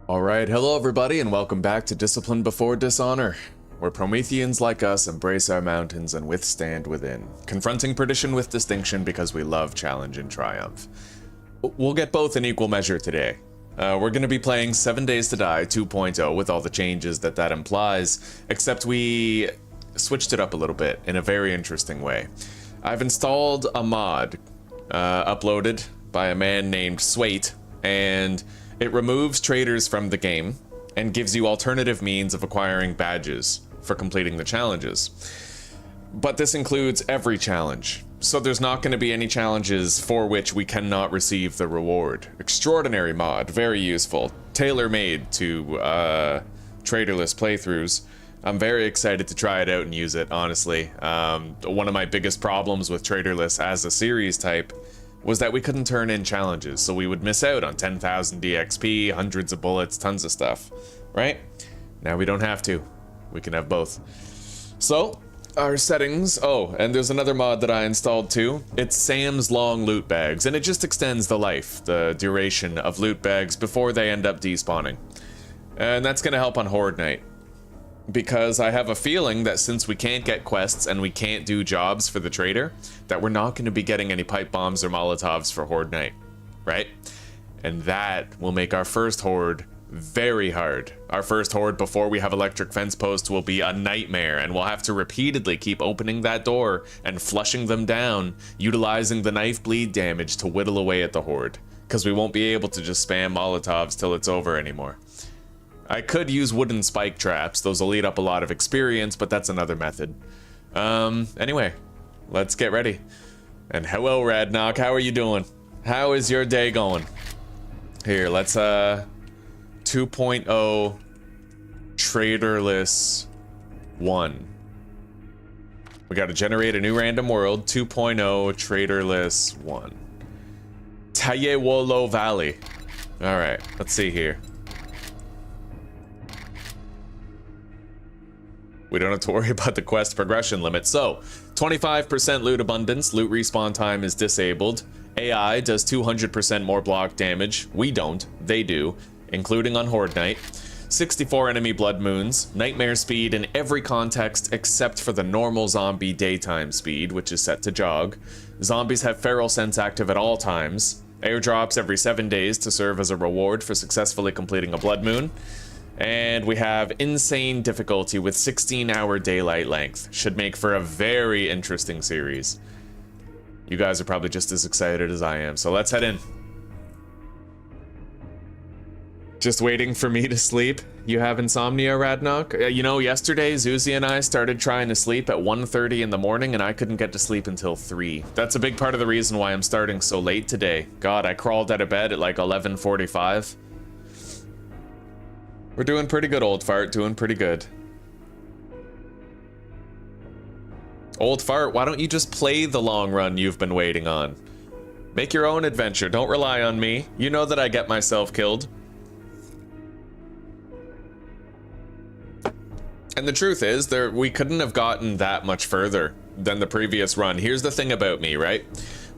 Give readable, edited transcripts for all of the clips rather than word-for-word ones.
Alright, hello everybody and welcome back to Discipline Before Dishonor, where Prometheans like us embrace our mountains and withstand within, confronting perdition with distinction because we love challenge and triumph. We'll get both in equal measure today. We're going to be playing 7 Days to Die 2.0 with all the changes that implies, except we switched it up a little bit in a very interesting way. I've installed a mod uploaded by a man named sweyt, and it removes traders from the game and gives you alternative means of acquiring badges for completing the challenges. But this includes every challenge, so there's not going to be any challenges for which we cannot receive the reward. Extraordinary mod, very useful, tailor-made to Traderless playthroughs. I'm very excited to try it out and use it, honestly. One of my biggest problems with Traderless as a series type was that we couldn't turn in challenges, so we would miss out on 10,000 DXP, hundreds of bullets, tons of stuff, right? Now we don't have to. We can have both. So, our settings, oh, and there's another mod that I installed too. It's Sam's Long Loot Bags, and it just extends the duration of loot bags before they end up despawning. And that's gonna help on Horde Night, because I have a feeling that since we can't get quests and we can't do jobs for the trader, that we're not going to be getting any pipe bombs or molotovs for Horde Night, right? And that will make our first Horde very hard. Our first Horde before we have electric fence posts will be a nightmare, and we'll have to repeatedly keep opening that door and flushing them down, utilizing the knife bleed damage to whittle away at the Horde, because we won't be able to just spam molotovs till it's over anymore. I could use wooden spike traps, those will eat up a lot of experience, but that's another method. Anyway, let's get ready. And hello Radnock, how are you doing? How is your day going? Here, let's 2.0 Traderless 1. We gotta generate a new random world, 2.0 Traderless 1. Tayewolo Valley. Alright, let's see here. We don't have to worry about the quest progression limit. So, 25% loot abundance, loot respawn time is disabled. AI does 200% more block damage. We don't, they do, including on Horde Night. 64 enemy blood moons, nightmare speed in every context except for the normal zombie daytime speed, which is set to jog. Zombies have feral sense active at all times. Airdrops every 7 days to serve as a reward for successfully completing a blood moon. And we have insane difficulty with 16-hour daylight length. Should make for a very interesting series. You guys are probably just as excited as I am, so let's head in. Just waiting for me to sleep. You have insomnia, Radnock? You know, yesterday, Zuzi and I started trying to sleep at 1:30 in the morning, and I couldn't get to sleep until 3. That's a big part of the reason why I'm starting so late today. God, I crawled out of bed at like 11:45. We're doing pretty good, Old Fart, doing pretty good. Old Fart, why don't you just play the long run you've been waiting on? Make your own adventure, don't rely on me. You know that I get myself killed. And the truth is, we couldn't have gotten that much further than the previous run. Here's the thing about me, right?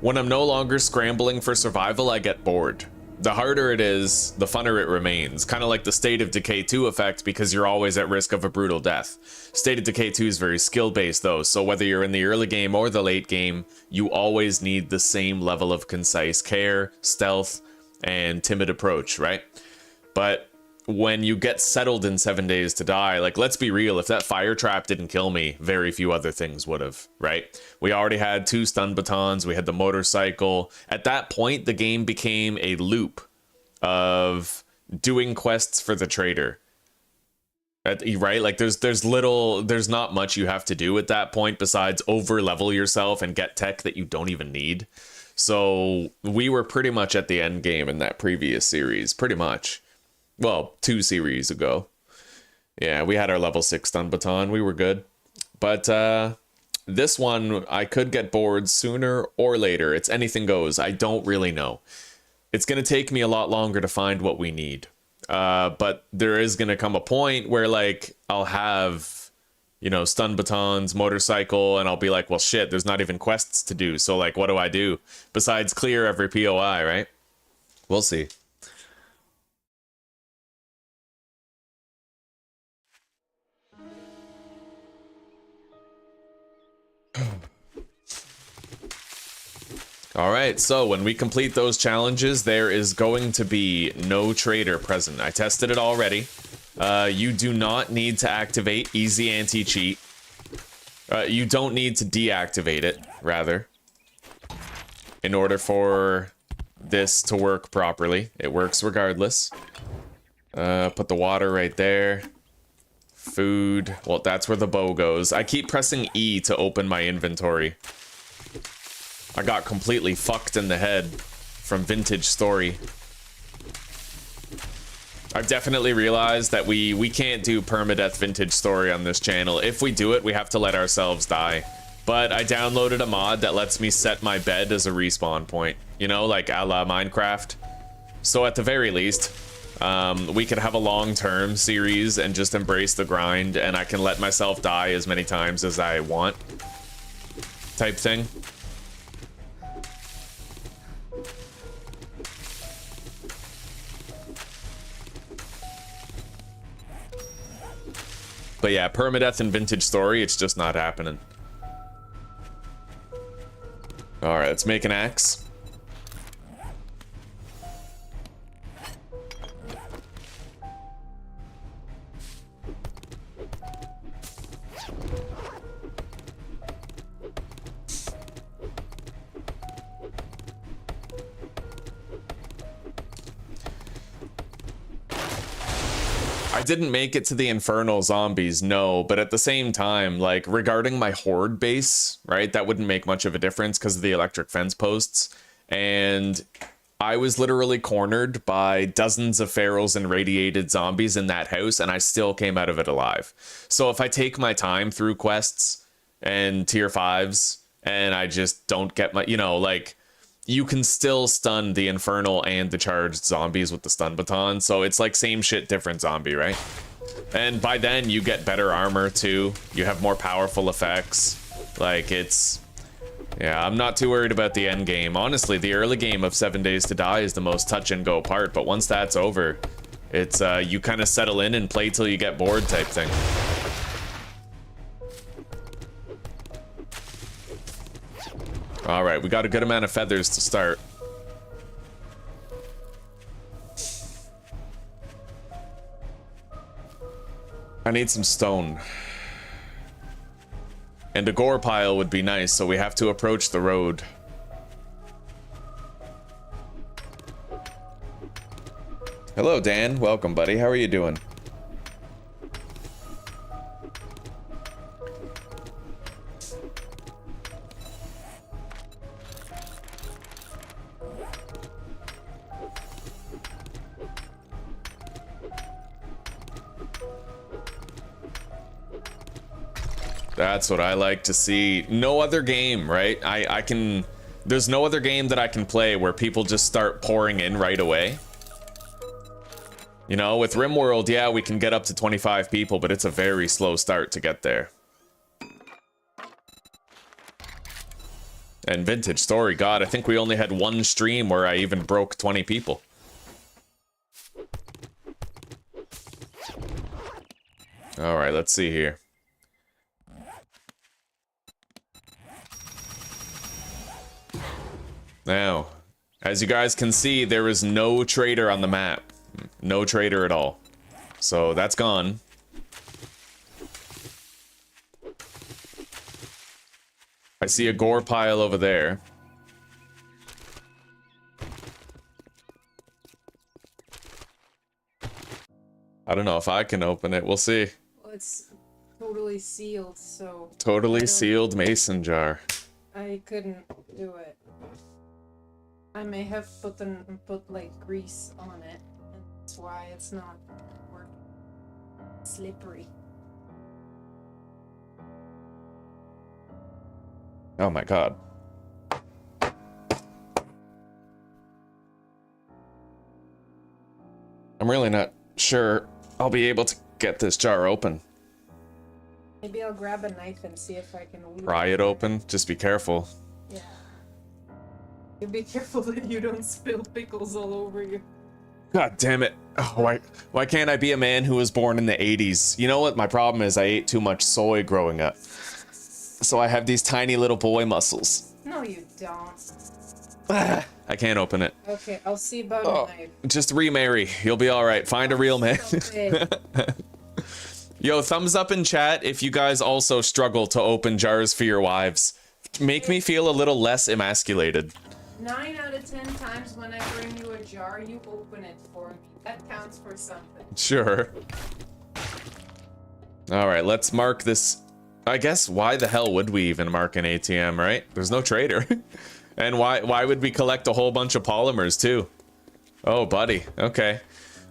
When I'm no longer scrambling for survival, I get bored. The harder it is, the funner it remains. Kind of like the State of Decay 2 effect, because you're always at risk of a brutal death. State of Decay 2 is very skill-based though, so whether you're in the early game or the late game, you always need the same level of concise care, stealth, and timid approach, right? But when you get settled in 7 Days to Die, like, let's be real, if that fire trap didn't kill me, very few other things would have, right? We already had 2 stun batons, we had the motorcycle. At that point, the game became a loop of doing quests for the trader. Right? Like, there's not much you have to do at that point besides over-level yourself and get tech that you don't even need. So, we were pretty much at the end game in that previous series, pretty much. Well, 2 series ago. Yeah, we had our level 6 stun baton. We were good. But this one, I could get bored sooner or later. It's anything goes. I don't really know. It's going to take me a lot longer to find what we need. But there is going to come a point where, like, I'll have, you know, stun batons, motorcycle, and I'll be like, well, shit, there's not even quests to do. So, like, what do I do? Besides clear every POI, right? We'll see. right, so when we complete those challenges, there is going to be no trader present. I tested it already. You do not need to activate easy anti-cheat. You don't need to deactivate it, rather, in order for this to work properly. It works regardless. Put the water right there. Food. Well, that's where the bow goes. I keep pressing E to open my inventory. I got completely fucked in the head from Vintage Story. I've definitely realized that we can't do permadeath Vintage Story on this channel. If we do it, we have to let ourselves die. But I downloaded a mod that lets me set my bed as a respawn point. You know, like a la Minecraft. So at the very least, we could have a long-term series and just embrace the grind, and I can let myself die as many times as I want. Type thing. But yeah, permadeath and Vintage Story, it's just not happening. Alright, let's make an axe. I didn't make it to the infernal zombies, no, but at the same time, like, regarding my horde base, right, that wouldn't make much of a difference because of the electric fence posts, and I was literally cornered by dozens of ferals and radiated zombies in that house, and I still came out of it alive. So if I take my time through quests and tier 5s, and I just don't get my, you know, like, you can still stun the infernal and the charged zombies with the stun baton, so it's like same shit, different zombie, right? And by then you get better armor too, you have more powerful effects. Like, it's, yeah, I'm not too worried about the end game. Honestly, the early game of 7 Days to Die is the most touch and go part, but once that's over, it's you kind of settle in and play till you get bored type thing. All right, we got a good amount of feathers to start. I need some stone. And a gore pile would be nice, so we have to approach the road. Hello, Dan. Welcome, buddy. How are you doing? That's what I like to see. No other game, right? I can... There's no other game that I can play where people just start pouring in right away. You know, with RimWorld, yeah, we can get up to 25 people, but it's a very slow start to get there. And Vintage Story, God, I think we only had one stream where I even broke 20 people. Alright, let's see here. Now, as you guys can see, there is no trader on the map. No trader at all. So that's gone. I see a gore pile over there. I don't know if I can open it. We'll see. Well, it's totally sealed, so... Totally sealed mason jar. I couldn't do it. I may have put like grease on it, and that's why it's not working. Slippery. Oh my god. I'm really not sure I'll be able to get this jar open. Maybe I'll grab a knife and see if I can pry it open. Just be careful. Yeah. You be careful that you don't spill pickles all over you. God damn it. Oh, why can't I be a man who was born in the 80s? You know what? My problem is I ate too much soy growing up. So I have these tiny little boy muscles. No, you don't. I can't open it. Okay, I'll see about a knife. Just remarry. You'll be all right. Find a real man. Stop it. Yo, thumbs up in chat if you guys also struggle to open jars for your wives. Make me feel a little less emasculated. 9 out of 10 times when I bring you a jar, you open it for me. That counts for something. Sure. All right, let's mark this. I guess why the hell would we even mark an ATM, right? There's no trader. And why would we collect a whole bunch of polymers too? Oh, buddy. Okay.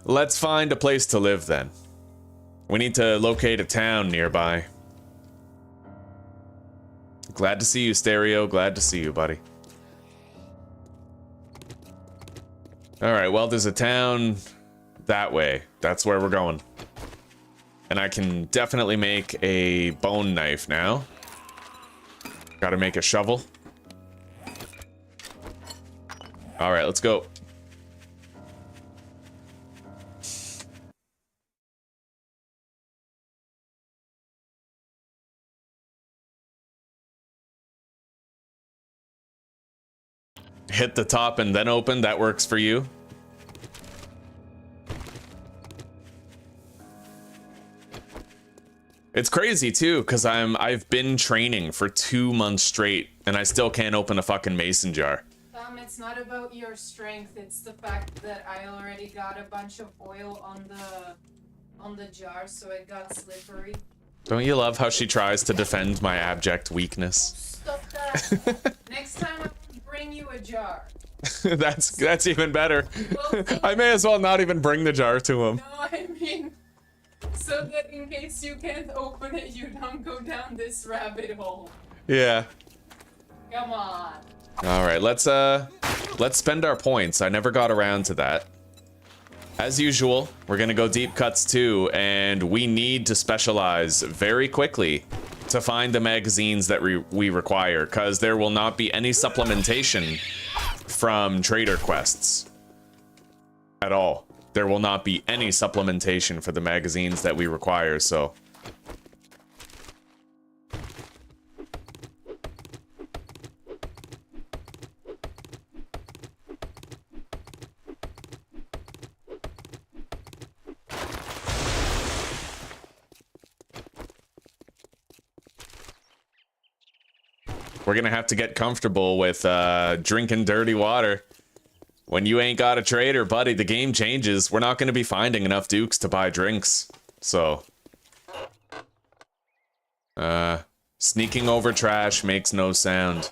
Let's find a place to live then. We need to locate a town nearby. Glad to see you, Stereo. Glad to see you, buddy. All right, well, there's a town that way. That's where we're going. And I can definitely make a bone knife now. Gotta make a shovel. All right, let's go. Hit the top and then open. That works for you. It's crazy too, because I've been training for 2 months straight and I still can't open a fucking mason jar. It's not about your strength, it's the fact that I already got a bunch of oil on the jar, so it got slippery. Don't you love how she tries to defend my abject weakness? Stop that. Next time I'll bring you a jar. That's even better. Well, I may as well not even bring the jar to him. no, I mean, so that in case you can't open it, you don't go down this rabbit hole. Yeah. Come on. All right, let's spend our points. I never got around to that. As usual, we're gonna go deep cuts too, and we need to specialize very quickly to find the magazines that we require, because there will not be any supplementation from trader quests at all. There will not be any supplementation for the magazines that we require, so... We're gonna have to get comfortable with drinking dirty water. When you ain't got a trader, buddy, the game changes. We're not gonna be finding enough dukes to buy drinks. So... sneaking over trash makes no sound.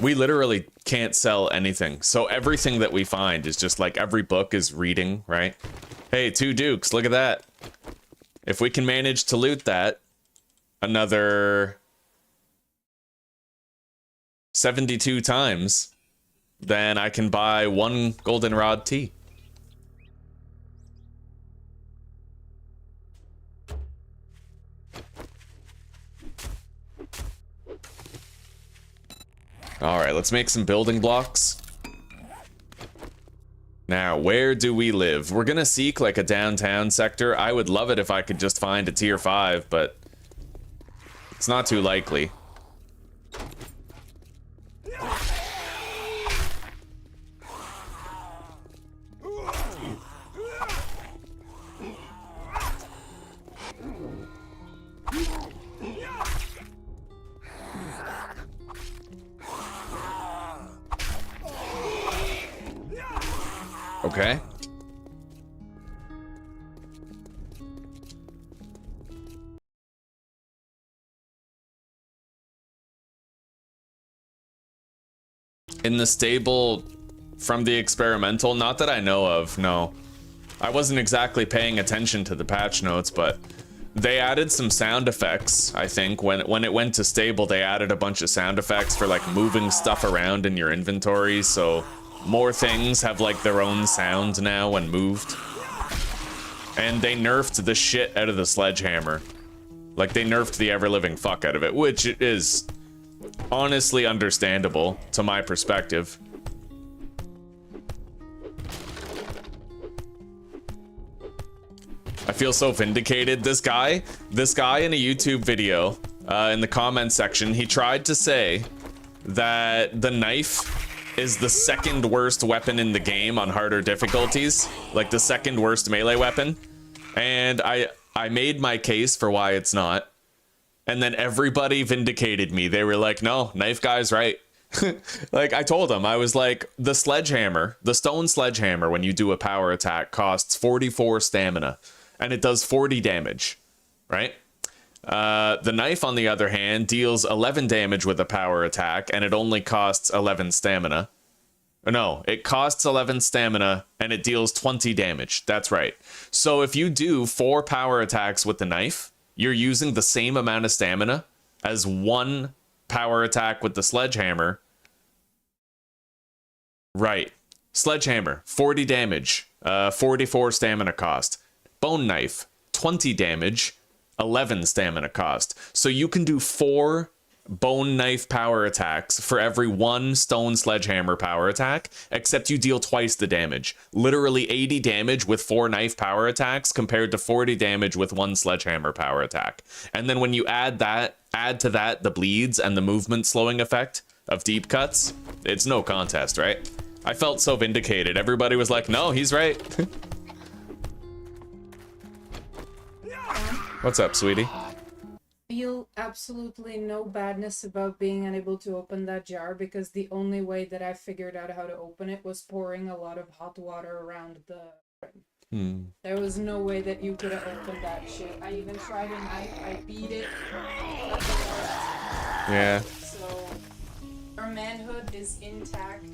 We literally can't sell anything. So everything that we find is just like every book is reading, right? Hey, 2 dukes, look at that. If we can manage to loot that, another... 72 times, then I can buy 1 goldenrod tea. All right, let's make some building blocks. Now, where do we live? We're gonna seek like a downtown sector. I would love it if I could just find a tier 5, but it's not too likely. Okay. In the stable from the experimental, not that I know of, no. I wasn't exactly paying attention to the patch notes, but they added some sound effects, I think. When it went to stable, they added a bunch of sound effects for like moving stuff around in your inventory, so more things have like their own sound now when moved. And they nerfed the shit out of the sledgehammer. Like they nerfed the ever-living fuck out of it, which is honestly understandable to my perspective. I feel so vindicated. This guy in a YouTube video, in the comment section, he tried to say that the knife is the second worst weapon in the game on harder difficulties, like the second worst melee weapon. And I made my case for why it's not. And then everybody vindicated me. They were like, no, knife guy's right. Like, I told them, I was like, the sledgehammer, the stone sledgehammer, when you do a power attack, costs 44 stamina. And it does 40 damage, right? The knife, on the other hand, deals 11 damage with a power attack, and it only costs 11 stamina. No, it costs 11 stamina, and it deals 20 damage. That's right. So if you do 4 power attacks with the knife, you're using the same amount of stamina as 1 power attack with the sledgehammer. Right. Sledgehammer, 40 damage, 44 stamina cost. Bone knife, 20 damage, 11 stamina cost. So you can do 4 bone knife power attacks for every 1 stone sledgehammer power attack, except you deal twice the damage. Literally 80 damage with 4 knife power attacks compared to 40 damage with 1 sledgehammer power attack. And then when you add to that the bleeds and the movement slowing effect of deep cuts, it's no contest, right? I felt so vindicated. Everybody was like, no, he's right. What's up, sweetie? Feel absolutely no badness about being unable to open that jar, because the only way that I figured out how to open it was pouring a lot of hot water around the rim. There was no way that you could have opened that shit. I even tried a knife, I beat it. Yeah. So, our manhood is intact.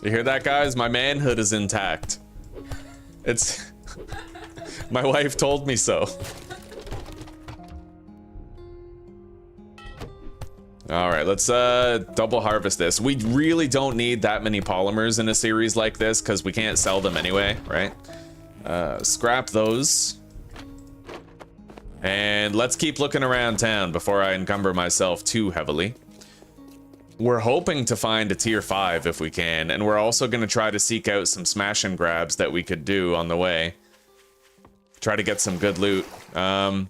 You hear that, guys? My manhood is intact. It's... My wife told me so. All right, let's double harvest this. We really don't need that many polymers in a series like this because we can't sell them anyway, right? Scrap those. And let's keep looking around town before I encumber myself too heavily. We're hoping to find a tier 5 if we can, and we're also going to try to seek out some smash and grabs that we could do on the way. Try to get some good loot. Hang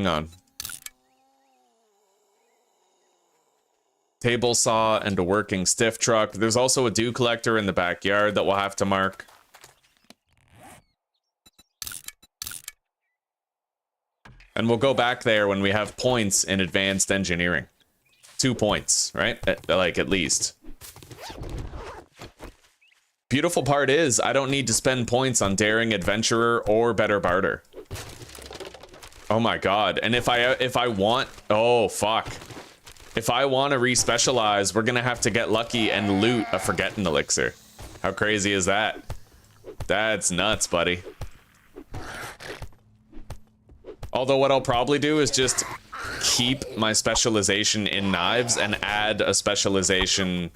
on. Table saw and a working stiff truck. There's also a dew collector in the backyard that we'll have to mark. And we'll go back there when we have points in advanced engineering. 2 points, right? Like, at least. Beautiful part is, I don't need to spend points on Daring Adventurer or Better Barter. Oh my god. And if I want... Oh, fuck. If I want to re-specialize, we're gonna have to get lucky and loot a Forgetting Elixir. How crazy is that? That's nuts, buddy. Although what I'll probably do is just keep my specialization in knives and add a specialization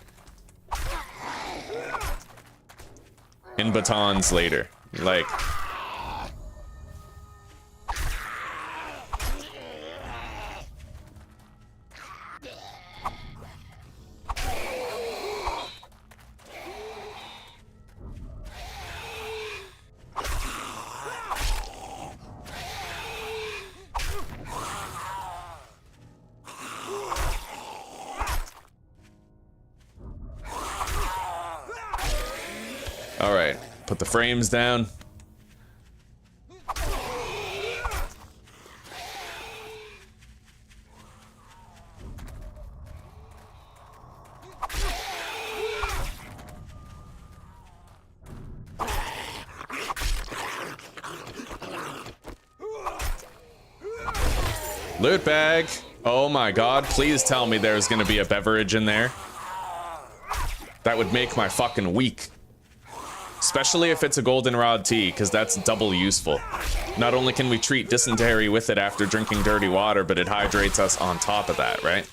in batons later. Like... Alright, put the frames down. Loot bag! Oh my god, please tell me there's gonna be a beverage in there. That would make my fucking week. Especially if it's a goldenrod tea, because that's double useful. Not only can we treat dysentery with it after drinking dirty water, but it hydrates us on top of that, right?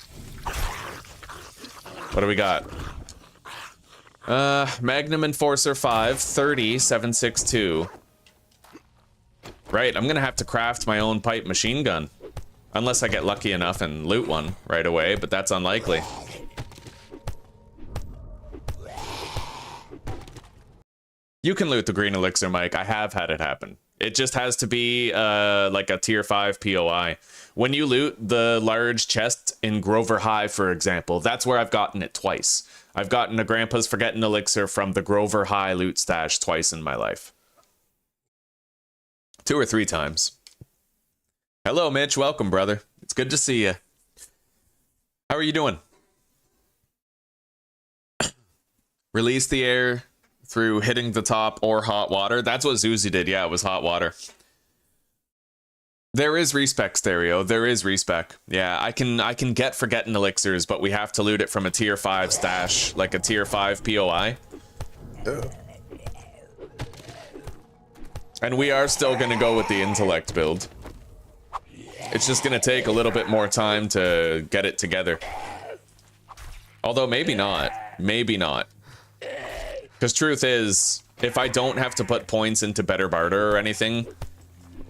What do we got? Magnum Enforcer 5, 30, 762. Right, I'm gonna have to craft my own pipe machine gun. Unless I get lucky enough and loot one right away, but that's unlikely. You can loot the green elixir, Mike. I have had it happen. It just has to be like a tier 5 POI. When you loot the large chest in Grover High, for example, that's where I've gotten it twice. I've gotten a Grandpa's Forgetting Elixir from the Grover High loot stash twice in my life. 2 or 3 times. Hello, Mitch. Welcome, brother. It's good to see you. How are you doing? Release the air through hitting the top or hot water. That's what Zuzi did. Yeah, it was hot water. There is respec, Stereo. There is respec. Yeah, I can get Forgetting Elixirs, but we have to loot it from a tier 5 stash, like a tier 5 POI. And we are still going to go with the intellect build. It's just going to take a little bit more time to get it together. Although maybe not. Maybe not. Because truth is, if I don't have to put points into better barter or anything,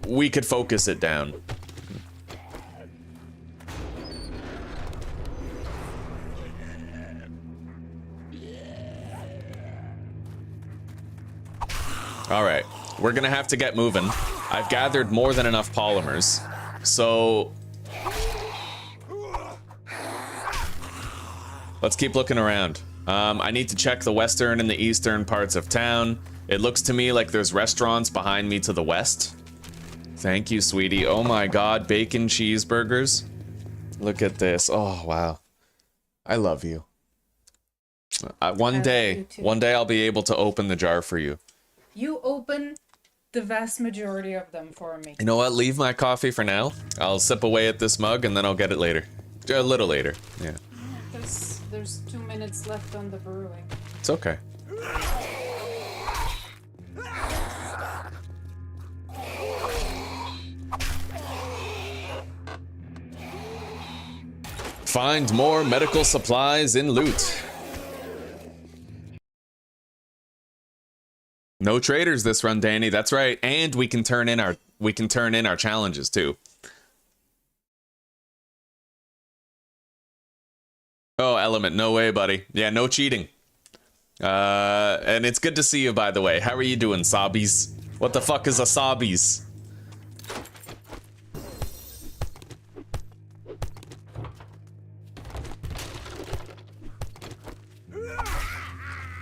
we could focus it down. All right, we're gonna have to get moving. I've gathered more than enough polymers, so let's keep looking around. I need to check the western and the eastern parts of town. It looks to me like there's restaurants behind me to the west. Thank you, sweetie. Oh my god, bacon cheeseburgers. Look at this. Oh, wow. I love you. One day I'll be able to open the jar for you. You open the vast majority of them for me. You know what? Leave my coffee for now. I'll sip away at this mug and then I'll get it later. A little later, yeah. There's 2 minutes left on the brewing. It's okay. Find more medical supplies in loot. No traders this run, Danny. That's right. And we can turn in our challenges too. Oh, Element, no way, buddy. Yeah, no cheating. And it's good to see you, by the way. How are you doing, Sobbies? What the fuck is a Sobbies?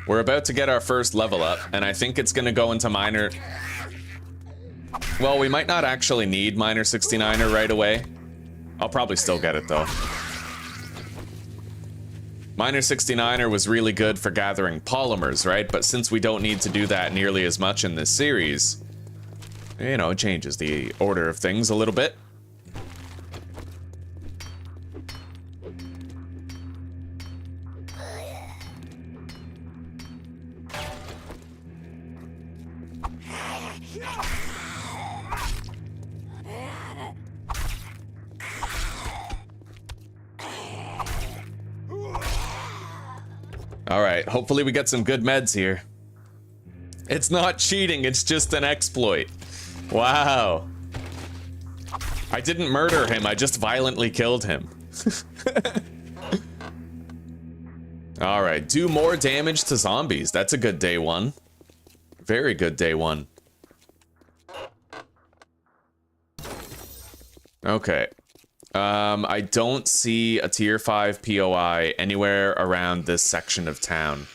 We're about to get our first level up, and I think it's gonna go into minor... Well, we might not actually need minor 69er right away. I'll probably still get it, though. Minor 69er was really good for gathering polymers, right? But since we don't need to do that nearly as much in this series, you know, it changes the order of things a little bit. All right, hopefully we get some good meds here. It's not cheating, it's just an exploit. Wow. I didn't murder him, I just violently killed him. All right, do more damage to zombies. That's a good day one. Very good day one. Okay. I don't see a tier 5 POI anywhere around this section of town.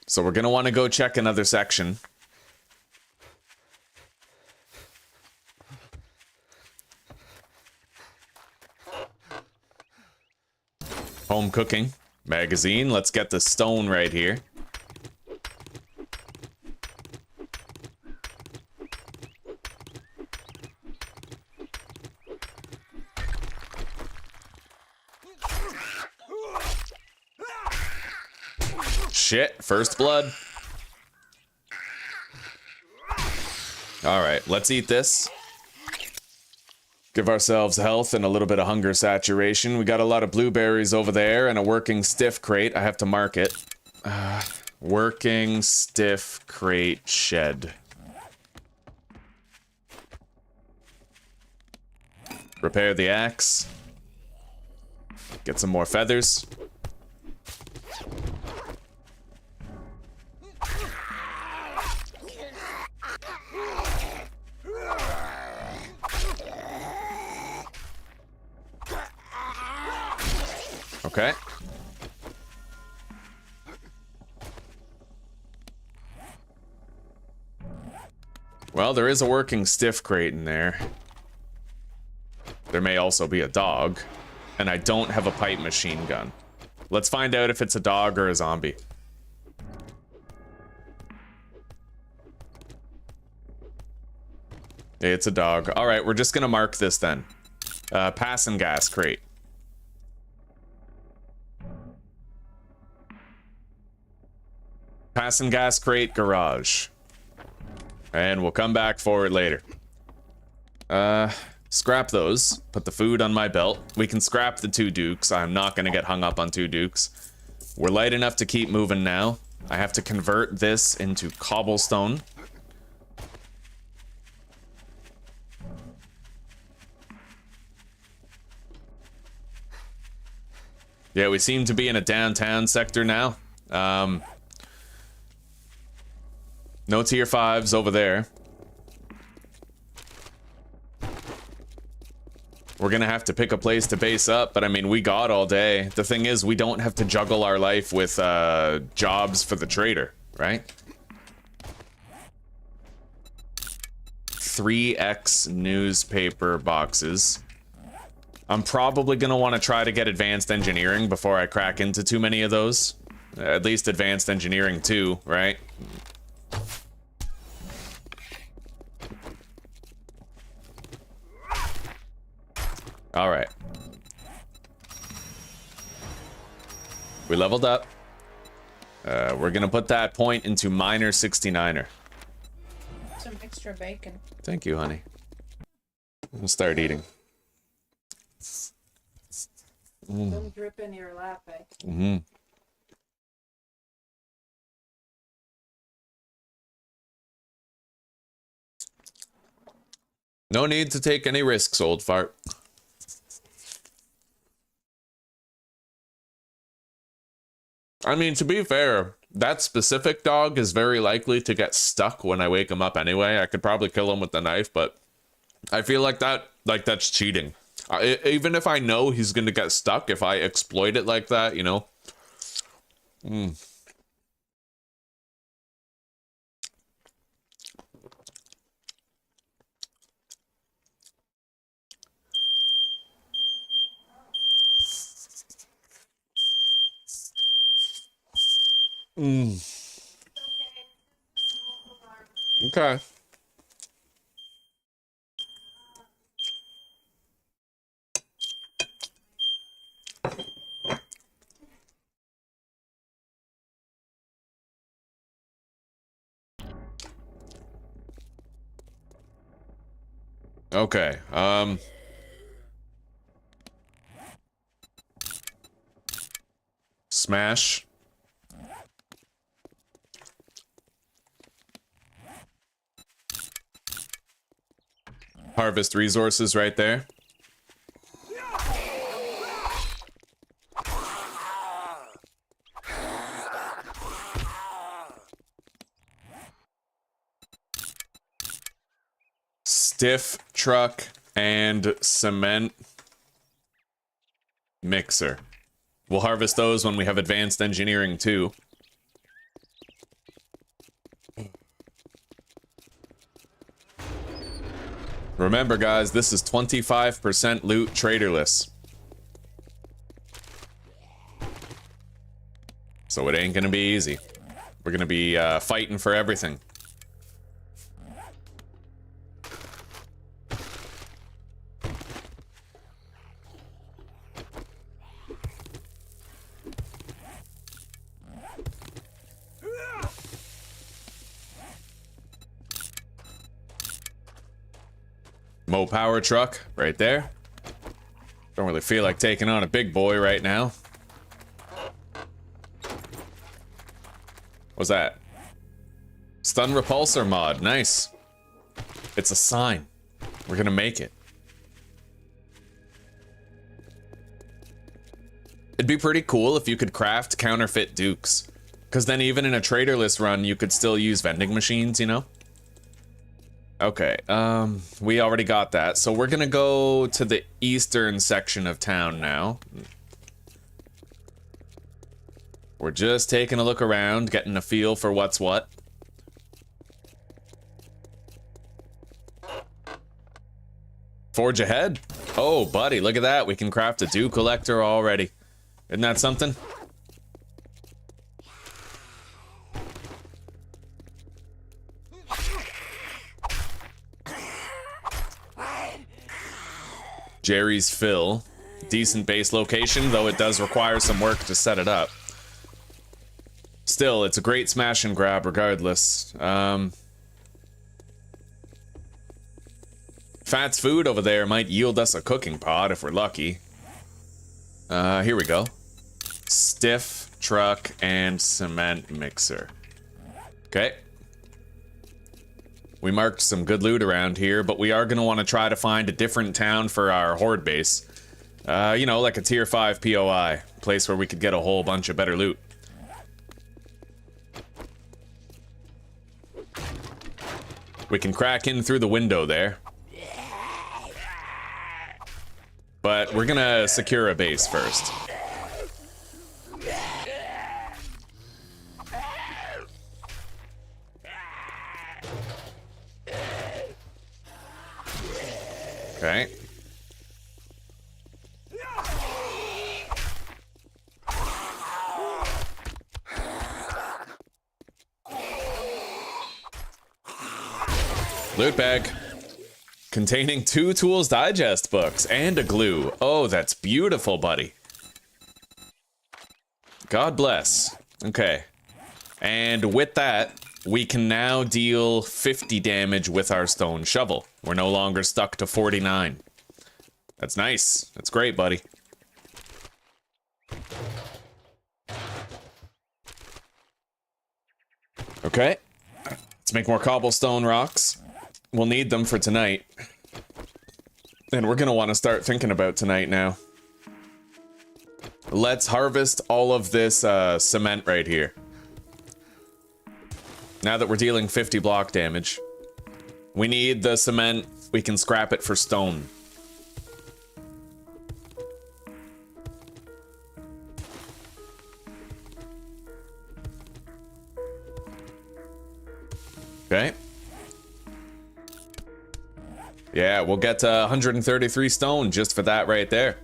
So we're gonna want to go check another section. Home cooking magazine. Let's get the stone right here. Shit, first blood. All right, let's eat this. Give ourselves health and a little bit of hunger saturation. We got a lot of blueberries over there and a working stiff crate. I have to mark it. Working stiff crate shed. Repair the axe. Get some more feathers. Okay. Well, there is a working stiff crate in there. There may also be a dog. And I don't have a pipe machine gun. Let's find out if it's a dog or a zombie. It's a dog. All right, we're just gonna mark this then. Passing gas crate. Passing gas crate, garage. And we'll come back for it later. Scrap those. Put the food on my belt. We can scrap the 2 dukes. I'm not gonna get hung up on 2 dukes. We're light enough to keep moving now. I have to convert this into cobblestone. Yeah, we seem to be in a downtown sector now. No tier 5s over there. We're gonna have to pick a place to base up, but I mean, we got all day. The thing is, we don't have to juggle our life with jobs for the trader, right? 3x newspaper boxes. I'm probably gonna want to try to get advanced engineering before I crack into too many of those. At least advanced engineering 2, right? All right. We leveled up. We're gonna put that point into miner 69er. Some extra bacon. Thank you, honey. We'll start eating. Don't drip in your lap, eh? Mm-hmm. No need to take any risks, old fart. I mean, to be fair, that specific dog is very likely to get stuck when I wake him up anyway. I could probably kill him with the knife, but I feel like that's cheating. Even if I know he's gonna get stuck, if I exploit it like that, you know. Okay. Okay, smash. Harvest resources right there. Stiff truck and cement mixer. We'll harvest those when we have advanced engineering too. Remember guys, this is 25% loot traderless. So it ain't gonna be easy. We're gonna be fighting for everything. Mo power truck right there. Don't really feel like taking on a big boy right now. What's that? Stun repulsor mod, nice. It's a sign. We're gonna make it. It'd be pretty cool if you could craft counterfeit dukes. Because then even in a traderless run, you could still use vending machines, you know? Okay, we already got that. So we're gonna go to the eastern section of town now. We're just taking a look around, getting a feel for what's what. Forge ahead. Oh, buddy, look at that. We can craft a dew collector already. Isn't that something? Jerry's Fill. Decent base location, though it does require some work to set it up. Still, it's a great smash and grab regardless. Fat's food over there might yield us a cooking pot if we're lucky. Here we go. Stiff, truck, and cement mixer. Okay. We marked some good loot around here, but we are going to want to try to find a different town for our horde base. You know, like a tier 5 POI. Place where we could get a whole bunch of better loot. We can crack in through the window there. But we're gonna secure a base first. Okay. Loot bag. Containing 2 Tools Digest books and a glue. Oh, that's beautiful, buddy. God bless. Okay. And with that, we can now deal 50 damage with our stone shovel. We're no longer stuck to 49. That's nice. That's great, buddy. Okay. Let's make more cobblestone rocks. We'll need them for tonight. And we're gonna want to start thinking about tonight now. Let's harvest all of this cement right here. Now that we're dealing 50 block damage. We need the cement. We can scrap it for stone. Okay. Yeah, we'll get 133 stone just for that right there.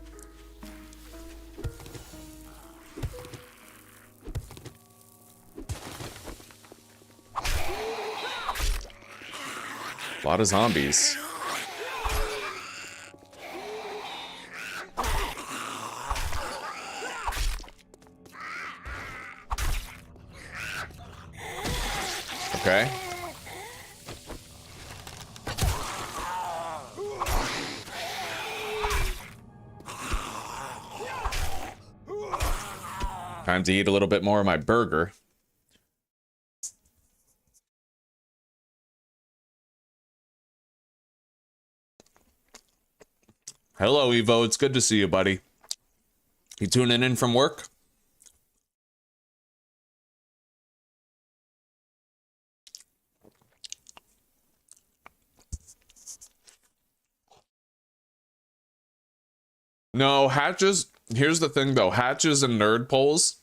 A lot of zombies. Okay. Time to eat a little bit more of my burger. Hello, Evo. It's good to see you, buddy. You tuning in from work? No, hatches. Here's the thing, though. Hatches and nerd poles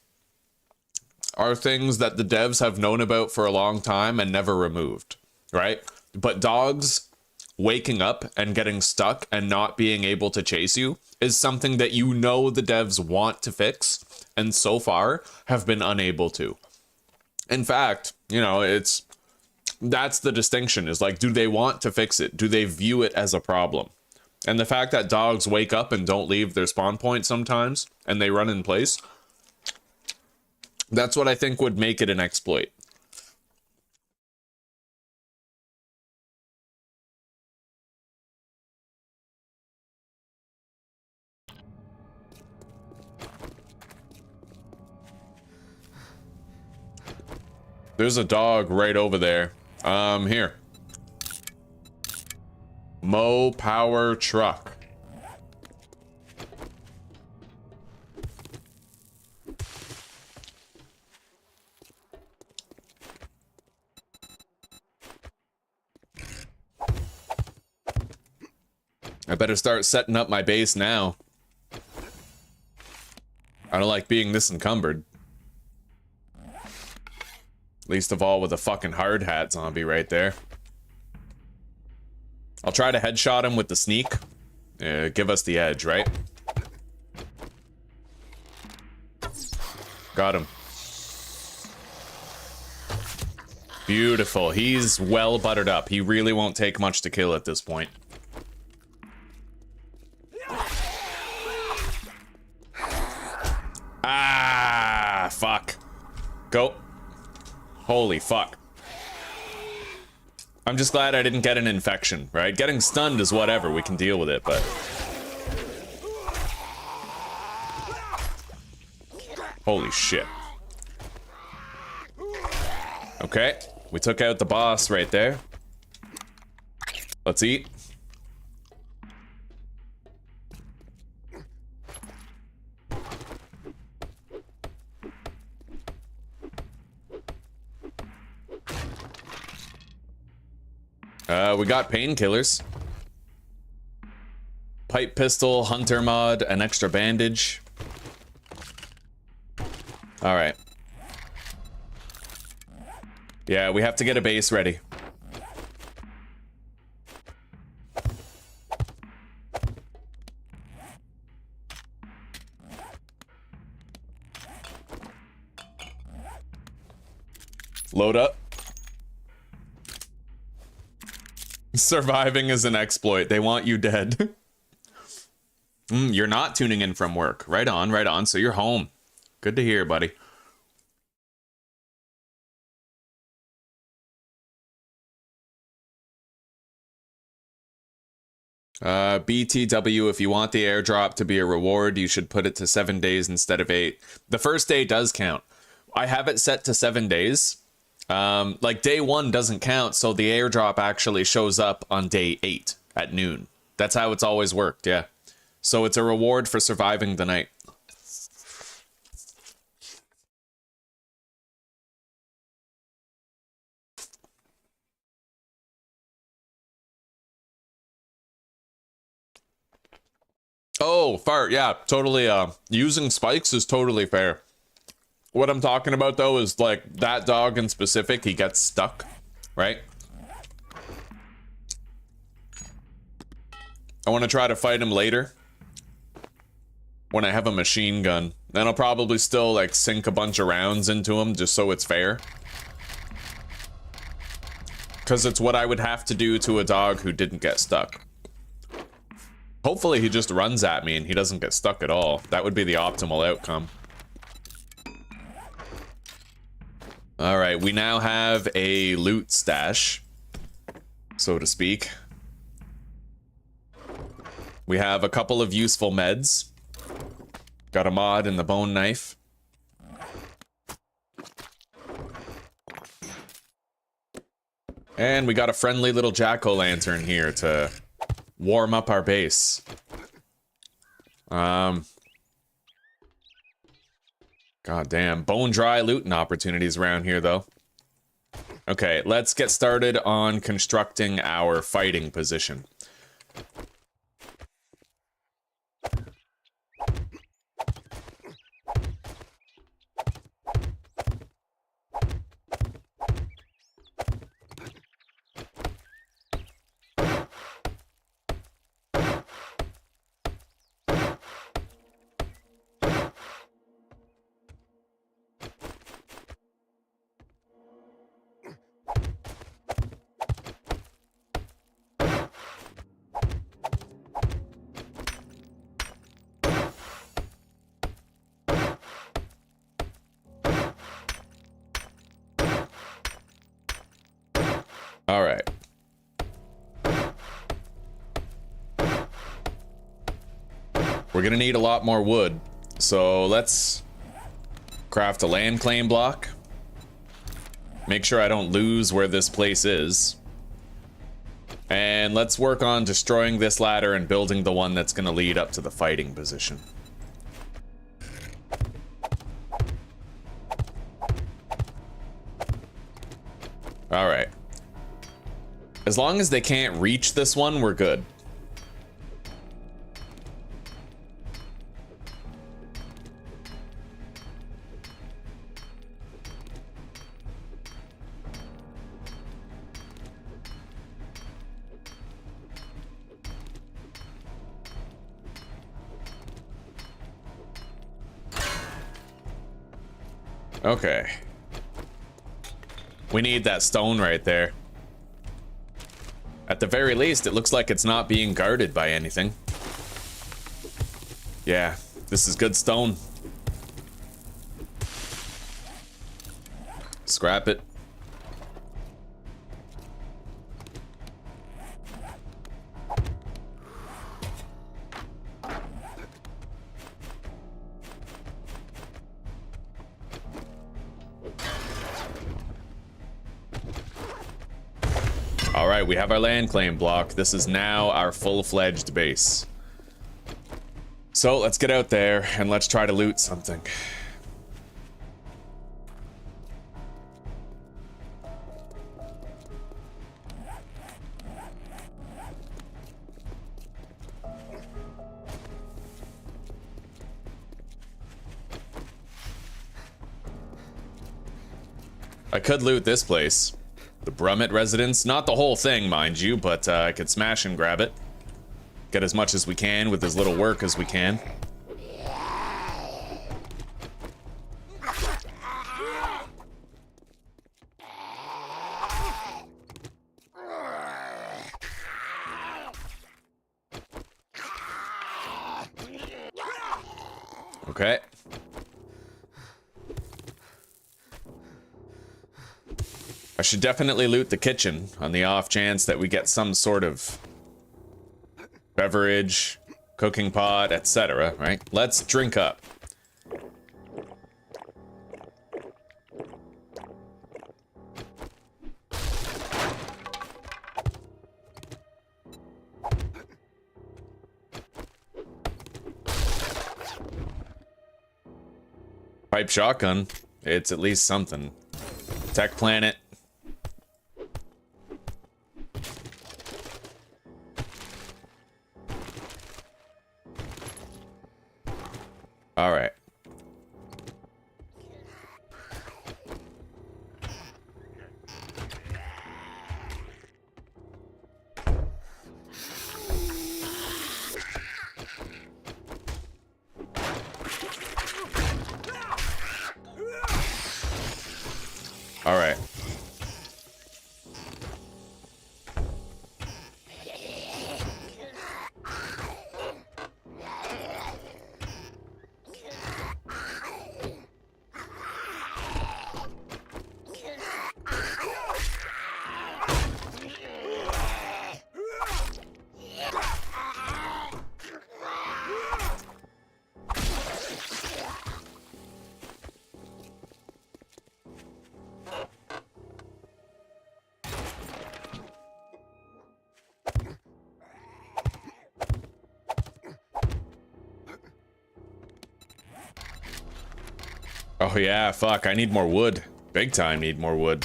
are things that the devs have known about for a long time and never removed, right? But dogs waking up and getting stuck and not being able to chase you is something that you know the devs want to fix and so far have been unable to. In fact, you know, that's the distinction, is like, do they want to fix it? Do they view it as a problem? And the fact that dogs wake up and don't leave their spawn point sometimes and they run in place, that's what I think would make it an exploit. There's a dog right over there. Here. Mow power truck. I better start setting up my base now. I don't like being this encumbered. Least of all with a fucking hard hat zombie right there. I'll try to headshot him with the sneak. Give us the edge, right? Got him. Beautiful. He's well buttered up. He really won't take much to kill at this point. Ah, fuck. Go. Holy fuck. I'm just glad I didn't get an infection, right? Getting stunned is whatever, we can deal with it, but... Holy shit. Okay, we took out the boss right there. Let's eat. We got painkillers. Pipe pistol, hunter mod, an extra bandage. Alright. Yeah, we have to get a base ready. Load up. Surviving is an exploit. They want you dead. You're not tuning in from work. Right on, right on. So you're home. Good to hear, buddy. BTW, if you want the airdrop to be a reward, you should put it to 7 days instead of 8. The first day does count. I have it set to 7 days. Like day 1 doesn't count, so the airdrop actually shows up on day 8 at noon. That's how it's always worked, yeah. So it's a reward for surviving the night. Oh, fart, yeah, totally, using spikes is totally fair. What I'm talking about, though, is, like, that dog in specific, he gets stuck, right? I want to try to fight him later. When I have a machine gun. Then I'll probably still, like, sink a bunch of rounds into him, just so it's fair. Because it's what I would have to do to a dog who didn't get stuck. Hopefully he just runs at me and he doesn't get stuck at all. That would be the optimal outcome. Alright, we now have a loot stash, so to speak. We have a couple of useful meds. Got a mod in the bone knife. And we got a friendly little jack-o'-lantern here to warm up our base. God damn, bone dry looting opportunities around here, though. Okay, let's get started on constructing our fighting position. All right. We're gonna need a lot more wood, so let's craft a land claim block. Make sure I don't lose where this place is. And let's work on destroying this ladder and building the one that's gonna lead up to the fighting position. All right. As long as they can't reach this one, we're good. Okay. We need that stone right there. At the very least, it looks like it's not being guarded by anything. Yeah, this is good stone. Scrap it. All right, we have our land claim block. This is now our full-fledged base. So let's get out there and let's try to loot something. I could loot this place. The Brummett residence. Not the whole thing, mind you, but I could smash and grab it. Get as much as we can with as little work as we can. Okay. I should definitely loot the kitchen on the off chance that we get some sort of beverage, cooking pot, etc., right? Let's drink up. Pipe shotgun. It's at least something. Tech planet. All right. All right. Oh yeah, fuck, I need more wood. Big time need more wood.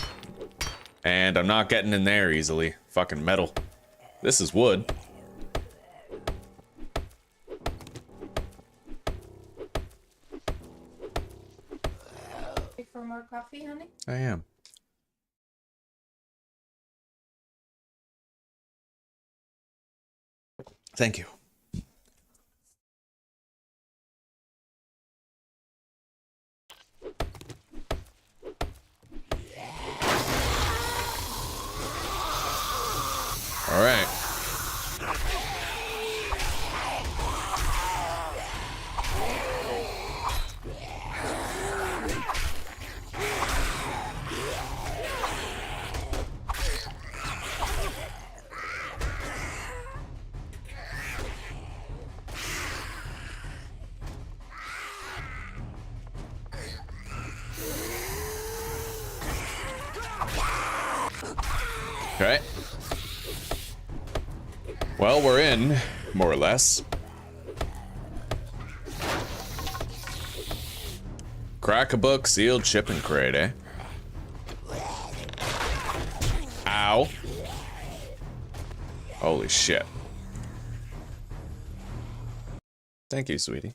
And I'm not getting in there easily. Fucking metal. This is wood. For more coffee, honey? I am. Thank you. All right. Okay. Well, we're in, more or less. Crack a book, sealed shipping crate, eh? Ow. Holy shit. Thank you, sweetie.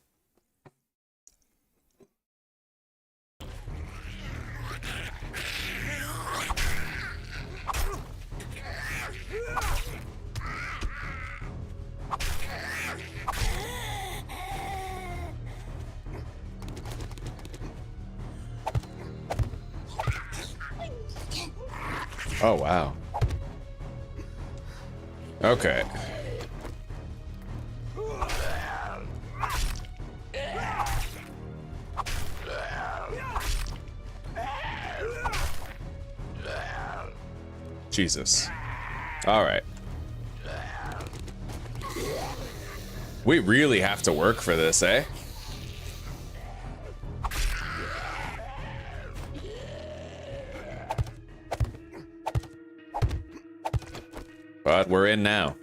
Oh, wow. Okay. Jesus. All right. We really have to work for this, eh? But we're in now.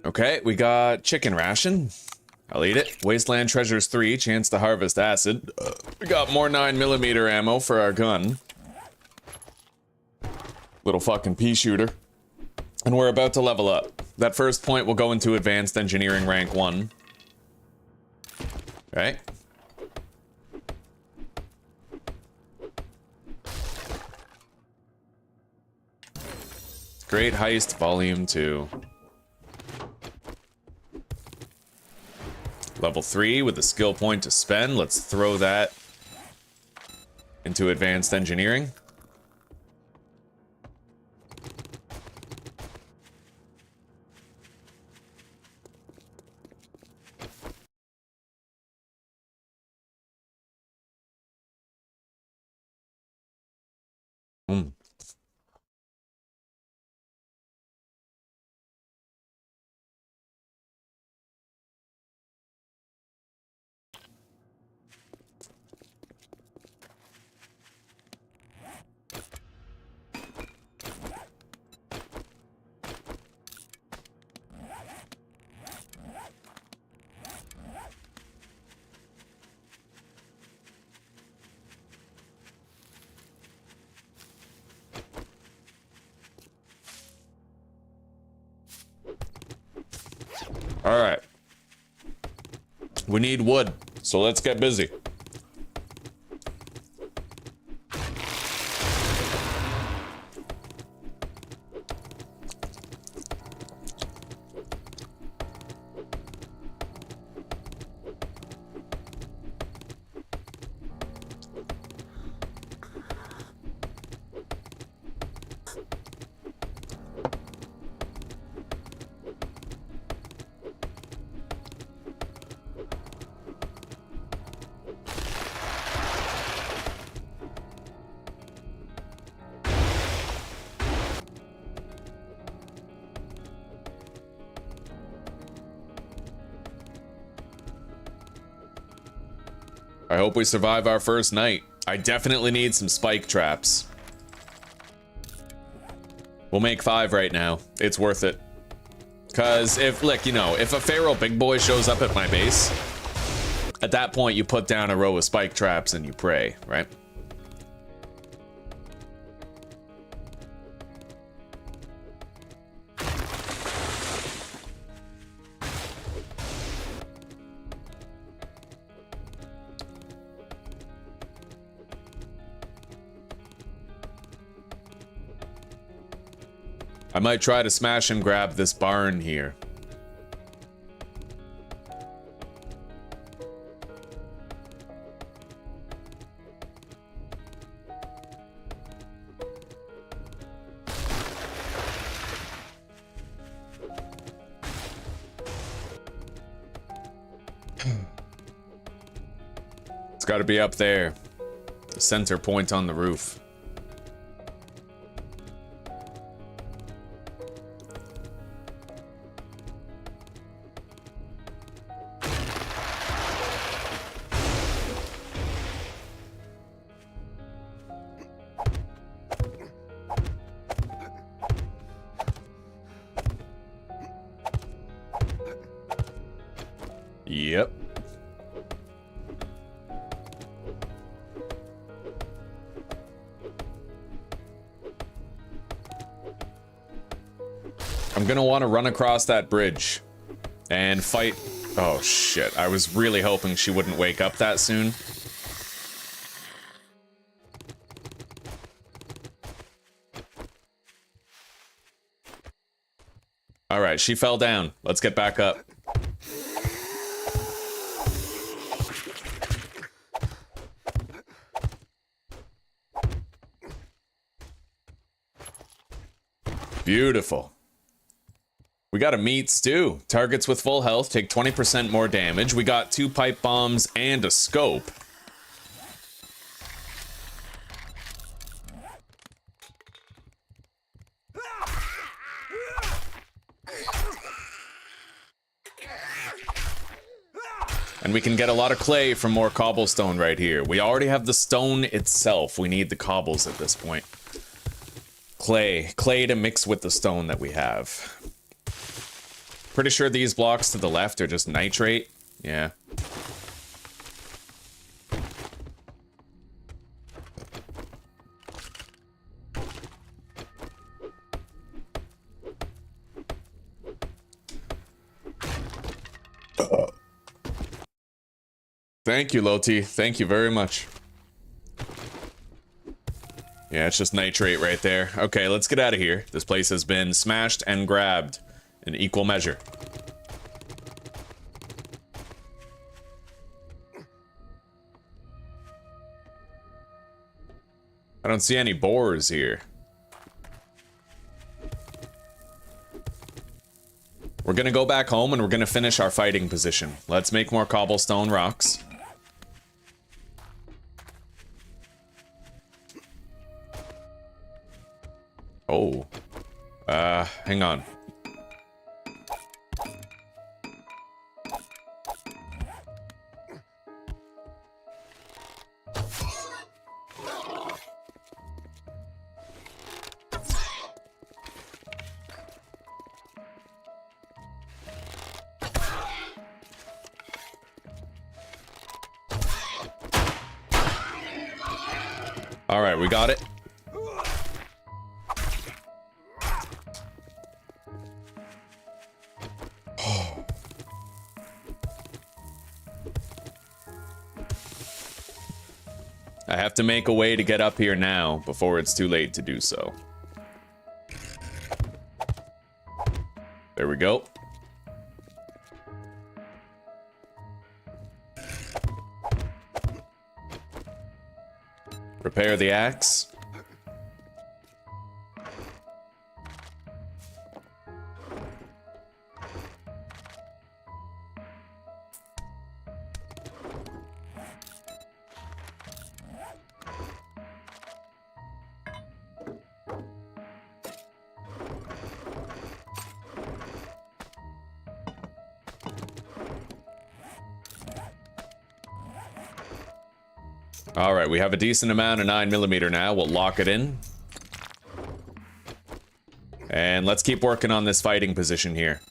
Okay, we got chicken ration. I'll eat it. Wasteland Treasures 3, chance to harvest acid. We got more 9mm ammo for our gun. Little fucking pea shooter. And we're about to level up. That first point will go into Advanced Engineering rank 1. Right? Great Heist Volume 2. Level 3 with a skill point to spend. Let's throw that into Advanced Engineering. All right. We need wood, so let's get busy. I hope we survive our first night. I definitely need some spike traps. We'll make 5 right now. It's worth it. Cause if, like, you know, if a feral big boy shows up at my base, at that point you put down a row of spike traps and you pray, right? I might try to smash and grab this barn here. It's got to be up there. The center point on the roof. Yep. I'm gonna want to run across that bridge and fight. Oh shit, I was really hoping she wouldn't wake up that soon. All right, she fell down. Let's get back up. Beautiful. We got a meats too. Targets with full health take 20% more damage. We got 2 pipe bombs and a scope. And we can get a lot of clay from more cobblestone right here. We already have the stone itself. We need the cobbles at this point. Clay to mix with the stone that we have. Pretty sure these blocks to the left are just nitrate. Yeah. Thank you, Loti. Thank you very much. Yeah, it's just nitrate right there. Okay, let's get out of here. This place has been smashed and grabbed in equal measure. I don't see any boars here. We're gonna go back home and we're gonna finish our fighting position. Let's make more cobblestone rocks. Oh. Hang on. All right, we got it. I have to make a way to get up here now before it's too late to do so. There we go. Repair the axe. All right, we have a decent amount of 9mm now. We'll lock it in. And let's keep working on this fighting position here.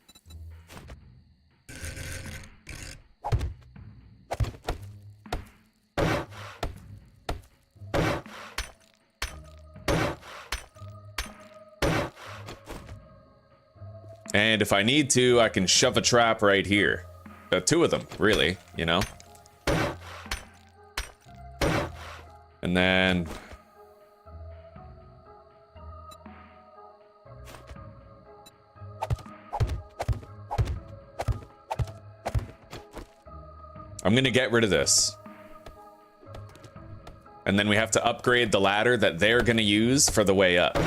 And if I need to, I can shove a trap right here. 2 of them, really, you know? And then... I'm gonna get rid of this. And then we have to upgrade the ladder that they're gonna use for the way up.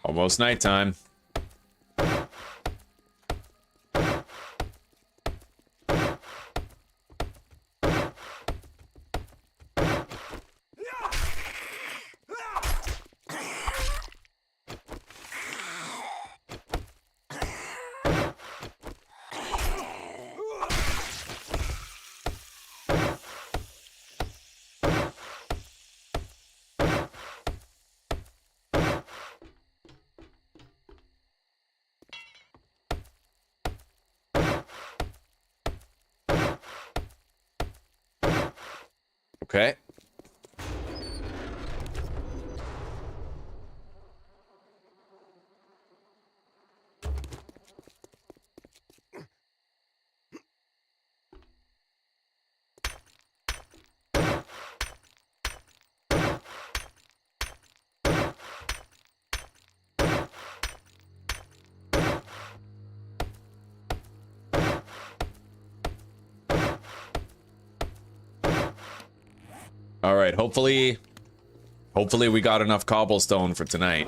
Almost nighttime. Okay. All right, hopefully we got enough cobblestone for tonight.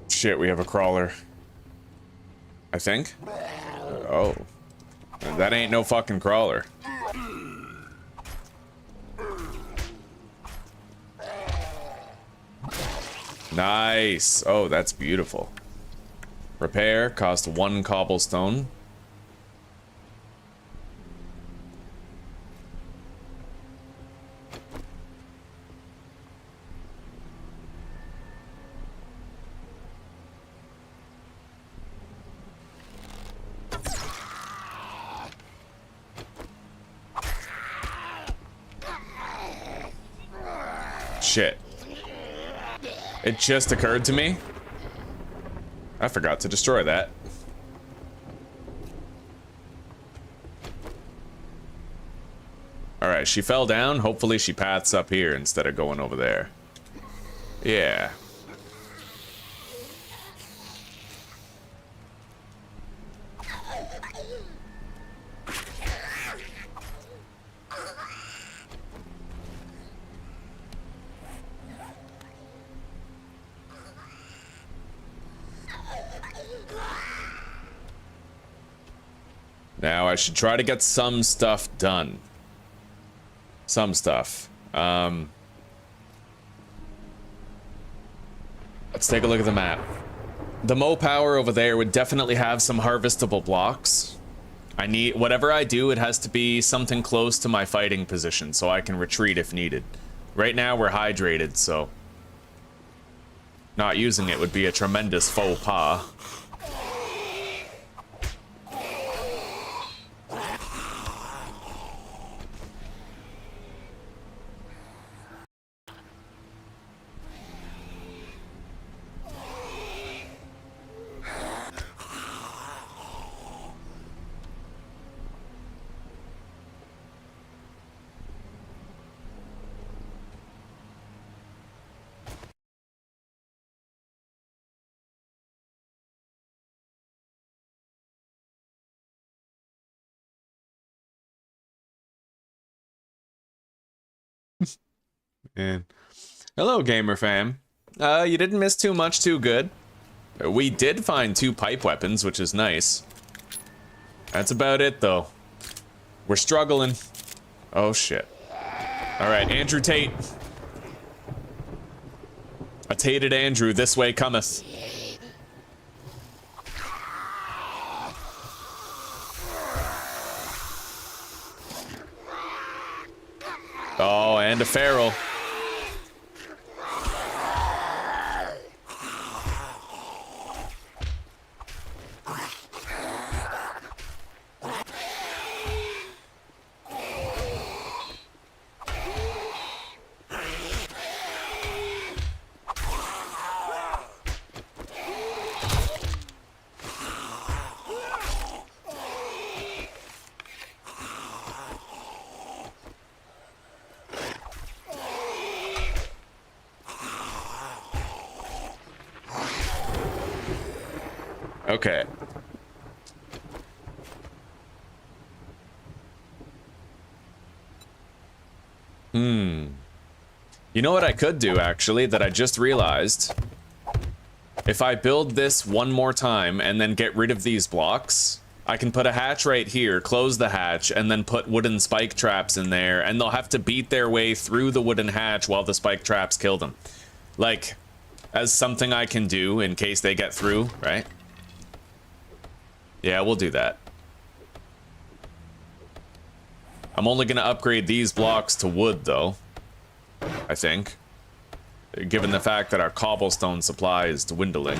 Shit, we have a crawler. I think? Oh. That ain't no fucking crawler. Nice. Oh, that's beautiful. Repair cost 1 cobblestone. Shit. It just occurred to me. I forgot to destroy that. Alright, she fell down. Hopefully she paths up here instead of going over there. Yeah. Now I should try to get some stuff done. Some stuff. Let's take a look at the map. The Mo Power over there would definitely have some harvestable blocks. I need, whatever I do, it has to be something close to my fighting position so I can retreat if needed. Right now we're hydrated, so not using it would be a tremendous faux pas. And hello, gamer fam. You didn't miss too much too good. We did find 2 pipe weapons, which is nice. That's about it, though. We're struggling. Oh, shit. Alright, Andrew Tate. A tated Andrew, this way cometh. Oh, and a feral. Okay. You know what I could do, actually, that I just realized? If I build this one more time and then get rid of these blocks, I can put a hatch right here, close the hatch, and then put wooden spike traps in there, and they'll have to beat their way through the wooden hatch while the spike traps kill them. Like, as something I can do in case they get through, right? Yeah, we'll do that. I'm only gonna upgrade these blocks to wood, though. I think. Given the fact that our cobblestone supply is dwindling.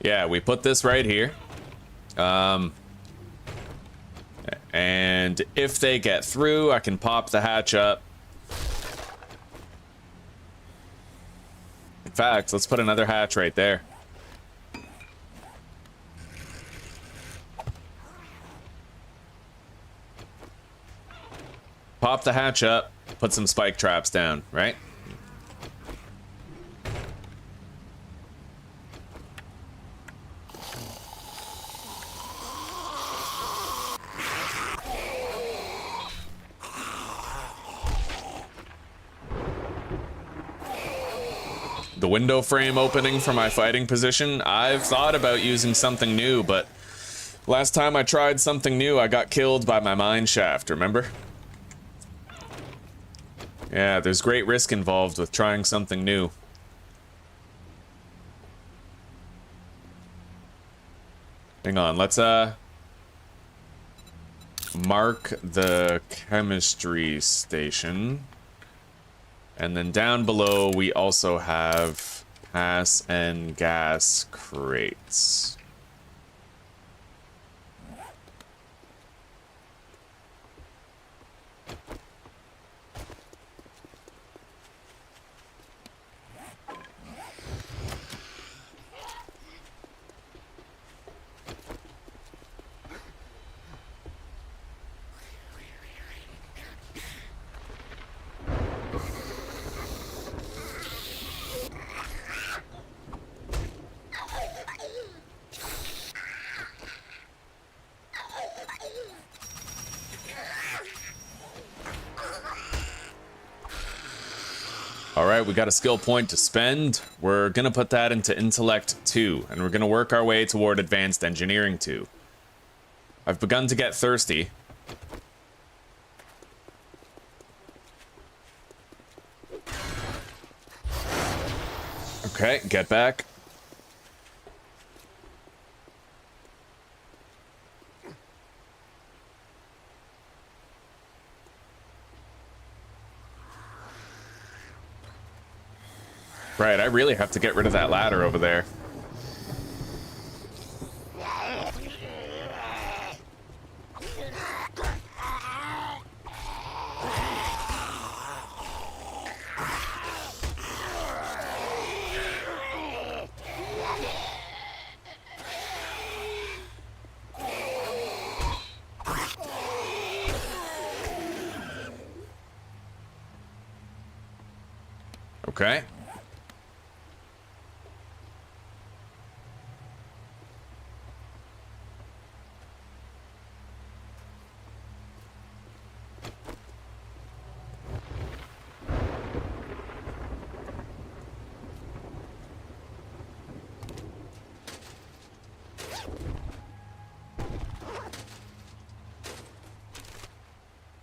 Yeah, we put this right here. And if they get through, I can pop the hatch up. In fact, let's put another hatch right there. Pop the hatch up, put some spike traps down, right? The window frame opening for my fighting position, I've thought about using something new, but last time I tried something new, I got killed by my mine shaft, remember? Yeah, there's great risk involved with trying something new. Hang on, let's mark the chemistry station. And then down below, we also have pass and gas crates. Alright, we got a skill point to spend. We're gonna put that into Intellect 2, and we're gonna work our way toward Advanced Engineering 2. I've begun to get thirsty. Okay, get back. Right, I really have to get rid of that ladder over there. Okay.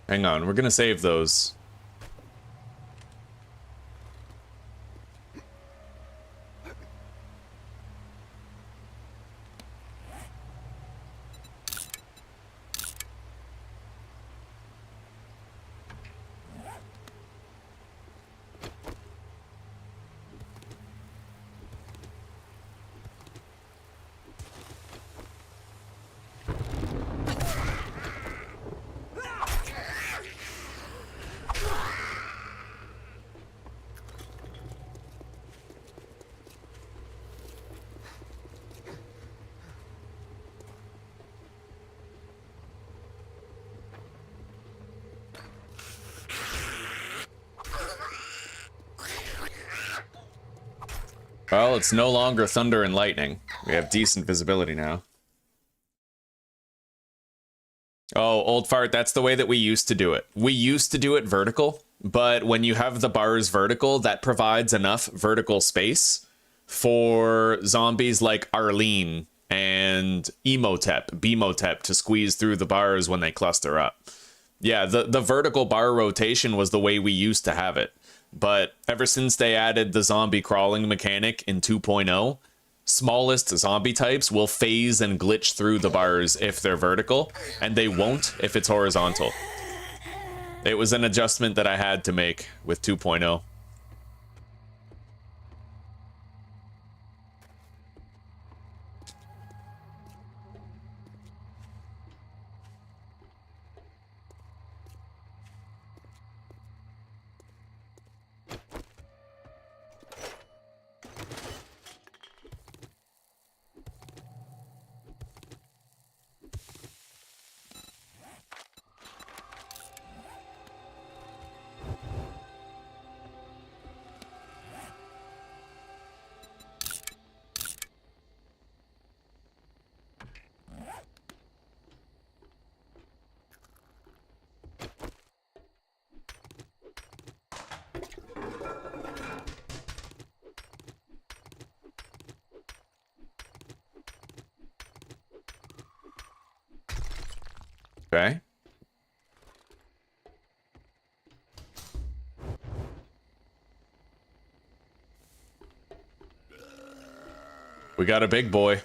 Hang on, we're gonna save those. Well, it's no longer thunder and lightning. We have decent visibility now. Oh, old fart, that's the way that we used to do it. We used to do it vertical, but when you have the bars vertical, that provides enough vertical space for zombies like Arlene and Emotep, Bemotep to squeeze through the bars when they cluster up. Yeah, the vertical bar rotation was the way we used to have it. But ever since they added the zombie crawling mechanic in 2.0, smallest zombie types will phase and glitch through the bars if they're vertical, and they won't if it's horizontal. It was an adjustment that I had to make with 2.0. Okay. We got a big boy.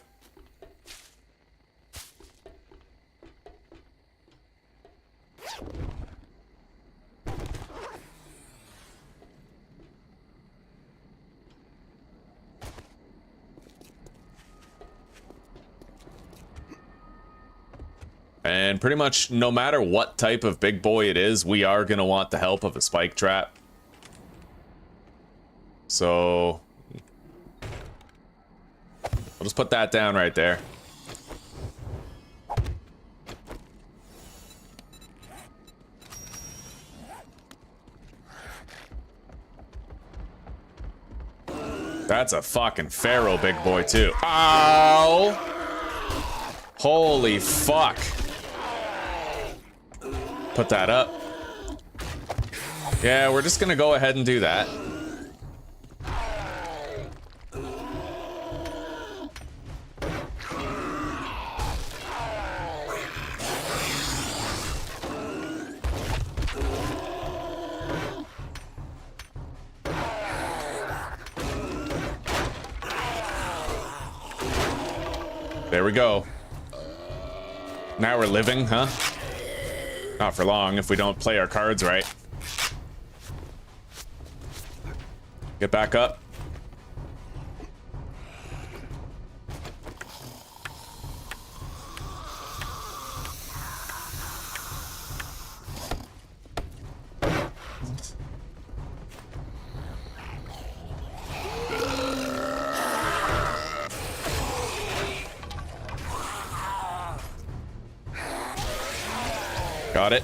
And pretty much no matter what type of big boy it is, we are going to want the help of a spike trap. So I'll just put that down right there. That's a fucking feral big boy too. Ow! Holy fuck. Put that up. Yeah, we're just gonna go ahead and do that. There we go. Now we're living, huh? Not for long if we don't play our cards right. Get back up. Got it.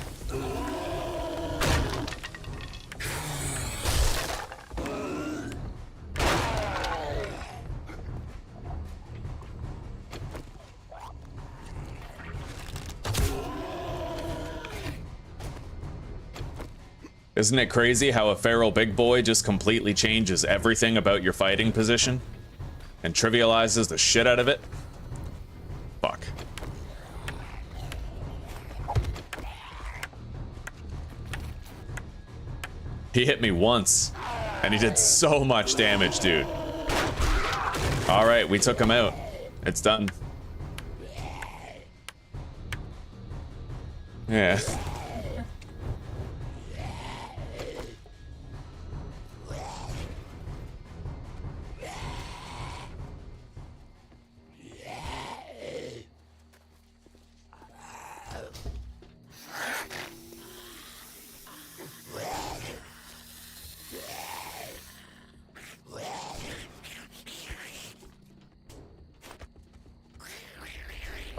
Isn't it crazy how a feral big boy just completely changes everything about your fighting position and trivializes the shit out of it? Fuck. He hit me once, and he did so much damage, dude. All right, we took him out. It's done. Yeah.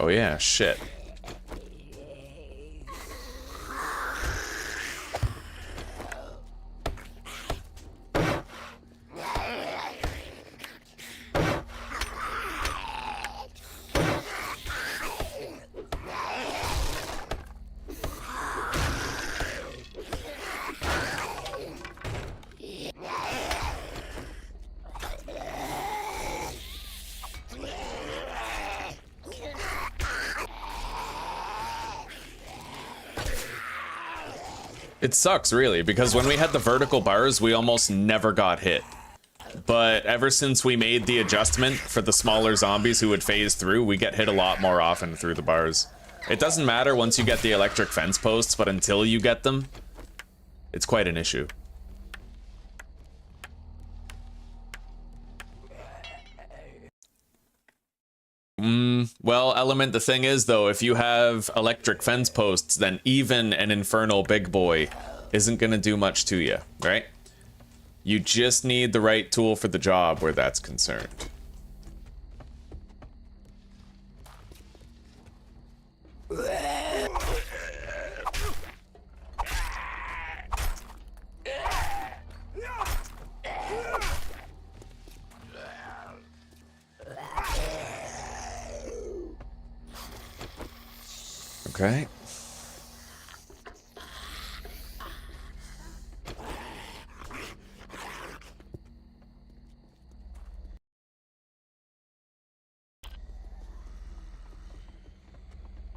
Oh yeah, shit. It sucks, really, because when we had the vertical bars, we almost never got hit. But ever since we made the adjustment for the smaller zombies who would phase through, we get hit a lot more often through the bars. It doesn't matter once you get the electric fence posts, but until you get them, it's quite an issue. Well, Element, the thing is, though, if you have electric fence posts, then even an infernal big boy isn't gonna do much to you, right? You just need the right tool for the job where that's concerned. Okay.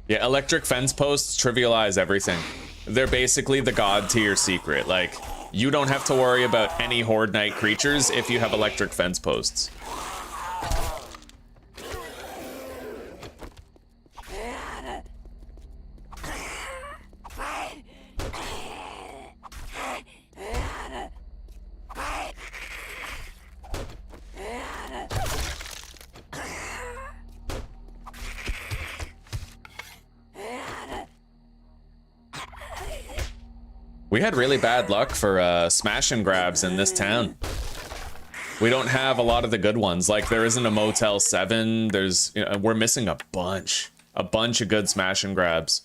Yeah, electric fence posts trivialize everything. They're basically the god tier secret. Like, you don't have to worry about any Horde Knight creatures if you have electric fence posts. We had really bad luck for smash and grabs in this town. We don't have a lot of the good ones. Like, there isn't a Motel 7. There's, you know, we're missing a bunch of good smash and grabs.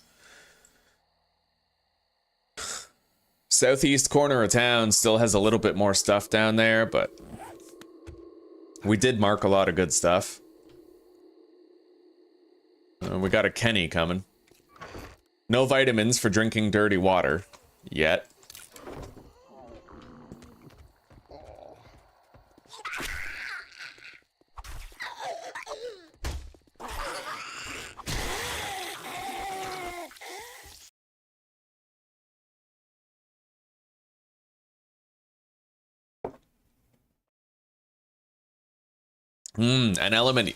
Southeast corner of town still has a little bit more stuff down there, but we did mark a lot of good stuff. We got a Kenny coming. No vitamins for drinking dirty water. Yet. An element.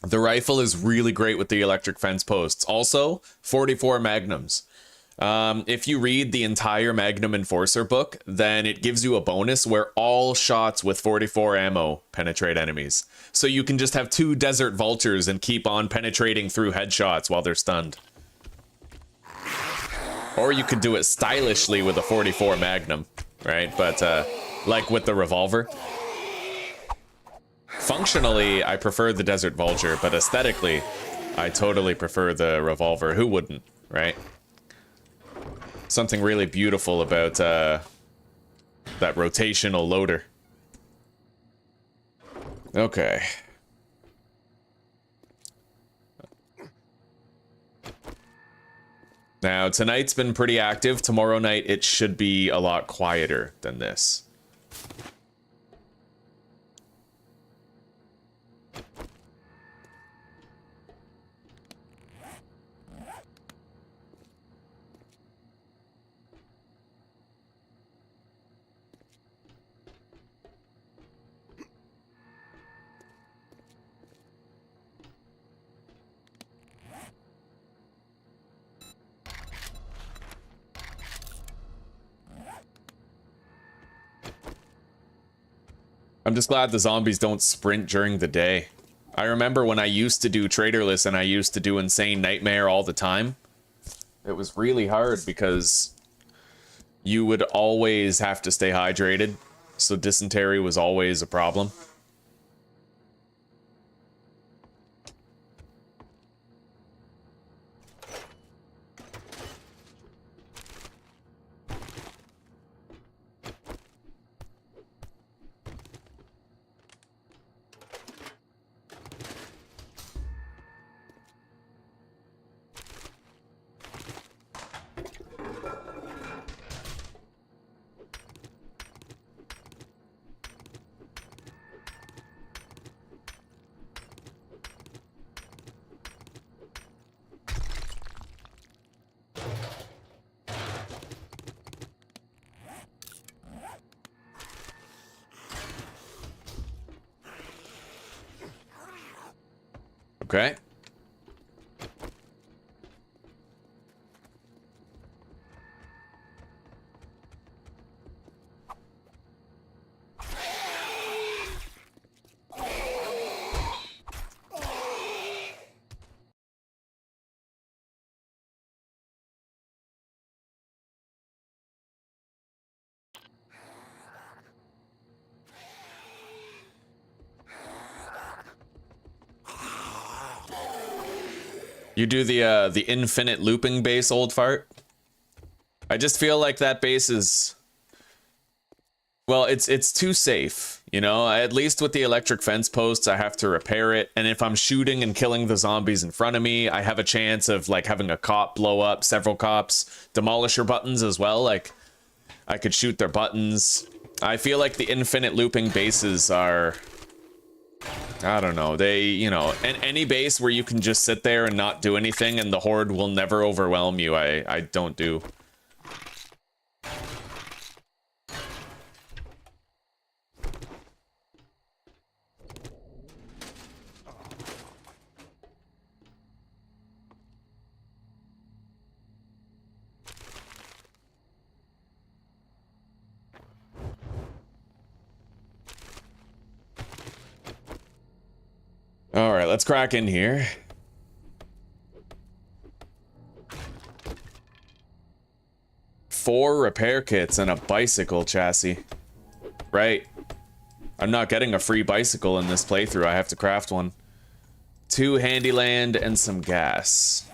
The rifle is really great with the electric fence posts. Also, 44 magnums. If you read the entire Magnum Enforcer book, then it gives you a bonus where all shots with 44 ammo penetrate enemies. So you can just have 2 desert vultures and keep on penetrating through headshots while they're stunned. Or you could do it stylishly with a 44 Magnum, right? But, like with the revolver. Functionally, I prefer the desert vulture, but aesthetically, I totally prefer the revolver. Who wouldn't, right? Something really beautiful about that rotational loader. Okay. Now, tonight's been pretty active. Tomorrow night, it should be a lot quieter than this. I'm just glad the zombies don't sprint during the day. I remember when I used to do Traderless and I used to do Insane Nightmare all the time. It was really hard because you would always have to stay hydrated, so dysentery was always a problem. Okay. You do the infinite looping base, old fart? I just feel like that base is, well, it's too safe, you know? At least with the electric fence posts, I have to repair it, and if I'm shooting and killing the zombies in front of me, I have a chance of like having a cop blow up, several cops, demolisher buttons as well. Like I could shoot their buttons. I feel like the infinite looping bases are, I don't know, they, you know, any base where you can just sit there and not do anything and the horde will never overwhelm you, I don't do. All right, let's crack in here. Four repair kits and a bicycle chassis. Right. I'm not getting a free bicycle in this playthrough. I have to craft one. 2 handyland and some gas.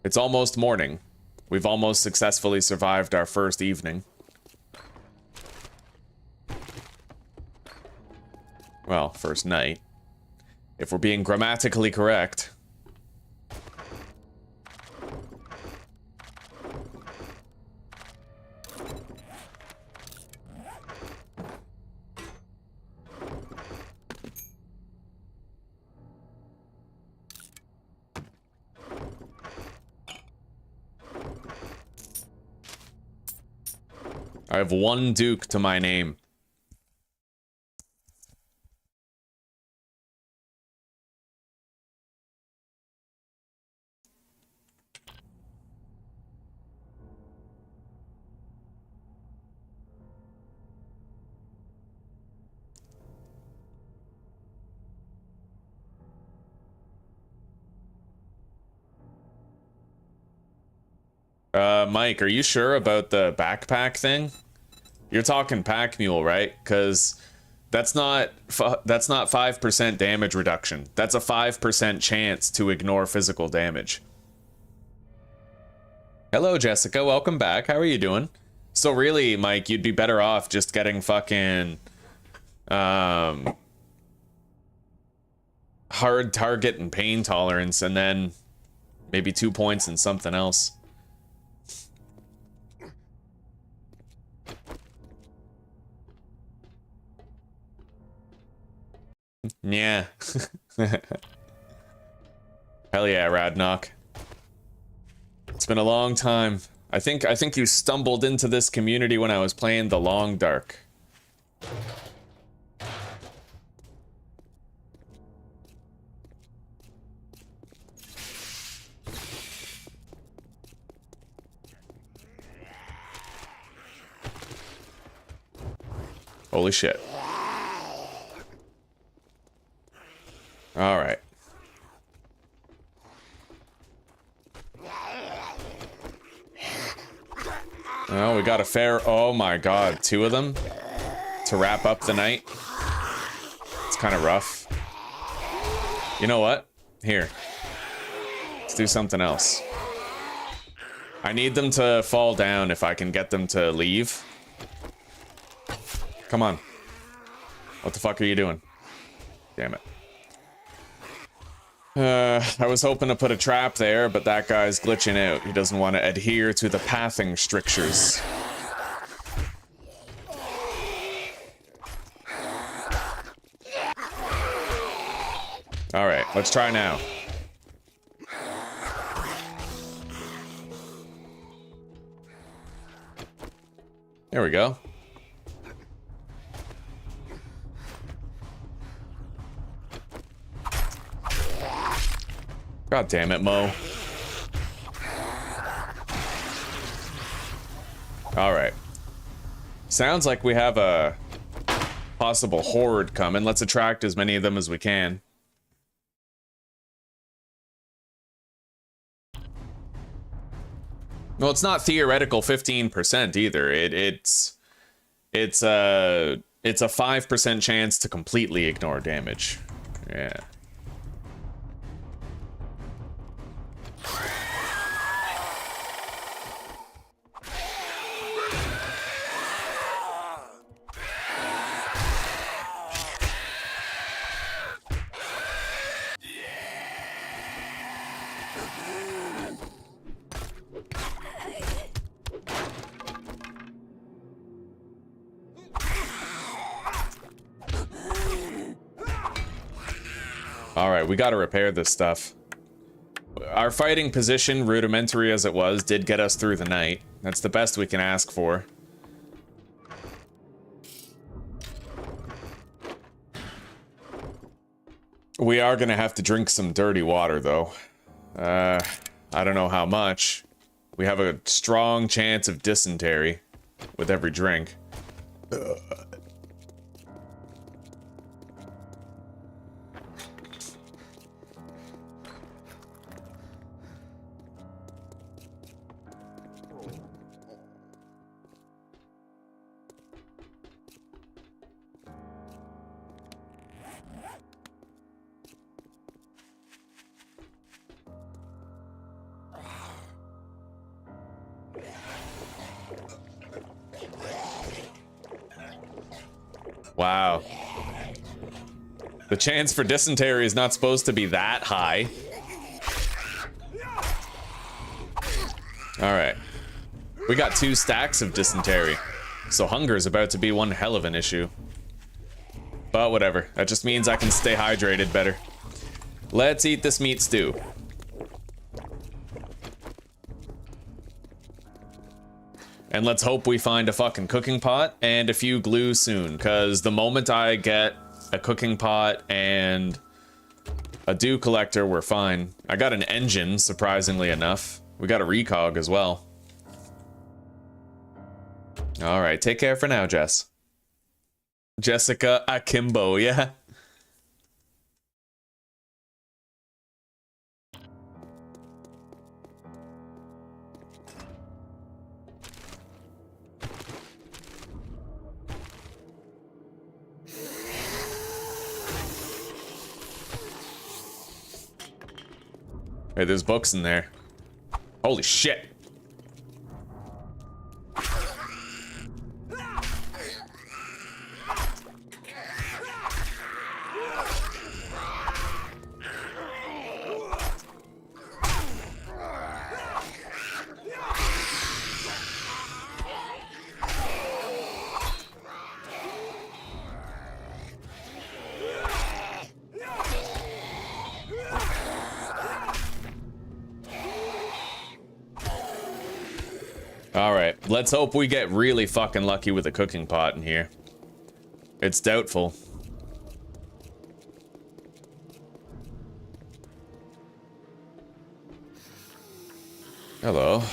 It's almost morning. We've almost successfully survived our first evening. Well, first night. If we're being grammatically correct. I have 1 Duke to my name. Mike, are you sure about the backpack thing? You're talking pack mule, right? Because that's not 5% damage reduction. That's a 5% chance to ignore physical damage. Hello, Jessica. Welcome back. How are you doing? So really, Mike, you'd be better off just getting fucking hard target and pain tolerance, and then maybe 2 points and something else. Yeah. Hell yeah, Radnock. It's been a long time. I think you stumbled into this community when I was playing The Long Dark. Holy shit. All right. Oh, we got a fair... Oh my god, 2 of them to wrap up the night. It's kind of rough. You know what? Here. Let's do something else. I need them to fall down if I can get them to leave. Come on. What the fuck are you doing? Damn it. I was hoping to put a trap there, but that guy's glitching out. He doesn't want to adhere to the pathing strictures. Alright, let's try now. There we go. God damn it, Mo. Alright. Sounds like we have a possible horde coming. Let's attract as many of them as we can. Well, it's not theoretical 15% either. It's a 5% chance to completely ignore damage. Yeah. Alright, we gotta repair this stuff. Our fighting position, rudimentary as it was, did get us through the night. That's the best we can ask for. We are gonna have to drink some dirty water, though. I don't know how much. We have a strong chance of dysentery with every drink. Wow. The chance for dysentery is not supposed to be that high. Alright. We got 2 stacks of dysentery. So hunger is about to be one hell of an issue. But whatever. That just means I can stay hydrated better. Let's eat this meat stew. And let's hope we find a fucking cooking pot and a few glue soon, because the moment I get a cooking pot and a dew collector, we're fine. I got an engine, surprisingly enough. We got a recog as well. Alright, take care for now, Jess. Jessica Akimbo, yeah? Hey, there's books in there. Holy shit. Alright, let's hope we get really fucking lucky with a cooking pot in here. It's doubtful. Hello.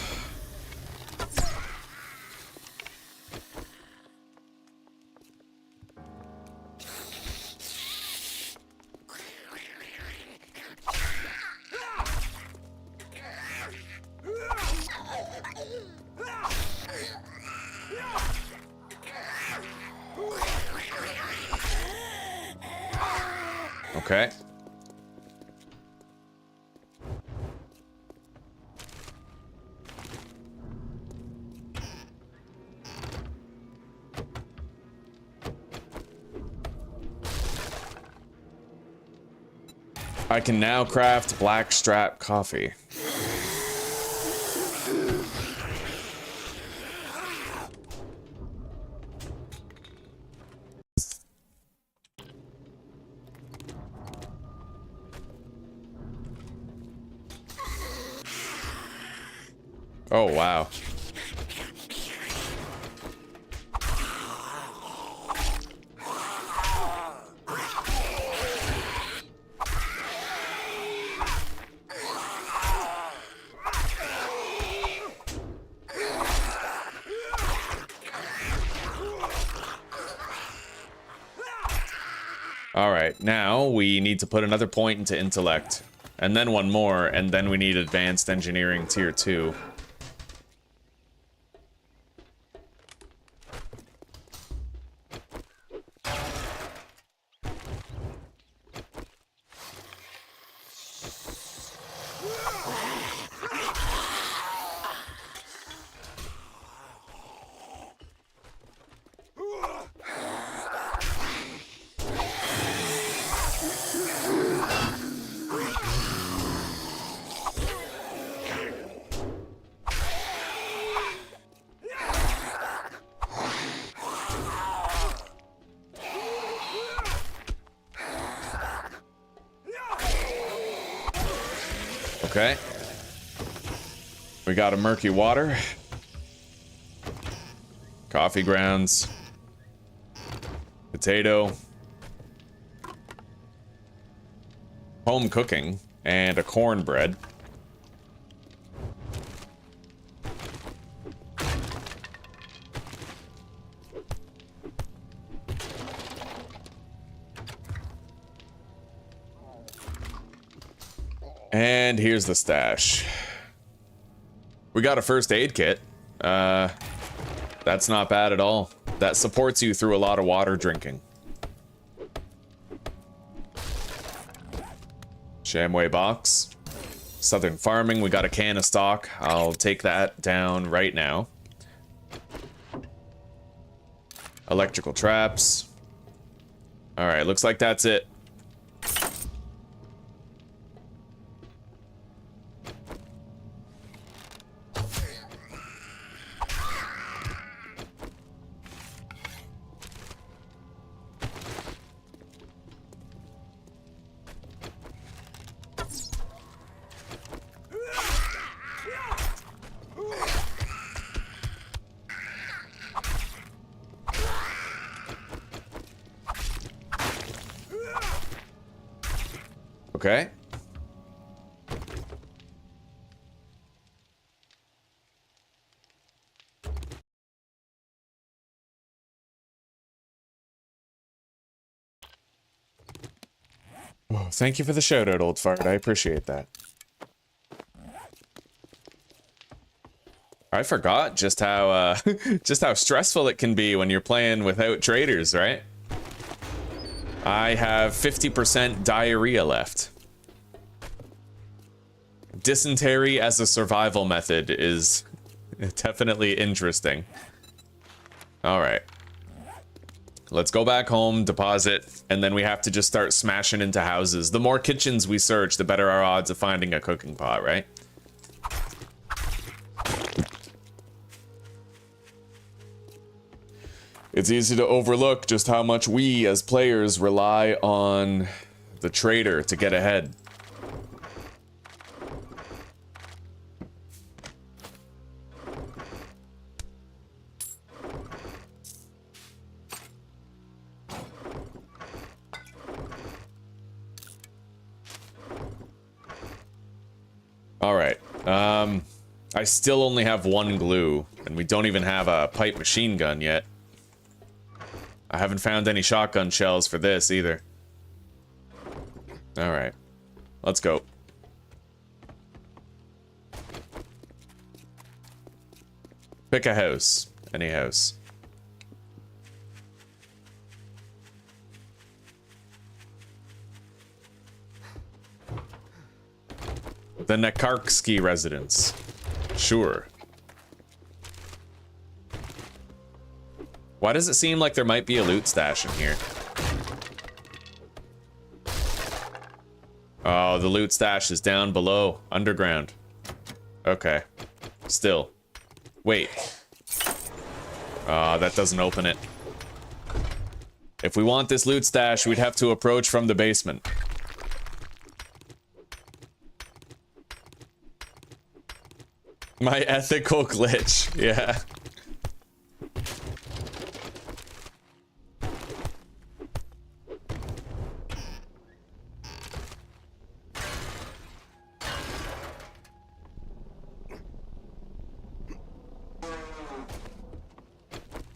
Okay. I can now craft blackstrap coffee. Oh, wow. Alright, now we need to put another point into intellect. And then one more, and then we need advanced engineering tier 2. Okay. We got a murky water. Coffee grounds. Potato. Home cooking. And a cornbread. And here's the stash. We got a first aid kit. That's not bad at all. That supports you through a lot of water drinking. Shamway box. Southern farming, we got a can of stock. I'll take that down right now. Electrical traps. Alright, looks like that's it. Okay. Oh, thank you for the shout out, old fart. I appreciate that. I forgot just how just how stressful it can be when you're playing without traders, right? I have 50% diarrhea left. Dysentery as a survival method is definitely interesting. Alright. Let's go back home, deposit, and then we have to just start smashing into houses. The more kitchens we search, the better our odds of finding a cooking pot, right? It's easy to overlook just how much we, as players, rely on the trader to get ahead. Alright, I still only have one glue, and we don't even have a pipe machine gun yet. I haven't found any shotgun shells for this either. Alright. Let's go. Pick a house. Any house. The Nakarski residence. Sure. Why does it seem like there might be a loot stash in here? Oh, the loot stash is down below, underground. Okay. Still. Wait. That doesn't open it. If we want this loot stash, we'd have to approach from the basement. My ethical glitch, yeah.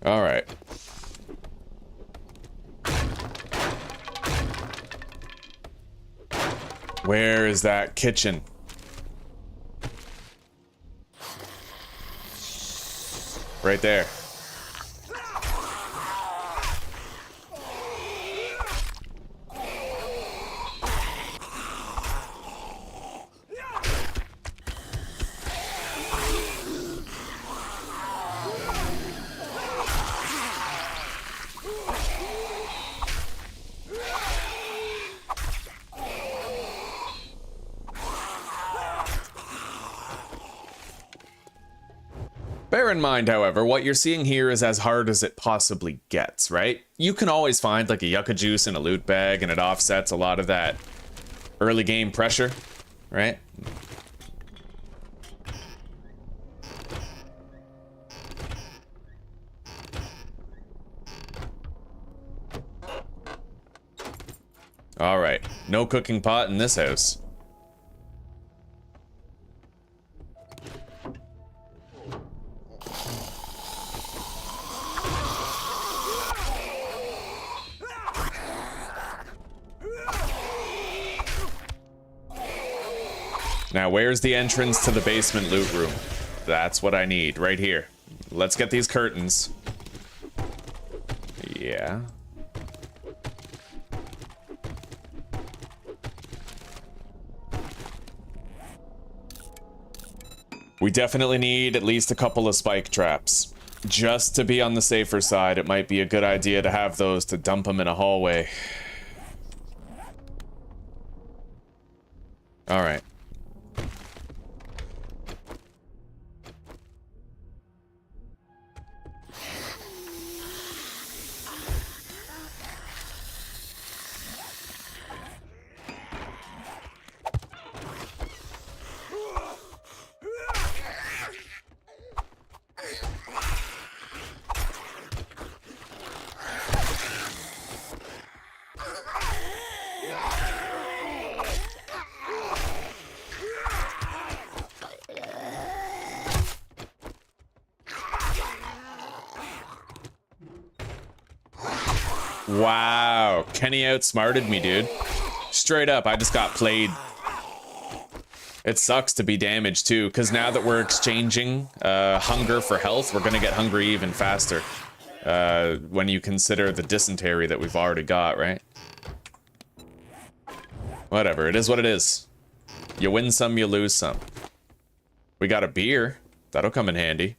All right. Where is that kitchen? Right there. Bear in mind, however, what you're seeing here is as hard as it possibly gets, right? You can always find like a yucca juice in a loot bag and it offsets a lot of that early game pressure, right? All right, no cooking pot in this house. Now, where's the entrance to the basement loot room? That's what I need, right here. Let's get these curtains. Yeah. We definitely need at least a couple of spike traps. Just to be on the safer side, it might be a good idea to have those to dump them in a hallway. All right. Wow, Kenny outsmarted me, dude. Straight up, I just got played. It sucks to be damaged too, because now that we're exchanging hunger for health, we're gonna get hungry even faster. When you consider the dysentery that we've already got, right? Whatever, it is what it is. You win some, you lose some. We got a beer. That'll come in handy.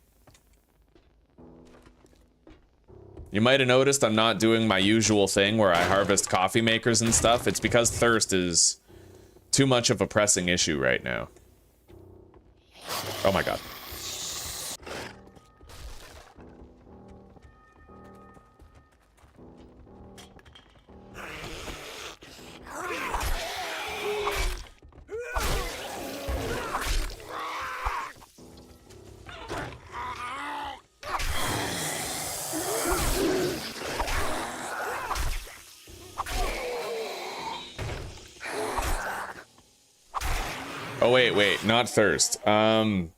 You might have noticed I'm not doing my usual thing where I harvest coffee makers and stuff. It's because thirst is too much of a pressing issue right now. Oh my god. Oh wait, not thirst. Kind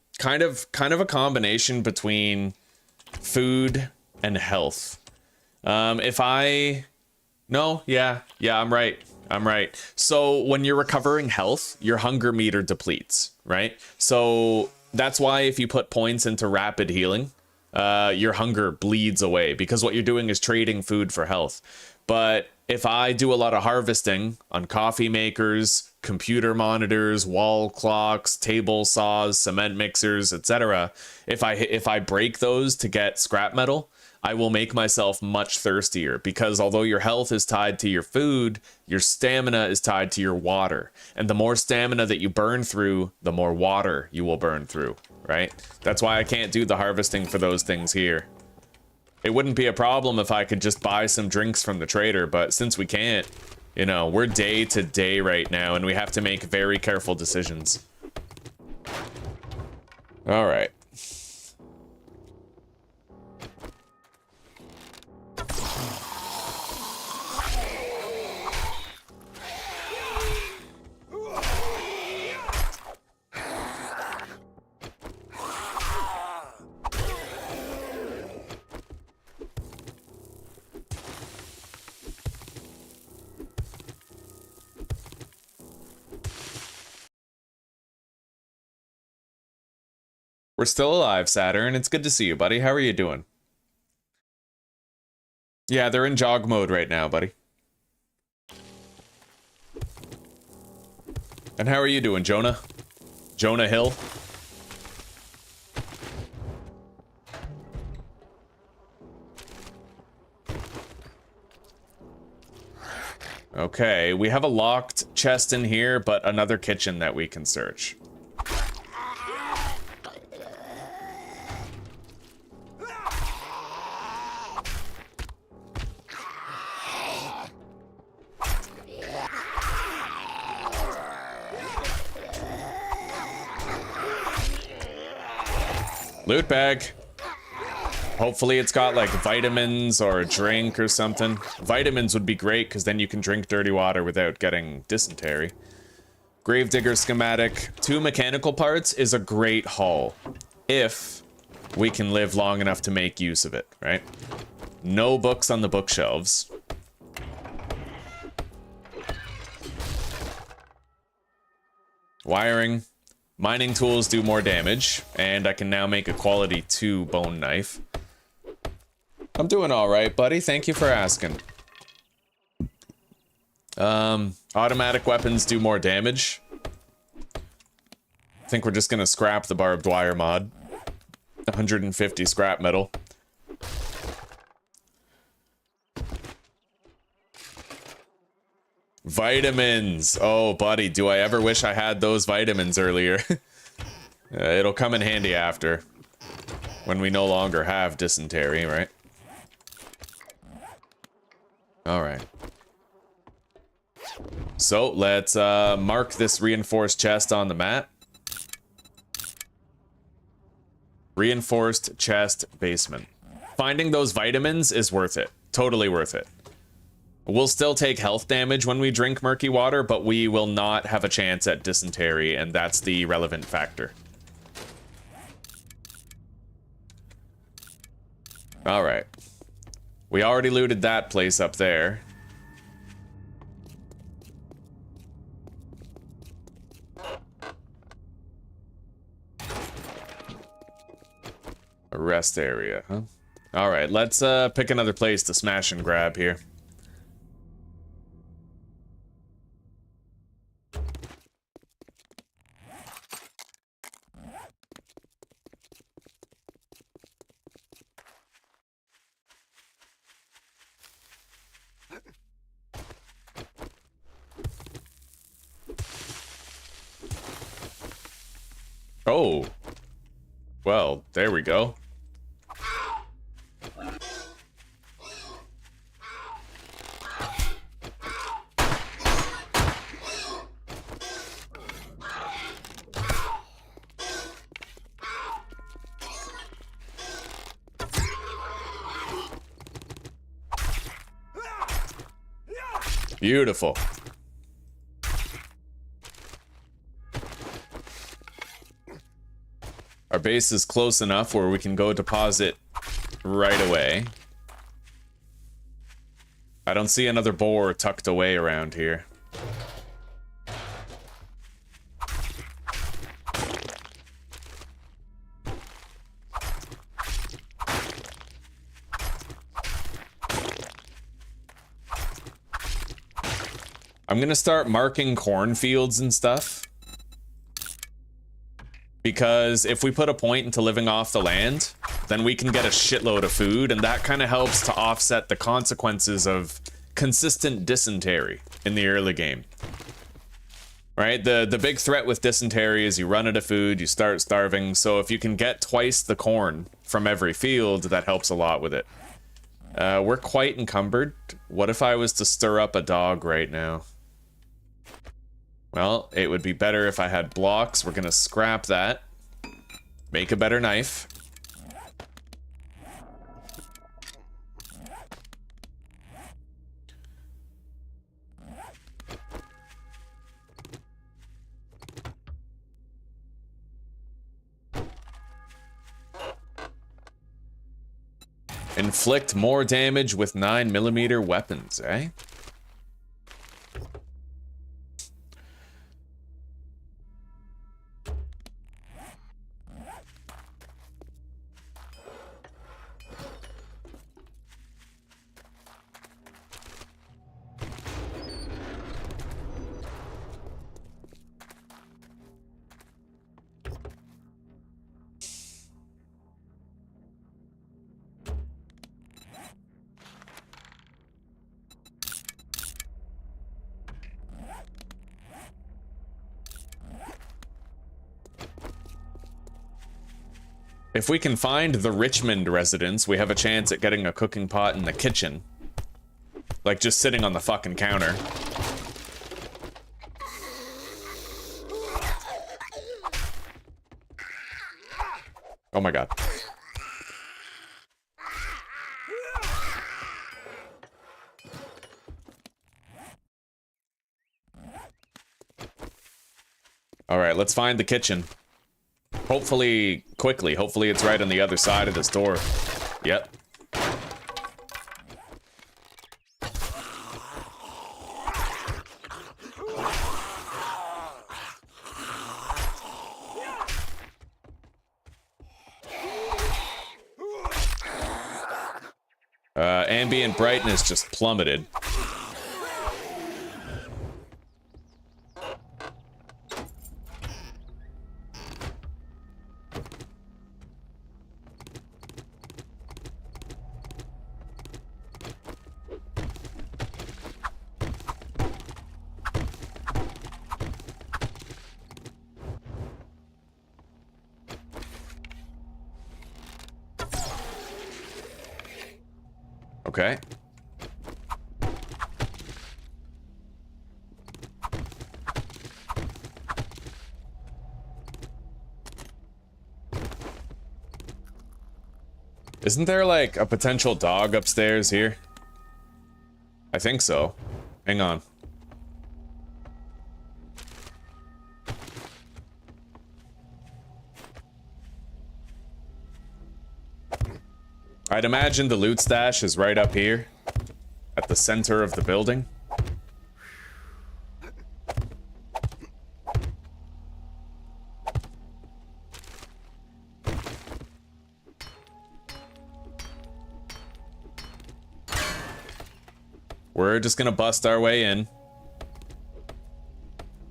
of a combination between food and health. I'm right. So when you're recovering health, your hunger meter depletes, right? So that's why if you put points into rapid healing, your hunger bleeds away because what you're doing is trading food for health. But if I do a lot of harvesting on coffee makers, computer monitors, wall clocks, table saws, cement mixers, etc., if I break those to get scrap metal, I will make myself much thirstier because although your health is tied to your food, your stamina is tied to your water. And the more stamina that you burn through, the more water you will burn through, right? That's why I can't do the harvesting for those things here. It wouldn't be a problem if I could just buy some drinks from the trader, but since we can't, you know, we're day to day right now and we have to make very careful decisions. All right. We're still alive, Saturn. It's good to see you, buddy. How are you doing? Yeah, they're in jog mode right now, buddy. And how are you doing, Jonah? Jonah Hill? Okay, we have a locked chest in here, but another kitchen that we can search. Loot bag. Hopefully it's got like vitamins or a drink or something. Vitamins would be great because then you can drink dirty water without getting dysentery. Gravedigger schematic. 2 mechanical parts is a great haul if we can live long enough to make use of it, right? No books on the bookshelves. Wiring. Mining tools do more damage, and I can now make a quality 2 bone knife. I'm doing all right, buddy. Thank you for asking. Automatic weapons do more damage. I think we're just gonna scrap the barbed wire mod. 150 scrap metal. Vitamins. Oh, buddy, do I ever wish I had those vitamins earlier. It'll come in handy after. When we no longer have dysentery, right? Alright. So, let's mark this reinforced chest on the map. Reinforced chest basement. Finding those vitamins is worth it. Totally worth it. We'll still take health damage when we drink murky water, but we will not have a chance at dysentery, and that's the relevant factor. Alright. We already looted that place up there. A rest area, huh? Alright, let's pick another place to smash and grab here. Oh. Well, there we go. Beautiful. Our base is close enough where we can go deposit right away. I don't see another boar tucked away around here. I'm gonna start marking cornfields and stuff. Because if we put a point into living off the land, then we can get a shitload of food, and that kind of helps to offset the consequences of consistent dysentery in the early game. Right? The big threat with dysentery is you run out of food, you start starving, so if you can get twice the corn from every field, that helps a lot with it. We're quite encumbered. What if I was to stir up a dog right now? Well, it would be better if I had blocks. We're gonna scrap that. Make a better knife. Inflict more damage with 9mm weapons, eh? If we can find the Richmond residence, we have a chance at getting a cooking pot in the kitchen. Like, just sitting on the fucking counter. Oh my god. Alright, let's find the kitchen. Hopefully, quickly. Hopefully it's right on the other side of this door. Yep. Ambient brightness just plummeted. Okay. Isn't there like a potential dog upstairs here? I think so. Hang on. I'd imagine the loot stash is right up here, at the center of the building. We're just gonna bust our way in.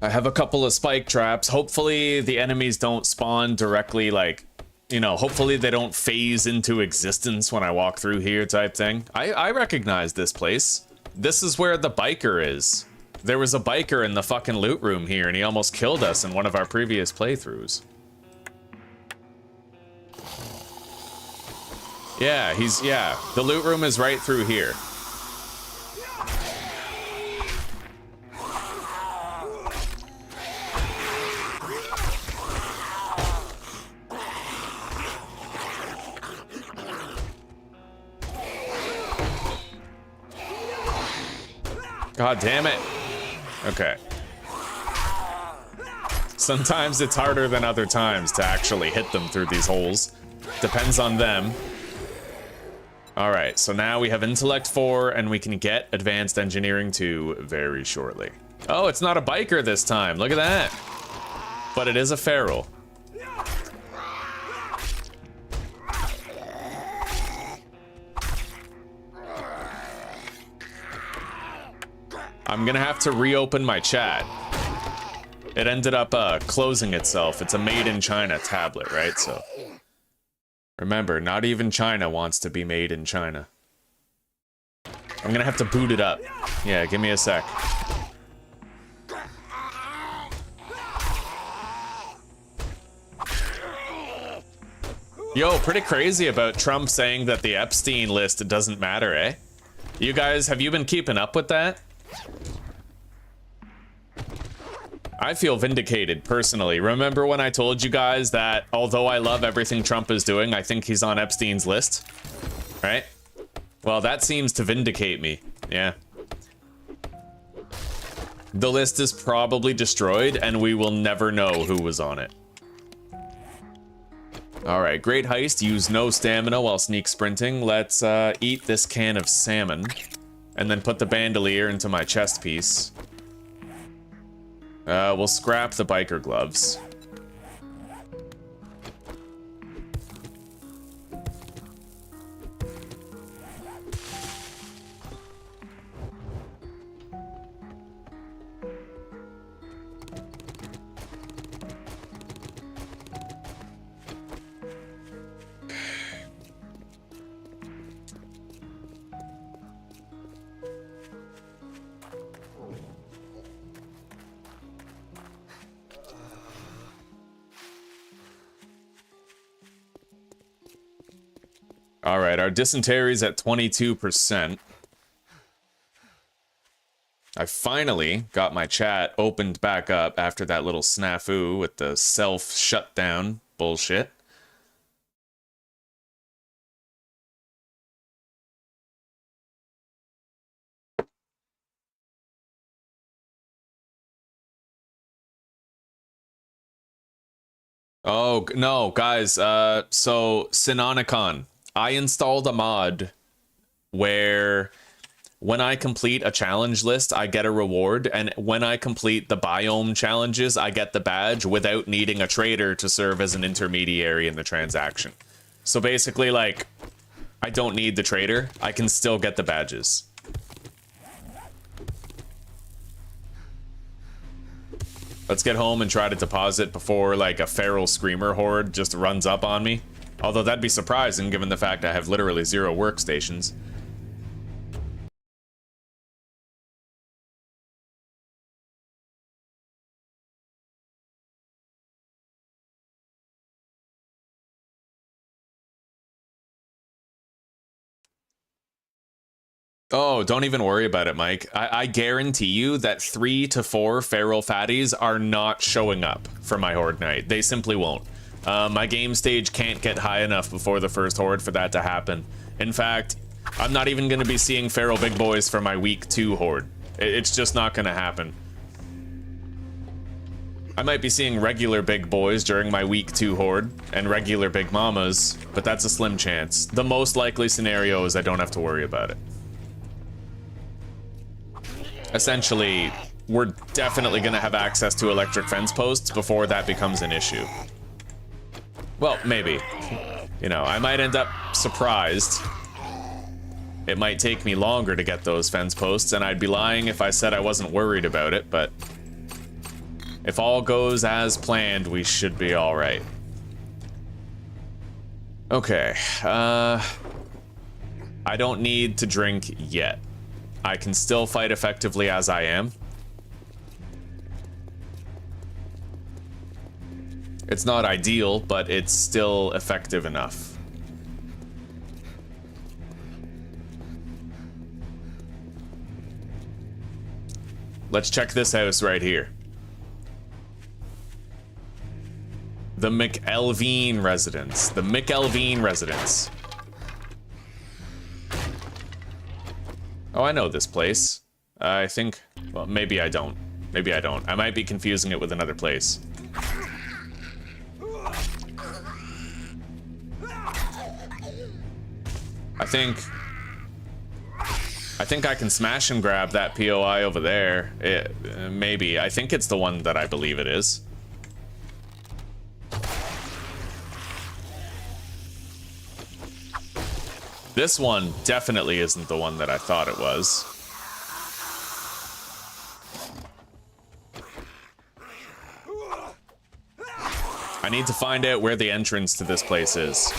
I have a couple of spike traps. Hopefully the enemies don't spawn directly, like, you know, hopefully they don't phase into existence when I walk through here type thing. I recognize this place. This is where the biker is. There was a biker in the fucking loot room here and he almost killed us in one of our previous playthroughs. Yeah, the loot room is right through here. God damn it. Okay. Sometimes it's harder than other times to actually hit them through these holes. Depends on them. Alright, so now we have Intellect 4 and we can get Advanced Engineering 2 very shortly. Oh, it's not a biker this time. Look at that. But it is a feral. I'm gonna have to reopen my chat. It ended up closing itself. It's a made in China tablet, right? So remember, not even China wants to be made in China. I'm gonna have to boot it up. Yeah, give me a sec. Yo, pretty crazy about Trump saying that the Epstein list doesn't matter, eh? You guys, have you been keeping up with that? I feel vindicated, personally. Remember when I told you guys that although I love everything Trump is doing, I think he's on Epstein's list? Right? Well, that seems to vindicate me. Yeah. The list is probably destroyed, and we will never know who was on it. Alright, great heist. Use no stamina while sneak sprinting. Let's eat this can of salmon. And then put the bandolier into my chest piece. We'll scrap the biker gloves. All right, our dysentery's at 22%. I finally got my chat opened back up after that little snafu with the self-shutdown bullshit. Oh, no, guys, so Sinonicon, I installed a mod where when I complete a challenge list, I get a reward, and when I complete the biome challenges, I get the badge without needing a trader to serve as an intermediary in the transaction. So basically, like, I don't need the trader, I can still get the badges. Let's get home and try to deposit before, like, a feral screamer horde just runs up on me. Although that'd be surprising, given the fact I have literally 0 workstations. Oh, don't even worry about it, Mike. I guarantee you that 3 to 4 feral fatties are not showing up for my horde night. They simply won't. My game stage can't get high enough before the first horde for that to happen. In fact, I'm not even going to be seeing feral big boys for my week 2 horde. It's just not going to happen. I might be seeing regular big boys during my week 2 horde and regular big mamas, but that's a slim chance. The most likely scenario is I don't have to worry about it. Essentially, we're definitely going to have access to electric fence posts before that becomes an issue. Well, maybe. You know, I might end up surprised. It might take me longer to get those fence posts, and I'd be lying if I said I wasn't worried about it, but if all goes as planned, we should be all right. Okay, I don't need to drink yet. I can still fight effectively as I am. It's not ideal, but it's still effective enough. Let's check this house right here. The McElveen residence. The McElveen residence. Oh, I know this place. I think... Well, maybe I don't. Maybe I don't. I might be confusing it with another place. I think I can smash and grab that POI over there. Maybe. I think it's the one that I believe it is. This one definitely isn't the one that I thought it was. I need to find out where the entrance to this place is.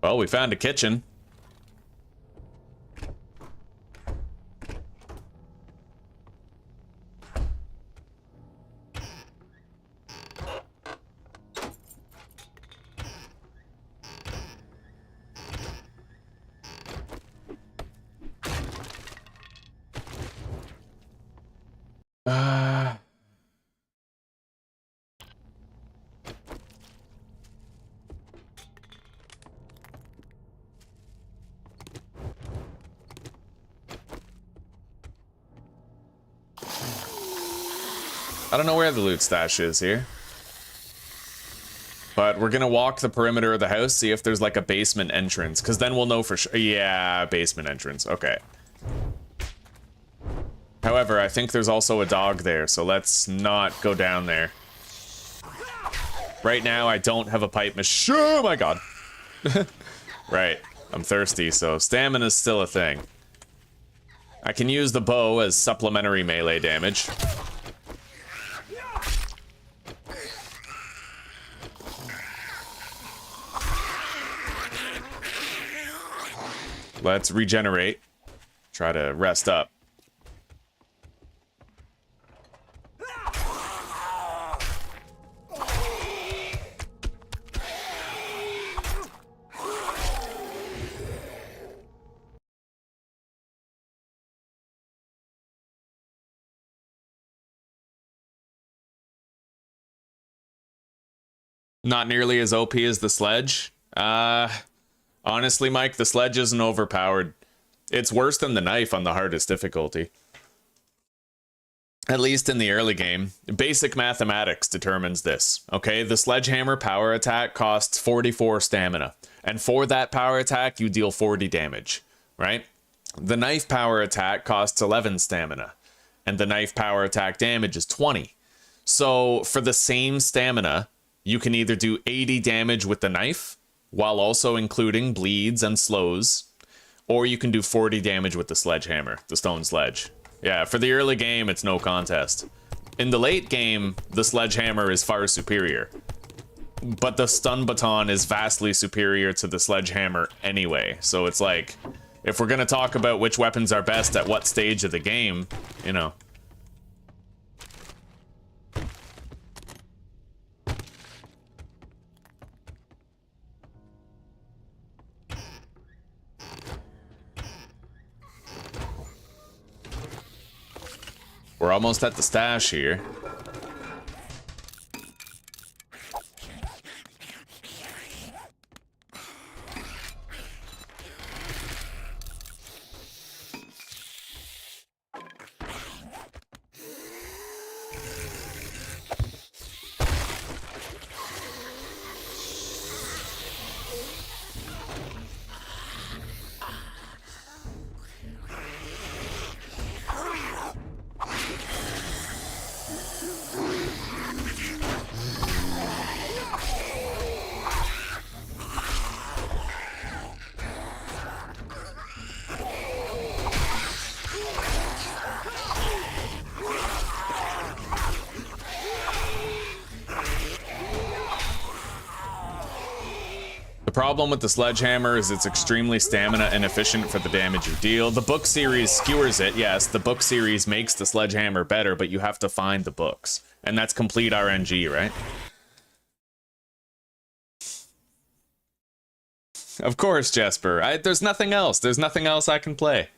Well, we found a kitchen. I don't know where the loot stash is here. But we're gonna walk the perimeter of the house, see if there's like a basement entrance, because then we'll know for sure. Yeah, basement entrance. Okay. However, I think there's also a dog there, so let's not go down there. Right now, I don't have a pipe machine. Oh my god. Right. I'm thirsty, so stamina's still a thing. I can use the bow as supplementary melee damage. Let's regenerate. Try to rest up. Not nearly as OP as the sledge. Honestly, Mike, the sledge isn't overpowered. It's worse than the knife on the hardest difficulty. At least in the early game. Basic mathematics determines this. Okay, the sledgehammer power attack costs 44 stamina. And for that power attack, you deal 40 damage, right? The knife power attack costs 11 stamina. And the knife power attack damage is 20. So for the same stamina, you can either do 80 damage with the knife, while also including bleeds and slows, or you can do 40 damage with the sledgehammer, the stone sledge. Yeah, for the early game, it's no contest. In the late game, the sledgehammer is far superior. But the stun baton is vastly superior to the sledgehammer anyway. So it's like, if we're gonna talk about which weapons are best at what stage of the game, you know. We're almost at the stash here. The problem with the sledgehammer is it's extremely stamina inefficient for the damage you deal. The book series skewers it, yes, the book series makes the sledgehammer better, but you have to find the books. And that's complete RNG, right? Of course, Jesper. There's nothing else. There's nothing else I can play.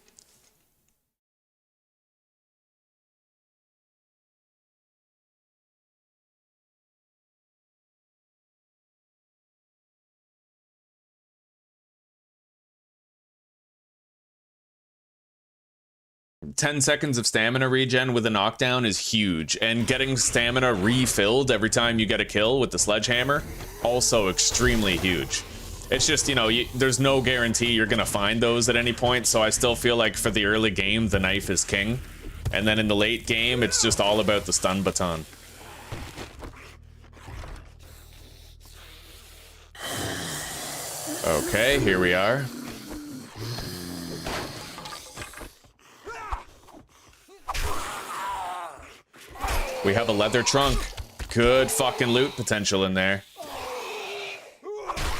10 seconds of stamina regen with a knockdown is huge, and getting stamina refilled every time you get a kill with the sledgehammer, also extremely huge. It's just, you know, there's no guarantee you're gonna find those at any point, so I still feel like for the early game, the knife is king. And then in the late game, it's just all about the stun baton. Okay, here we are. We have a leather trunk. Good fucking loot potential in there.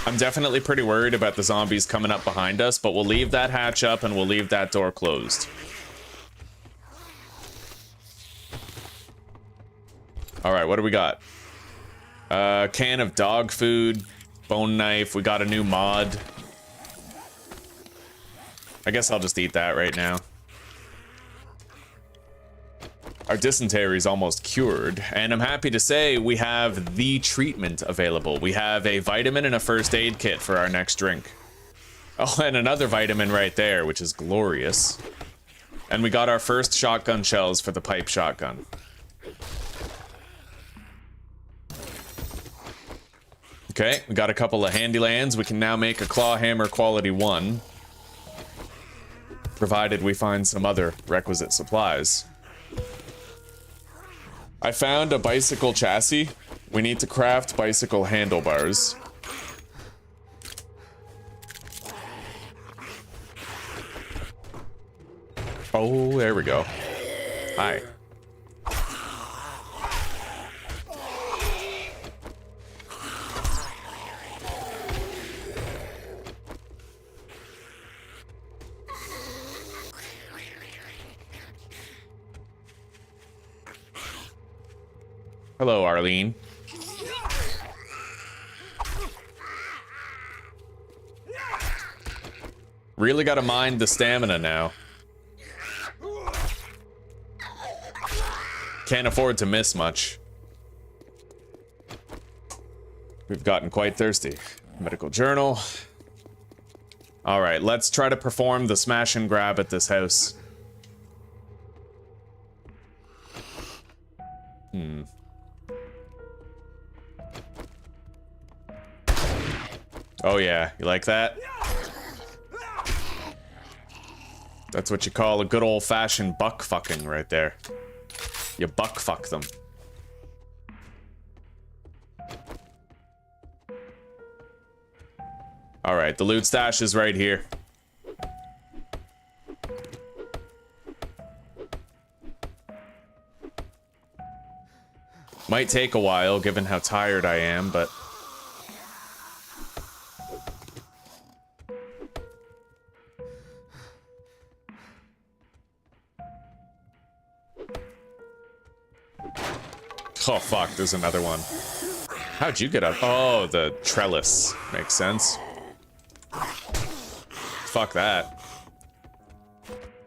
I'm definitely pretty worried about the zombies coming up behind us, but we'll leave that hatch up and we'll leave that door closed. Alright, what do we got? Can of dog food, bone knife, we got a new mod. I guess I'll just eat that right now. Our dysentery is almost cured, and I'm happy to say we have the treatment available. We have a vitamin and a first aid kit for our next drink. Oh, and another vitamin right there, which is glorious. And we got our first shotgun shells for the pipe shotgun. Okay, we got a couple of handy lands. We can now make a claw hammer quality 1. Provided we find some other requisite supplies. I found a bicycle chassis. We need to craft bicycle handlebars. Oh, there we go. Hi. Hello, Arlene. Really gotta mind the stamina now. Can't afford to miss much. We've gotten quite thirsty. Medical journal. Alright, let's try to perform the smash and grab at this house. Oh yeah, you like that? That's what you call a good old-fashioned buck fucking right there. You buck fuck them. Alright, the loot stash is right here. Might take a while, given how tired I am, but... Oh fuck, there's another one. How'd you get up? Oh, the trellis. Makes sense. Fuck that.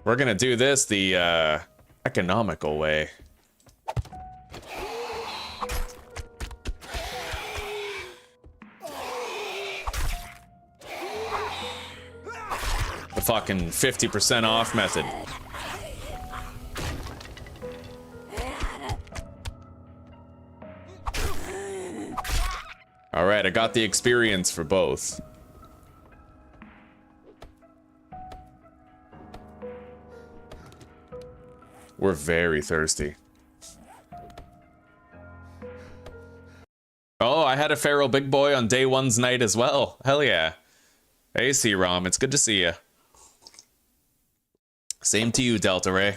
We're gonna do this the, economical way. The fucking 50% off method. Alright, I got the experience for both. We're very thirsty. Oh, I had a feral big boy on day one's night as well. Hell yeah. Hey, C-Rom, it's good to see you. Same to you, Delta Ray.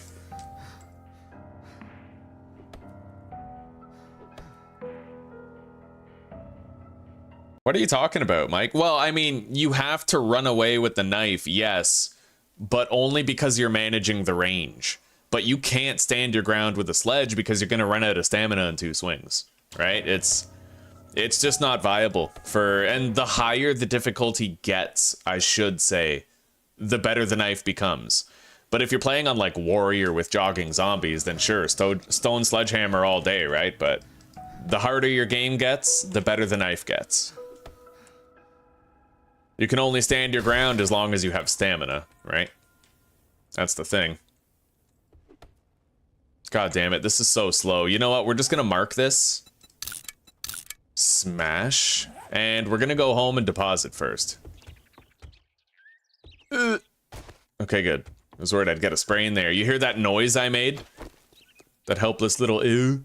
What are you talking about, Mike? Well, I mean, you have to run away with the knife, yes, but only because you're managing the range. But you can't stand your ground with a sledge because you're going to run out of stamina in 2 swings, right? It's just not viable for, and the higher the difficulty gets, I should say, the better the knife becomes. But if you're playing on like Warrior with jogging zombies, then sure, stone sledgehammer all day, right? But the harder your game gets, the better the knife gets. You can only stand your ground as long as you have stamina, right? That's the thing. God damn it, this is so slow. You know what? We're just gonna mark this. Smash. And we're gonna go home and deposit first. Okay, good. I was worried I'd get a spray in there. You hear that noise I made? That helpless little ew?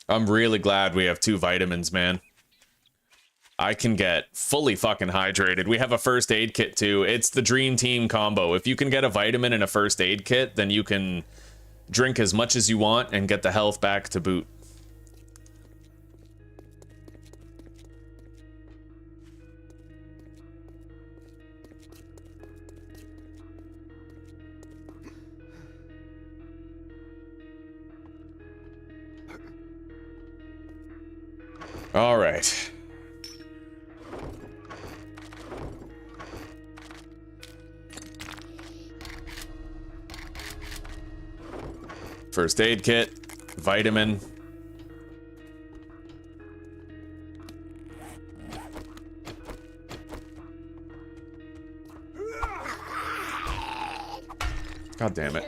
I'm really glad we have 2 vitamins, man. I can get fully fucking hydrated. We have a first aid kit too. It's the dream team combo. If you can get a vitamin and a first aid kit, then you can drink as much as you want and get the health back to boot. All right. First aid kit, vitamin. God damn it.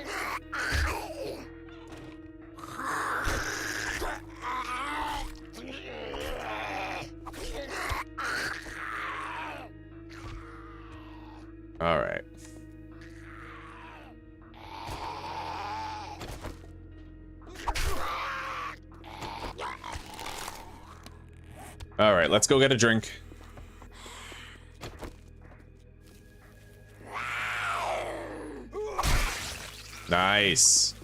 All right. All right, let's go get a drink. Nice.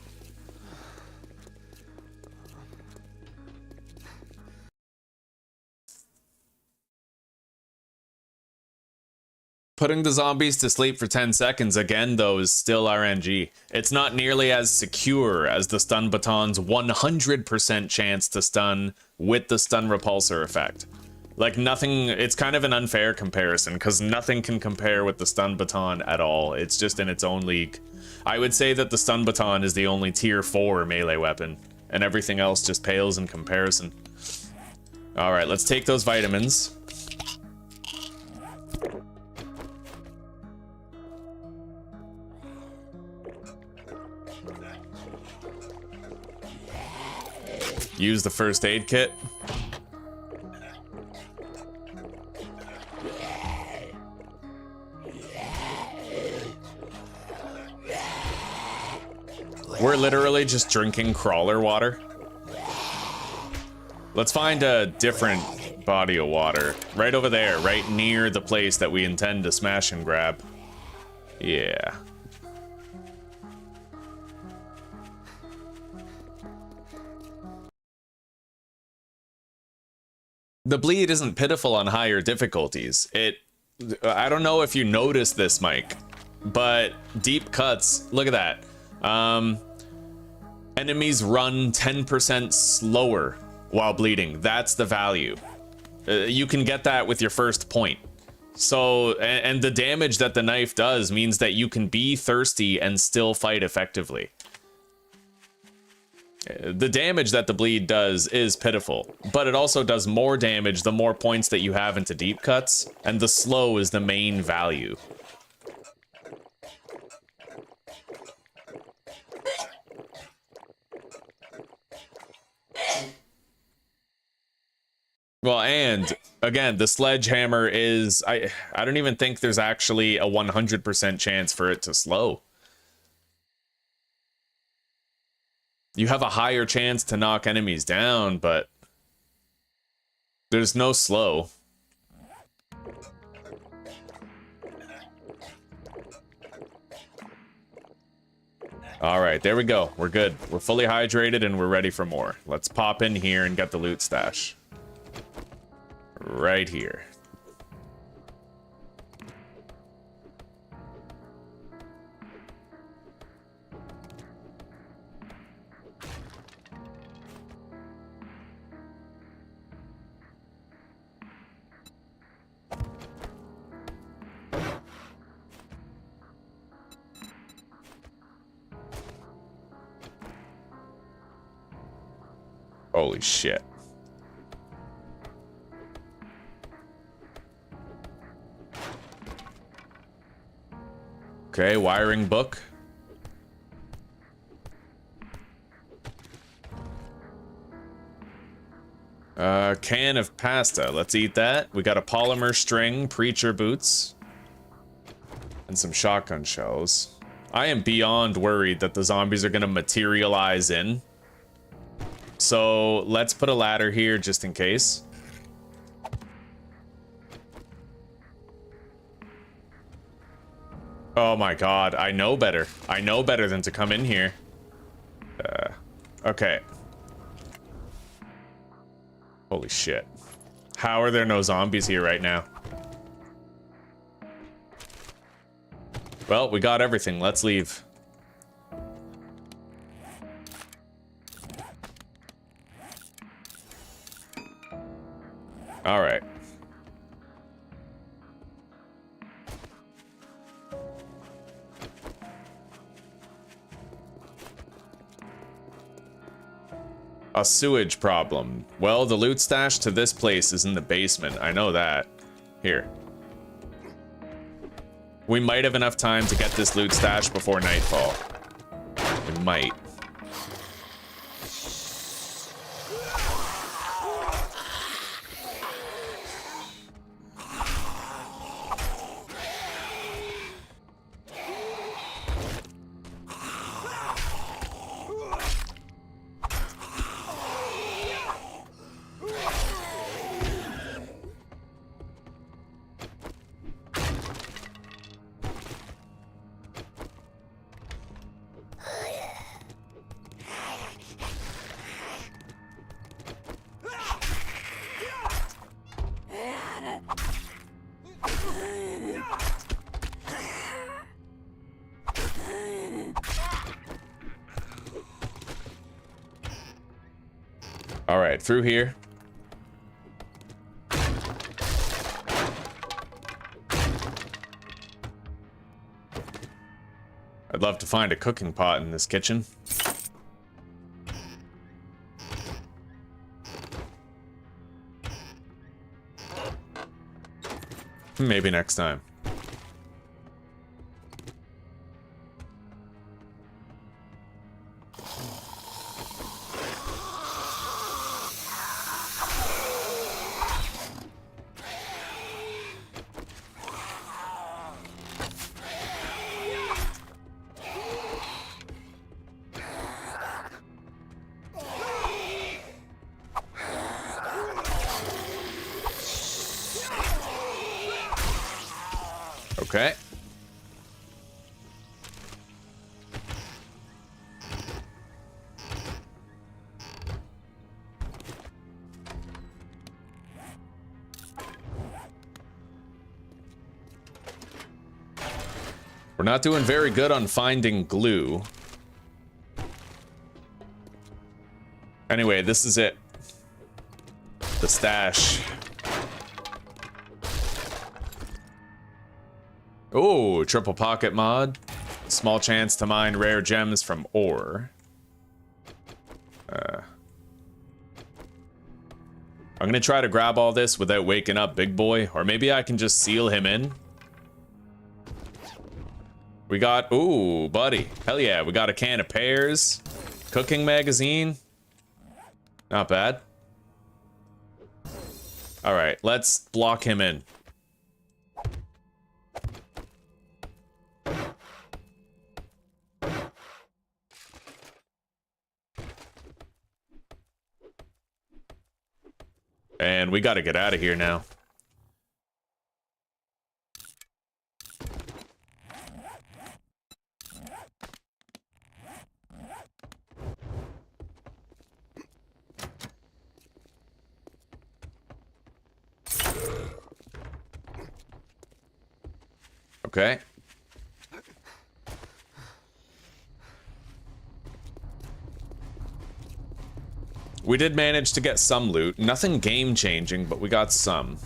Putting the zombies to sleep for 10 seconds again, though, is still RNG. It's not nearly as secure as the stun baton's 100% chance to stun with the stun repulsor effect. Like, nothing, it's kind of an unfair comparison, because nothing can compare with the stun baton at all. It's just in its own league. I would say that the stun baton is the only tier 4 melee weapon, and everything else just pales in comparison. Alright, let's take those vitamins. Use the first aid kit. We're literally just drinking crawler water. Let's find a different body of water. Right over there, right near the place that we intend to smash and grab. Yeah. The bleed isn't pitiful on higher difficulties. I don't know if you noticed this, Mike, but deep cuts, look at that. Enemies run 10% slower while bleeding. That's the value. You can get that with your first point. So, and the damage that the knife does means that you can be thirsty and still fight effectively. The damage that the bleed does is pitiful, but it also does more damage the more points that you have into deep cuts, and the slow is the main value. Well, and again, the sledgehammer is, I don't even think there's actually a 100% chance for it to slow. You have a higher chance to knock enemies down, but there's no slow. All right, there we go. We're good. We're fully hydrated and we're ready for more. Let's pop in here and get the loot stash. Right here. Holy shit. Okay, wiring book. Can of pasta. Let's eat that. We got a polymer string, preacher boots, and some shotgun shells. I am beyond worried that the zombies are gonna materialize in. So let's put a ladder here just in case. Oh my god, I know better. I know better than to come in here. Okay. Holy shit. How are there no zombies here right now? Well, we got everything. Let's leave. All right. A sewage problem. Well, the loot stash to this place is in the basement. I know that. Here. We might have enough time to get this loot stash before nightfall. We might. right, through here. I'd love to find a cooking pot in this kitchen. Maybe next time. Okay. We're not doing very good on finding glue. Anyway, this is it. The stash. Oh, triple pocket mod. Small chance to mine rare gems from ore. I'm gonna try to grab all this without waking up Big Boy, or maybe I can just seal him in. We got, ooh, buddy. Hell yeah, we got a can of pears. Cooking magazine. Not bad. All right, let's block him in. And we gotta get out of here now. Okay. We did manage to get some loot. Nothing game-changing, but we got some.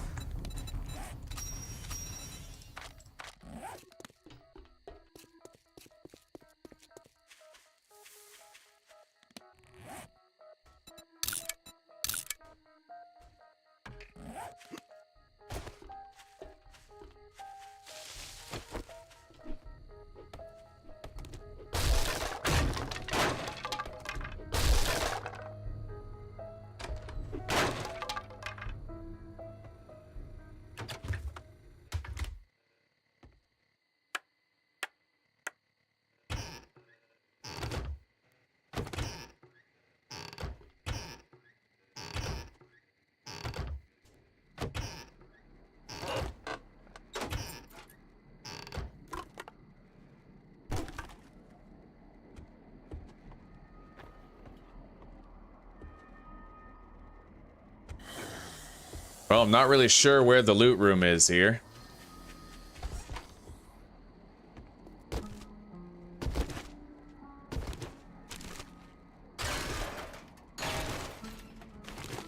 Well, I'm not really sure where the loot room is here.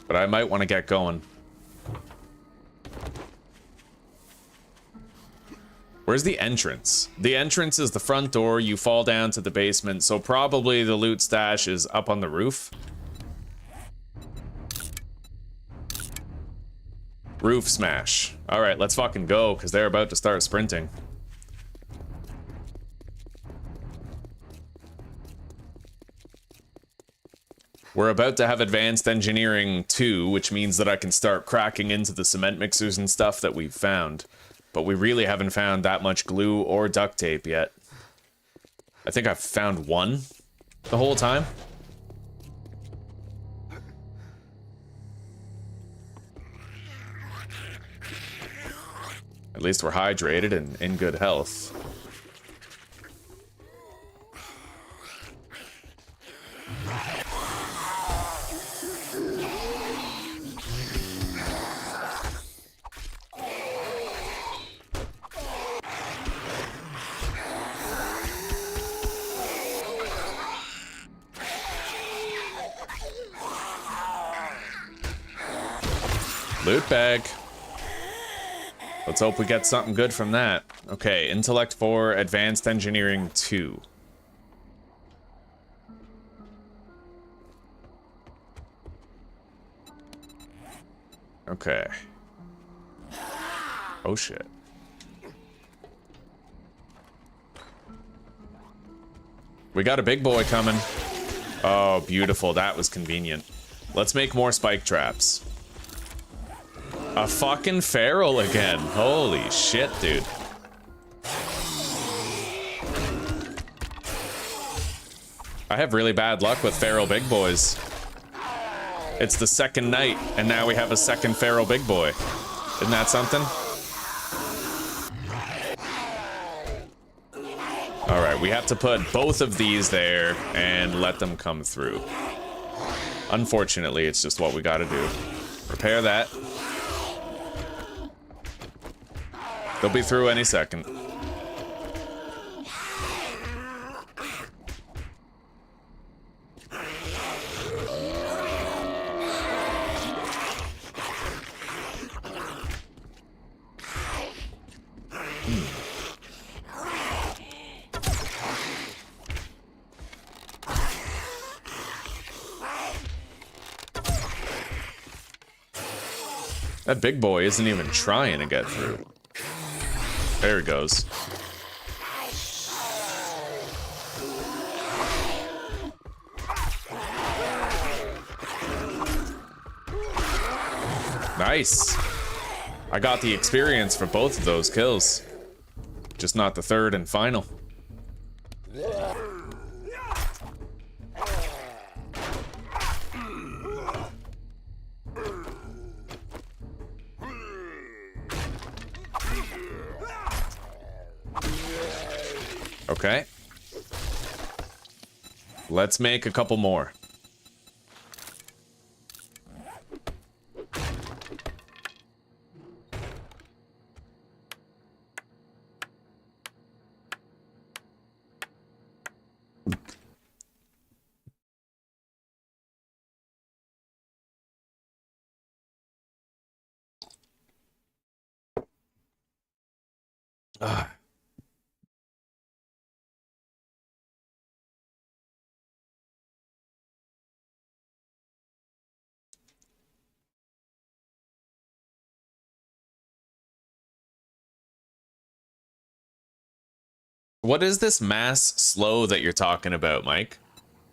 But I might want to get going. Where's the entrance? The entrance is the front door. You fall down to the basement, so probably the loot stash is up on the roof. Roof smash. All right, let's fucking go, because they're about to start sprinting. We're about to have advanced engineering 2, which means that I can start cracking into the cement mixers and stuff that we've found. But we really haven't found that much glue or duct tape yet. I think I've found one the whole time. At least we're hydrated and in good health. Loot bag. Let's hope we get something good from that. Okay, intellect 4, advanced engineering 2. Okay. Oh shit. We got a big boy coming. Oh, beautiful. That was convenient. Let's make more spike traps. A fucking feral again. Holy shit, dude. I have really bad luck with feral big boys. It's the second night, and now we have a second feral big boy. Isn't that something? Alright, we have to put both of these there and let them come through. Unfortunately, it's just what we gotta do. Repair that. They'll be through any second. That big boy isn't even trying to get through. There he goes. Nice. I got the experience for both of those kills. Just not the third and final. Okay. Let's make a couple more. Ah. What is this mass slow that you're talking about, Mike?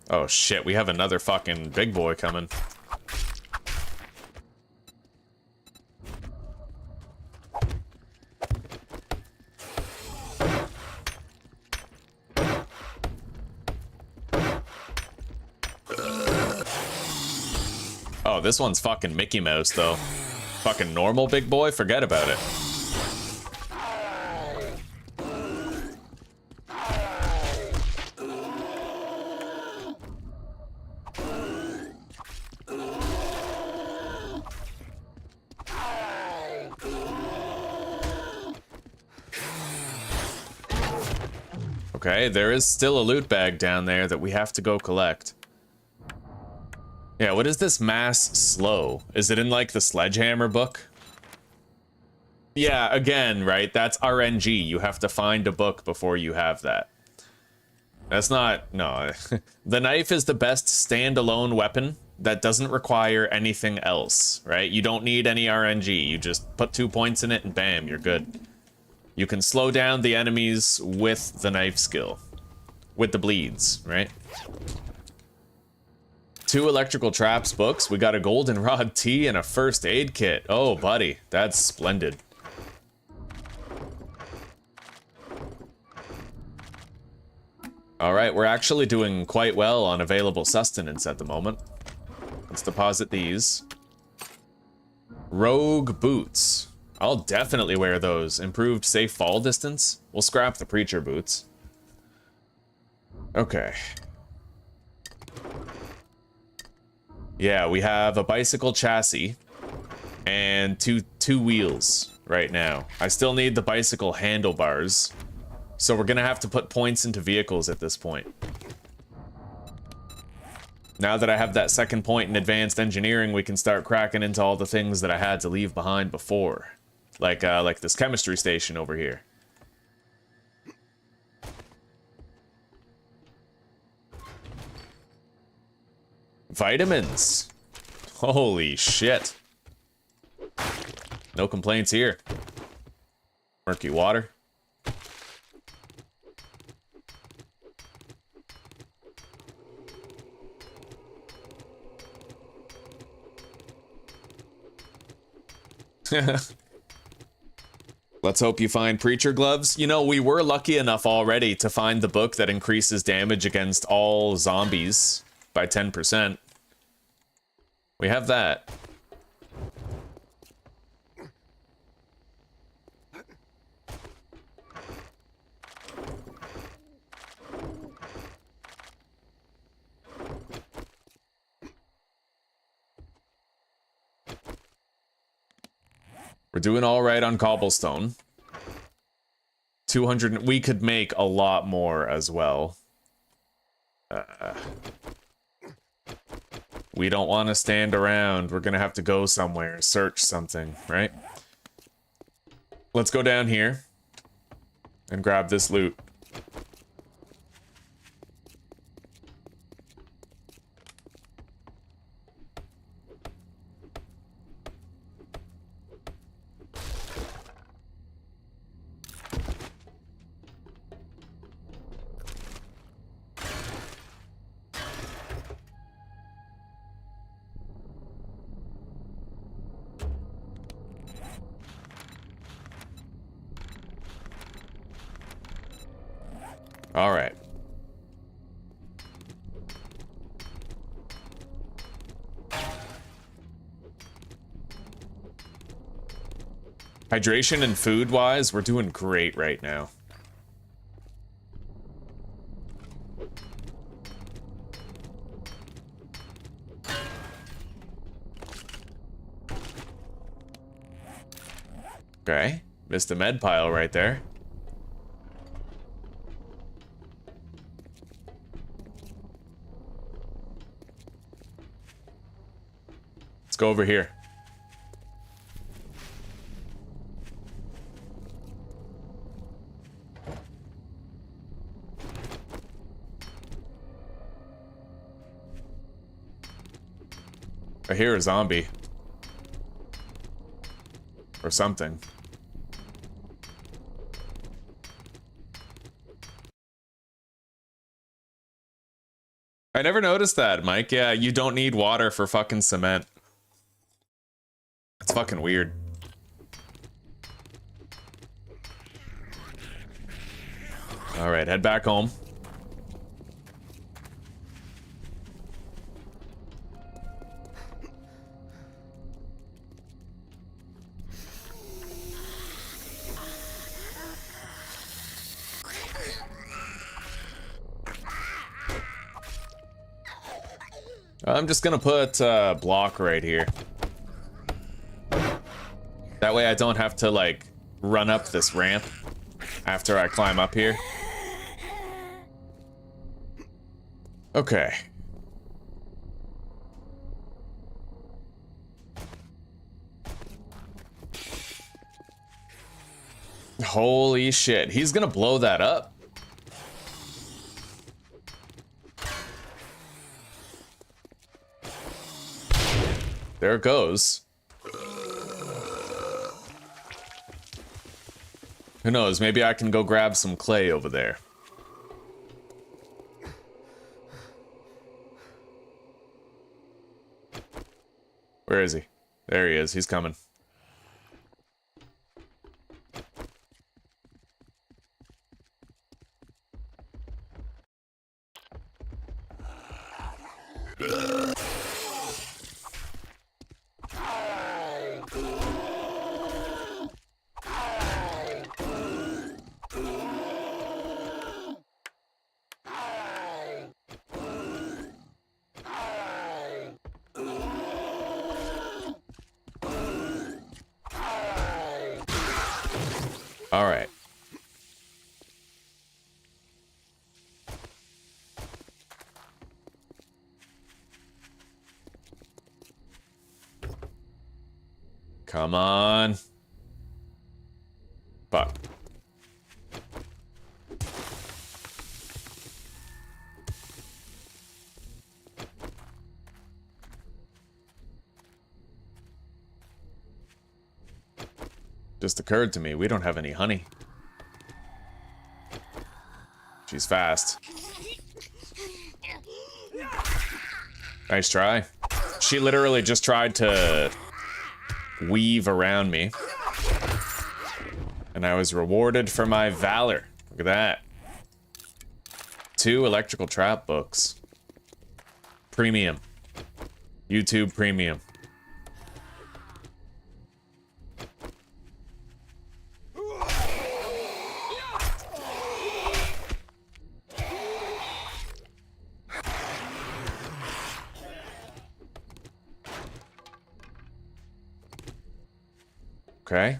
Oh shit, we have another fucking big boy coming. Oh, this one's fucking Mickey Mouse, though. Fucking normal big boy, forget about it. Okay, there is still a loot bag down there that we have to go collect. Yeah, what is this mass slow? Is it in, like, the Sledgehammer book? Yeah, again, right? That's RNG. You have to find a book before you have that. That's not... No. The knife is the best standalone weapon that doesn't require anything else, right? You don't need any RNG. You just put 2 points in it and bam, you're good. You can slow down the enemies with the knife skill. With the bleeds, right? 2 electrical traps books. We got a goldenrod tea and a first aid kit. Oh, buddy, that's splendid. All right, we're actually doing quite well on available sustenance at the moment. Let's deposit these. Rogue boots. I'll definitely wear those. Improved safe fall distance. We'll scrap the preacher boots. Okay. Yeah, we have a bicycle chassis and two wheels right now. I still need the bicycle handlebars, so we're gonna have to put points into vehicles at this point. Now that I have that second point in advanced engineering, we can start cracking into all the things that I had to leave behind before. Like this chemistry station over here. Vitamins. Holy shit. No complaints here. Murky water. Let's hope you find preacher gloves. You know, we were lucky enough already to find the book that increases damage against all zombies by 10%. We have that. We're doing all right on cobblestone. 200, we could make a lot more as well. We don't want to stand around. We're gonna have to go somewhere, search something, right? Let's go down here and grab this loot. All right. Hydration and food-wise, we're doing great right now. Okay, missed a med pile right there. Let's go over here. I hear a zombie. Or something. I never noticed that, Mike. Yeah, you don't need water for fucking cement. It's fucking weird. All right, head back home. I'm just gonna put a block right here. That way I don't have to, like, run up this ramp after I climb up here. Okay. Holy shit, he's gonna blow that up. There it goes. Who knows, maybe I can go grab some clay over there. Where is he? There he is, he's coming. All right. Come on. Fuck. Just occurred to me, we don't have any honey. She's fast. Nice try. She literally just tried to weave around me. And I was rewarded for my valor. Look at that. 2 electrical trap books. Premium. YouTube premium. Okay.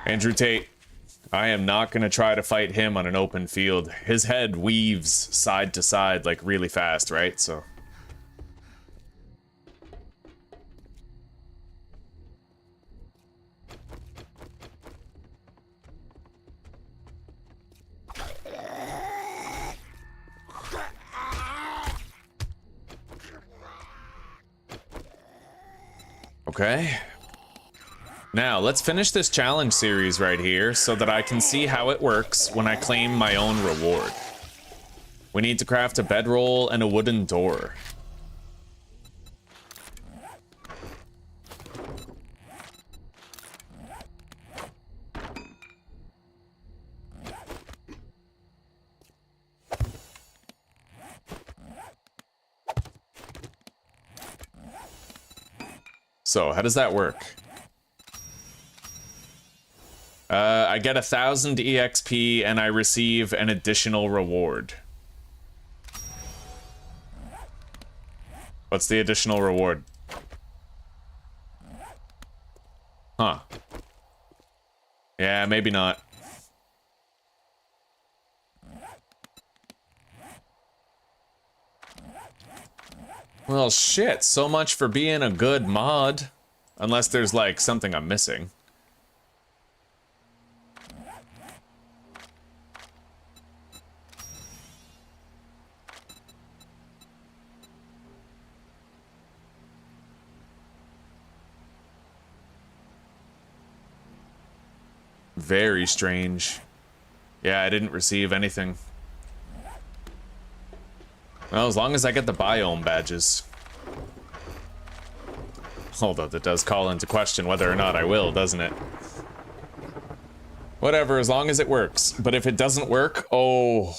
Andrew Tate, I am not going to try to fight him on an open field. His head weaves side to side like really fast, right? So okay. Now, let's finish this challenge series right here so that I can see how it works when I claim my own reward. We need to craft a bedroll and a wooden door. So, how does that work? I get 1,000 EXP and I receive an additional reward. What's the additional reward? Huh. Yeah, maybe not. Well, shit, so much for being a good mod. Unless there's, like, something I'm missing. Very strange. Yeah, I didn't receive anything. Well, as long as I get the Biome Badges. Although that does call into question whether or not I will, doesn't it? Whatever, as long as it works. But if it doesn't work, oh,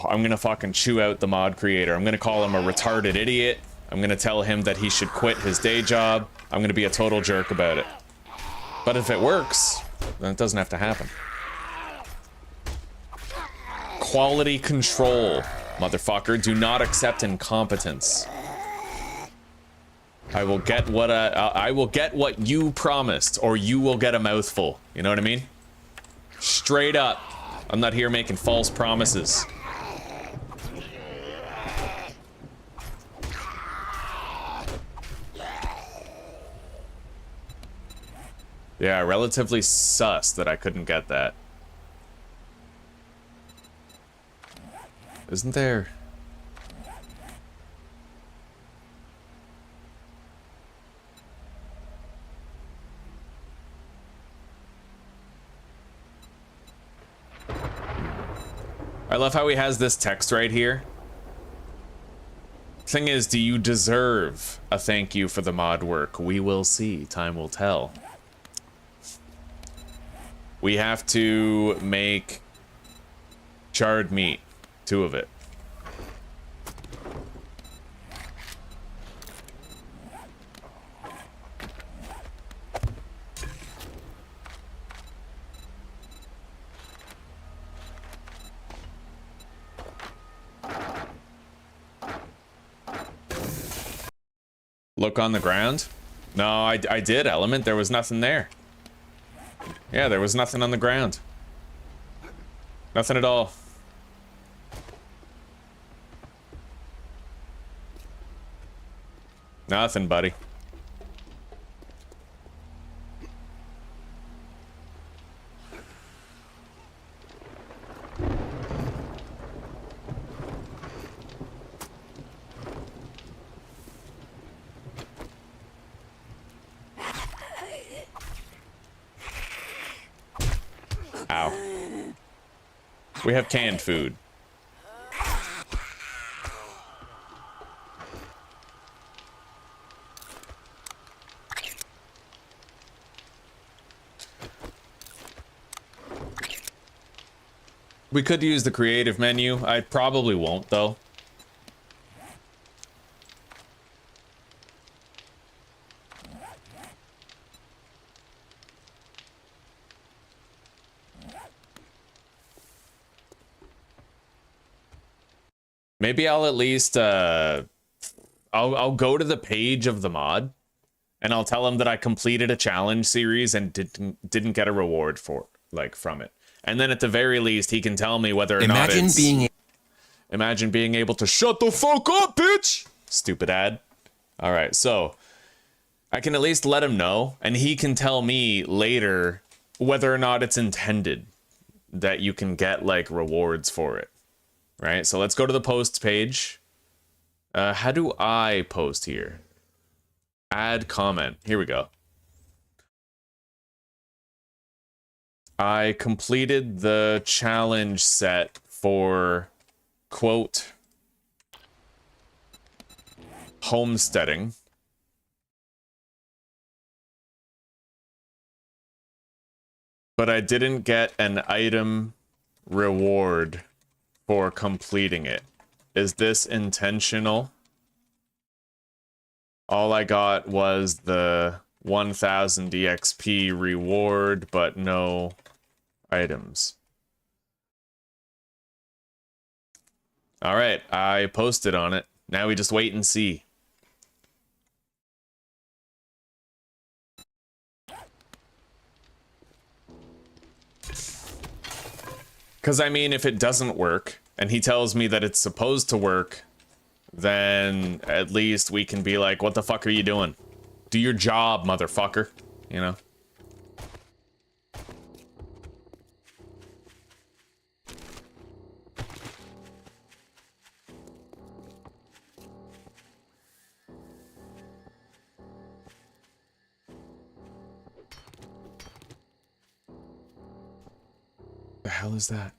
I'm gonna fucking chew out the mod creator. I'm gonna call him a retarded idiot. I'm gonna tell him that he should quit his day job. I'm gonna be a total jerk about it. But if it works, then it doesn't have to happen. Quality control, motherfucker. Do not accept incompetence. I will get what you promised, or you will get a mouthful. You know what I mean? Straight up. I'm not here making false promises. Yeah, relatively sus that I couldn't get that. Isn't there? I love how he has this text right here. Thing is, do you deserve a thank you for the mod work? We will see. Time will tell. We have to make charred meat, 2 of it. Look on the ground? No, I did, Element. There was nothing there. Yeah, there was nothing on the ground. Nothing at all. Nothing, buddy. Ow. We have canned food. We could use the creative menu. I probably won't, though. Maybe I'll at least, I'll go to the page of the mod, and I'll tell him that I completed a challenge series and didn't get a reward for, like, from it. And then at the very least, he can tell me whether or not it's... Imagine being able to shut the fuck up, bitch! Stupid ad. Alright, so I can at least let him know, and he can tell me later whether or not it's intended that you can get, like, rewards for it. Right, so let's go to the posts page. How do I post here? Add comment. Here we go. I completed the challenge set for, quote, homesteading. But I didn't get an item reward for completing it. Is this intentional? All I got was the 1000 EXP reward, but no items. All right, I posted on it. Now we just wait and see. Because, I mean, if it doesn't work, and he tells me that it's supposed to work, then at least we can be like, what the fuck are you doing? Do your job, motherfucker. You know? The hell is that?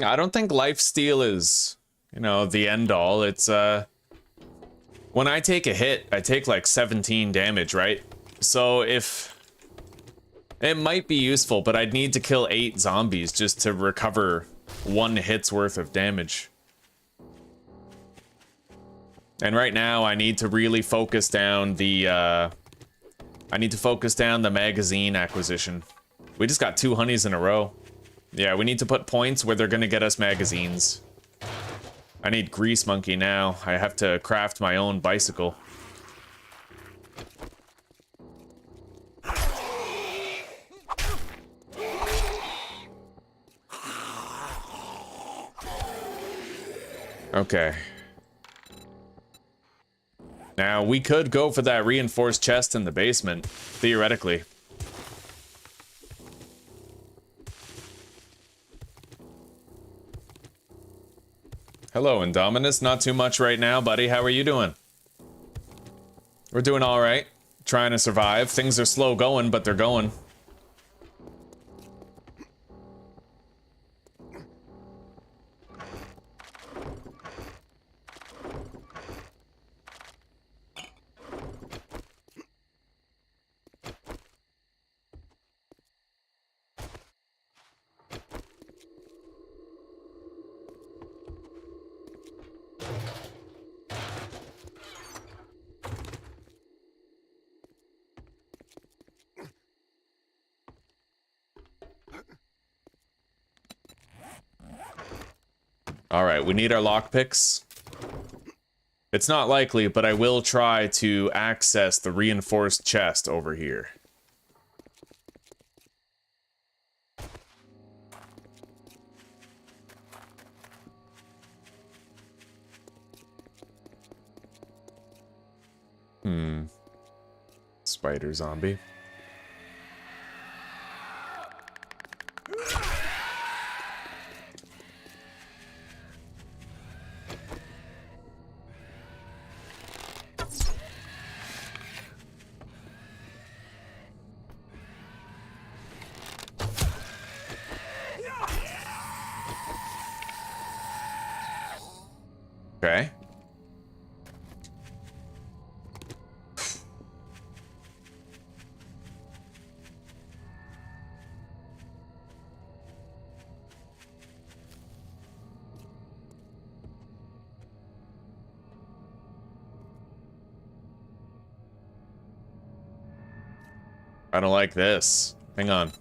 I don't think lifesteal is, you know, the end all. It's, when I take a hit, I take like 17 damage, right? So if... It might be useful, but I'd need to kill 8 zombies just to recover 1 hit's worth of damage. And right now, I need to really focus down the, I need to focus down the magazine acquisition. We just got 2 honeys in a row. Yeah, we need to put points where they're gonna get us magazines. I need Grease Monkey now. I have to craft my own bicycle. Okay. Now, we could go for that reinforced chest in the basement, theoretically. Hello, Indominus. Not too much right now, buddy. How are you doing? We're doing all right. Trying to survive. Things are slow going, but they're going. Alright, we need our lockpicks. It's not likely, but I will try to access the reinforced chest over here. Spider zombie. Okay. I don't like this. Hang on.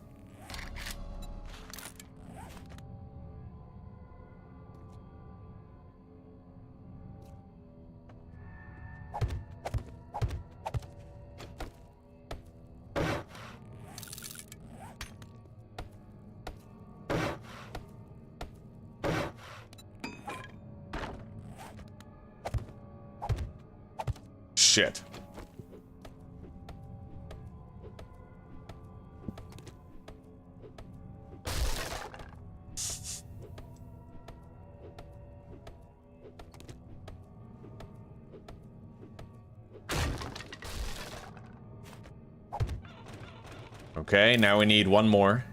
Shit. Okay, now we need one more.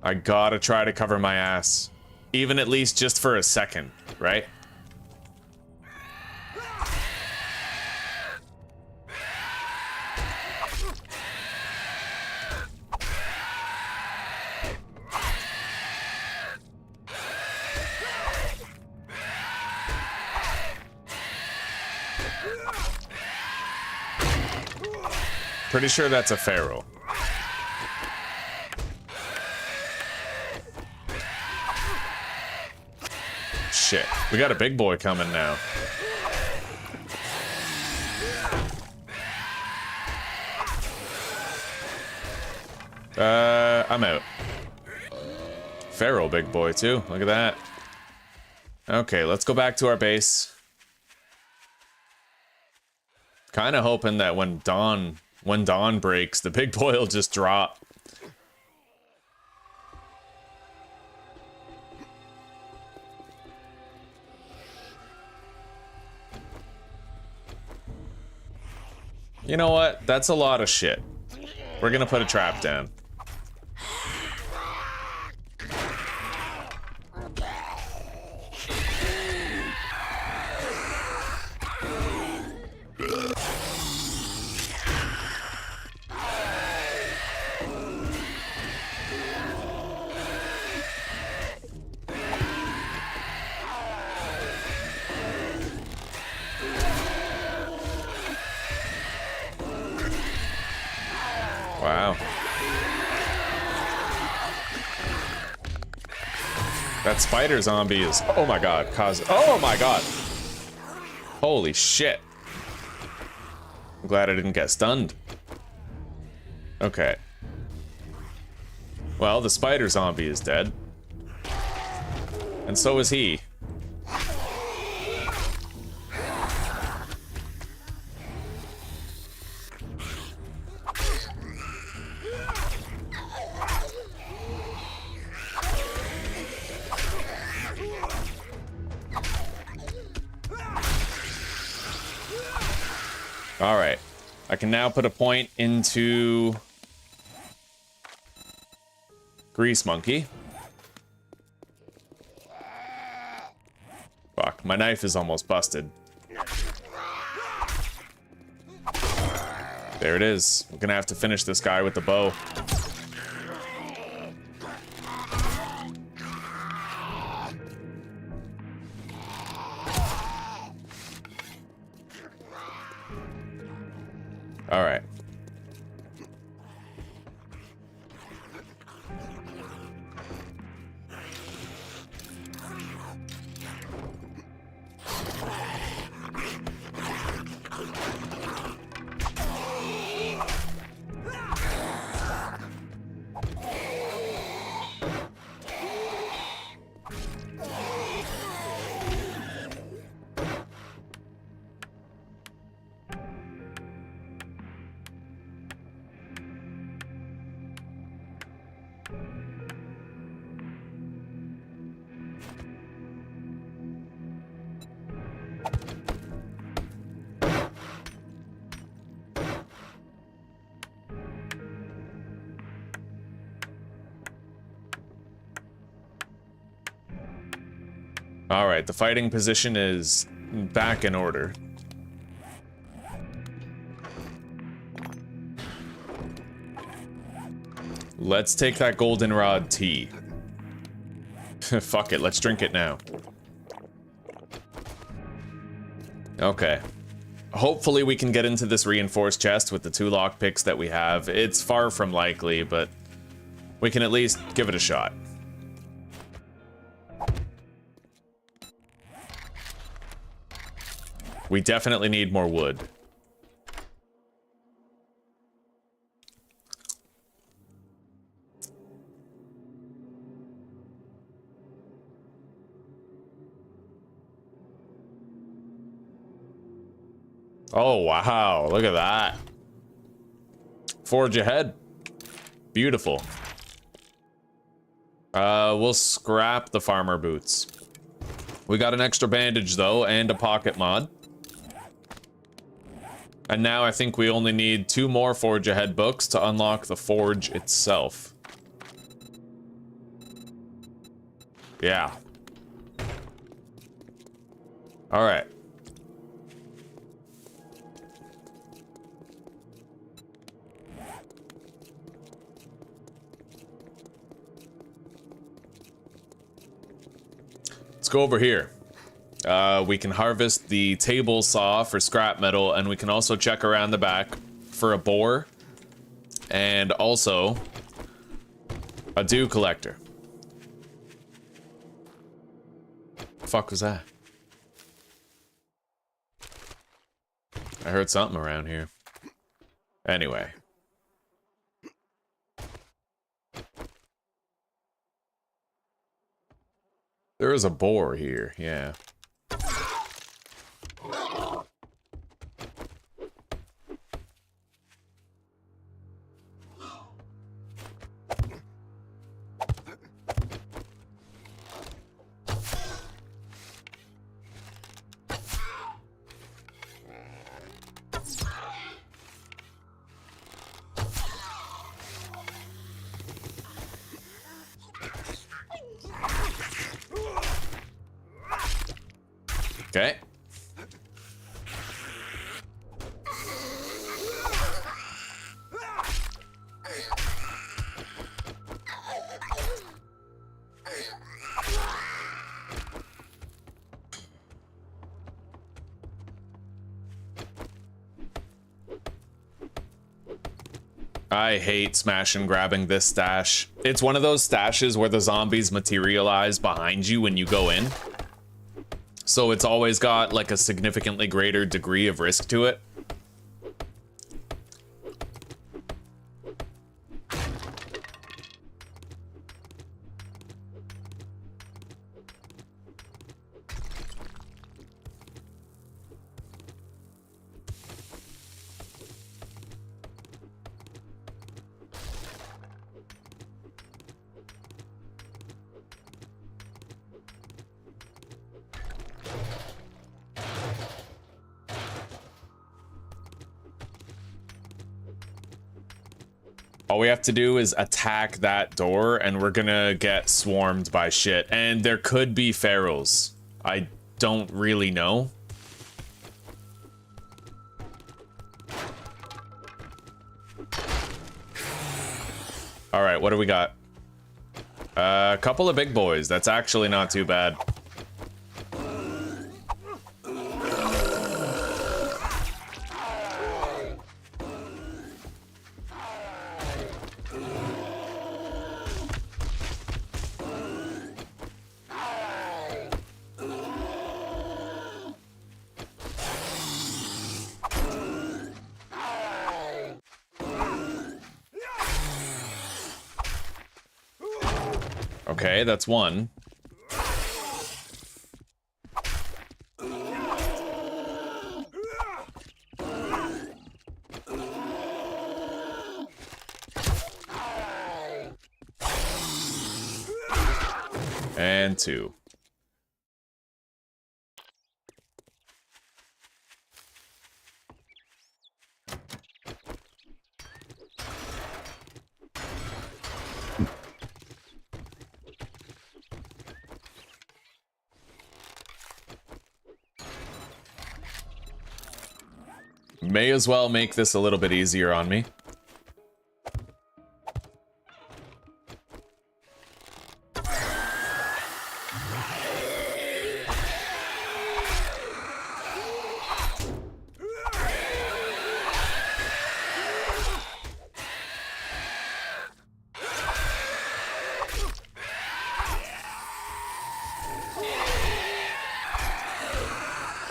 I gotta try to cover my ass. Even at least just for a second, right? Pretty sure that's a feral. Shit, we got a big boy coming now. I'm out. Feral big boy too, look at that. Okay, let's go back to our base. Kinda hoping that when dawn breaks, the big boy will just drop. You know what? That's a lot of shit. We're gonna put a trap down. Wow. That spider zombie is, oh my god, oh my god. Holy shit. I'm glad I didn't get stunned. Okay. Well, the spider zombie is dead. And so is he. All right. I can now put a point into Grease Monkey. Fuck, my knife is almost busted. There it is. We're gonna have to finish this guy with the bow. All right. All right, the fighting position is back in order. Let's take that goldenrod tea. Fuck it, let's drink it now. Okay. Hopefully we can get into this reinforced chest with the 2 lockpicks that we have. It's far from likely, but we can at least give it a shot. We definitely need more wood. Oh, wow. Look at that. Forge ahead. Beautiful. We'll scrap the farmer boots. We got an extra bandage, though, and a pocket mod. And now I think we only need 2 more Forge Ahead books to unlock the forge itself. Yeah. All right. Let's go over here. We can harvest the table saw for scrap metal, and we can also check around the back for a boar, and also a dew collector. The fuck was that? I heard something around here. Anyway. There is a boar here, yeah. Okay. I hate smash and grabbing this stash. It's one of those stashes where the zombies materialize behind you when you go in. So it's always got like a significantly greater degree of risk to it. All we have to do is attack that door, and we're gonna get swarmed by shit. And there could be ferals. I don't really know. All right, what do we got? A couple of big boys. That's actually not too bad. Okay, that's one. And two. May as well make this a little bit easier on me.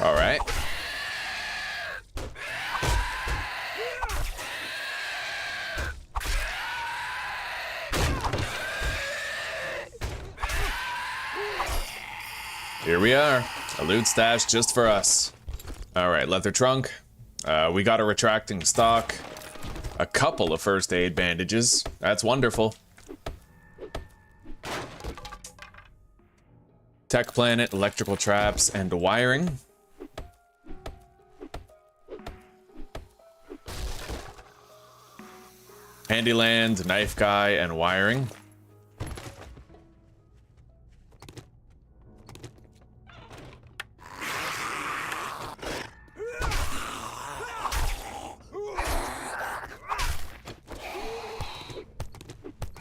All right. Here we are, a loot stash just for us. All right, leather trunk. We got a retracting stock, a couple of first aid bandages. That's wonderful. Tech planet, electrical traps, and wiring. Handyland, knife guy, and wiring.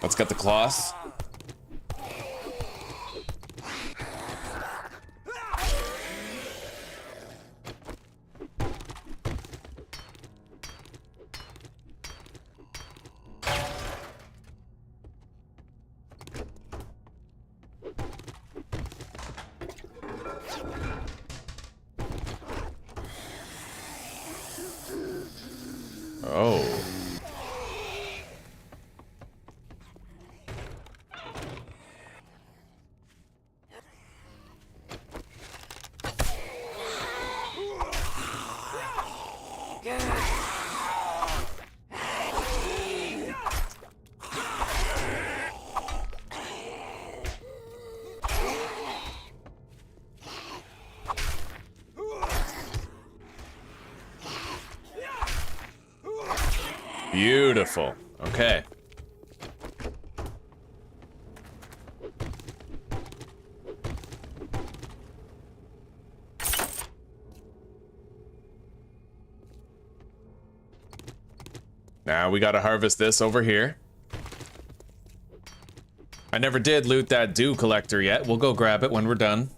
Let's get the cloth. Oh. Beautiful. Okay. Now we gotta harvest this over here. I never did loot that dew collector yet. We'll go grab it when we're done.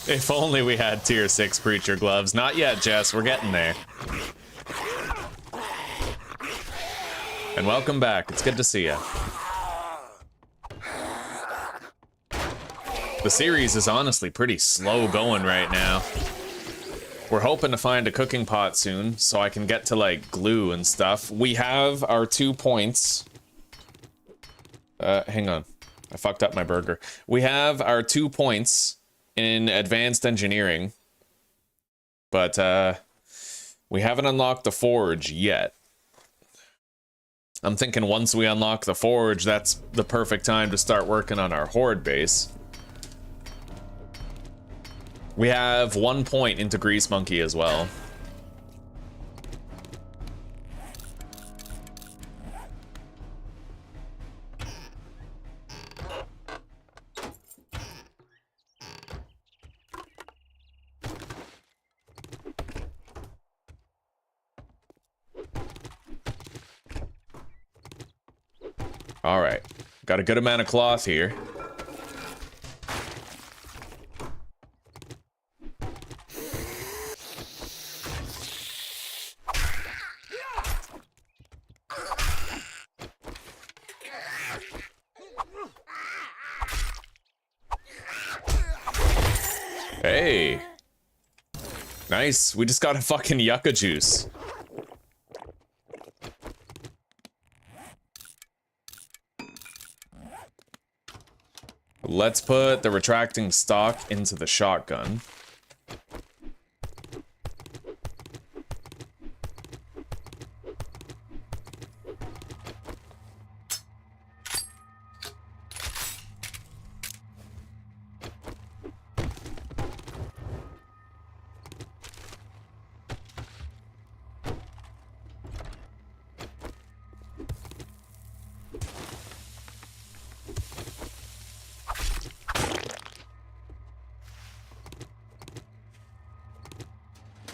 If only we had tier 6 preacher gloves. Not yet, Jess. We're getting there. And welcome back. It's good to see you. The series is honestly pretty slow going right now. We're hoping to find a cooking pot soon, so I can get to, like, glue and stuff. We have our 2 points. Hang on. I fucked up my burger. We have our 2 points in advanced engineering, but we haven't unlocked the forge yet. I'm thinking once we unlock the forge, that's the perfect time to start working on our horde base. We have 1 point into Grease Monkey as well. All right. Got a good amount of cloth here. Hey. Nice. We just got a fucking yucca juice. Let's put the retracting stock into the shotgun.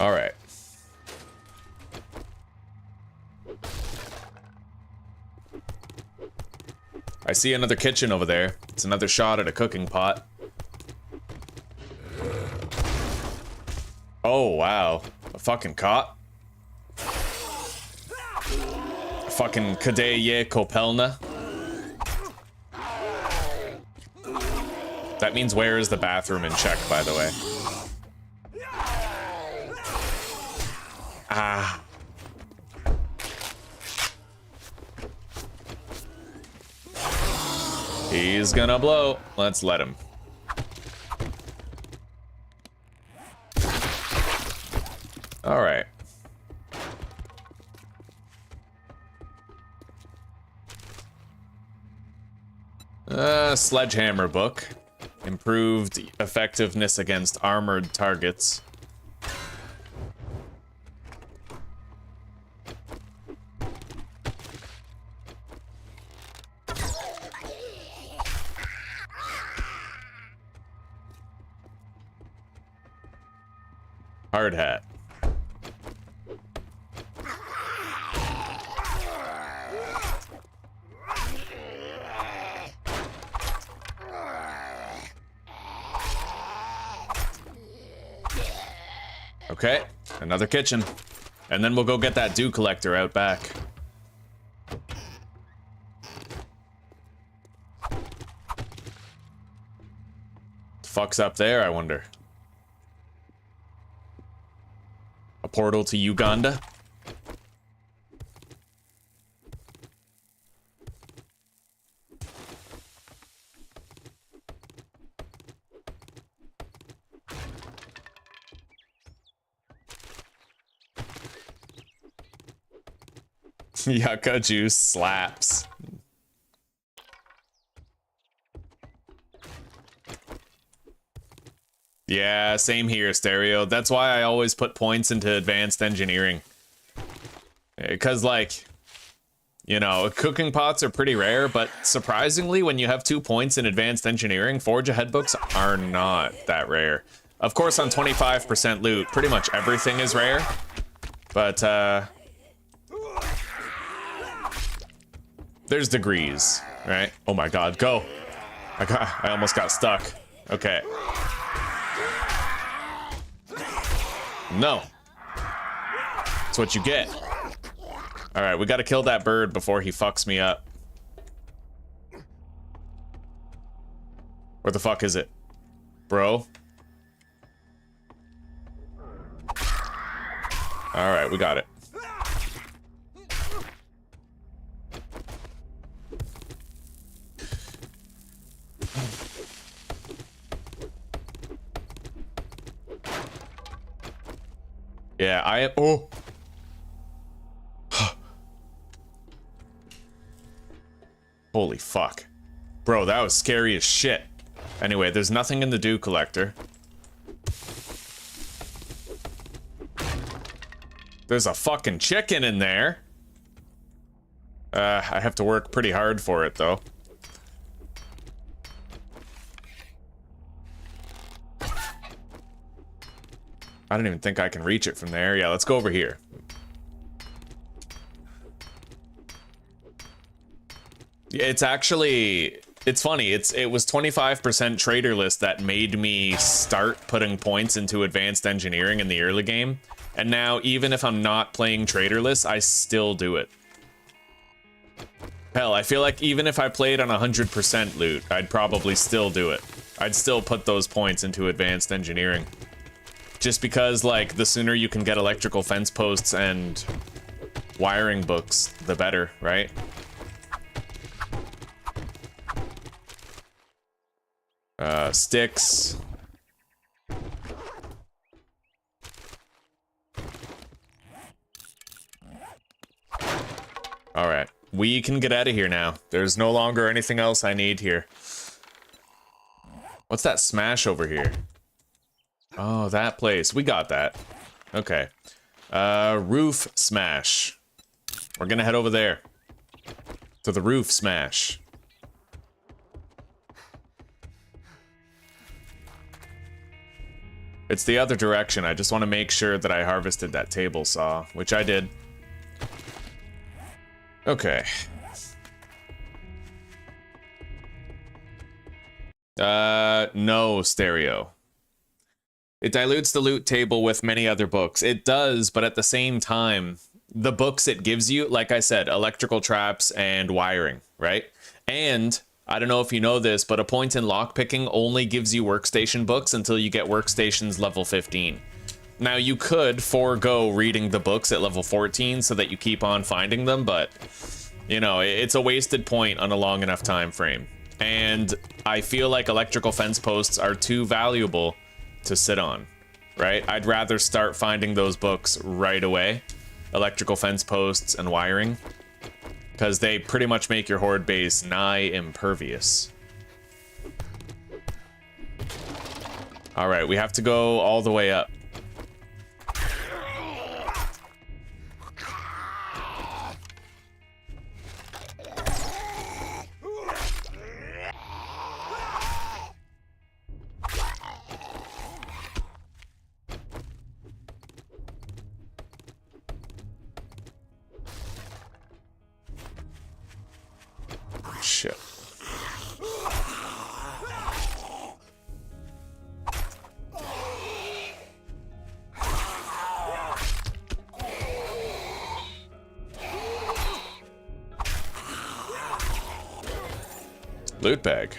All right. I see another kitchen over there. It's another shot at a cooking pot. Oh, wow. A fucking cot? Fucking Kadeye Kopelna. That means where is the bathroom in Czech, by the way? Ah. He's gonna blow. Let's let him. All right. Sledgehammer book. Improved effectiveness against armored targets. Hard hat. Okay, another kitchen. And then we'll go get that dew collector out back. The fuck's up there, I wonder? A portal to Uganda? Yucca juice slaps. Yeah, same here, Stereo. That's why I always put points into advanced engineering. Because, like, you know, cooking pots are pretty rare, but surprisingly, when you have 2 points in advanced engineering, Forge Ahead books are not that rare. Of course, on 25% loot, pretty much everything is rare. But, there's degrees, right? Oh my god, go! I almost got stuck. Okay. No. That's what you get. Alright, we gotta kill that bird before he fucks me up. Where the fuck is it? Bro? Alright, we got it. Yeah, oh! Holy fuck. Bro, that was scary as shit. Anyway, there's nothing in the dew collector. There's a fucking chicken in there. I have to work pretty hard for it, though. I don't even think I can reach it from there. Yeah, let's go over here. It's actually, it's funny. It was 25% Traderless that made me start putting points into advanced engineering in the early game. And now, even if I'm not playing Traderless, I still do it. Hell, I feel like even if I played on 100% loot, I'd probably still do it. I'd still put those points into advanced engineering. Just because, like, the sooner you can get electrical fence posts and wiring books, the better, right? Sticks. All right, we can get out of here now. There's no longer anything else I need here. What's that smash over here? Oh, that place. We got that. Okay. Roof smash. We're gonna head over there. To the roof smash. It's the other direction. I just want to make sure that I harvested that table saw, which I did. Okay. No stereo. It dilutes the loot table with many other books. It does, but at the same time, the books it gives you, like I said, electrical traps and wiring, right? And I don't know if you know this, but a point in lockpicking only gives you workstation books until you get workstations level 15. Now, you could forego reading the books at level 14 so that you keep on finding them, but, you know, it's a wasted point on a long enough time frame. And I feel like electrical fence posts are too valuable to sit on, right? I'd rather start finding those books right away. Electrical fence posts and wiring. Because they pretty much make your horde base nigh impervious. Alright, we have to go all the way up. Shit. Loot bag.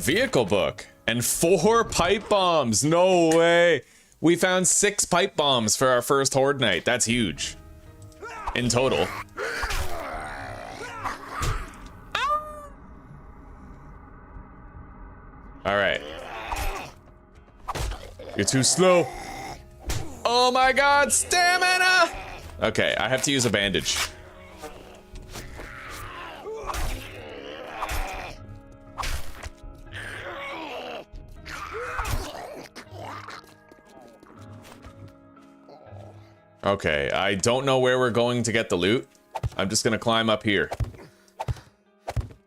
Vehicle book. And 4 pipe bombs. No way. We found 6 pipe bombs for our first horde night. That's huge. In total. Alright. You're too slow. Oh my god, stamina! Okay, I have to use a bandage. Okay, I don't know where we're going to get the loot. I'm just gonna climb up here.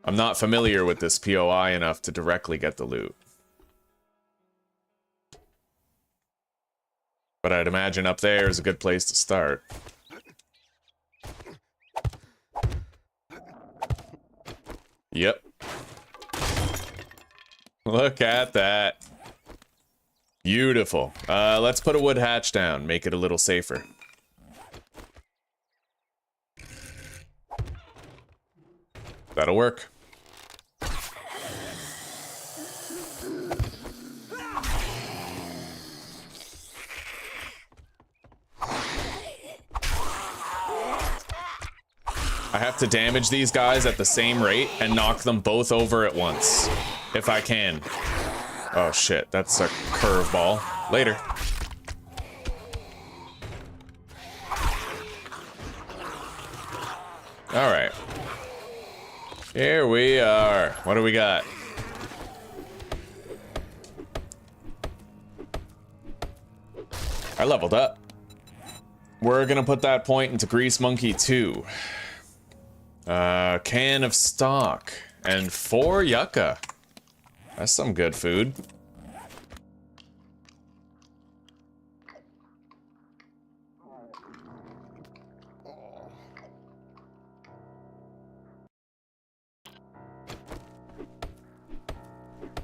I'm not familiar with this POI enough to directly get the loot. But I'd imagine up there is a good place to start. Yep. Look at that. Beautiful. Let's put a wood hatch down, make it a little safer. That'll work. I have to damage these guys at the same rate and knock them both over at once, if I can. Oh shit, that's a curveball. Later. Alright. Here we are. What do we got? I leveled up. We're gonna put that point into Grease Monkey 2. Can of stock. And 4 yucca. That's some good food.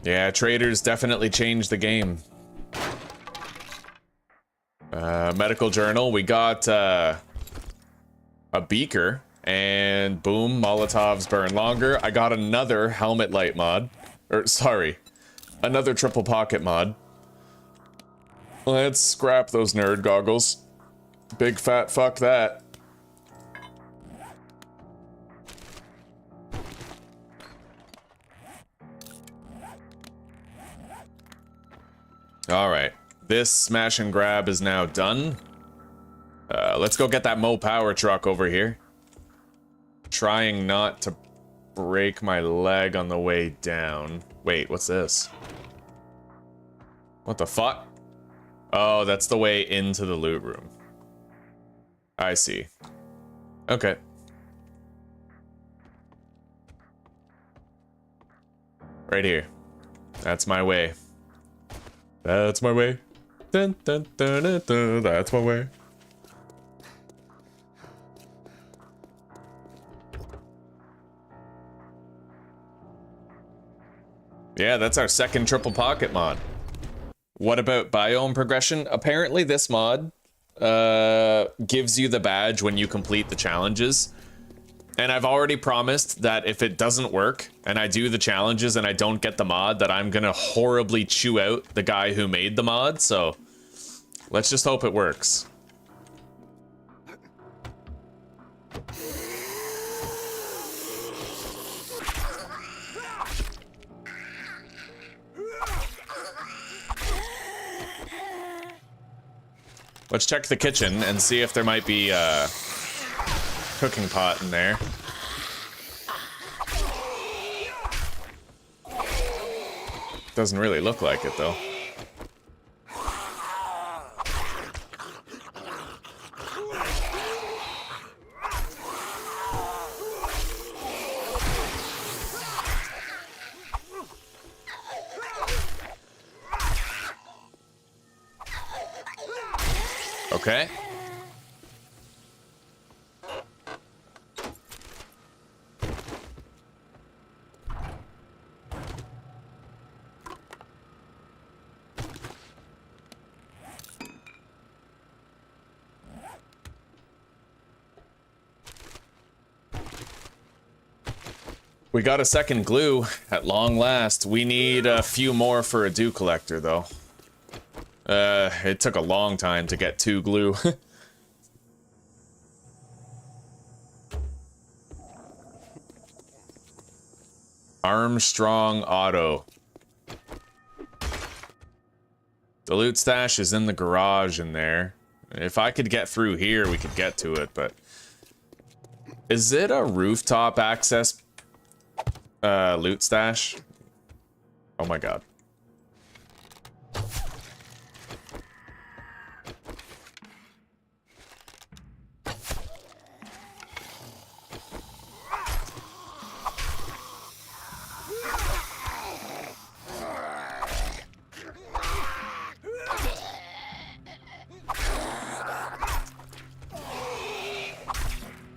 Yeah, traders definitely changed the game. Medical journal, we got a beaker, and boom, Molotovs burn longer. I got another helmet light mod. Or, sorry, another triple pocket mod. Let's scrap those nerd goggles. Big fat fuck that. Alright, this smash and grab is now done. Let's go get that Mo power truck over here. Trying not to break my leg on the way down. Wait, what's this? What the fuck? Oh, that's the way into the loot room. I see. Okay. Right here. That's my way. That's my way. Dun, dun, dun, dun, dun. That's my way. Yeah, that's our second triple pocket mod. What about biome progression? Apparently this mod gives you the badge when you complete the challenges. And I've already promised that if it doesn't work and I do the challenges and I don't get the mod, that I'm gonna horribly chew out the guy who made the mod, so let's just hope it works. Let's check the kitchen and see if there might be a cooking pot in there. Doesn't really look like it though. Okay. We got a second glue at long last. We need a few more for a dew collector though. It took a long time to get 2 glue. Armstrong Auto. The loot stash is in the garage in there. If I could get through here, we could get to it, but... Is it a rooftop access loot stash? Oh my god.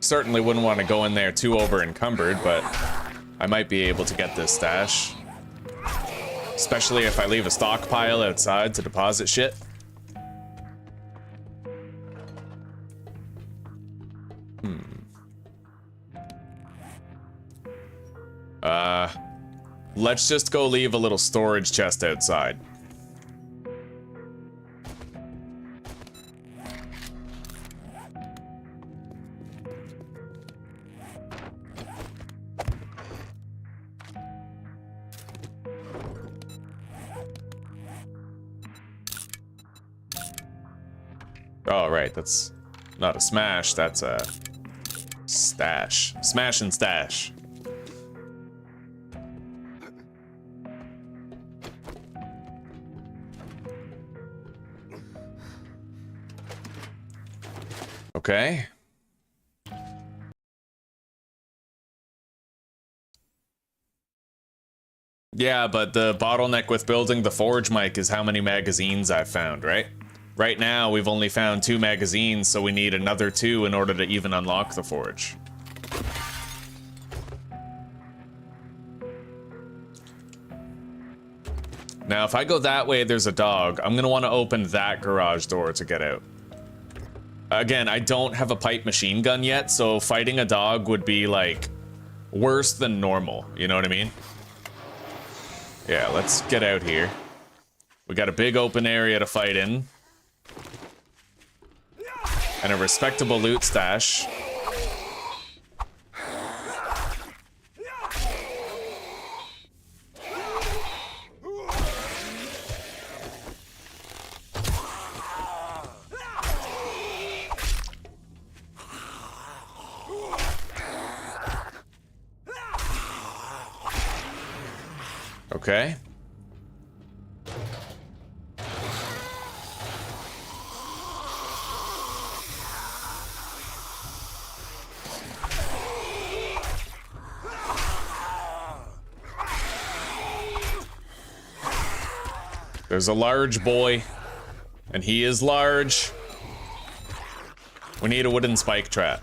Certainly wouldn't want to go in there too over encumbered, but I might be able to get this stash. Especially if I leave a stockpile outside to deposit shit. Let's just go leave a little storage chest outside. Oh, right, that's not a smash, that's a stash. Smash and stash. Okay. Yeah, but the bottleneck with building the forge mic is how many magazines I've found, right? Right now, we've only found 2 magazines, so we need another 2 in order to even unlock the forge. Now, if I go that way, there's a dog. I'm gonna want to open that garage door to get out. Again, I don't have a pipe machine gun yet, so fighting a dog would be, like, worse than normal. You know what I mean? Yeah, let's get out here. We got a big open area to fight in. And a respectable loot stash. Okay. There's a large boy, and he is large. We need a wooden spike trap.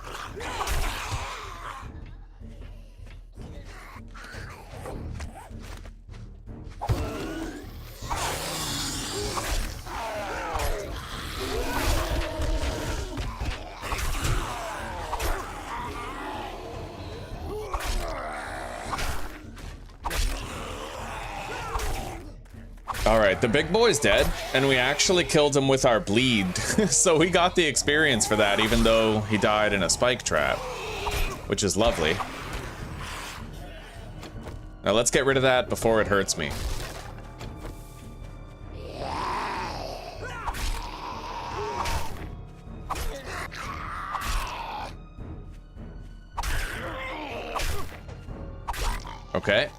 Alright, the big boy's dead, and we actually killed him with our bleed. So we got the experience for that, even though he died in a spike trap. Which is lovely. Now let's get rid of that before it hurts me. Okay.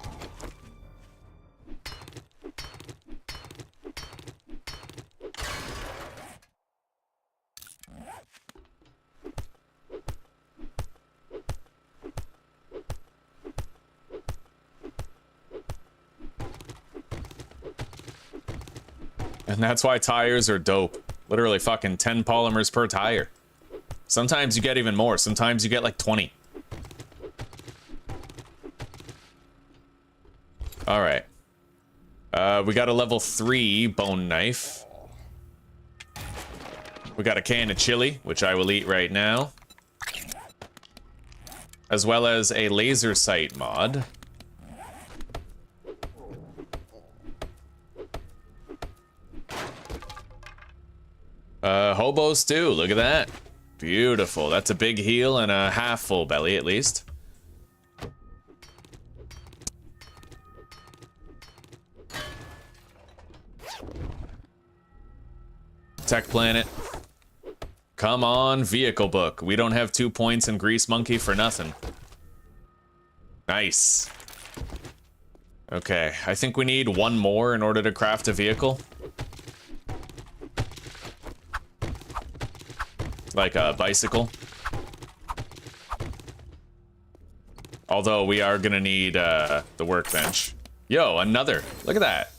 And that's why tires are dope. Literally fucking 10 polymers per tire. Sometimes you get even more. Sometimes you get like 20. Alright. We got a level 3 bone knife. We got a can of chili, which I will eat right now. As well as a laser sight mod. Hobo stew, look at that. Beautiful. That's a big heal and a half full belly, at least. Tech Planet. Come on, vehicle book. We don't have 2 points in Grease Monkey for nothing. Nice. Okay, I think we need one more in order to craft a vehicle. Like a bicycle. Although we are gonna need the workbench. Yo, another. Look at that.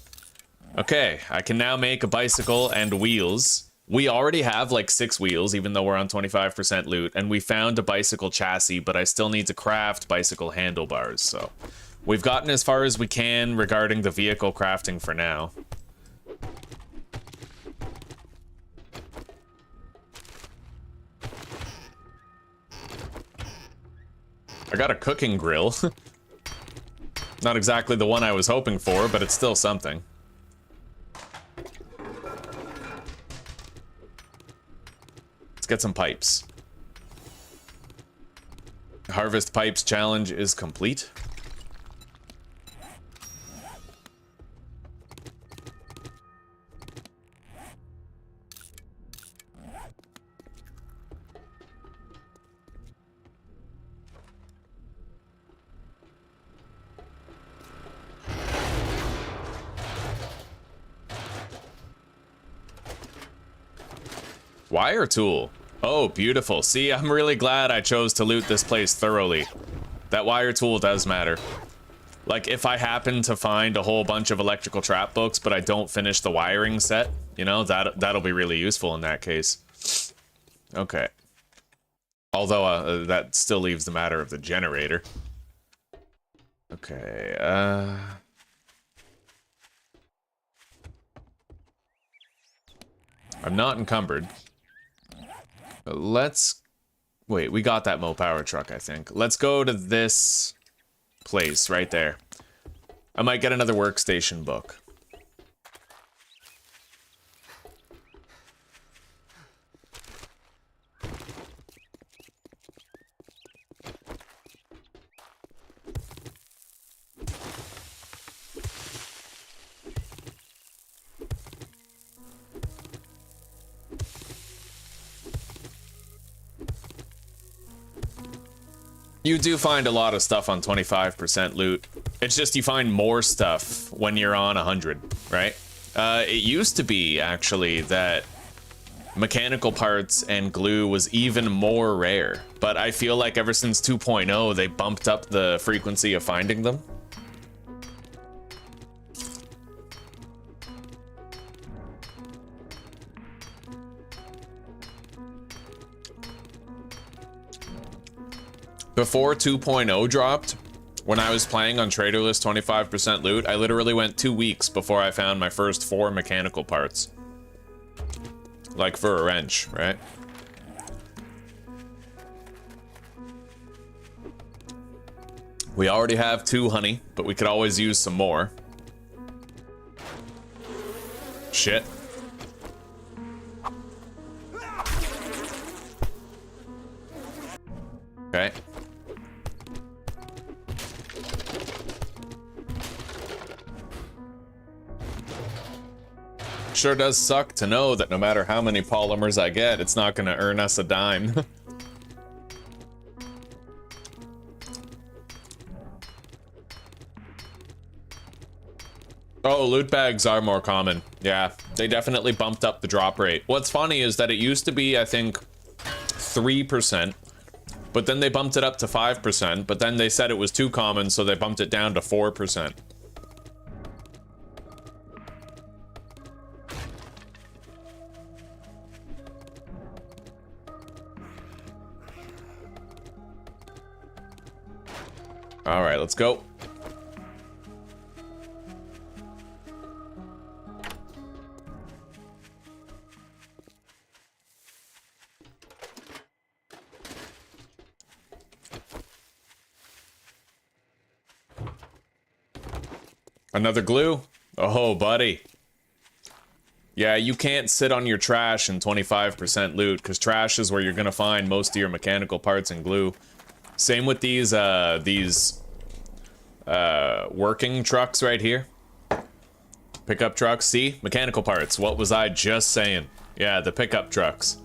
Okay, I can now make a bicycle and wheels. We already have like 6 wheels, even though we're on 25% loot, and we found a bicycle chassis, but I still need to craft bicycle handlebars, so we've gotten as far as we can regarding the vehicle crafting for now. I got a cooking grill. Not exactly the one I was hoping for, but it's still something. Let's get some pipes. Harvest pipes challenge is complete. Wire tool. Oh, beautiful. See, I'm really glad I chose to loot this place thoroughly. That wire tool does matter. Like, if I happen to find a whole bunch of electrical trap books, but I don't finish the wiring set, you know, that'll be really useful in that case. Okay. Although, that still leaves the matter of the generator. Okay, I'm not encumbered. Let's... Wait, we got that Mo Power truck, I think. Let's go to this place right there. I might get another workstation book. You do find a lot of stuff on 25% loot. It's just you find more stuff when you're on 100, right? It used to be, actually, that mechanical parts and glue was even more rare. But I feel like ever since 2.0, they bumped up the frequency of finding them. Before 2.0 dropped, when I was playing on Traderless 25% loot, I literally went 2 weeks before I found my first 4 mechanical parts. Like for a wrench, right? We already have 2 honey, but we could always use some more. Shit. Okay. Sure does suck to know that no matter how many polymers I get, it's not gonna earn us a dime. Oh, loot bags are more common. Yeah, they definitely bumped up the drop rate. What's funny is that it used to be, I think, 3%, but then they bumped it up to 5%, but then they said it was too common, so they bumped it down to 4%. All right, let's go. Another glue? Oh, buddy. Yeah, you can't sit on your trash in 25% loot, because trash is where you're gonna find most of your mechanical parts and glue. Same with these working trucks right here. Pickup trucks, see? Mechanical parts, what was I just saying? Yeah, the pickup trucks.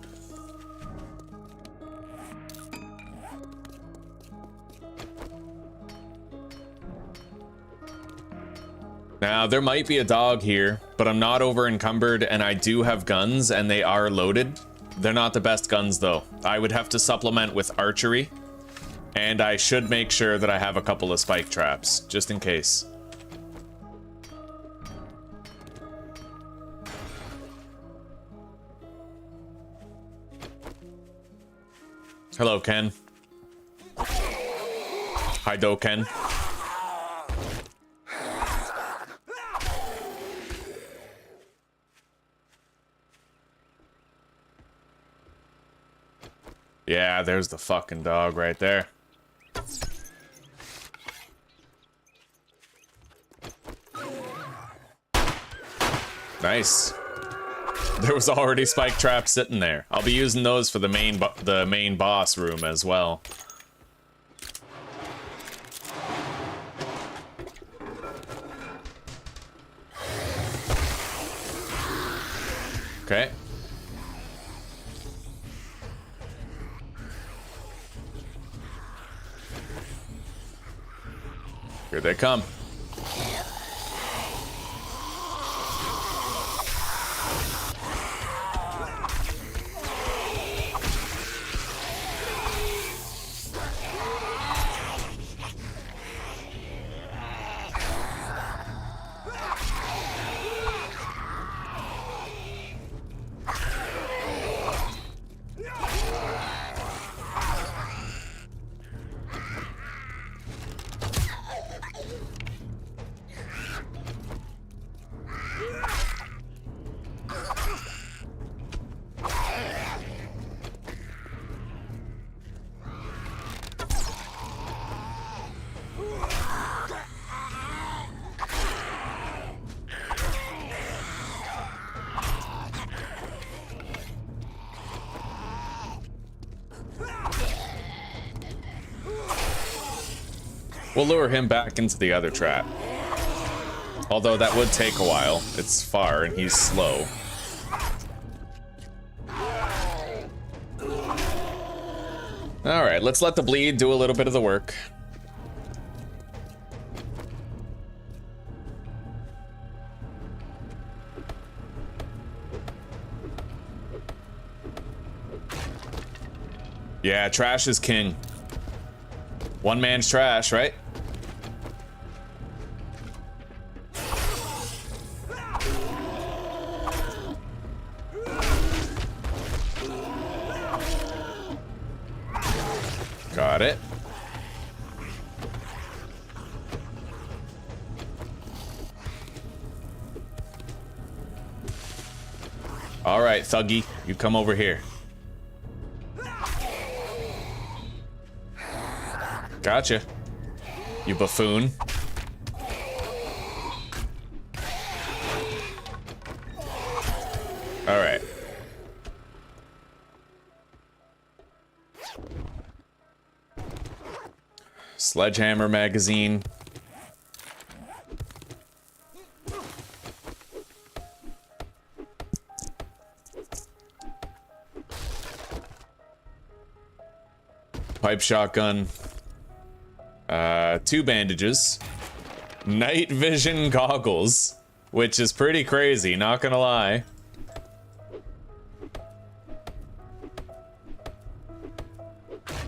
Now, there might be a dog here, but I'm not over encumbered and I do have guns and they are loaded. They're not the best guns though. I would have to supplement with archery. And I should make sure that I have a couple of spike traps, just in case. Hello, Ken. Hi, Do Ken. Yeah, there's the fucking dog right there. Nice. There was already spike traps sitting there. I'll be using those for the main boss room as well. Okay. Here they come. We'll lure him back into the other trap. Although that would take a while. It's far and he's slow. Alright, let's let the bleed do a little bit of the work. Yeah, trash is king. One man's trash, right? Got it. All right, Thuggy, you come over here. Gotcha, you buffoon. All right. Sledgehammer magazine. Pipe shotgun. 2 bandages. Night vision goggles, which is pretty crazy, not gonna lie.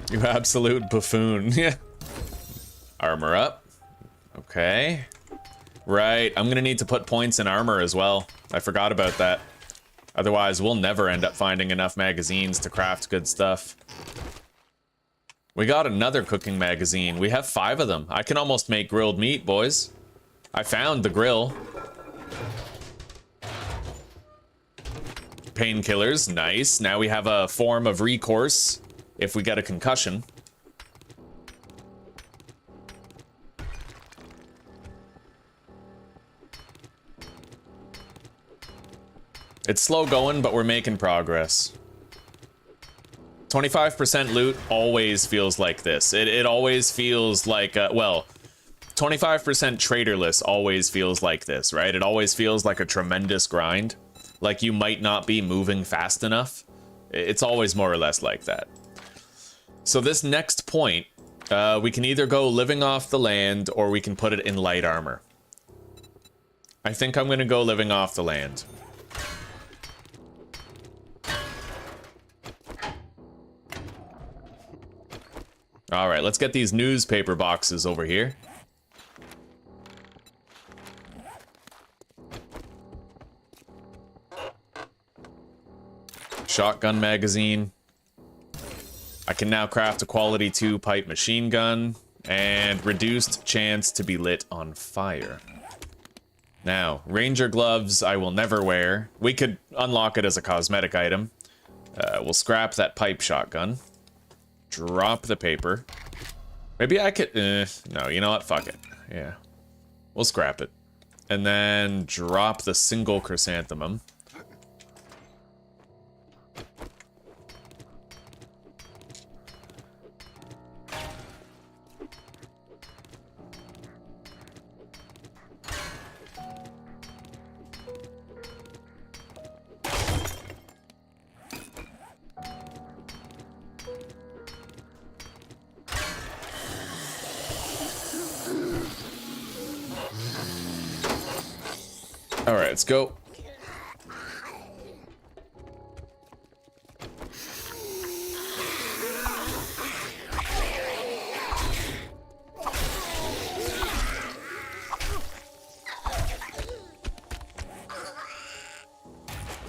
You absolute buffoon. Yeah. Armor up. Okay. Right, I'm gonna need to put points in armor as well. I forgot about that. Otherwise, we'll never end up finding enough magazines to craft good stuff. We got another cooking magazine. We have 5 of them. I can almost make grilled meat, boys. I found the grill. Painkillers, nice. Now we have a form of recourse if we get a concussion. It's slow going, but we're making progress. 25% loot always feels like this. It always feels like, well, 25% traderless always feels like this, right? It always feels like a tremendous grind. Like you might not be moving fast enough. It's always more or less like that. So this next point, we can either go living off the land or we can put it in light armor. I think I'm gonna go living off the land. All right, let's get these newspaper boxes over here. Shotgun magazine. I can now craft a quality 2 pipe machine gun and reduced chance to be lit on fire. Now, ranger gloves I will never wear. We could unlock it as a cosmetic item. We'll scrap that pipe shotgun. Drop the paper. Maybe I could, no, you know what, fuck it. Yeah, we'll scrap it. And then drop the single chrysanthemum. All right, let's go.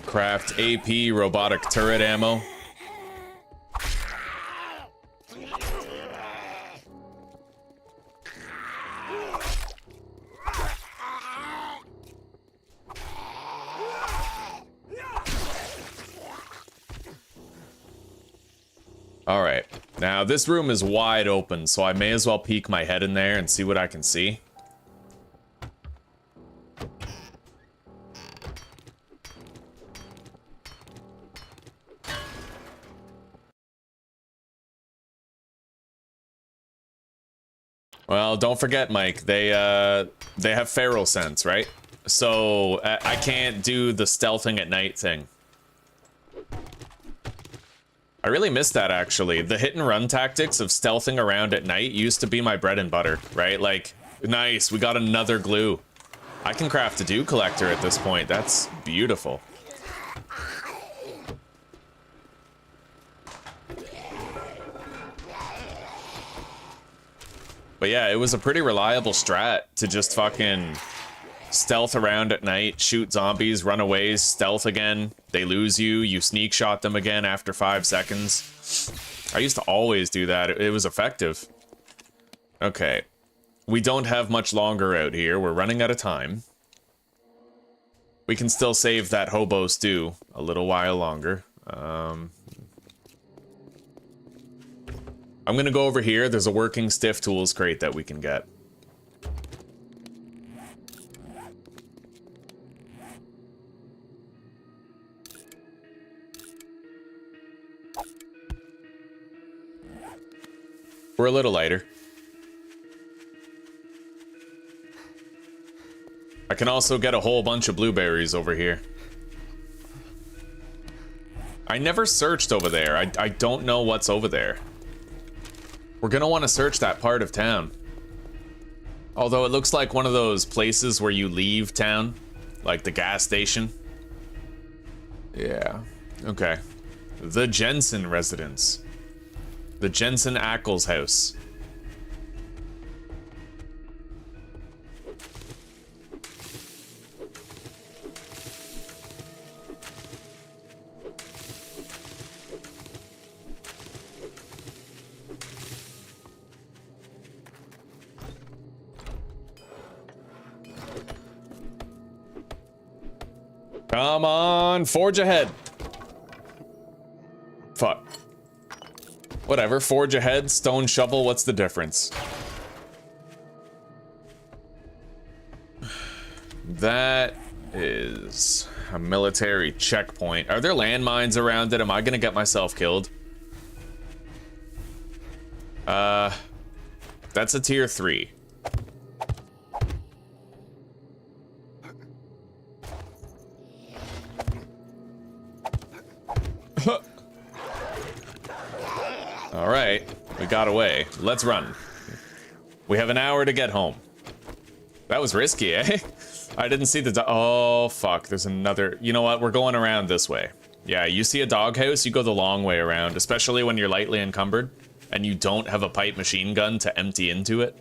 Craft AP robotic turret ammo. All right, now this room is wide open, so I may as well peek my head in there and see what I can see. Well, don't forget, Mike, they have feral sense, right? So I can't do the stealthing at night thing. I really missed that, actually. The hit and run tactics of stealthing around at night used to be my bread and butter, right? Like, nice, we got another glue. I can craft a dew collector at this point. That's beautiful. But yeah, it was a pretty reliable strat to just fucking stealth around at night, shoot zombies, run away, stealth again. They lose you, you sneak shot them again after 5 seconds. I used to always do that. It was effective. Okay. We don't have much longer out here. We're running out of time. We can still save that hobo stew a little while longer. I'm gonna go over here. There's a working stiff tools crate that we can get. We're a little lighter. I can also get a whole bunch of blueberries over here. I never searched over there. I don't know what's over there. We're gonna want to search that part of town. Although it looks like one of those places where you leave town. Like the gas station. Yeah. Okay. The Jensen residence. The Jensen Ackles house. Come on, forge ahead. Fuck. Whatever, forge ahead, stone shovel, what's the difference? That is a military checkpoint. Are there landmines around it? Am I gonna get myself killed? That's a tier 3. All right, we got away. Let's run. We have an hour to get home. That was risky, eh? I didn't see the oh, fuck, there's another. You know what? We're going around this way. Yeah, you see a doghouse, you go the long way around, especially when you're lightly encumbered and you don't have a pipe machine gun to empty into it.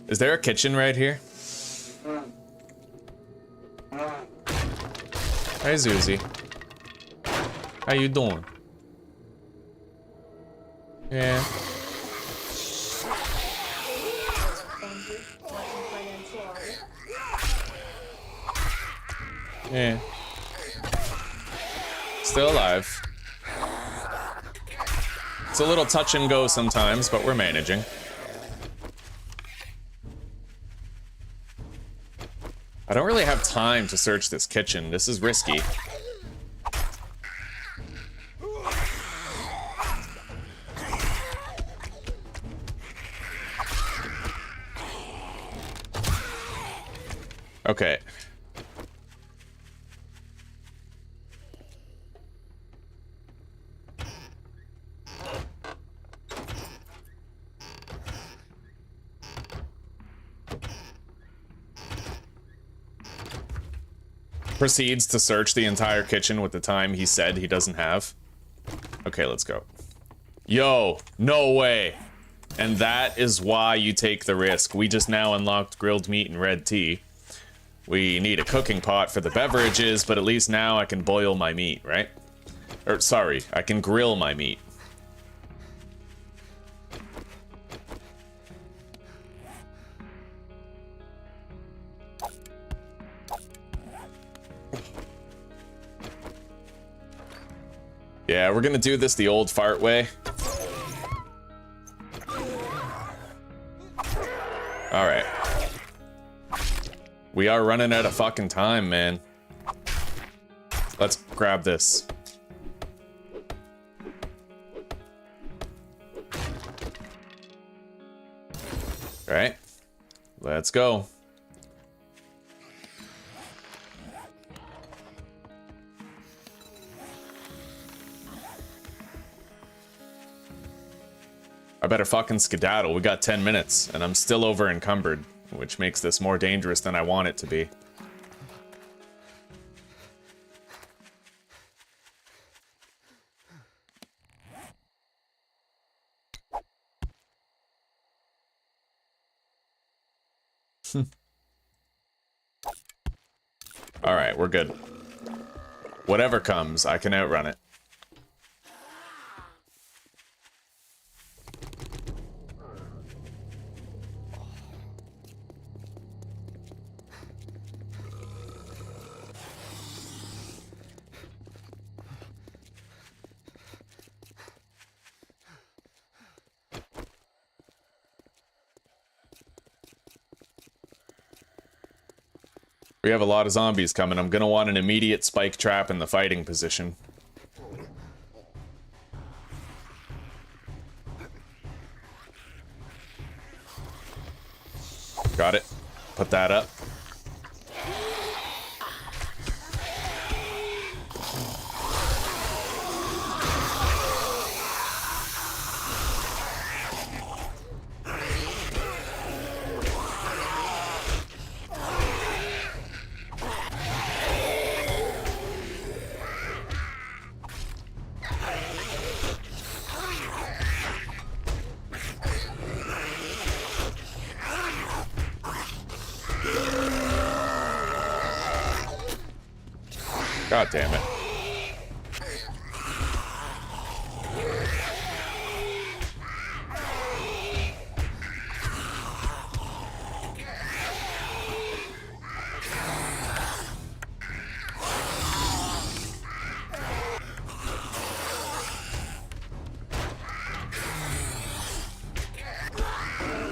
Is there a kitchen right here? Hey, Zuzi. How you doing? Yeah. Yeah. Still alive. It's a little touch and go sometimes, but we're managing. I don't really have time to search this kitchen. This is risky. Okay. Proceeds to search the entire kitchen with the time he said he doesn't have. Okay, let's go. Yo, no way. And that is why you take the risk. We just now unlocked grilled meat and red tea. We need a cooking pot for the beverages, but at least now I can boil my meat, right? Or, sorry, I can grill my meat. Yeah, we're gonna do this the old fart way. Alright. We are running out of fucking time, man. Let's grab this. Let's go. I better fucking skedaddle. We got 10 minutes, and I'm still over encumbered, which makes this more dangerous than I want it to be. Alright, we're good. Whatever comes, I can outrun it. We have a lot of zombies coming. I'm gonna want an immediate spike trap in the fighting position. Got it. Put that up. God damn it.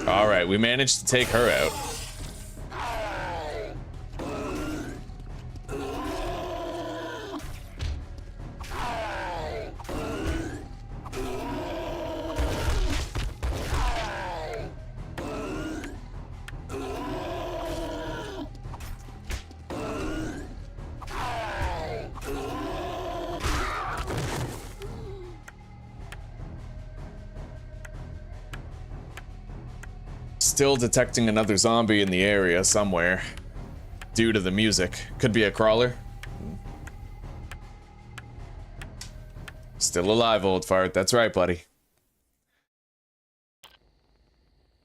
All right, we managed to take her out. Still detecting another zombie in the area somewhere. Due to the music. Could be a crawler. Still alive, old fart. That's right, buddy.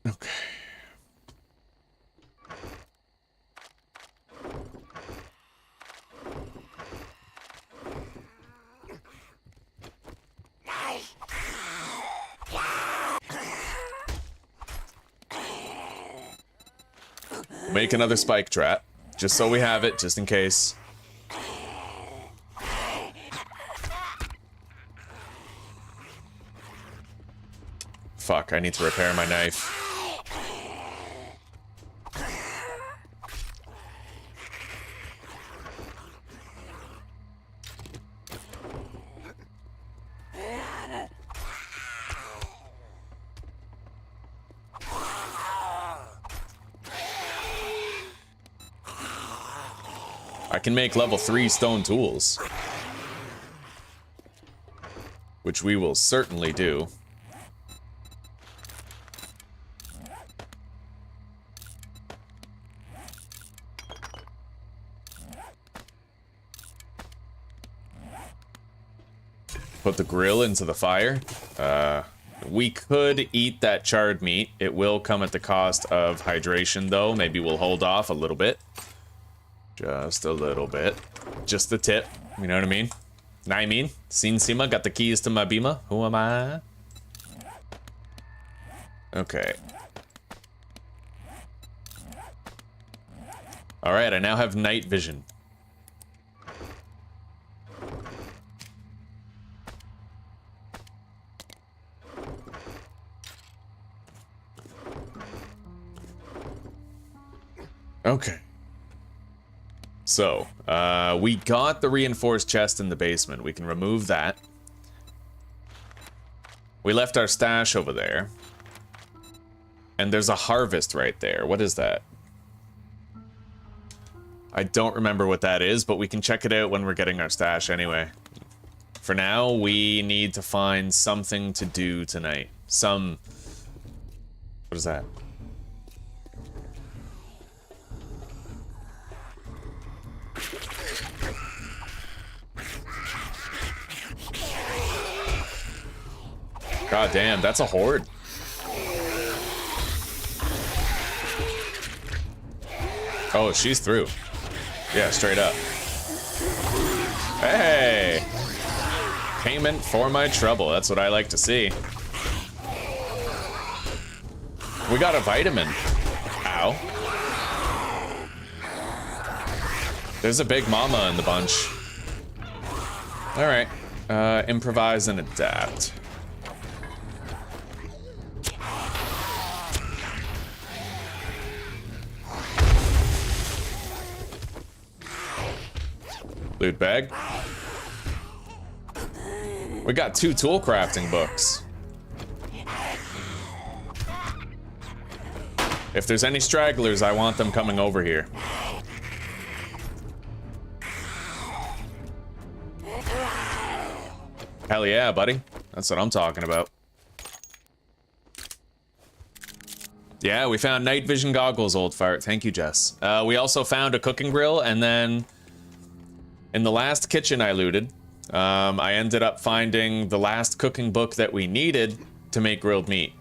Okay. Make another spike trap, just so we have it, just in case. Fuck, I need to repair my knife. I can make level 3 stone tools. Which we will certainly do. Put the grill into the fire. We could eat that charred meat. It will come at the cost of hydration, though. Maybe we'll hold off a little bit. Just a little bit. Just the tip. You know what I mean? I mean, Sin Sima got the keys to my Bima. Who am I? Okay. Alright, I now have night vision. Okay. So, we got the reinforced chest in the basement. We can remove that. We left our stash over there. And there's a harvest right there. What is that? I don't remember what that is, but we can check it out when we're getting our stash anyway. For now, we need to find something to do tonight. What is that? God damn, that's a horde. Oh, she's through. Yeah, straight up. Hey! Payment for my trouble. That's what I like to see. We got a vitamin. Ow. There's a big mama in the bunch. Alright. Improvise and adapt. Loot bag. We got 2 tool crafting books. If there's any stragglers, I want them coming over here. Hell yeah, buddy. That's what I'm talking about. Yeah, we found night vision goggles, old fart. Thank you, Jess. We also found a cooking grill, and then in the last kitchen I looted, I ended up finding the last cooking book that we needed to make grilled meat.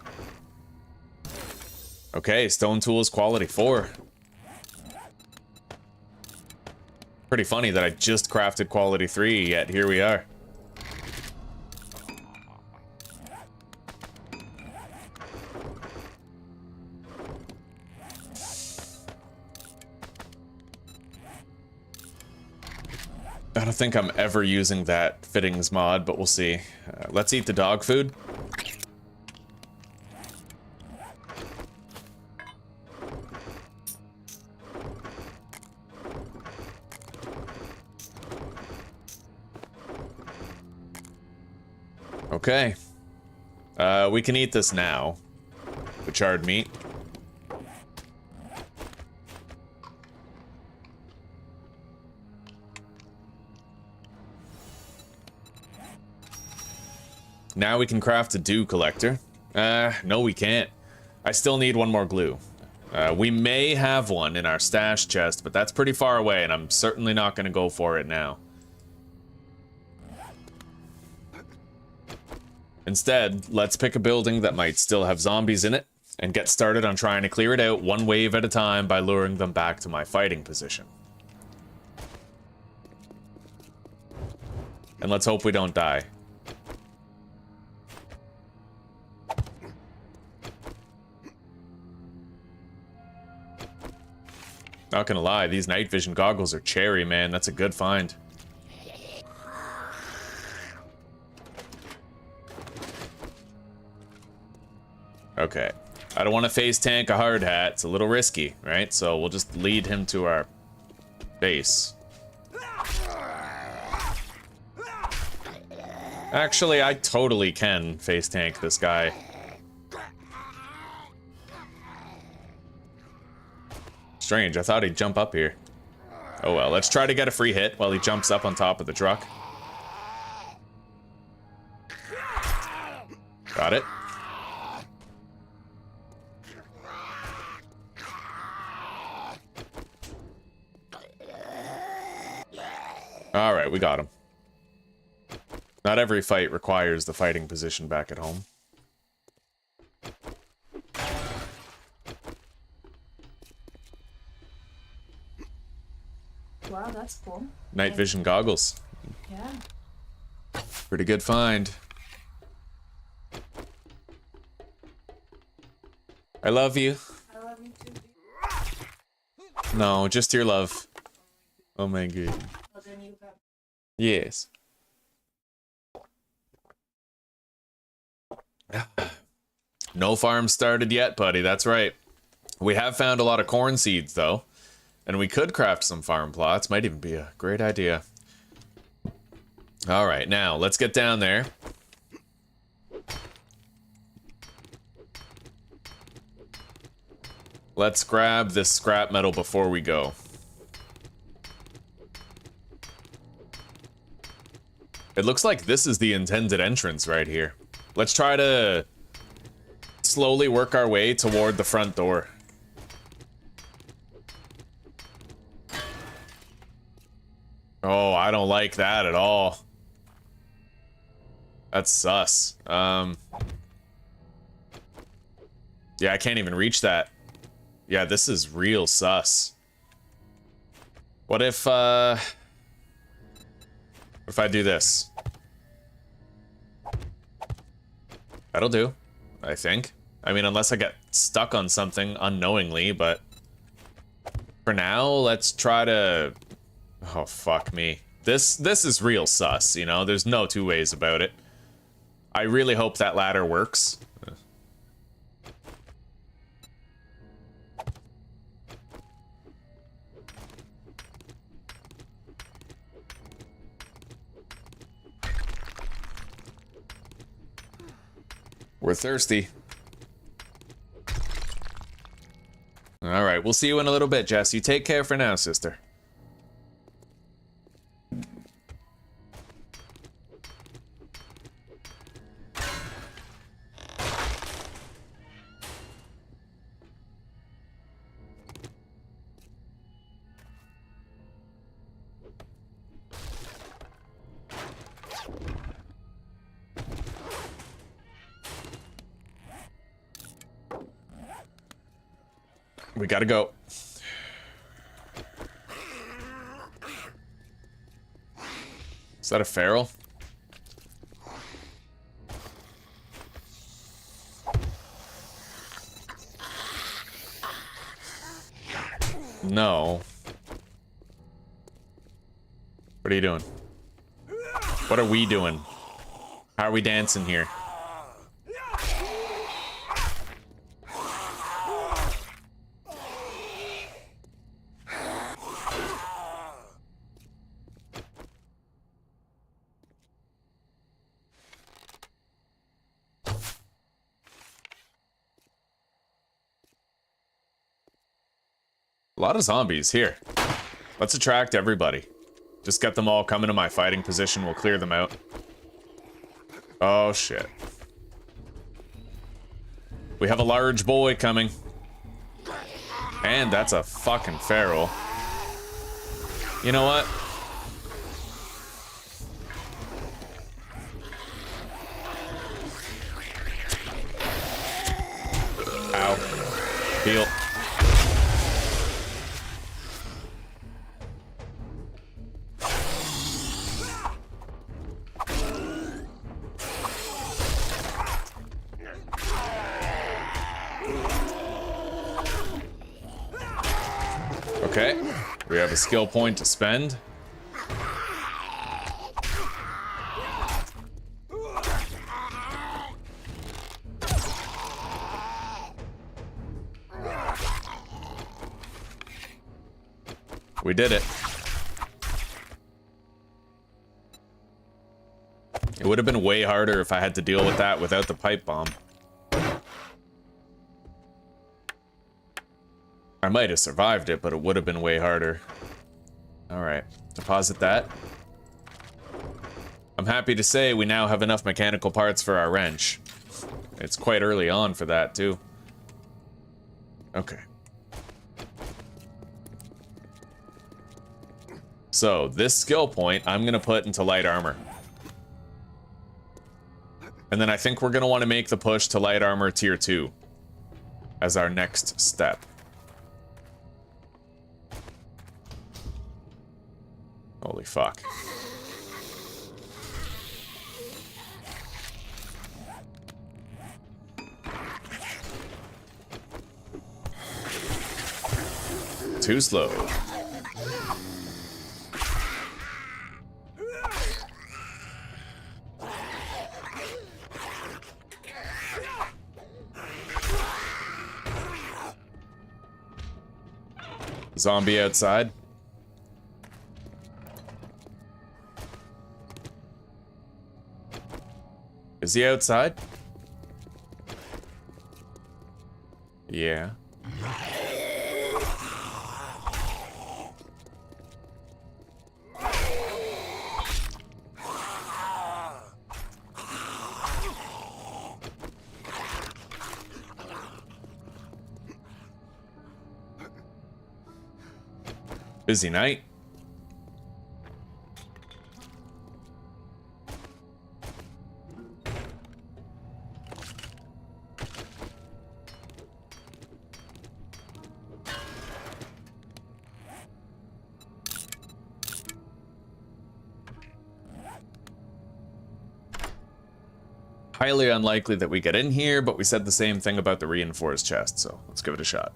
Okay, stone tools quality 4. Pretty funny that I just crafted quality 3, yet here we are. I don't think I'm ever using that fittings mod, but we'll see. Let's eat the dog food. Okay. We can eat this now. The charred meat. Now we can craft a dew collector. No we can't. I still need 1 more glue. We may have one in our stash chest, but that's pretty far away, and I'm certainly not going to go for it now. Instead, let's pick a building that might still have zombies in it, and get started on trying to clear it out 1 wave at a time by luring them back to my fighting position. And let's hope we don't die. Not gonna lie, these night vision goggles are cherry, man. That's a good find. Okay. I don't want to face tank a hard hat. It's a little risky, right? So we'll just lead him to our base. Actually, I totally can face tank this guy. Strange, I thought he'd jump up here. Oh well, let's try to get a free hit while he jumps up on top of the truck. Got it. Alright, we got him. Not every fight requires the fighting position back at home. Wow, that's cool. Night vision goggles. Yeah. Pretty good find. I love you. I love you too. No, just your love. Oh my god. Well, then you have... Yes. No farm started yet, buddy. That's right. We have found a lot of corn seeds, though. And we could craft some farm plots. Might even be a great idea. Alright, now, let's get down there. Let's grab this scrap metal before we go. It looks like this is the intended entrance right here. Let's try to slowly work our way toward the front door. Oh, I don't like that at all. That's sus. Yeah, I can't even reach that. Yeah, this is real sus. What if I do this? That'll do, I think. I mean, unless I get stuck on something unknowingly, but for now, let's try to... Oh, fuck me. This is real sus, you know? There's no two ways about it. I really hope that ladder works. We're thirsty. Alright, we'll see you in a little bit, Jess. You take care for now, sister. We gotta go. Is that a feral? No. What are you doing? What are we doing? How are we dancing here? A lot of zombies here. Let's attract everybody. Just get them all coming to my fighting position. We'll clear them out. Oh, shit. We have a large boy coming. And that's a fucking feral. You know what? Ow. Heal. Okay, we have a skill point to spend. We did it. It would have been way harder if I had to deal with that without the pipe bomb. I might have survived it, but it would have been way harder. Alright, deposit that. I'm happy to say we now have enough mechanical parts for our wrench. It's quite early on for that, too. Okay. So, this skill point, I'm gonna put into light armor. And then I think we're gonna want to make the push to light armor tier 2 as our next step. Holy fuck. Too slow. Zombie outside. Is he outside? Yeah. Busy night. Highly unlikely that we get in here, but we said the same thing about the reinforced chest, so let's give it a shot.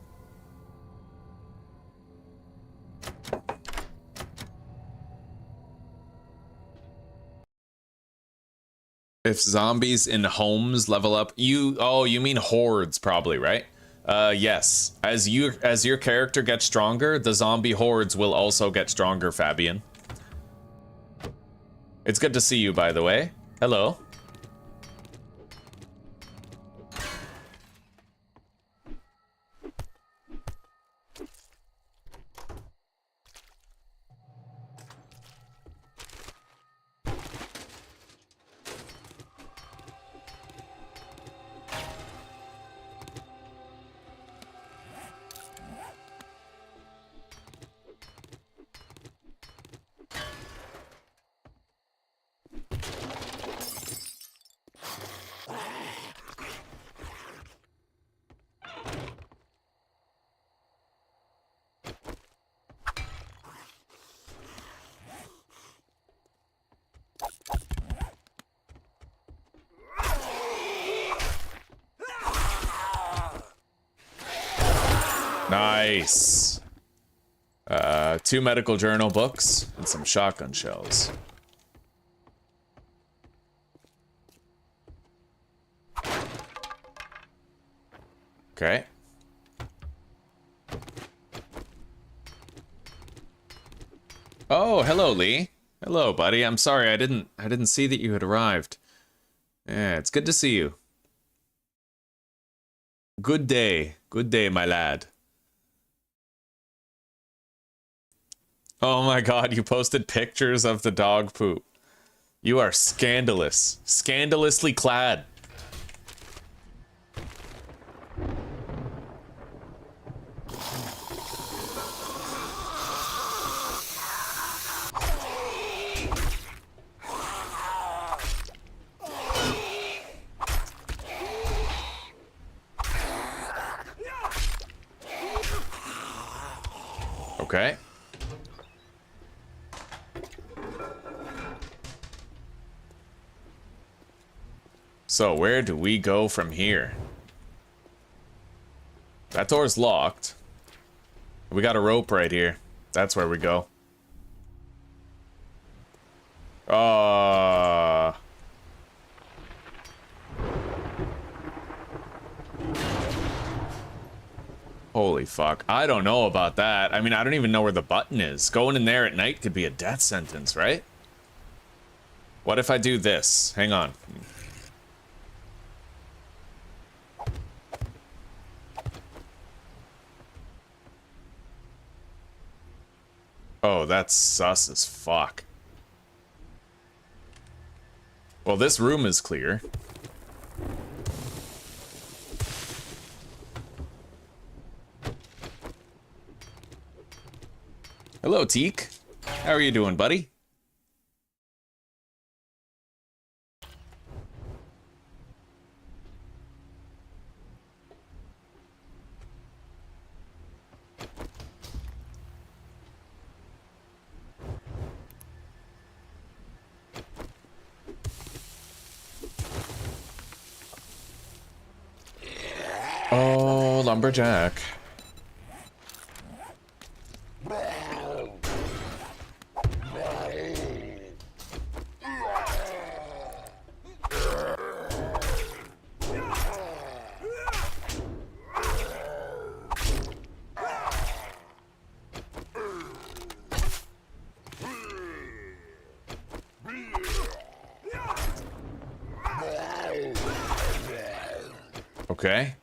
If zombies in homes level up, you mean hordes probably, right? Yes. As your character gets stronger, the zombie hordes will also get stronger, Fabian. It's good to see you, by the way. Hello. Nice. 2 medical journal books and some shotgun shells. Okay. Oh, hello, Lee. Hello, buddy. I'm sorry, I didn't see that you had arrived. Yeah, it's good to see you. Good day, my lad. Oh my god, you posted pictures of the dog poop. You are scandalous. Scandalously clad. Okay. So, where do we go from here? That door's locked. We got a rope right here. That's where we go. Holy fuck. I don't know about that. I mean, I don't even know where the button is. Going in there at night could be a death sentence, right? What if I do this? Hang on. Oh, that's sus as fuck. Well, this room is clear. Hello, Teak. How are you doing, buddy? Oh, lumberjack. Okay.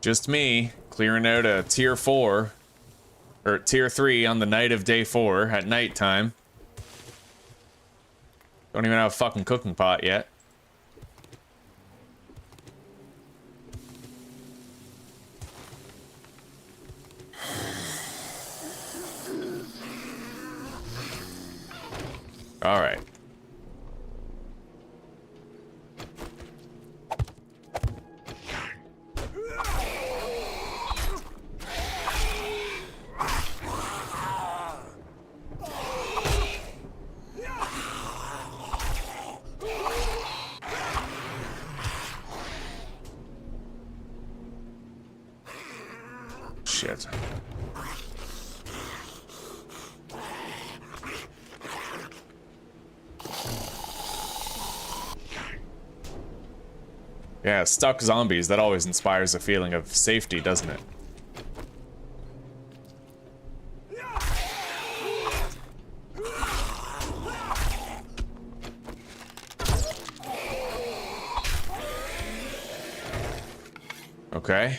Just me, clearing out a tier 4, or tier 3 on the night of day 4 at nighttime. Don't even have a fucking cooking pot yet. All right. Shit. Yeah, stuck zombies, that always inspires a feeling of safety, doesn't it? Okay.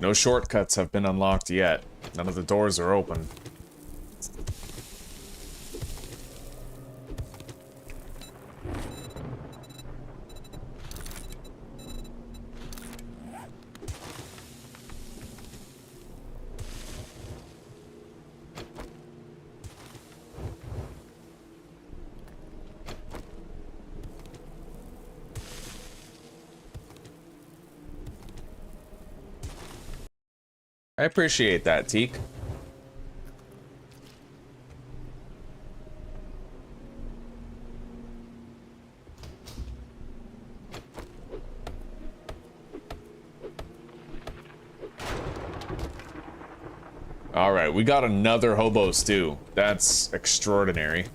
No shortcuts have been unlocked yet. None of the doors are open. I appreciate that, Teak. Alright, we got another hobo stew. That's extraordinary.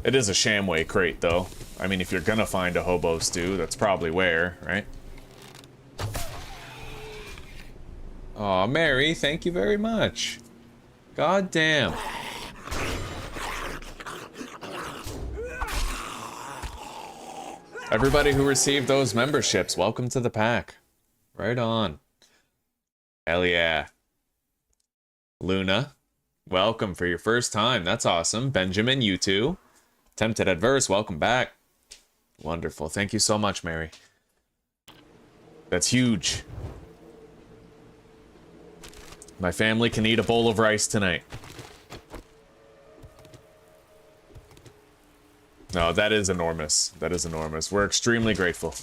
It is a Shamway crate, though. I mean, if you're gonna find a hobo stew, that's probably where, right? Aw, Mary, thank you very much. God damn. Everybody who received those memberships, welcome to the pack. Right on. Hell yeah. Luna, welcome for your first time. That's awesome. Benjamin, you too. Tempted Adverse, welcome back. Wonderful. Thank you so much, Mary. That's huge. My family can eat a bowl of rice tonight. No, that is enormous. That is enormous. We're extremely grateful.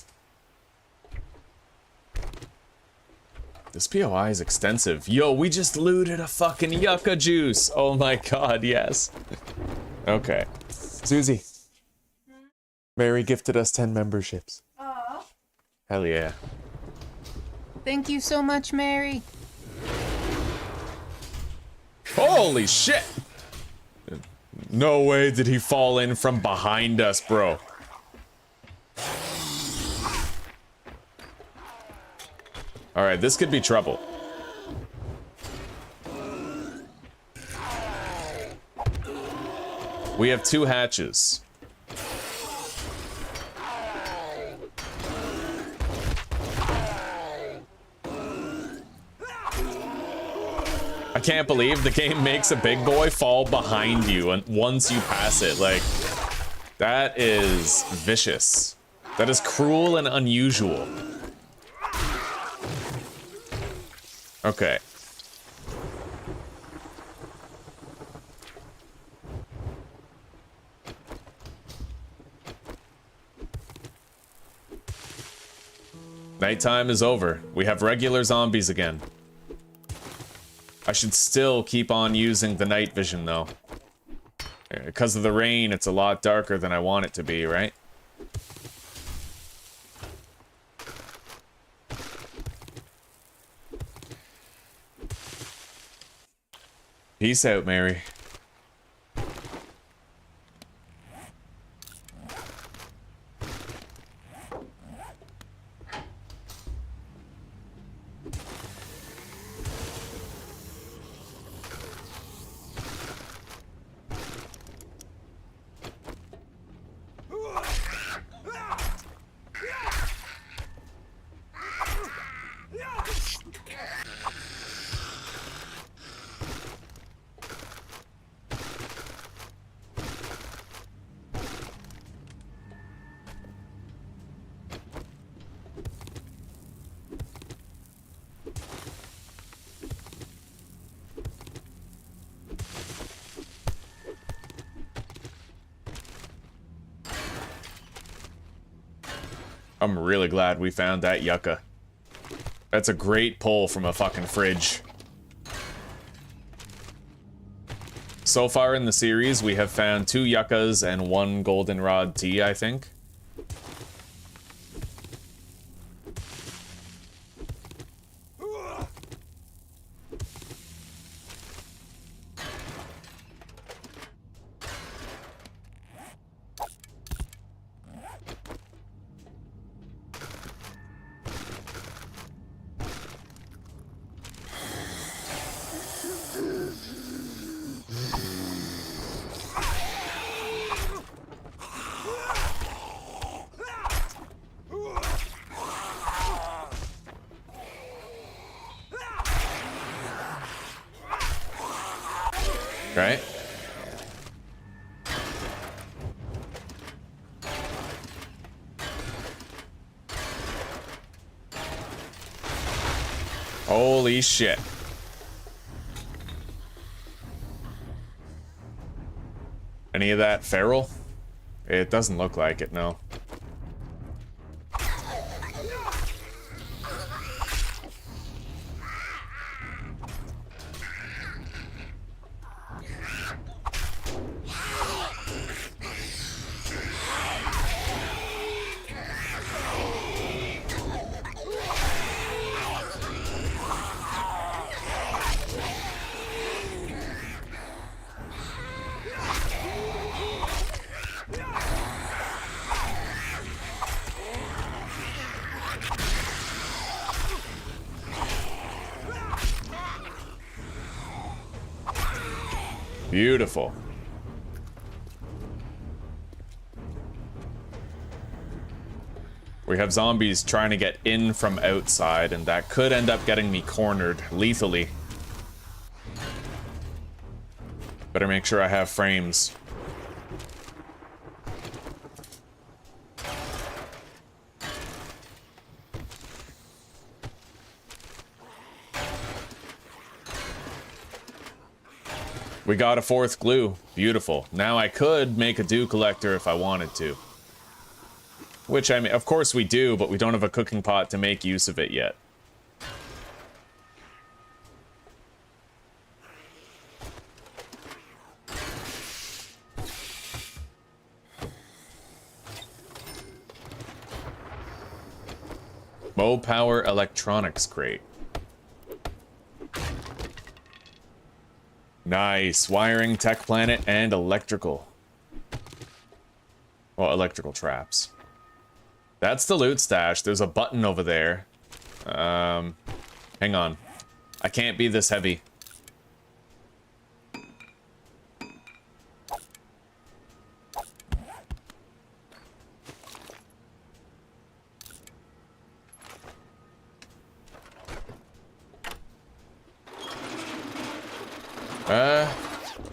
This POI is extensive. Yo, we just looted a fucking yucca juice. Oh my god, yes. Okay. Susie. Mary gifted us 10 memberships. Aw. Hell yeah. Thank you so much, Mary. Holy shit! No way did he fall in from behind us, bro. Alright, this could be trouble. We have 2 hatches. I can't believe the game makes a big boy fall behind you and once you pass it. Like, that is vicious. That is cruel and unusual. Okay. Nighttime is over. We have regular zombies again. I should still keep on using the night vision, though. Because of the rain, it's a lot darker than I want it to be, right? Peace out, Mary. I'm really glad we found that yucca. That's a great pull from a fucking fridge. So far in the series, we have found 2 yuccas and 1 goldenrod tea, I think. Right? Holy shit. Any of that feral? It doesn't look like it, no. Beautiful. We have zombies trying to get in from outside, and that could end up getting me cornered lethally. Better make sure I have frames. We got a 4th glue. Beautiful. Now I could make a dew collector if I wanted to. Which, I mean, of course we do, but we don't have a cooking pot to make use of it yet. Low power electronics crate. Nice. Wiring, tech planet, and electrical. Well, electrical traps. That's the loot stash. There's a button over there. Hang on. I can't be this heavy.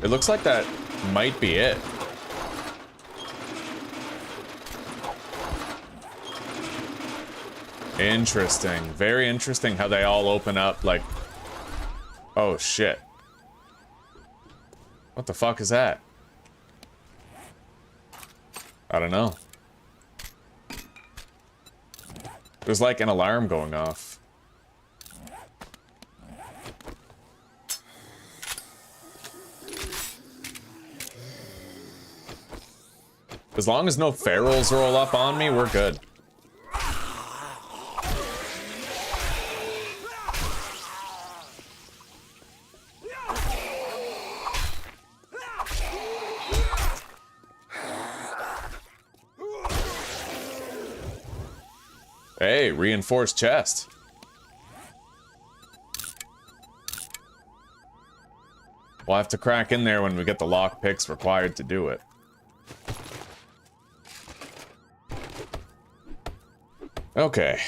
It looks like that might be it. Interesting. Very interesting how they all open up like... Oh, shit. What the fuck is that? I don't know. There's like an alarm going off. As long as no ferals roll up on me, we're good. Hey, reinforced chest. We'll have to crack in there when we get the lock picks required to do it. Okay.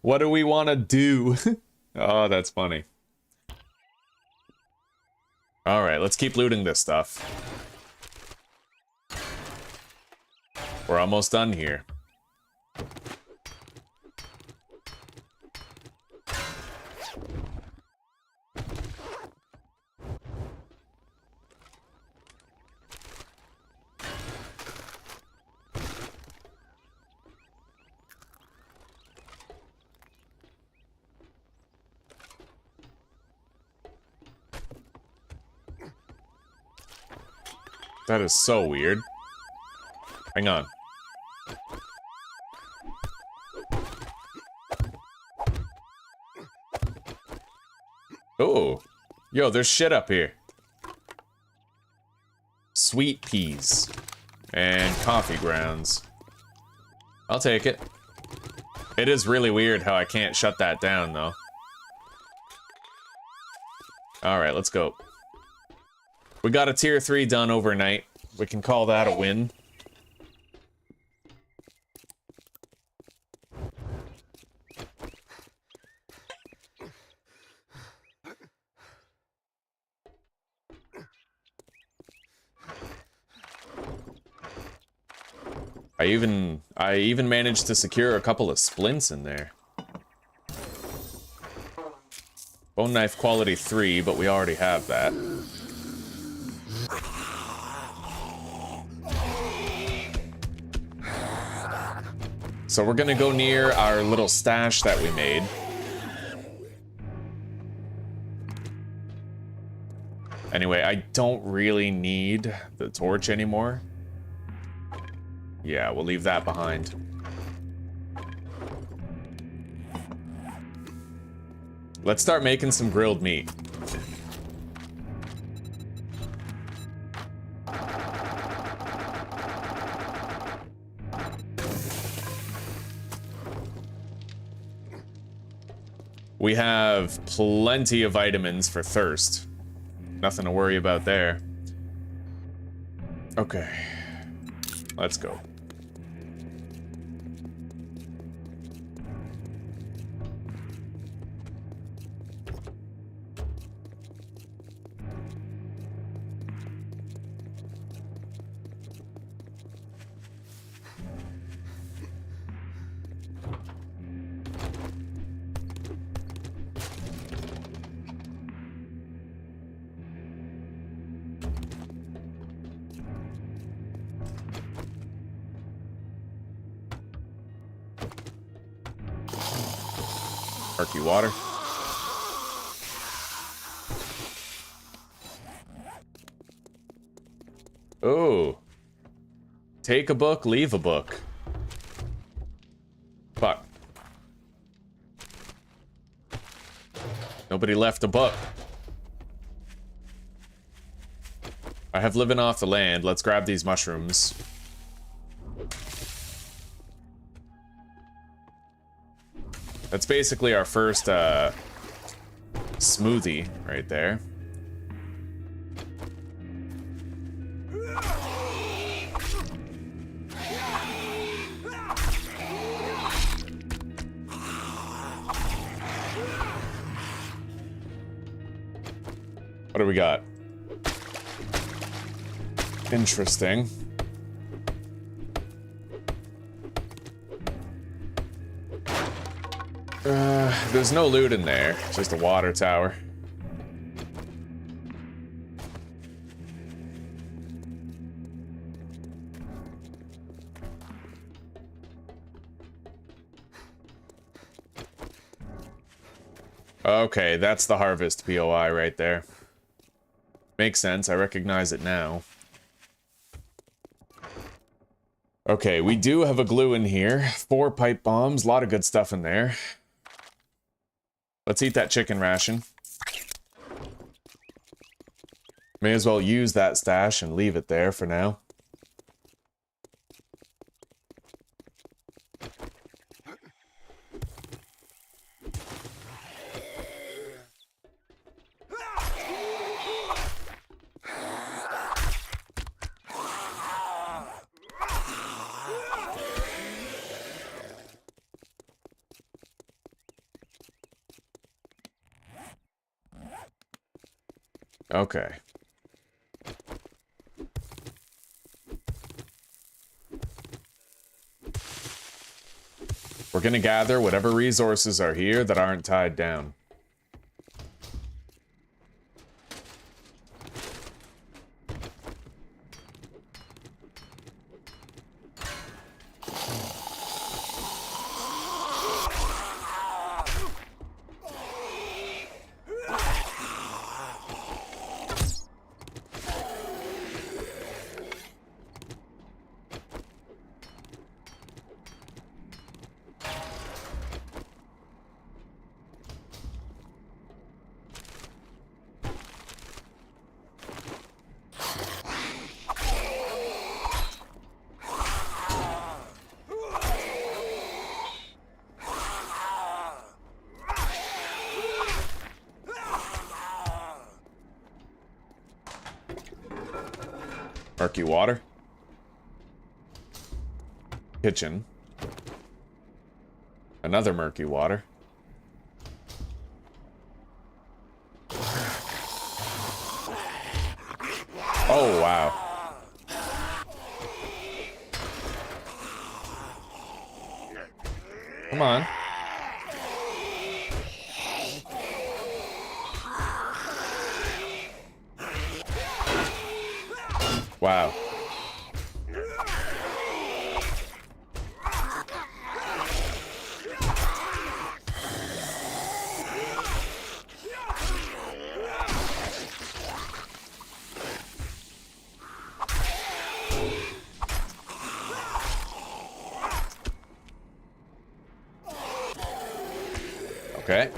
What do we want to do? Oh, that's funny. All right, let's keep looting this stuff. We're almost done here. That is so weird. Hang on. Oh. Yo, there's shit up here. Sweet peas. And coffee grounds. I'll take it. It is really weird how I can't shut that down, though. Alright, let's go. We got a tier 3 done overnight. We can call that a win. I even managed to secure a couple of splints in there. Bone knife quality 3, but we already have that. So we're gonna go near our little stash that we made. Anyway, I don't really need the torch anymore. Yeah, we'll leave that behind. Let's start making some grilled meat. We have plenty of vitamins for thirst. Nothing to worry about there. Okay. Let's go. Murky water. Oh. Take a book, leave a book. Fuck. Nobody left a book. I have living off the land. Let's grab these mushrooms. That's basically our first smoothie right there. What do we got? Interesting. There's no loot in there, just a water tower. Okay, that's the harvest POI right there. Makes sense, I recognize it now. Okay, we do have a glue in here. 4 pipe bombs, a lot of good stuff in there. Let's eat that chicken ration. May as well use that stash and leave it there for now. Okay. We're gonna gather whatever resources are here that aren't tied down. Murky water. Kitchen. Another murky water. Oh, wow. Come on. Wow. Okay.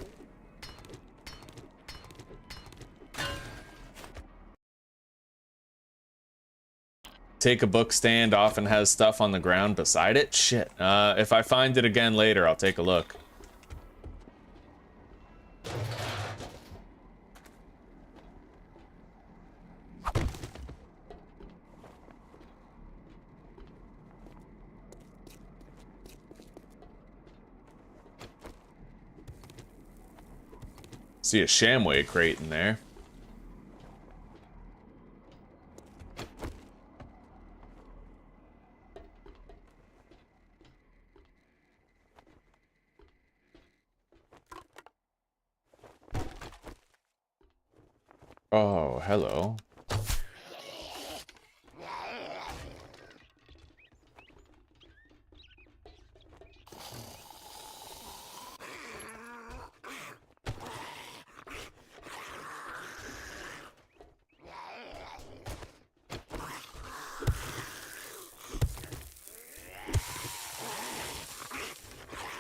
Take a book stand often has stuff on the ground beside it? Shit. If I find it again later, I'll take a look. See a Shamway crate in there. Oh, hello.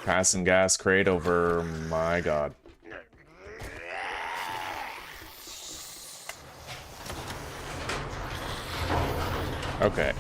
Passing gas crate over, my god. Okay.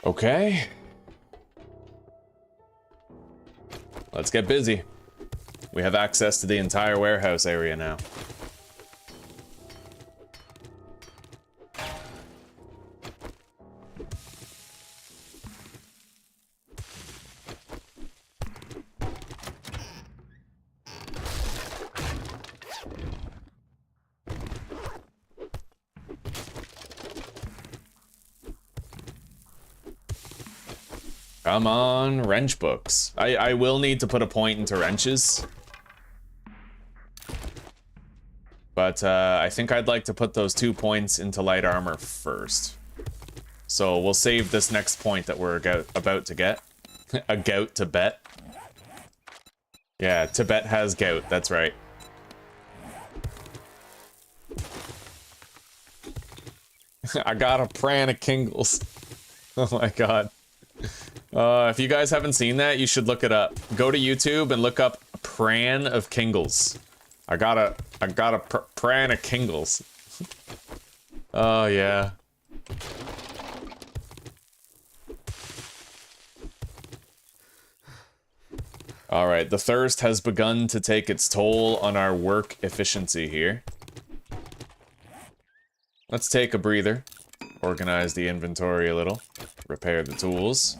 Okay. Let's get busy. We have access to the entire warehouse area now. Come on, wrench books. I will need to put a point into wrenches. But I think I'd like to put those 2 points into light armor first. So we'll save this next point that we're about to get. A gout to bet. Yeah, Tibet has gout, that's right. I got a pran of Kingles. Oh my god. If you guys haven't seen that, you should look it up. Go to YouTube and look up Pran of Kingles. I got a pran of Kingles. Oh yeah. All right, the thirst has begun to take its toll on our work efficiency here. Let's take a breather, organize the inventory a little, repair the tools.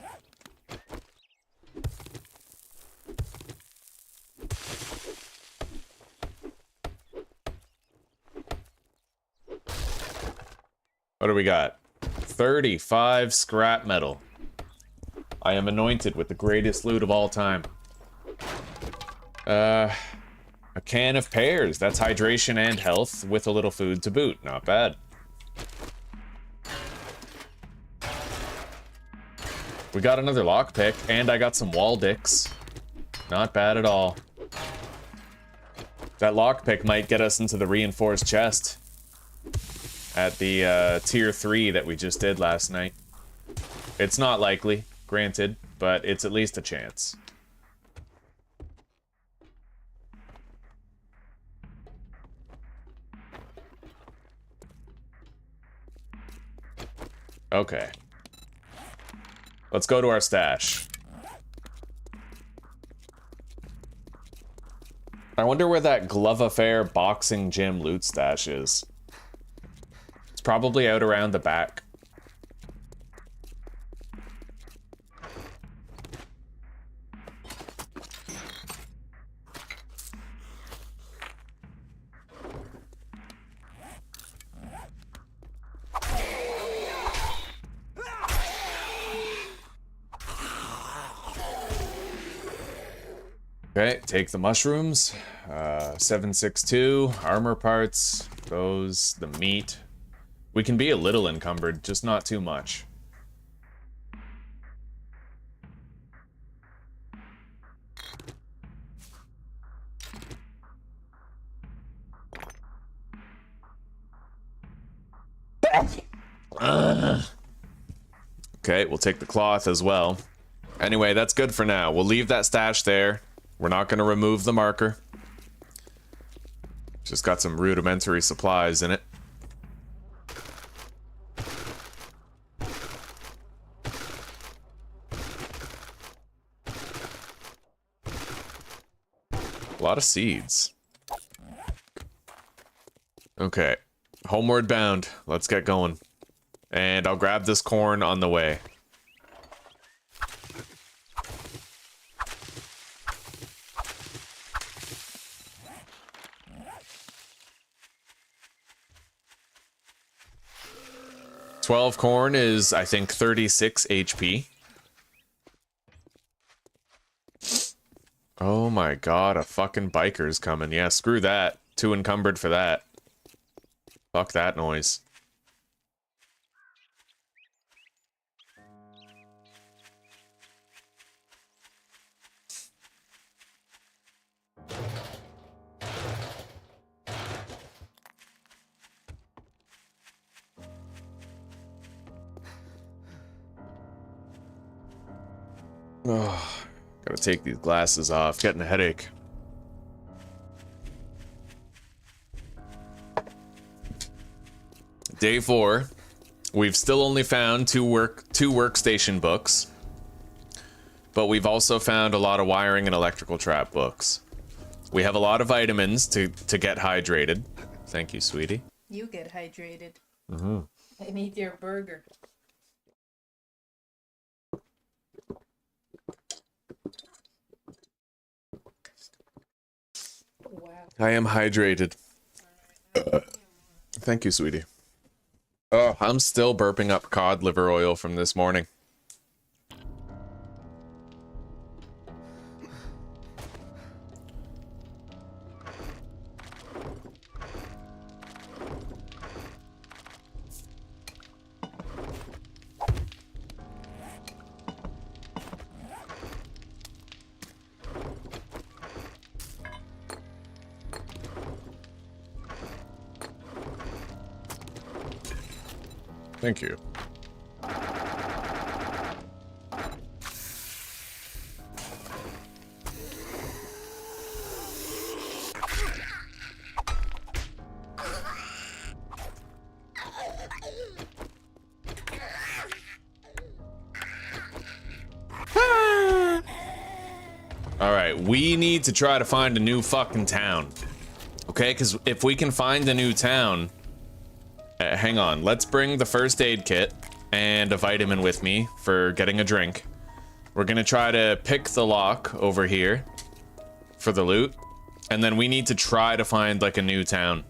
What do we got? 35 scrap metal. I am anointed with the greatest loot of all time. A can of pears. That's hydration and health with a little food to boot. Not bad. We got another lockpick, and I got some wall dicks. Not bad at all. That lockpick might get us into the reinforced chest at the tier 3 that we just did last night. It's not likely, granted, but it's at least a chance. Okay. Let's go to our stash. I wonder where that Glove Affair boxing gym loot stash is. It's probably out around the back. Okay, take the mushrooms. 762, armor parts, those, the meat. We can be a little encumbered, just not too much. Okay, we'll take the cloth as well. Anyway, that's good for now. We'll leave that stash there. We're not going to remove the marker. Just got some rudimentary supplies in it. A lot of seeds. Okay. Homeward bound. Let's get going. And I'll grab this corn on the way. $12 corn is, I think, 36 HP. Oh my god, a fucking biker's coming. Yeah, screw that. Too encumbered for that. Fuck that noise. Oh, gotta take these glasses off. Getting a headache. Day 4. We've still only found two workstation books, but we've also found a lot of wiring and electrical trap books. We have a lot of vitamins to get hydrated. Thank you, sweetie. You get hydrated. Mm-hmm. And eat your burger. Wow. I am hydrated. Thank you, sweetie. Oh, I'm still burping up cod liver oil from this morning. Thank you. All right, we need to try to find a new fucking town. Okay, because if we can find a new town... hang on, let's bring the first aid kit and a vitamin with me for getting a drink. We're gonna try to pick the lock over here for the loot. And then we need to try to find like a new town.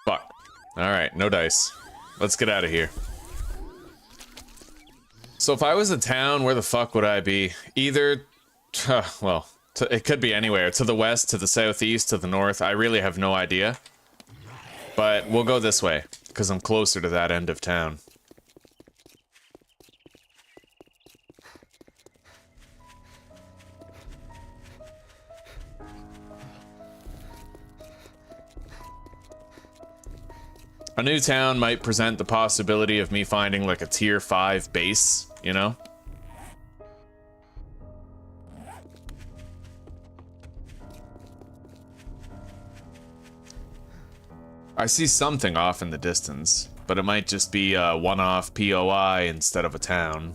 Fuck. Alright, no dice. Let's get out of here. So if I was a town, where the fuck would I be? Either, well, it could be anywhere. To the west, to the southeast, to the north. I really have no idea. But we'll go this way, because I'm closer to that end of town. A new town might present the possibility of me finding like a tier 5 base, you know? I see something off in the distance, but it might just be a one-off POI instead of a town.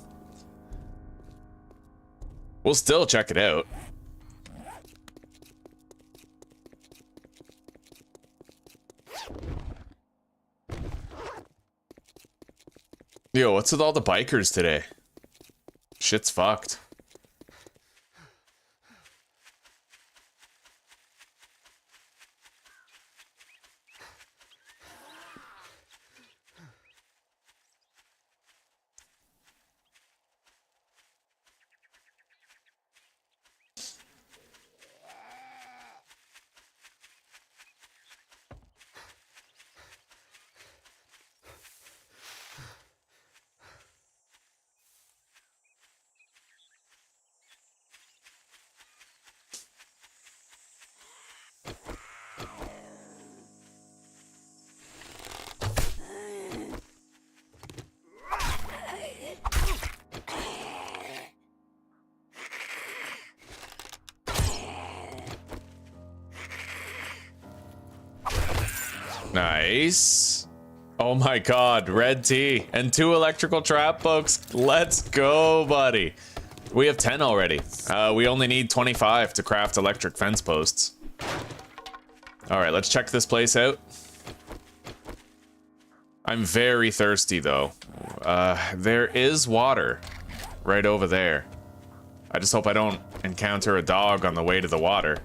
We'll still check it out. Yo, what's with all the bikers today? Shit's fucked. Nice. Oh my god, red tea and 2 electrical trap books. Let's go, buddy. We have 10 already. We only need 25 to craft electric fence posts. All right, let's check this place out. I'm very thirsty though. There is water right over there. I just hope I don't encounter a dog on the way to the water.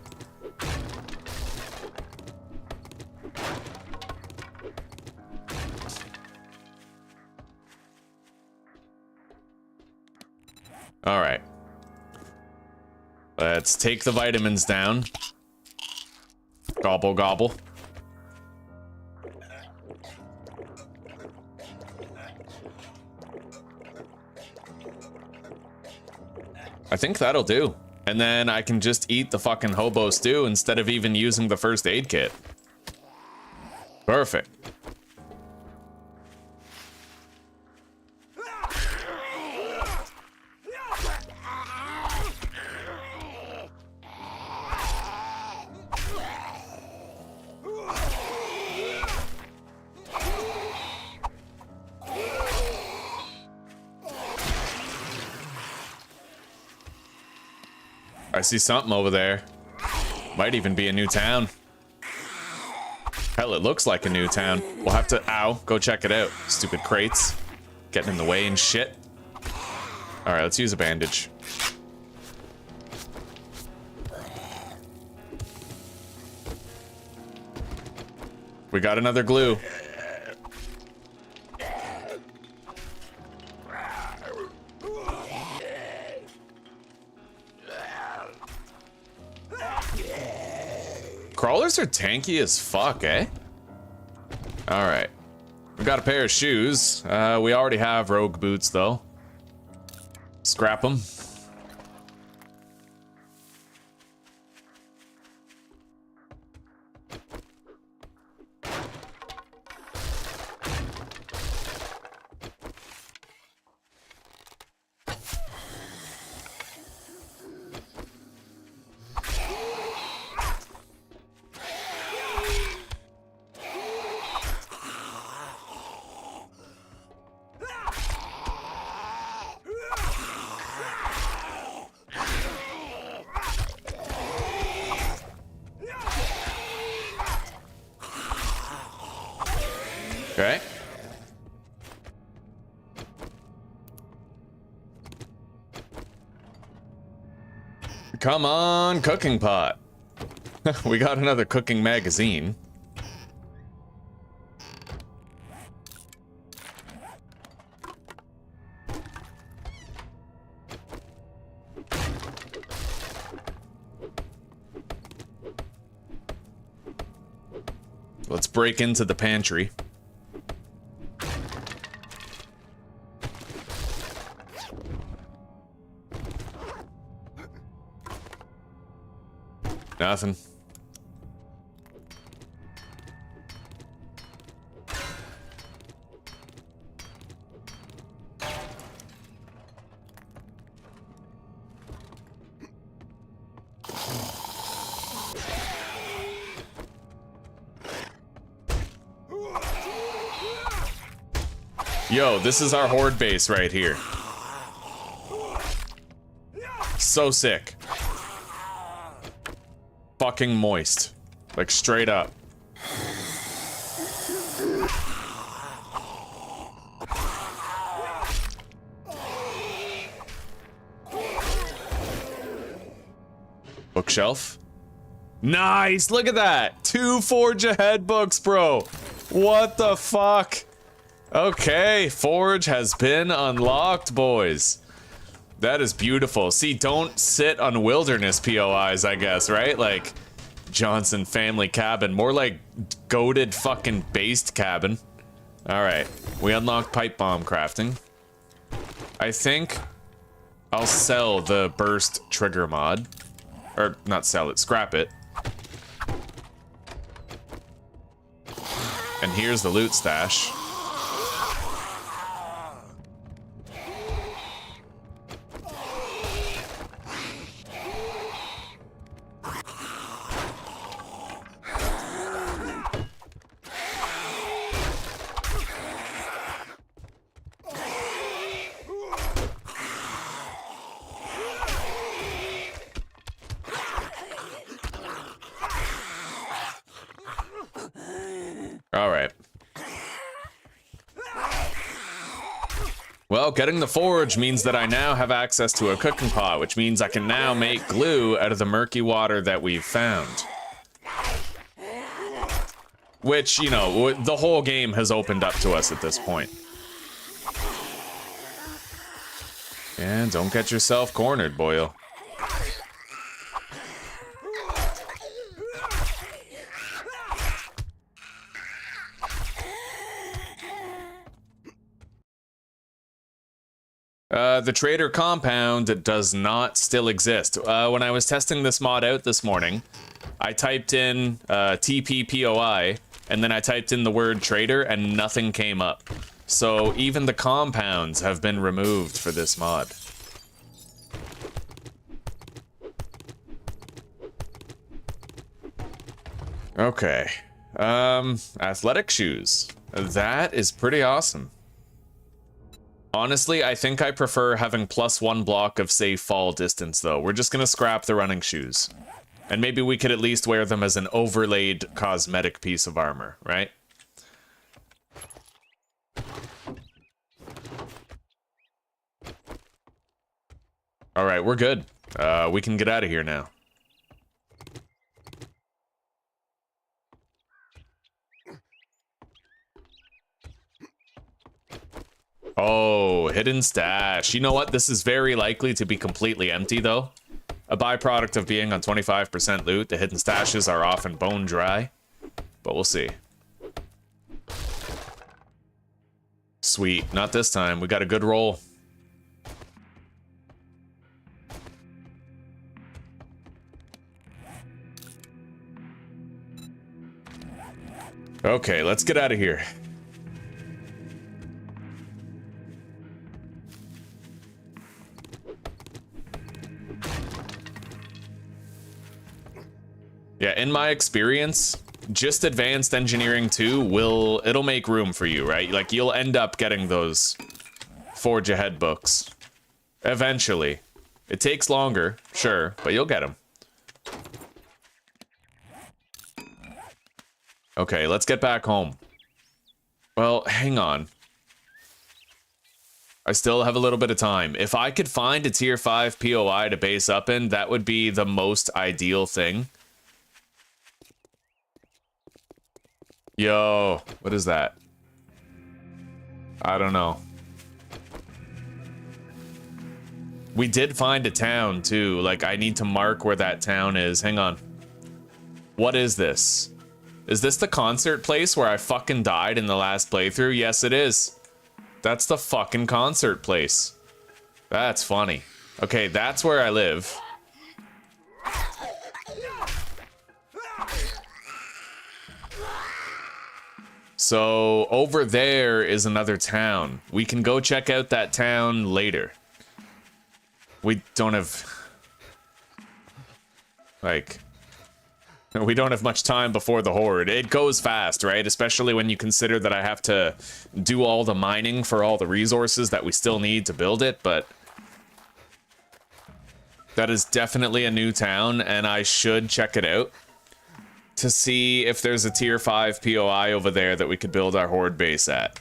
All right. Let's take the vitamins down. Gobble, gobble. I think that'll do. And then I can just eat the fucking hobo stew instead of even using the first aid kit. Perfect. I see something over there. Might even be a new town. Hell, it looks like a new town. We'll have to, go check it out. Stupid crates. Getting in the way and shit. Alright, let's use a bandage. We got another glue. Crawlers are tanky as fuck, eh? Alright. We got a pair of shoes. We already have rogue boots, though. Scrap them. Come on, cooking pot. We got another cooking magazine. Let's break into the pantry. Nothing. Yo, this is our horde base right here. So sick. Fucking moist. Like, straight up. Bookshelf. Nice! Look at that! 2 Forge Ahead books, bro! What the fuck? Okay, Forge has been unlocked, boys. That is beautiful. See, don't sit on wilderness POIs, I guess, right? Like, Johnson family cabin. More like goated fucking based cabin. Alright, we unlocked pipe bomb crafting. I think I'll sell the burst trigger mod. Or, not sell it, scrap it. And here's the loot stash. Alright. Well, getting the forge means that I now have access to a cooking pot, which means I can now make glue out of the murky water that we've found. Which, you know, the whole game has opened up to us at this point. And don't get yourself cornered, boyo. The trader compound does not still exist. When I was testing this mod out this morning, I typed in TPPOI, and then I typed in the word trader, and nothing came up. So even the compounds have been removed for this mod. Okay. Athletic shoes. That is pretty awesome. Honestly, I think I prefer having +1 block of, say, fall distance, though. We're just gonna scrap the running shoes. And maybe we could at least wear them as an overlaid cosmetic piece of armor, right? Alright, we're good. We can get out of here now. Oh, hidden stash. You know what? This is very likely to be completely empty, though. A byproduct of being on 25% loot, the hidden stashes are often bone dry. But we'll see. Sweet. Not this time. We got a good roll. Okay, let's get out of here. Yeah, in my experience, just advanced engineering 2 it'll make room for you, right? Like, you'll end up getting those Forge Ahead books. Eventually. It takes longer, sure, but you'll get them. Okay, let's get back home. Well, hang on. I still have a little bit of time. If I could find a tier 5 POI to base up in, that would be the most ideal thing. Yo, what is that? I don't know. We did find a town too. Like, I need to mark where that town is. Hang on. What is this? Is this the concert place where I fucking died in the last playthrough? Yes, it is. That's the fucking concert place. That's funny. Okay, that's where I live. So over there is another town. We can go check out that town later. We don't have, like, we don't have much time before the horde. It goes fast, right? Especially when you consider that I have to do all the mining for all the resources that we still need to build it, but that is definitely a new town, and I should check it out to see if there's a tier 5 POI over there that we could build our horde base at.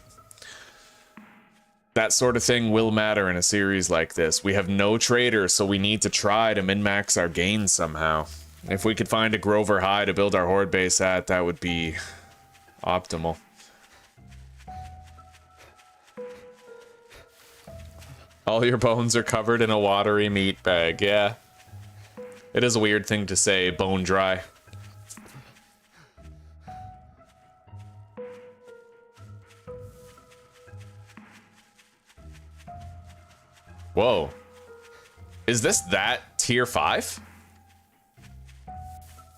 That sort of thing will matter in a series like this. We have no trader, so we need to try to min-max our gains somehow. If we could find a Grover High to build our horde base at, that would be optimal. All your bones are covered in a watery meat bag. Yeah. It is a weird thing to say, bone dry. Whoa. Is this that tier 5?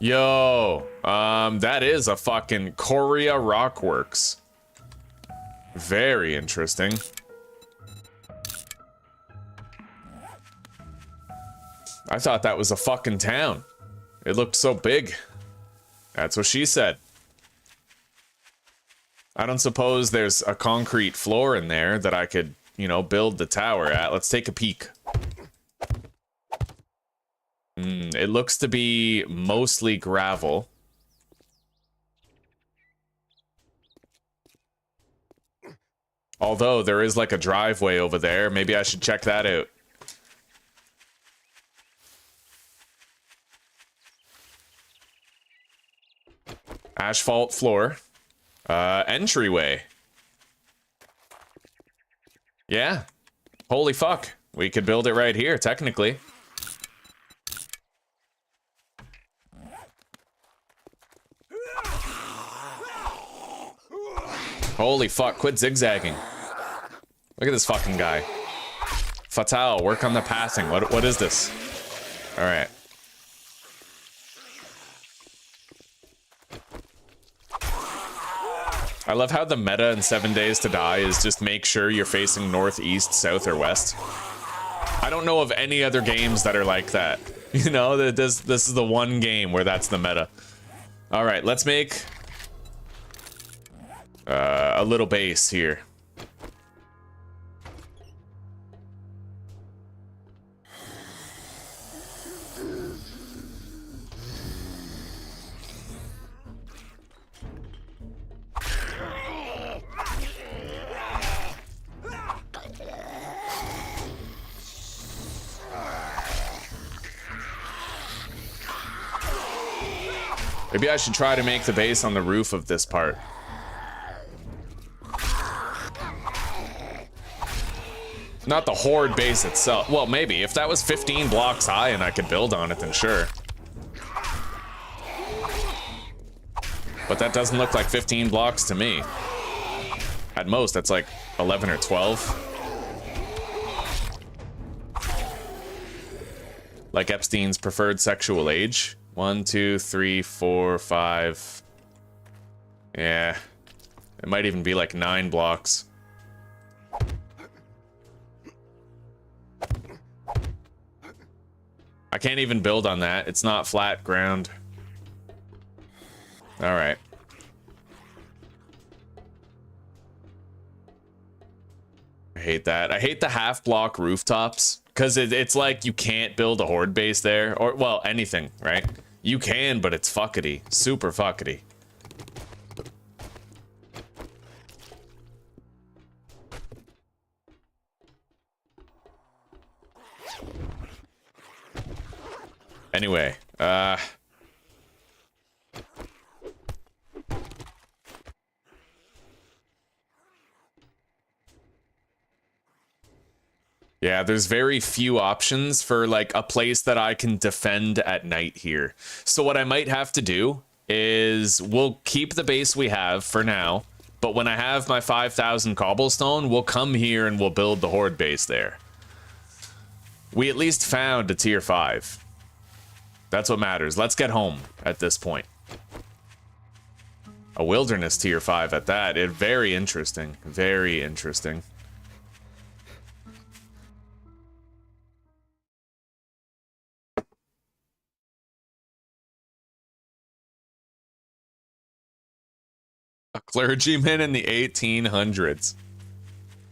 Yo, that is a fucking Korea Rockworks. Very interesting. I thought that was a fucking town. It looked so big. That's what she said. I don't suppose there's a concrete floor in there that I could, you know, build the tower at. Let's take a peek. It looks to be mostly gravel. Although there is like a driveway over there. Maybe I should check that out. Asphalt floor. Entryway. Yeah. Holy fuck. We could build it right here, technically. Holy fuck, quit zigzagging. Look at this fucking guy. Fatal, work on the passing. What is this? Alright. I love how the meta in 7 Days to Die is just make sure you're facing north, east, south, or west. I don't know of any other games that are like that. You know, this is the one game where that's the meta. Alright, let's make a little base here. Maybe I should try to make the base on the roof of this part. Not the horde base itself. Well, maybe. If that was 15 blocks high and I could build on it, then sure. But that doesn't look like 15 blocks to me. At most, that's like 11 or 12. Like Epstein's preferred sexual age. 1, 2, 3, 4, 5. Yeah. It might even be like 9 blocks. I can't even build on that. It's not flat ground. All right. I hate that. I hate the half block rooftops because it's like you can't build a horde base there, or well, anything, right? You can, but it's fuckety. Super fuckety. Anyway, yeah, there's very few options for like a place that I can defend at night here. So what I might have to do is we'll keep the base we have for now, but when I have my 5,000 cobblestone, we'll come here and we'll build the horde base there. We at least found a tier 5. That's what matters. Let's get home at this point. A wilderness tier 5 at that. Very interesting. Very interesting. A clergyman in the 1800s.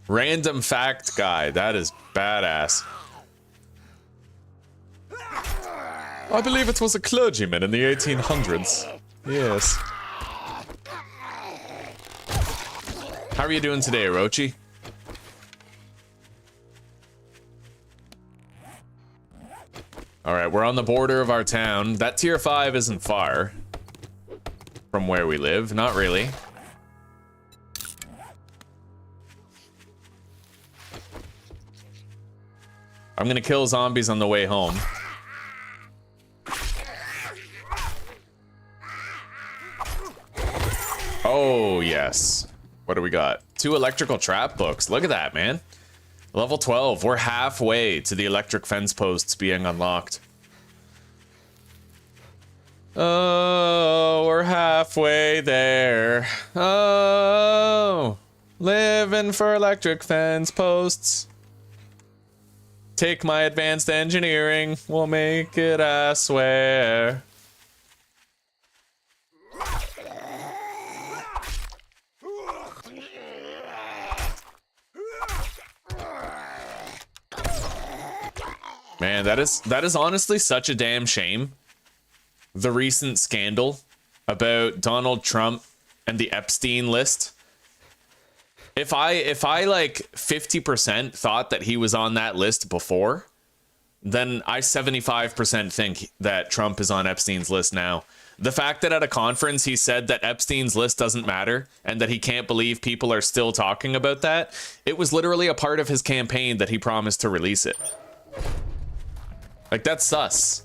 Random fact guy. That is badass. I believe it was a clergyman in the 1800s. Yes. How are you doing today, Orochi? Alright, we're on the border of our town. That tier 5 isn't far from where we live. Not really. I'm gonna kill zombies on the way home. Oh, yes. What do we got? 2 electrical trap books. Look at that, man. Level 12. We're halfway to the electric fence posts being unlocked. Oh, we're halfway there. Oh, living for electric fence posts. Take my advanced engineering. We'll make it, I swear. Man, that is honestly such a damn shame. The recent scandal about Donald Trump and the Epstein list. If I like 50% thought that he was on that list before, then I 75% think that Trump is on Epstein's list now. The fact that at a conference he said that Epstein's list doesn't matter and that he can't believe people are still talking about that, it was literally a part of his campaign that he promised to release it. Like, that's sus.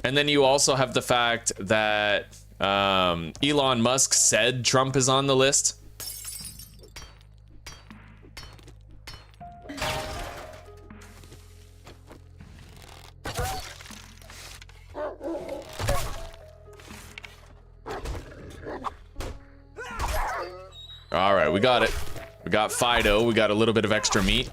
And then you also have the fact that Elon Musk said Trump is on the list. All right, we got it. We got Fido. We got a little bit of extra meat.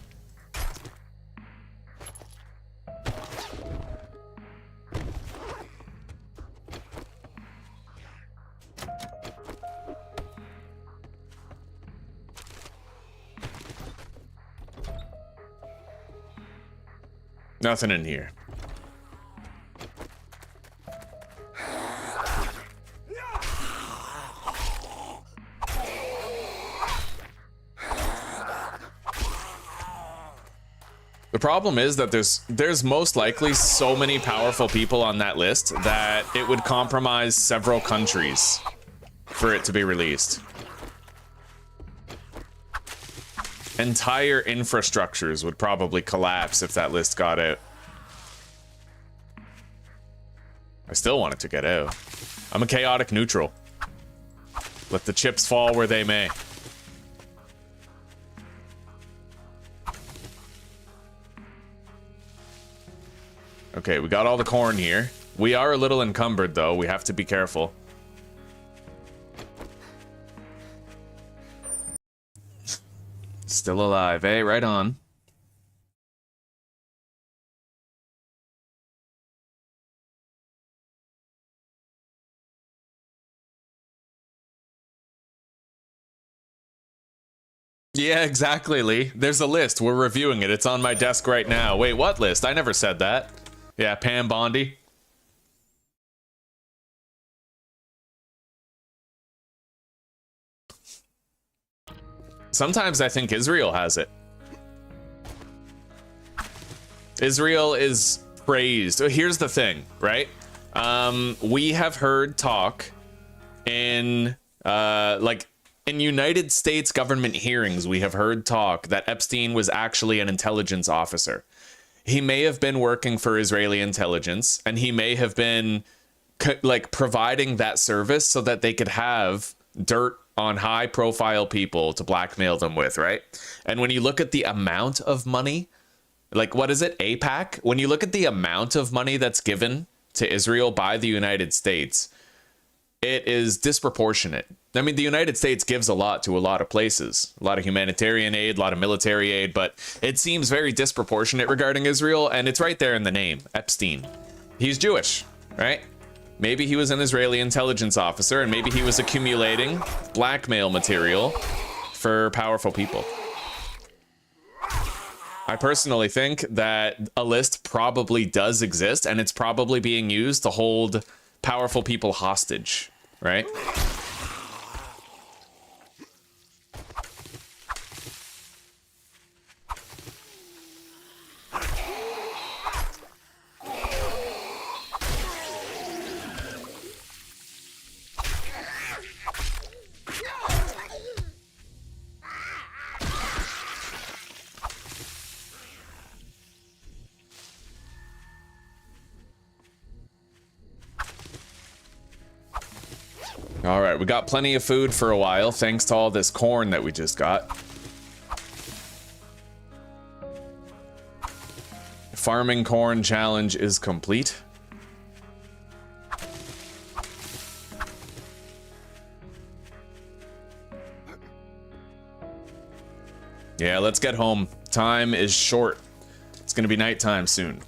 Nothing in here. The problem is that there's most likely so many powerful people on that list that it would compromise several countries for it to be released. Entire infrastructures would probably collapse if that list got out. I still want it to get out. I'm a chaotic neutral. Let the chips fall where they may. Okay, we got all the corn here. We are a little encumbered, though. We have to be careful. Still alive, eh? Right on. Yeah, exactly, Lee. There's a list. We're reviewing it. It's on my desk right now. Wait, what list? I never said that. Yeah, Pam Bondi. Sometimes I think Israel has it. Israel is praised. Here's the thing, right? We have heard talk in like in United States government hearings, we have heard talk that Epstein was actually an intelligence officer. He may have been working for Israeli intelligence, and he may have been like providing that service so that they could have dirt on high profile people to blackmail them with, right? And when you look at the amount of money, like what is it, APAC? When you look at the amount of money that's given to Israel by the United States, it is disproportionate. I mean, the United States gives a lot to a lot of places, a lot of humanitarian aid, a lot of military aid, but it seems very disproportionate regarding Israel, and it's right there in the name, Epstein. He's Jewish, right? Maybe he was an Israeli intelligence officer, and maybe he was accumulating blackmail material for powerful people. I personally think that a list probably does exist, and it's probably being used to hold powerful people hostage, right? All right, we got plenty of food for a while, thanks to all this corn that we just got. Farming corn challenge is complete. Yeah, let's get home. Time is short. It's gonna be nighttime soon.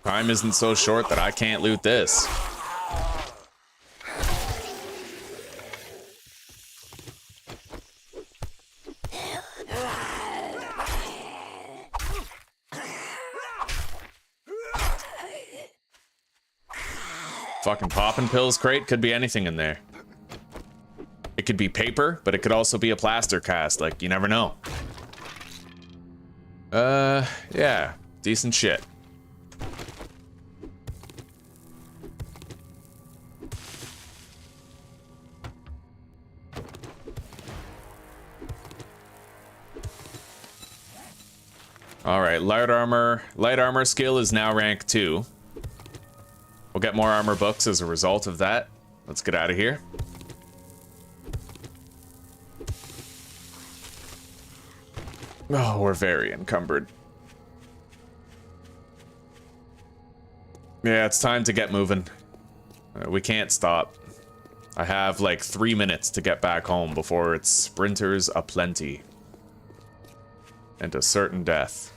Time isn't so short that I can't loot this. Fucking poppin' pills crate, could be anything in there. It could be paper, but it could also be a plaster cast, like, you never know. Yeah, decent shit. All right, light armor skill is now rank 2. We'll get more armor books as a result of that. Let's get out of here. Oh, we're very encumbered. Yeah, it's time to get moving. We can't stop. I have like 3 minutes to get back home before it's sprinters aplenty. And a certain death.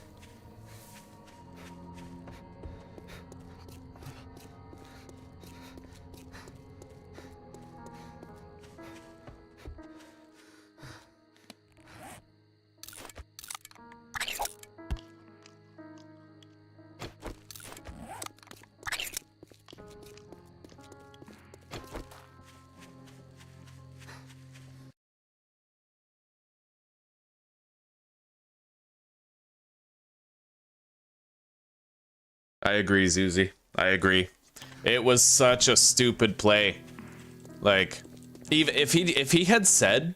I agree, Zuzi. I agree. It was such a stupid play. Like, even if he had said,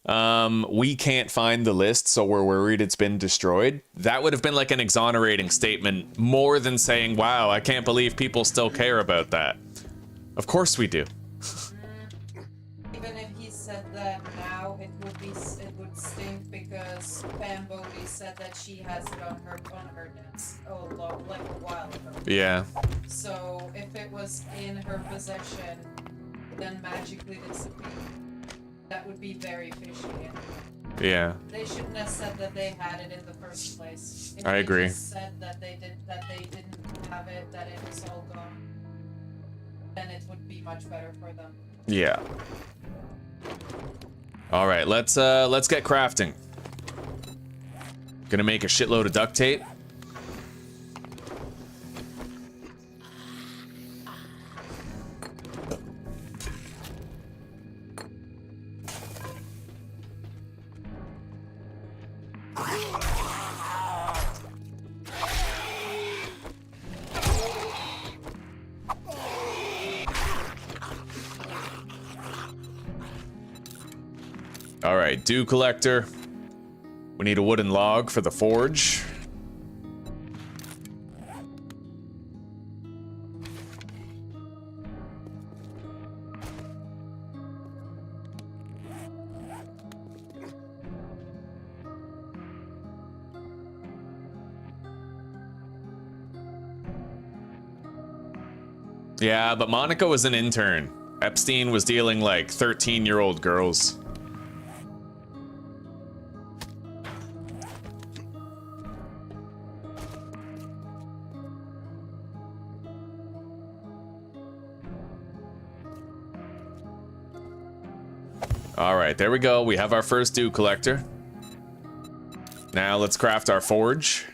we can't find the list, so we're worried it's been destroyed, that would have been like an exonerating statement, more than saying, wow, I can't believe people still care about that. Of course we do. Even if he said that now, it would stink because Pam Bodhi said that she has it on her nets like a while ago. Yeah. So if it was in her possession, then magically disappeared. That would be very fishy. Yeah. They shouldn't have said that they had it in the first place. If I agree. They just said that they didn't have it, that it was all gone. Then it would be much better for them. Yeah. All right, let's get crafting. Gonna make a shitload of duct tape. All right, dew collector. We need a wooden log for the forge. Yeah, but Monica was an intern. Epstein was dealing like 13-year-old girls. All right, there we go. We have our first dew collector. Now let's craft our forge.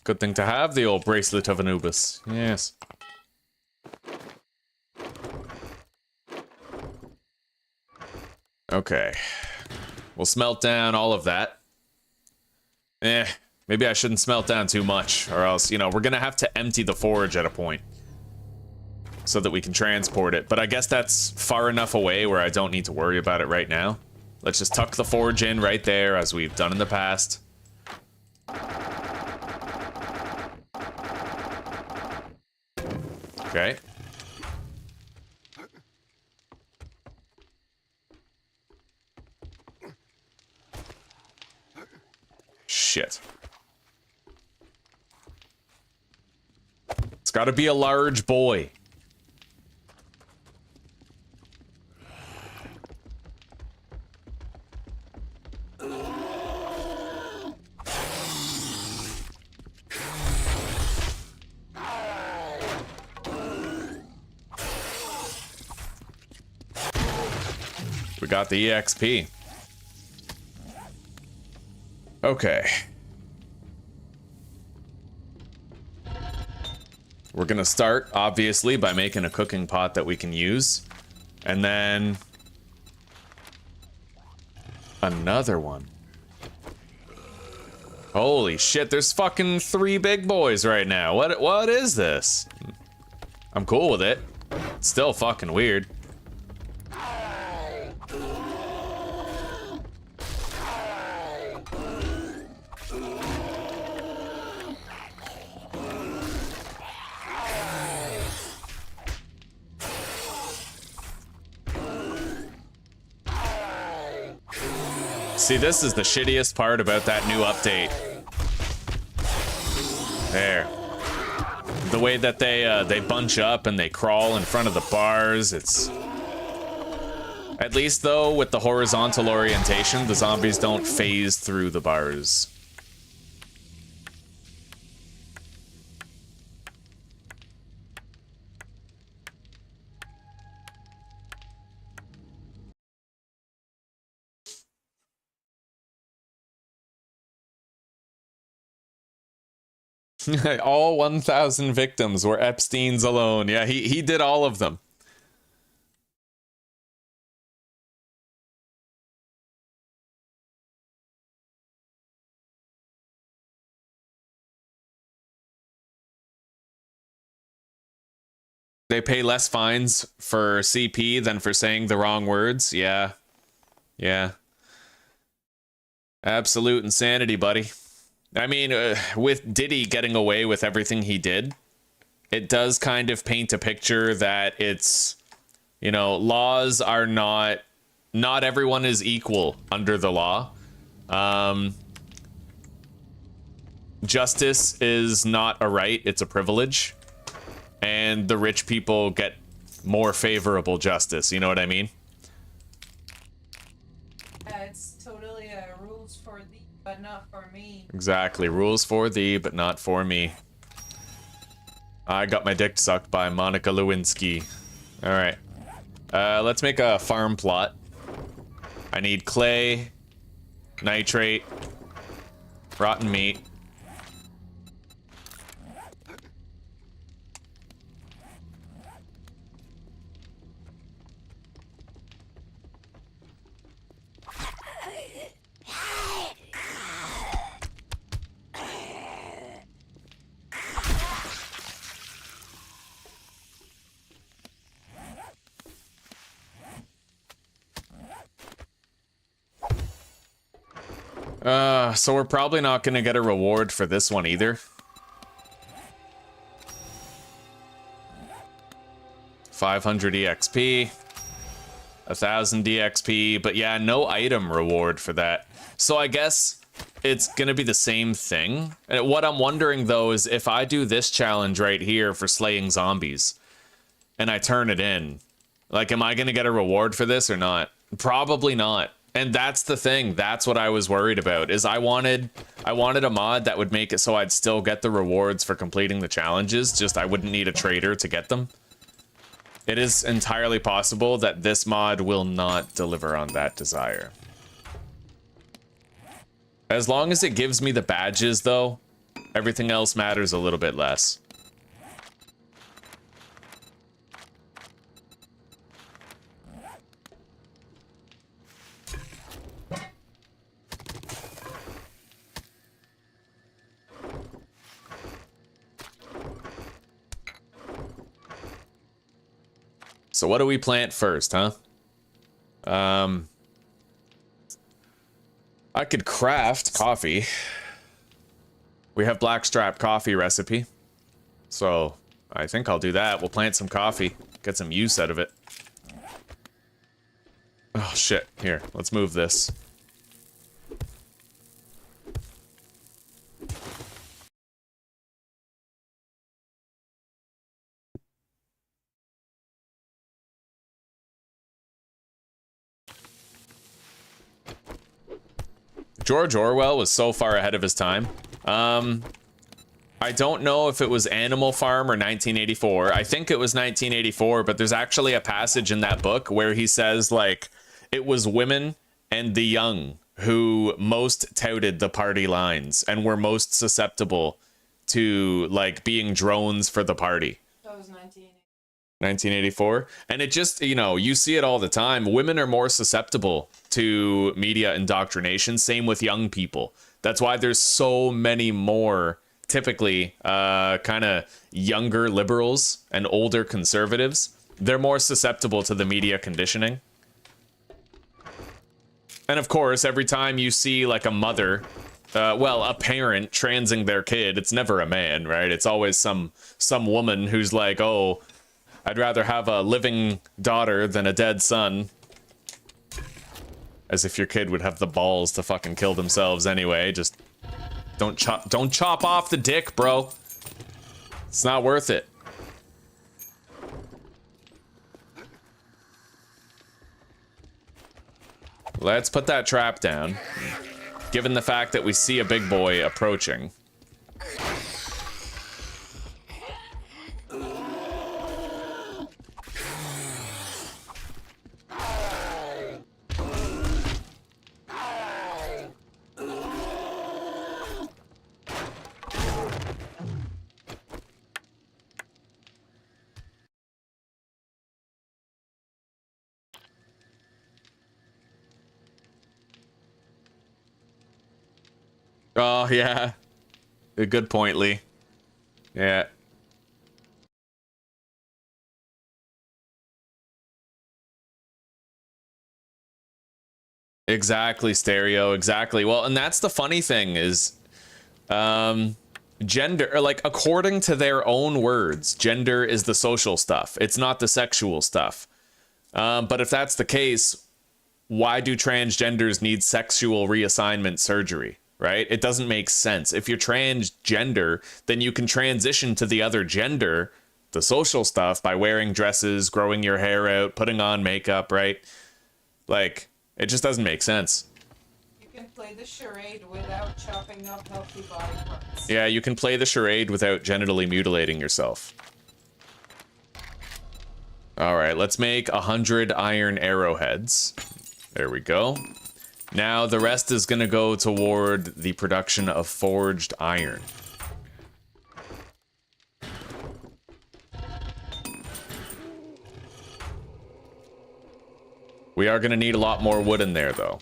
Good thing to have, the old bracelet of Anubis. Yes. Okay. We'll smelt down all of that. Maybe I shouldn't smelt down too much, or else, you know, we're gonna have to empty the forge at a point so that we can transport it. But I guess that's far enough away where I don't need to worry about it right now. Let's just tuck the forge in right there, as we've done in the past. Okay. Shit. It's gotta be a large boy. We got the EXP. Okay. We're gonna start, obviously, by making a cooking pot that we can use. And then... another one. Holy shit, there's fucking 3 big boys right now. What is this? I'm cool with it. It's still fucking weird. See, this is the shittiest part about that new update. There. The way that they bunch up and they crawl in front of the bars, it's... At least, though, with the horizontal orientation, the zombies don't phase through the bars. All 1,000 victims were Epstein's alone. Yeah, he did all of them. They pay less fines for CP than for saying the wrong words. Yeah. Yeah. Absolute insanity, buddy. I mean, with Diddy getting away with everything he did, it does kind of paint a picture that it's, you know, laws are not everyone is equal under the law. Justice is not a right, it's a privilege. And the rich people get more favorable justice. You know what I mean? It's totally rules for thee, but not for me. Exactly. Rules for thee, but not for me. I got my dick sucked by Monica Lewinsky. Alright. Let's make a farm plot. I need clay, nitrate, rotten meat. So we're probably not gonna get a reward for this one either. 500 EXP, 1000 EXP, but yeah, no item reward for that. So I guess it's gonna be the same thing. And what I'm wondering though is if I do this challenge right here for slaying zombies and I turn it in, like, am I gonna get a reward for this or not? Probably not. And that's the thing. That's what I was worried about. Is I wanted a mod that would make it so I'd still get the rewards for completing the challenges. Just I wouldn't need a trader to get them. It is entirely possible that this mod will not deliver on that desire. As long as it gives me the badges, though, everything else matters a little bit less. So what do we plant first, huh? I could craft coffee. We have blackstrap coffee recipe. So I think I'll do that. We'll plant some coffee, get some use out of it. Oh shit, here, let's move this. George Orwell was so far ahead of his time. I don't know if it was Animal Farm or 1984. I think it was 1984, but there's actually a passage in that book where he says, like, it was women and the young who most touted the party lines and were most susceptible to, like, being drones for the party. That was 1980. 1984. And it just, you know, you see it all the time. Women are more susceptible to media indoctrination. Same with young people. That's why there's so many more, typically, kind of younger liberals and older conservatives. They're more susceptible to the media conditioning. And of course, every time you see like a mother, well, a parent transing their kid, it's never a man, right? It's always some woman who's like, oh, I'd rather have a living daughter than a dead son. As if your kid would have the balls to fucking kill themselves anyway. Just don't chop off the dick, bro. It's not worth it. Let's put that trap down. Given the fact that we see a big boy approaching. Oh, yeah. A good point, Lee. Yeah. Exactly, Stereo, exactly. Well, and that's the funny thing is, gender, or like, according to their own words, gender is the social stuff. It's not the sexual stuff. But if that's the case, why do transgenders need sexual reassignment surgery? Right? It doesn't make sense. If you're transgender, then you can transition to the other gender the social stuff by wearing dresses, growing your hair out, putting on makeup, right? Like, it just doesn't make sense. You can play the charade without chopping up healthy body parts. Yeah, you can play the charade without genitally mutilating yourself. All right, let's make 100 iron arrowheads. There we go. Now the rest is gonna go toward the production of forged iron. We are gonna need a lot more wood in there, though.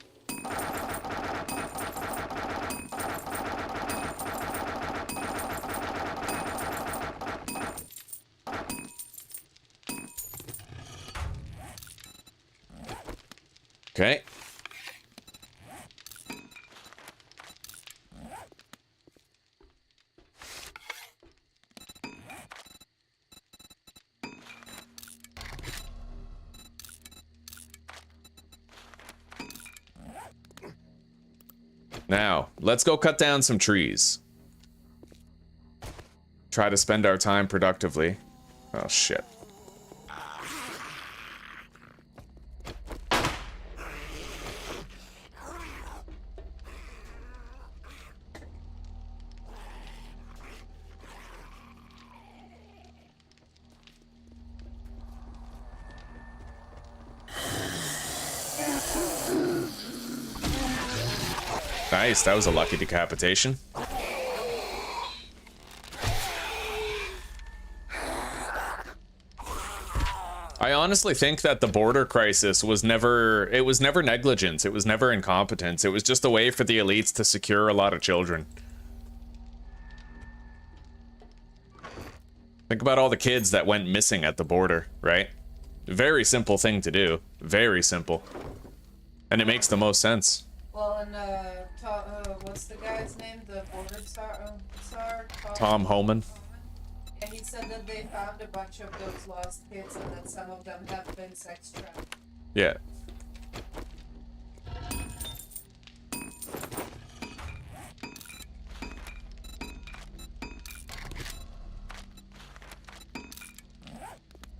Okay. Now, let's go cut down some trees. Try to spend our time productively. Oh, shit. Nice, that was a lucky decapitation. I honestly think that the border crisis was never negligence, it was never incompetence, it was just a way for the elites to secure a lot of children. Think about all the kids that went missing at the border, right? Very simple thing to do, very simple. And it makes the most sense. Well, and what's the guy's name? The border czar? Tom Homan. Yeah, he said that they found a bunch of those lost kids and that some of them have been sex trafficked. Yeah.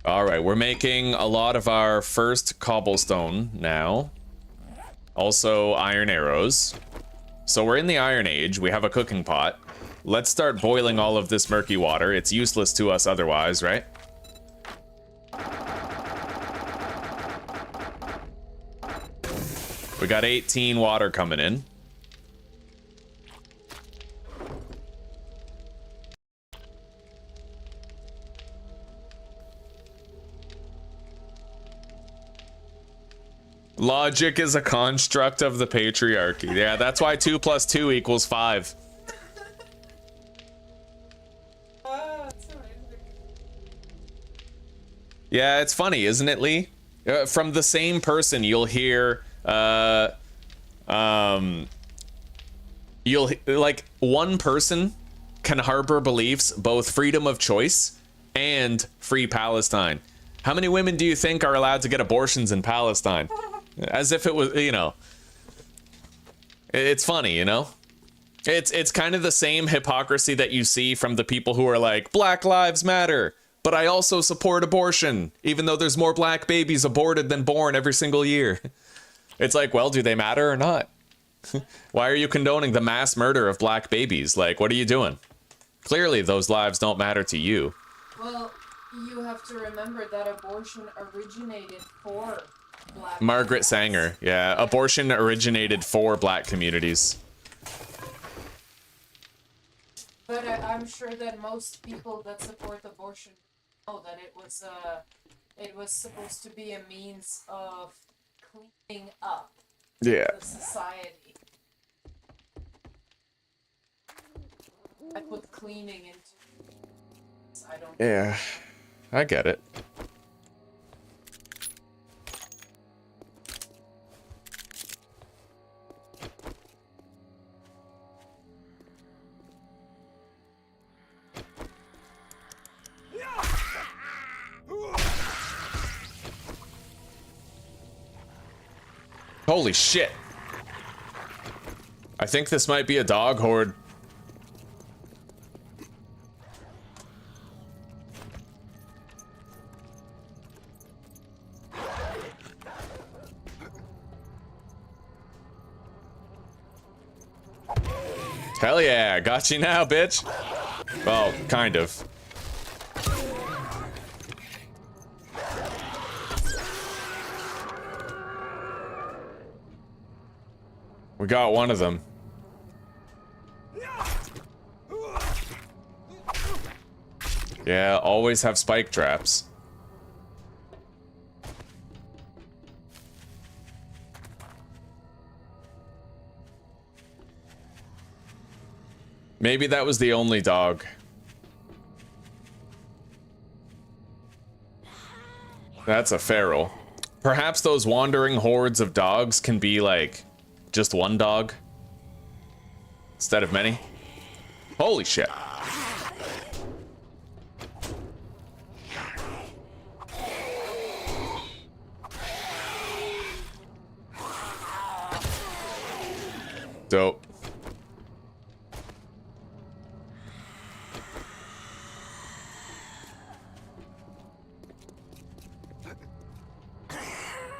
All right, we're making a lot of our first cobblestone now. Also iron arrows. So we're in the Iron Age, we have a cooking pot. Let's start boiling all of this murky water. It's useless to us otherwise, right? We got 18 water coming in. Logic is a construct of the patriarchy. Yeah, that's why 2 + 2 = 5. Yeah, it's funny, isn't it, Lee? From the same person, you'll hear, like, one person can harbor beliefs, both freedom of choice and free Palestine. How many women do you think are allowed to get abortions in Palestine? As if it was, you know, it's funny, you know? It's kind of the same hypocrisy that you see from the people who are like, Black Lives Matter, but I also support abortion, even though there's more black babies aborted than born every single year. It's like, well, do they matter or not? Why are you condoning the mass murder of black babies? Like, what are you doing? Clearly, those lives don't matter to you. Well, you have to remember that abortion originated for black Margaret people. Sanger, yeah. Abortion originated for black communities. But I'm sure that most people that support abortion know that it was supposed to be a means of cleaning up Yeah. the society. I put cleaning into. I don't. Yeah, I get it. Holy shit. I think this might be a dog horde. Hell yeah, got you now, bitch. Well, kind of. We got one of them. Yeah, always have spike traps. Maybe that was the only dog. That's a feral. Perhaps those wandering hordes of dogs can be like just one dog instead of many. Holy shit. Dope.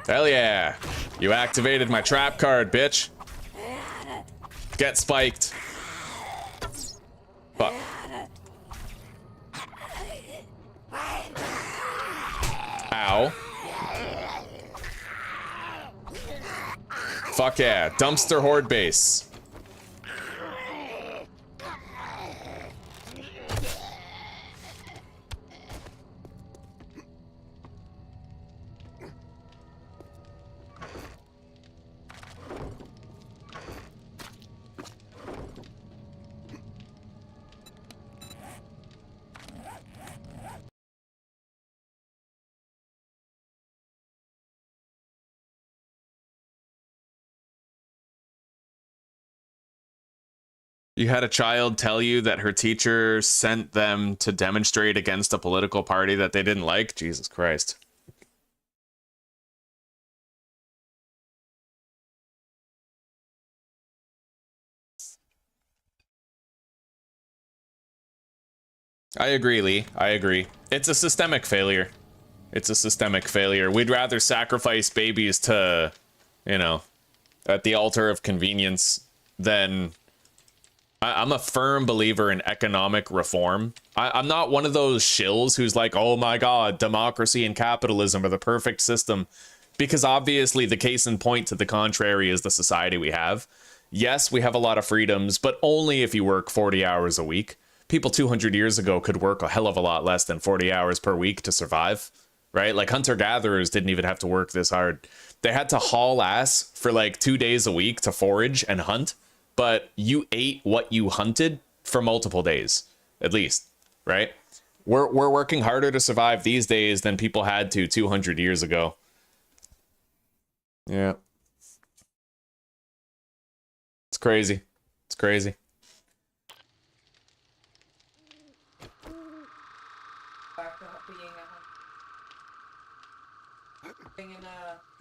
Hell yeah. You activated my trap card, bitch. Get spiked. Fuck. Ow. Fuck yeah. Dumpster horde base. You had a child tell you that her teacher sent them to demonstrate against a political party that they didn't like? Jesus Christ. I agree, Lee. I agree. It's a systemic failure. It's a systemic failure. We'd rather sacrifice babies to, you know, at the altar of convenience than... I'm a firm believer in economic reform. I'm not one of those shills who's like, oh my god, democracy and capitalism are the perfect system. Because obviously the case in point to the contrary is the society we have. Yes, we have a lot of freedoms, but only if you work 40 hours a week. People 200 years ago could work a hell of a lot less than 40 hours per week to survive, right? Like hunter-gatherers didn't even have to work this hard. They had to haul ass for like 2 days a week to forage and hunt. But you ate what you hunted for multiple days, at least, right? We're working harder to survive these days than people had to 200 years ago. Yeah. It's crazy. It's crazy.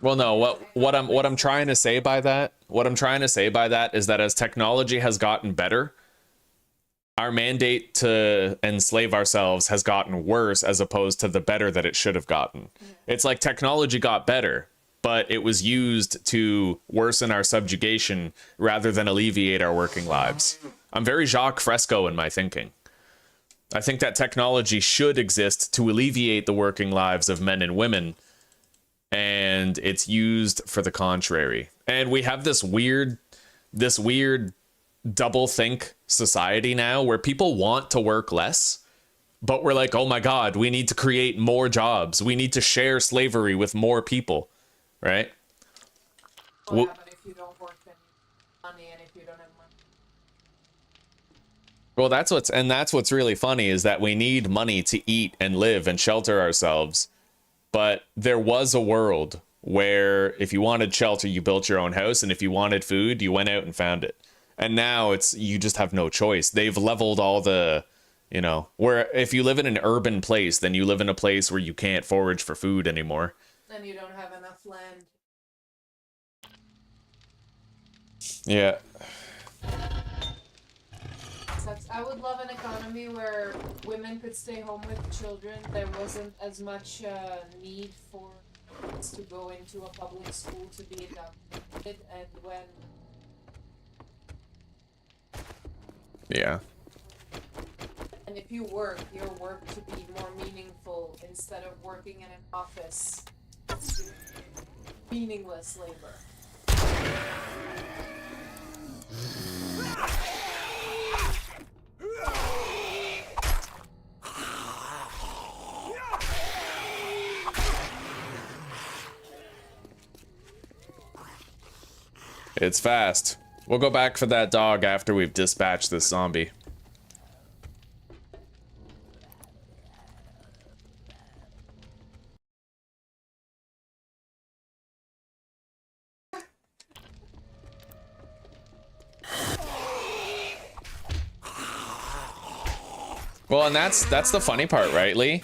Well, no, what I'm trying to say by that, is that as technology has gotten better, our mandate to enslave ourselves has gotten worse as opposed to the better that it should have gotten. It's like technology got better, but it was used to worsen our subjugation rather than alleviate our working lives. I'm very Jacques Fresco in my thinking. I think that technology should exist to alleviate the working lives of men and women, and it's used for the contrary. And we have this weird double think society now where people want to work less, but we're like, oh my god, we need to create more jobs. We need to share slavery with more people, right? Well, yeah, but if you don't work, then money, and if you don't have money. Well, that's what's really funny is that we need money to eat and live and shelter ourselves. But there was a world where if you wanted shelter, you built your own house, and if you wanted food, you went out and found it. And now you just have no choice. They've leveled all the, you know, where if you live in an urban place, then you live in a place where you can't forage for food anymore. And you don't have enough land. Yeah. I would love an economy where women could stay home with children. There wasn't as much need for kids to go into a public school to be adopted, and when Yeah. And if you work, your work to be more meaningful instead of working in an office. Meaningless labor. It's fast. We'll go back for that dog after we've dispatched this zombie. Well, and that's the funny part, right, Lee?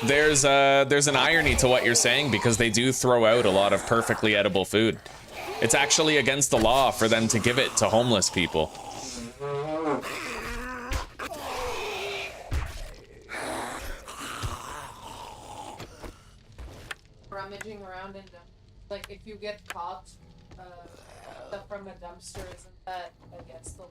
There's an irony to what you're saying, because they do throw out a lot of perfectly edible food. It's actually against the law for them to give it to homeless people. Rummaging around in them. Like, if you get caught stuff from a dumpster, isn't that against the law?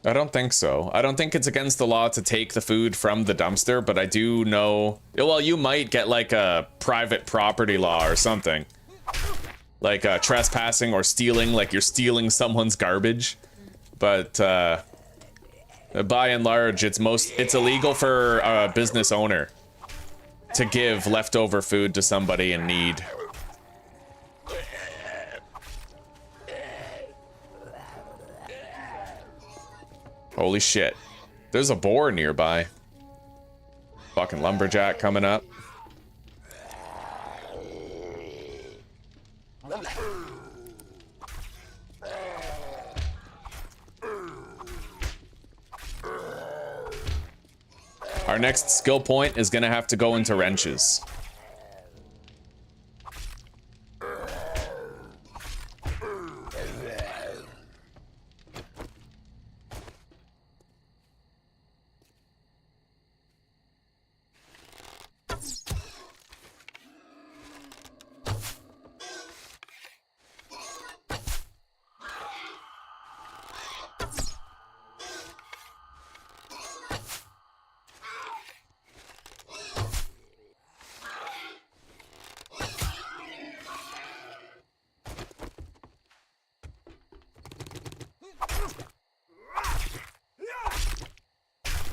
I don't think so. I don't think it's against the law to take the food from the dumpster, but I do know... Well, you might get like a private property law or something. Like trespassing or stealing, like you're stealing someone's garbage. But by and large, it's illegal for a business owner to give leftover food to somebody in need. Holy shit. There's a boar nearby. Fucking lumberjack coming up. Our next skill point is gonna have to go into wrenches.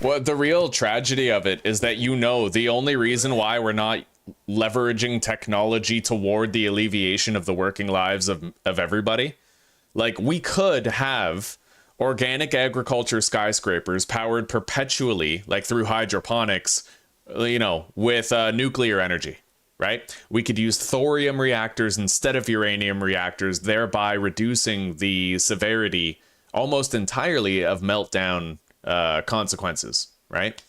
Well, the real tragedy of it is that, you know, the only reason why we're not leveraging technology toward the alleviation of the working lives of everybody, like, we could have organic agriculture skyscrapers powered perpetually, like through hydroponics, you know, with nuclear energy, right? We could use thorium reactors instead of uranium reactors, thereby reducing the severity almost entirely of meltdown consequences, right?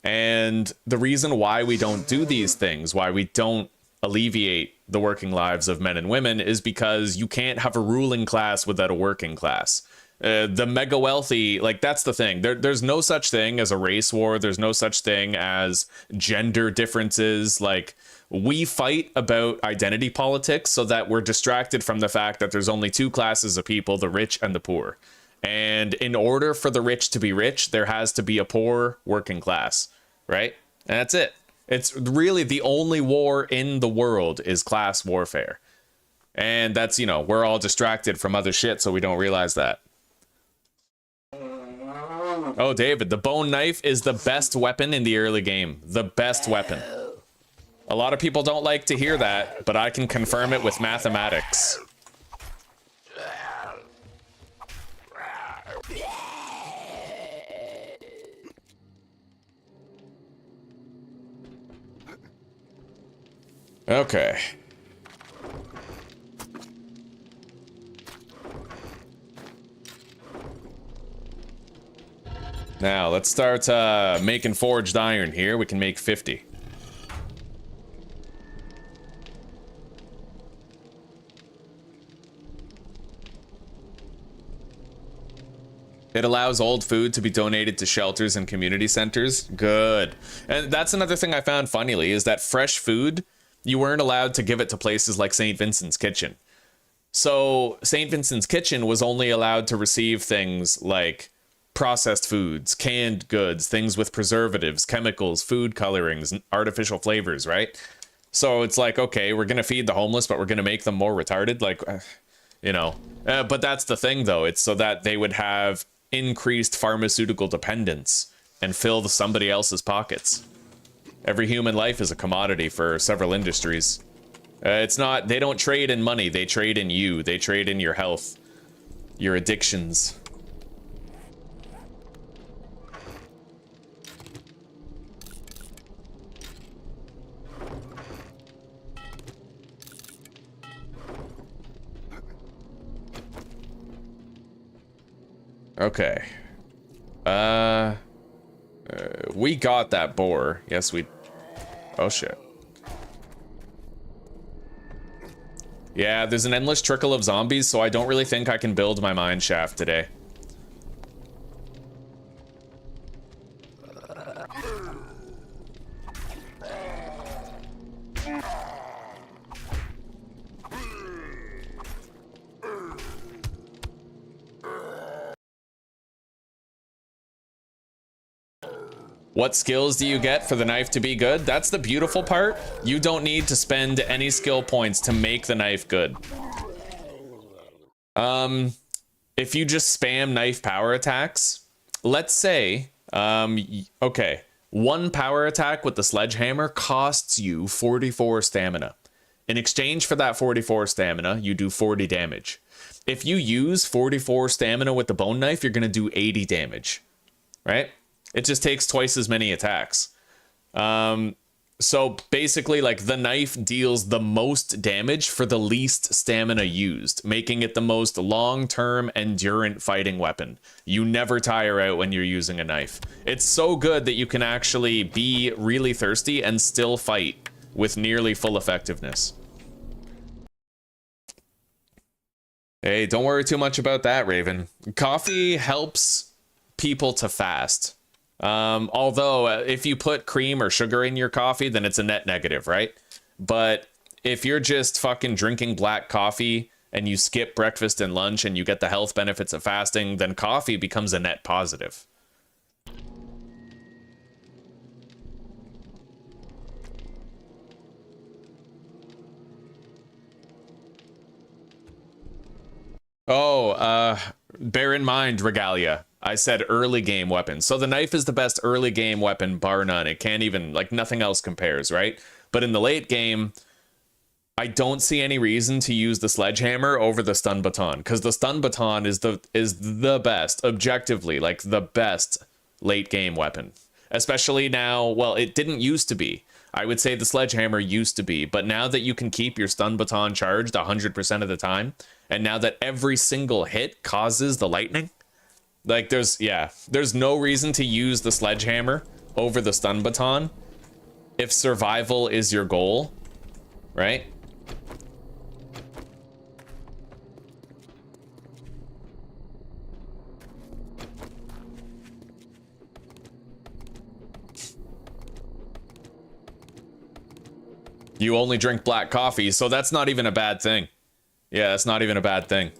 And the reason why we don't do these things, why we don't alleviate the working lives of men and women, is because you can't have a ruling class without a working class. The mega wealthy, like, that's the thing. There's no such thing as a race war. There's no such thing as gender differences. Like, we fight about identity politics so that we're distracted from the fact that there's only two classes of people, the rich and the poor. And in order for the rich to be rich, there has to be a poor working class, right? And that's it. It's really the only war in the world is class warfare. And that's, you know, we're all distracted from other shit, so we don't realize that. Oh, David, the bone knife is the best weapon in the early game. The best weapon. A lot of people don't like to hear that, but I can confirm it with mathematics. Okay. Now, let's start making forged iron here. We can make 50. It allows old food to be donated to shelters and community centers. Good. And that's another thing I found funnily, is that fresh food, you weren't allowed to give it to places like St. Vincent's Kitchen. So St. Vincent's Kitchen was only allowed to receive things like processed foods, canned goods, things with preservatives, chemicals, food colorings, artificial flavors, right? So it's like, okay, we're going to feed the homeless, but we're going to make them more retarded. Like, you know, but that's the thing, though. It's so that they would have increased pharmaceutical dependence and fill somebody else's pockets. Every human life is a commodity for several industries. It's not, they don't trade in money. They trade in you. They trade in your health, your addictions. Okay. We got that boar. Yes, we... Oh, shit. Yeah, there's an endless trickle of zombies, so I don't really think I can build my mine shaft today. What skills do you get for the knife to be good? That's the beautiful part. You don't need to spend any skill points to make the knife good. If you just spam knife power attacks, let's say, okay, one power attack with the sledgehammer costs you 44 stamina. In exchange for that 44 stamina, you do 40 damage. If you use 44 stamina with the bone knife, you're going to do 80 damage, right? It just takes twice as many attacks. So basically, like, the knife deals the most damage for the least stamina used, making it the most long-term endurant fighting weapon. You never tire out when you're using a knife. It's so good that you can actually be really thirsty and still fight with nearly full effectiveness. Hey, don't worry too much about that, Raven. Coffee helps people to fast. Although if you put cream or sugar in your coffee, then it's a net negative, right? But if you're just fucking drinking black coffee and you skip breakfast and lunch and you get the health benefits of fasting, then coffee becomes a net positive. Oh, bear in mind, Regalia, I said early game weapon. So the knife is the best early game weapon, bar none. It can't even, like, nothing else compares, right? But in the late game, I don't see any reason to use the sledgehammer over the stun baton, because the stun baton is the best, objectively, like the best late game weapon. Especially now, well, it didn't used to be. I would say the sledgehammer used to be, but now that you can keep your stun baton charged 100% of the time, and now that every single hit causes the lightning, like, there's no reason to use the sledgehammer over the stun baton if survival is your goal, right? You only drink black coffee, so that's not even a bad thing. Yeah, that's not even a bad thing.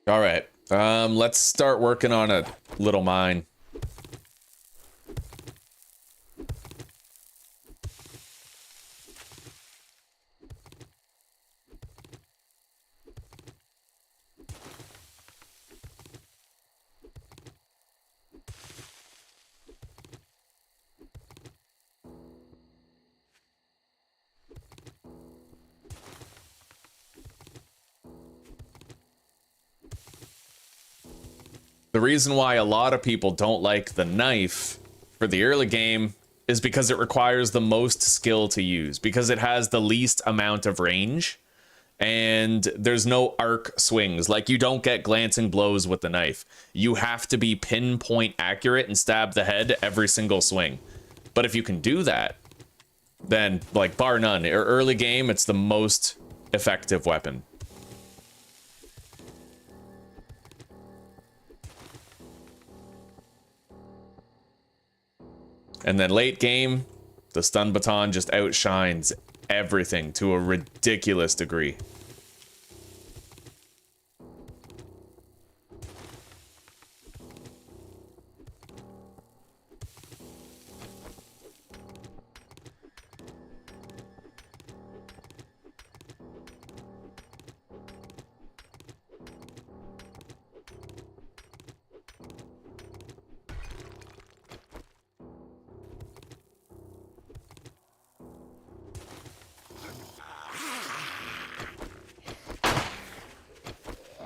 All right, let's start working on a little mine. The reason why a lot of people don't like the knife for the early game is because it requires the most skill to use, because it has the least amount of range and there's no arc swings. Like, you don't get glancing blows with the knife. You have to be pinpoint accurate and stab the head every single swing. But if you can do that, then, like, bar none, early game, it's the most effective weapon. And then late game, the stun baton just outshines everything to a ridiculous degree.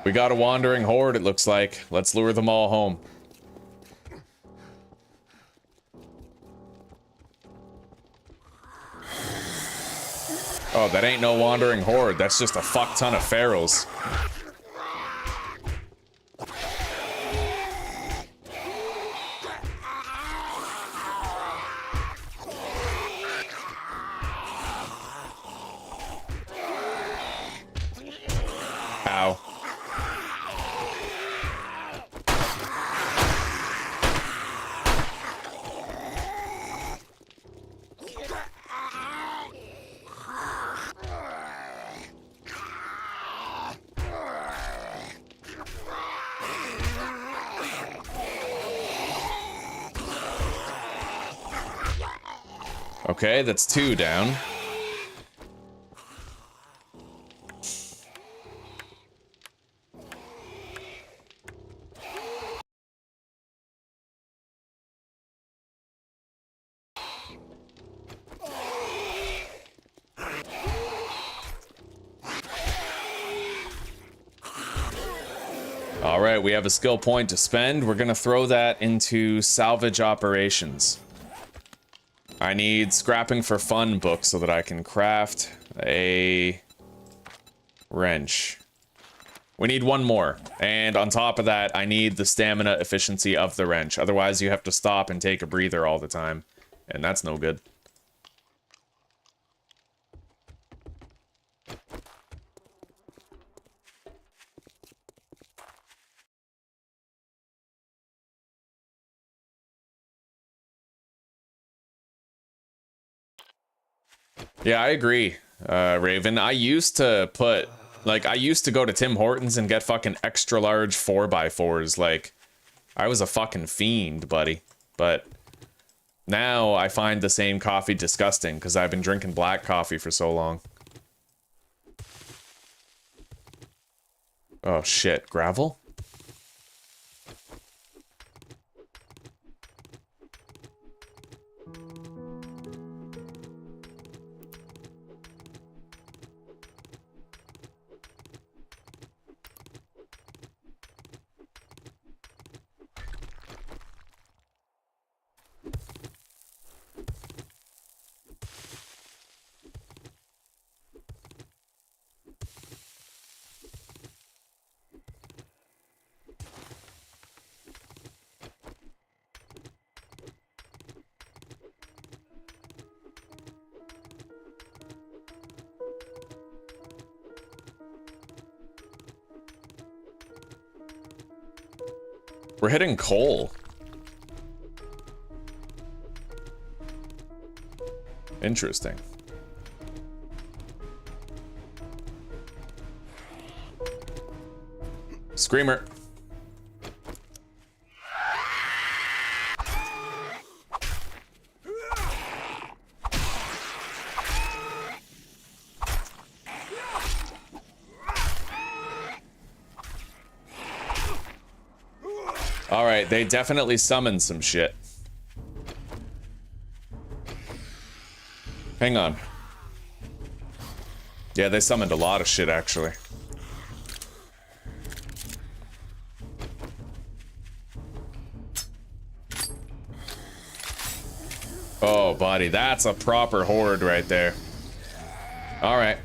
We got a wandering horde, it looks like. Let's lure them all home. Oh, that ain't no wandering horde. That's just a fuck ton of ferals. Ow. Okay, that's 2 down. All right, we have a skill point to spend. We're gonna throw that into salvage operations. I need scrapping for fun book so that I can craft a wrench. We need 1 more. And on top of that, I need the stamina efficiency of the wrench. Otherwise, you have to stop and take a breather all the time. And that's no good. Yeah, I agree, Raven. I used to put, like, I used to go to Tim Hortons and get fucking extra large 4x4s. Like, I was a fucking fiend, buddy. But now I find the same coffee disgusting because I've been drinking black coffee for so long. Oh shit, gravel? We're hitting coal. Interesting. Screamer. Alright, they definitely summoned some shit. Hang on. Yeah, they summoned a lot of shit, actually. Oh, buddy, that's a proper horde right there. Alright.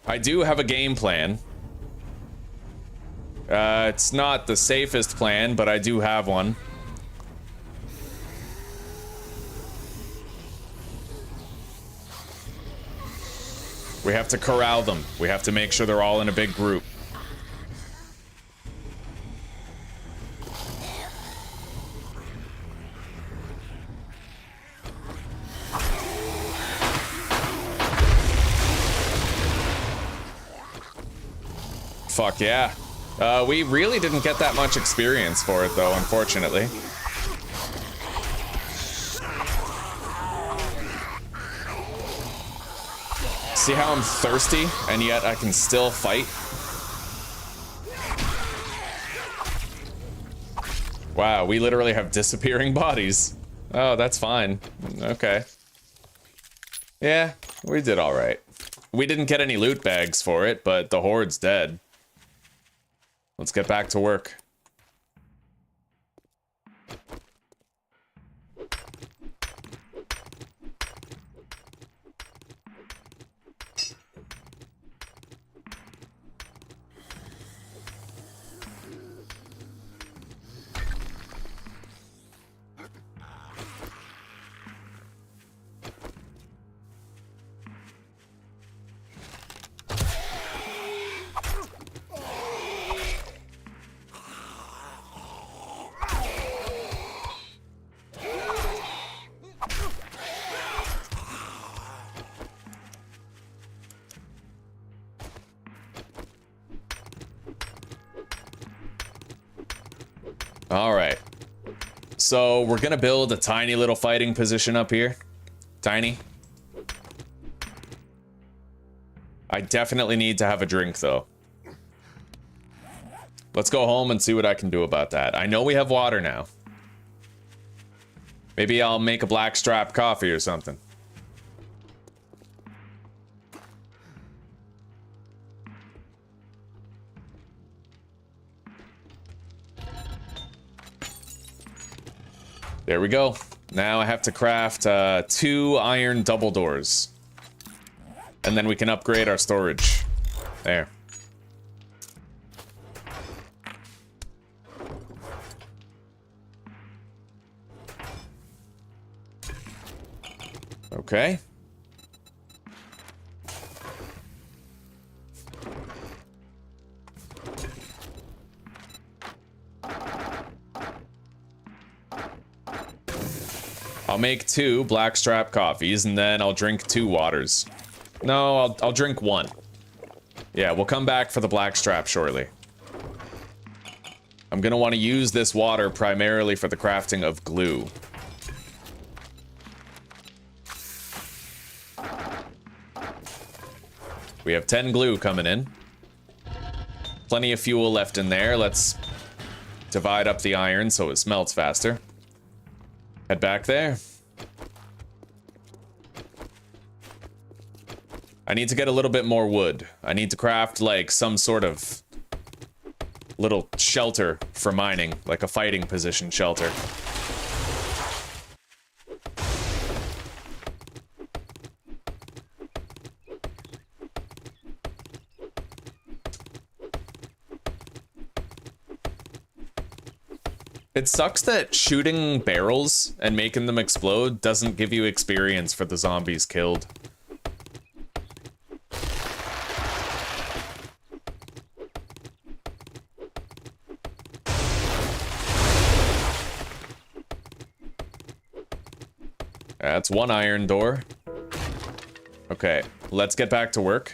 I do have a game plan. It's not the safest plan, but I do have one. We have to corral them. We have to make sure they're all in a big group. Fuck yeah. We really didn't get that much experience for it, though, unfortunately. See how I'm thirsty, and yet I can still fight? Wow, we literally have disappearing bodies. Oh, that's fine. Okay. Yeah, we did alright. We didn't get any loot bags for it, but the horde's dead. Let's get back to work. Alright. So, we're gonna build a tiny little fighting position up here. Tiny. I definitely need to have a drink, though. Let's go home and see what I can do about that. I know we have water now. Maybe I'll make a blackstrap coffee or something. There we go. Now I have to craft 2 iron double doors. And then we can upgrade our storage. There. Okay. I'll make 2 blackstrap coffees, and then I'll drink 2 waters. No, I'll drink 1. Yeah, we'll come back for the blackstrap shortly. I'm gonna want to use this water primarily for the crafting of glue. We have 10 glue coming in. Plenty of fuel left in there. Let's divide up the iron so it smelts faster. Head back there. I need to get a little bit more wood. I need to craft, like, some sort of little shelter for mining, like a fighting position shelter. It sucks that shooting barrels and making them explode doesn't give you experience for the zombies killed. That's 1 iron door. Okay, let's get back to work.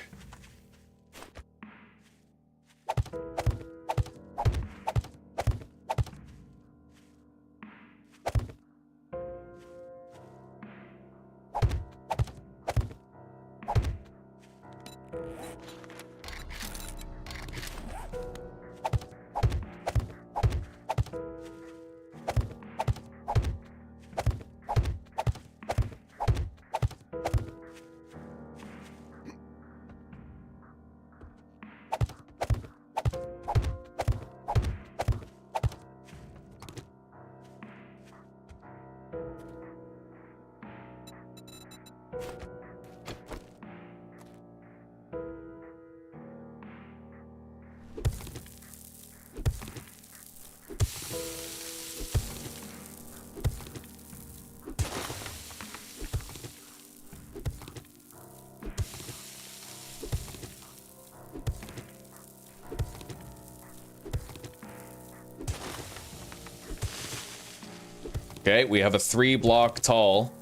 Okay, we have a 3-block tall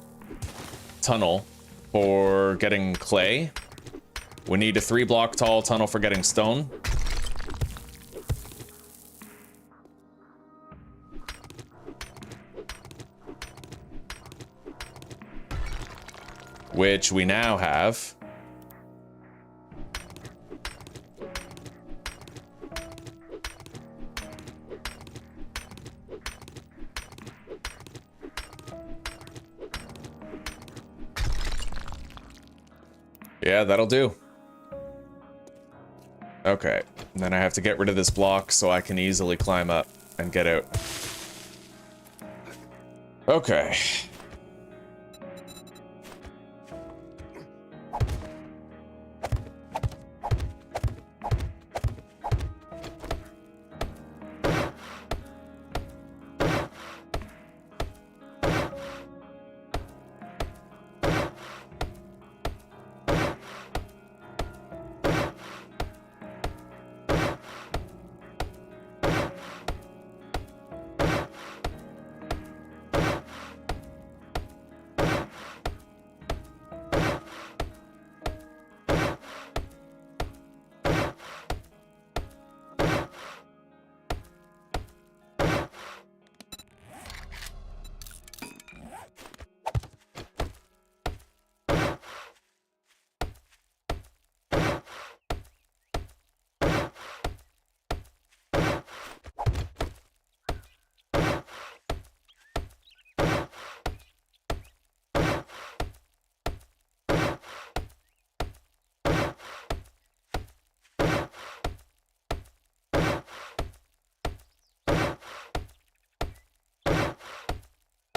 tunnel for getting clay. We need a 3-block tall tunnel for getting stone. Which we now have. Yeah, that'll do. Okay, and then I have to get rid of this block so I can easily climb up and get out. Okay.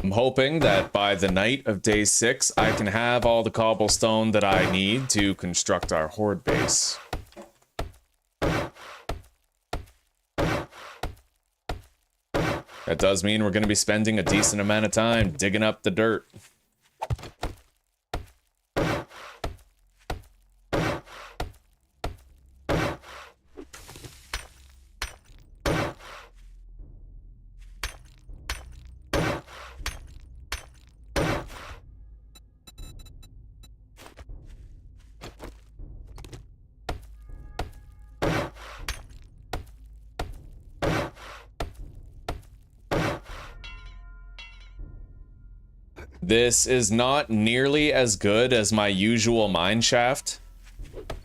I'm hoping that by the night of day 6, I can have all the cobblestone that I need to construct our horde base. That does mean we're going to be spending a decent amount of time digging up the dirt. This is not nearly as good as my usual mine shaft.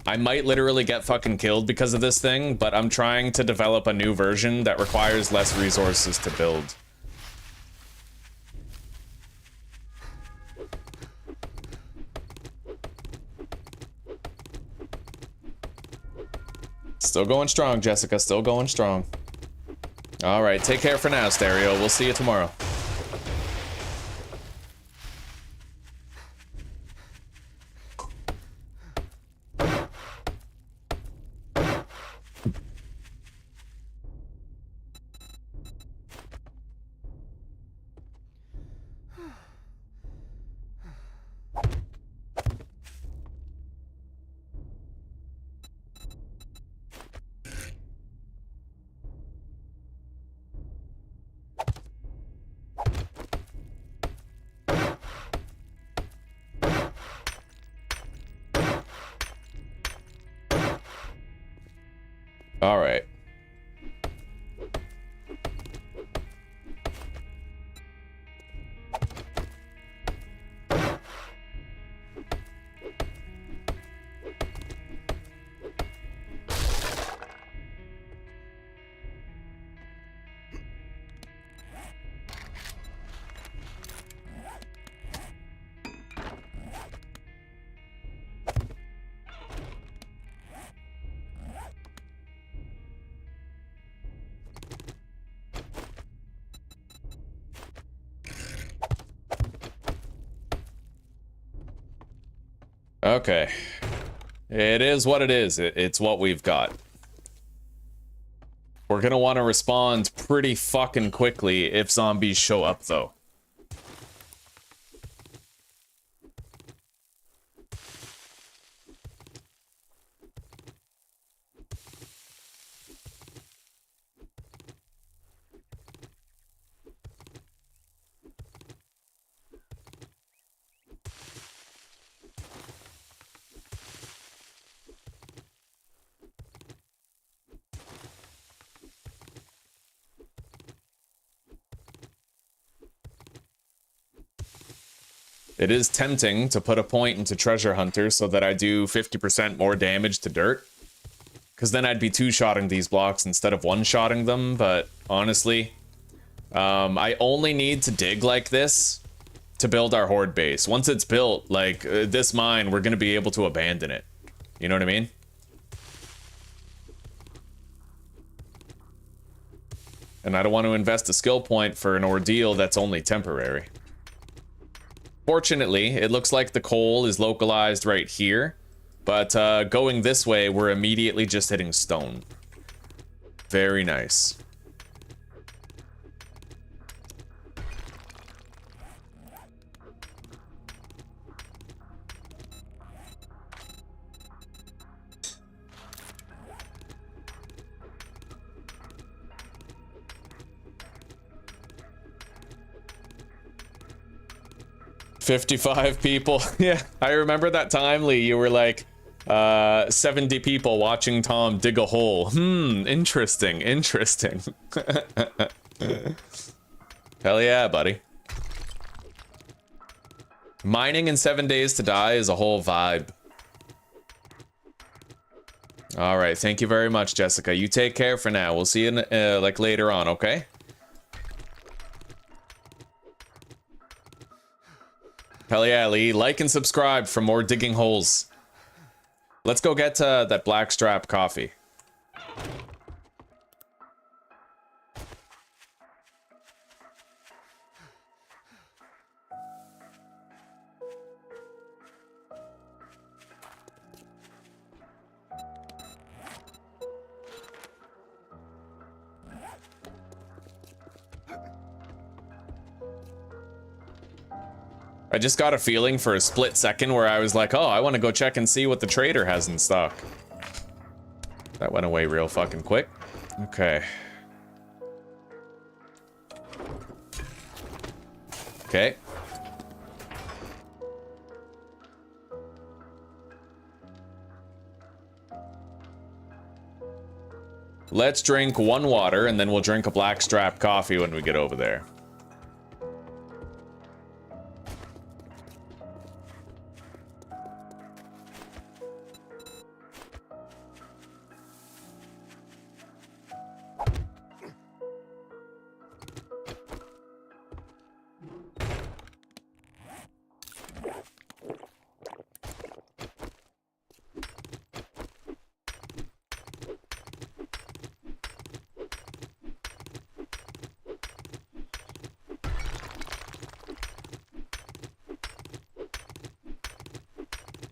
I might literally get fucking killed because of this thing, but I'm trying to develop a new version that requires less resources to build. Still going strong, Jessica. Still going strong. All right, take care for now, Stereo. We'll see you tomorrow. All right. Okay. It is what it is. It's what we've got. We're gonna want to respond pretty fucking quickly if zombies show up, though. It is tempting to put a point into Treasure Hunter so that I do 50% more damage to dirt. Because then I'd be two-shotting these blocks instead of one-shotting them, but honestly, I only need to dig like this to build our horde base. Once it's built, like, this mine, we're gonna be able to abandon it. You know what I mean? And I don't want to invest a skill point for an ordeal that's only temporary. Fortunately, it looks like the coal is localized right here, but going this way, we're immediately just hitting stone. Very nice. $55 people. Yeah, I remember that time, Lee. You were like, 70 people watching Tom dig a hole. Interesting, interesting. Hell yeah, buddy. Mining in 7 days to die is a whole vibe. All right, thank you very much, Jessica. You take care for now. We'll see you like later on, okay? Hell yeah, Lee. Like and subscribe for more digging holes. Let's go get that blackstrap coffee. I just got a feeling for a split second where I was like, oh, I want to go check and see what the trader has in stock. That went away real fucking quick. Okay. Okay. Let's drink one water and then we'll drink a blackstrap coffee when we get over there.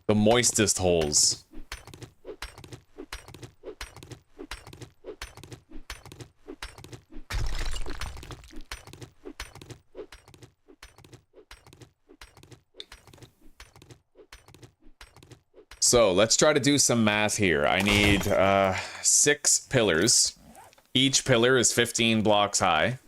The moistest holes. So let's try to do some math here. I need 6 pillars. Each pillar is 15 blocks high.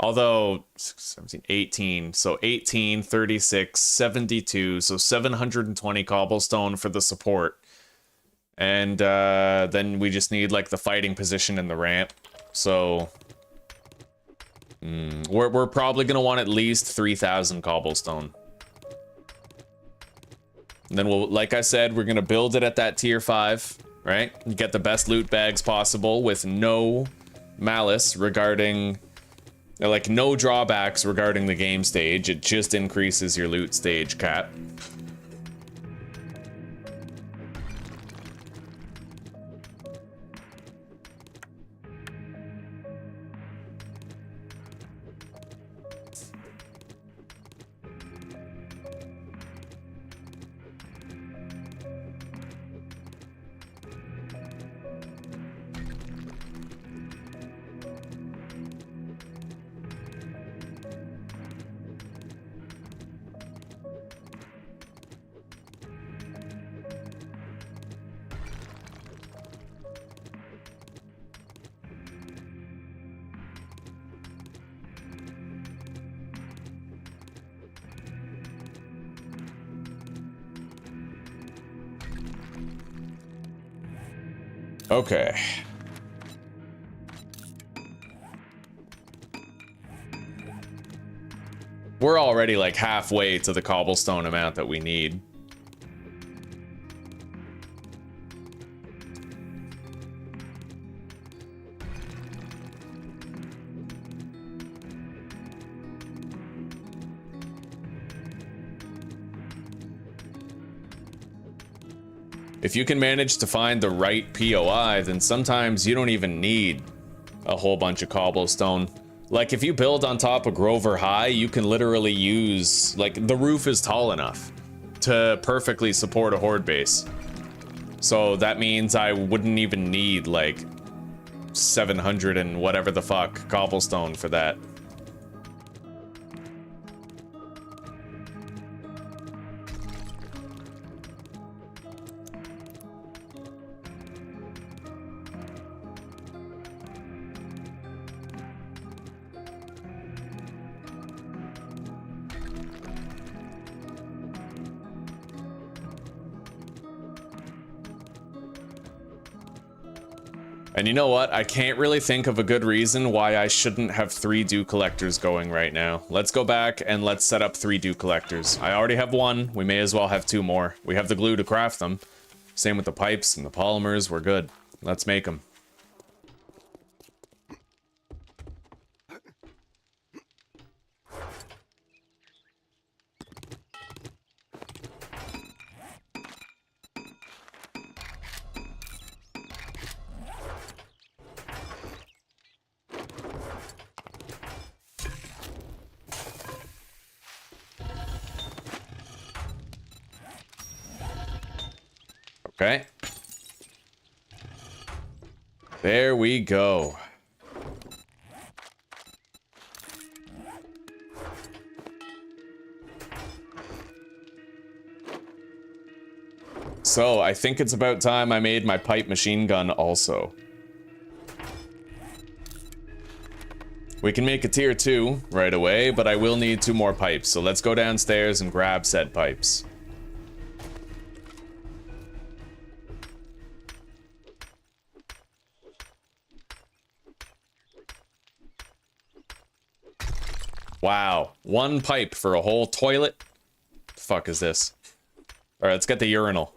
Although 17, 18, so 18, 36, 72, so 720 cobblestone for the support. And then we just need like the fighting position and the ramp. So we're probably gonna want at least 3,000 cobblestone. And then we'll, like I said, we're gonna build it at that tier 5, right? Get the best loot bags possible with no malice regarding, like, no drawbacks regarding the game stage. It just increases your loot stage cap. Okay. We're already like halfway to the cobblestone amount that we need. If you can manage to find the right POI, then sometimes you don't even need a whole bunch of cobblestone. Like, if you build on top of Grover High, you can literally use, like, the roof is tall enough to perfectly support a horde base. So that means I wouldn't even need, like, 700 and whatever the fuck cobblestone for that. And you know what? I can't really think of a good reason why I shouldn't have 3 dew collectors going right now. Let's go back and let's set up 3 dew collectors. I already have 1. We may as well have 2 more. We have the glue to craft them. Same with the pipes and the polymers. We're good. Let's make them. Okay. There we go. So, I think it's about time I made my pipe machine gun also. We can make a tier 2 right away, but I will need 2 more pipes. So let's go downstairs and grab said pipes. Wow, 1 pipe for a whole toilet? The fuck is this? Alright, let's get the urinal.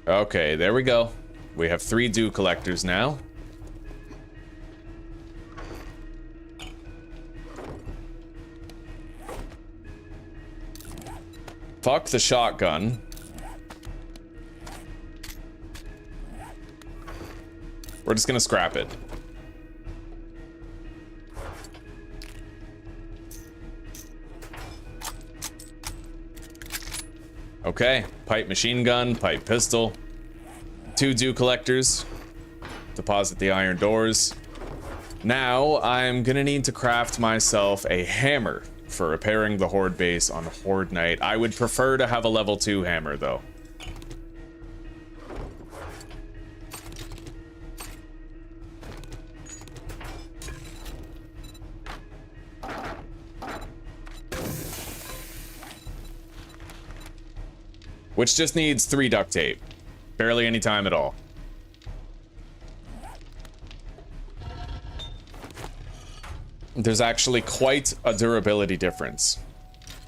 Okay, there we go. We have 3 dew collectors now. Fuck the shotgun. We're just gonna scrap it. Okay, pipe machine gun, pipe pistol. 2 dew collectors. Deposit the iron doors. Now, I'm gonna need to craft myself a hammer for repairing the horde base on horde night. I would prefer to have a level 2 hammer, though. Which just needs 3 duct tape. Barely any time at all. There's actually quite a durability difference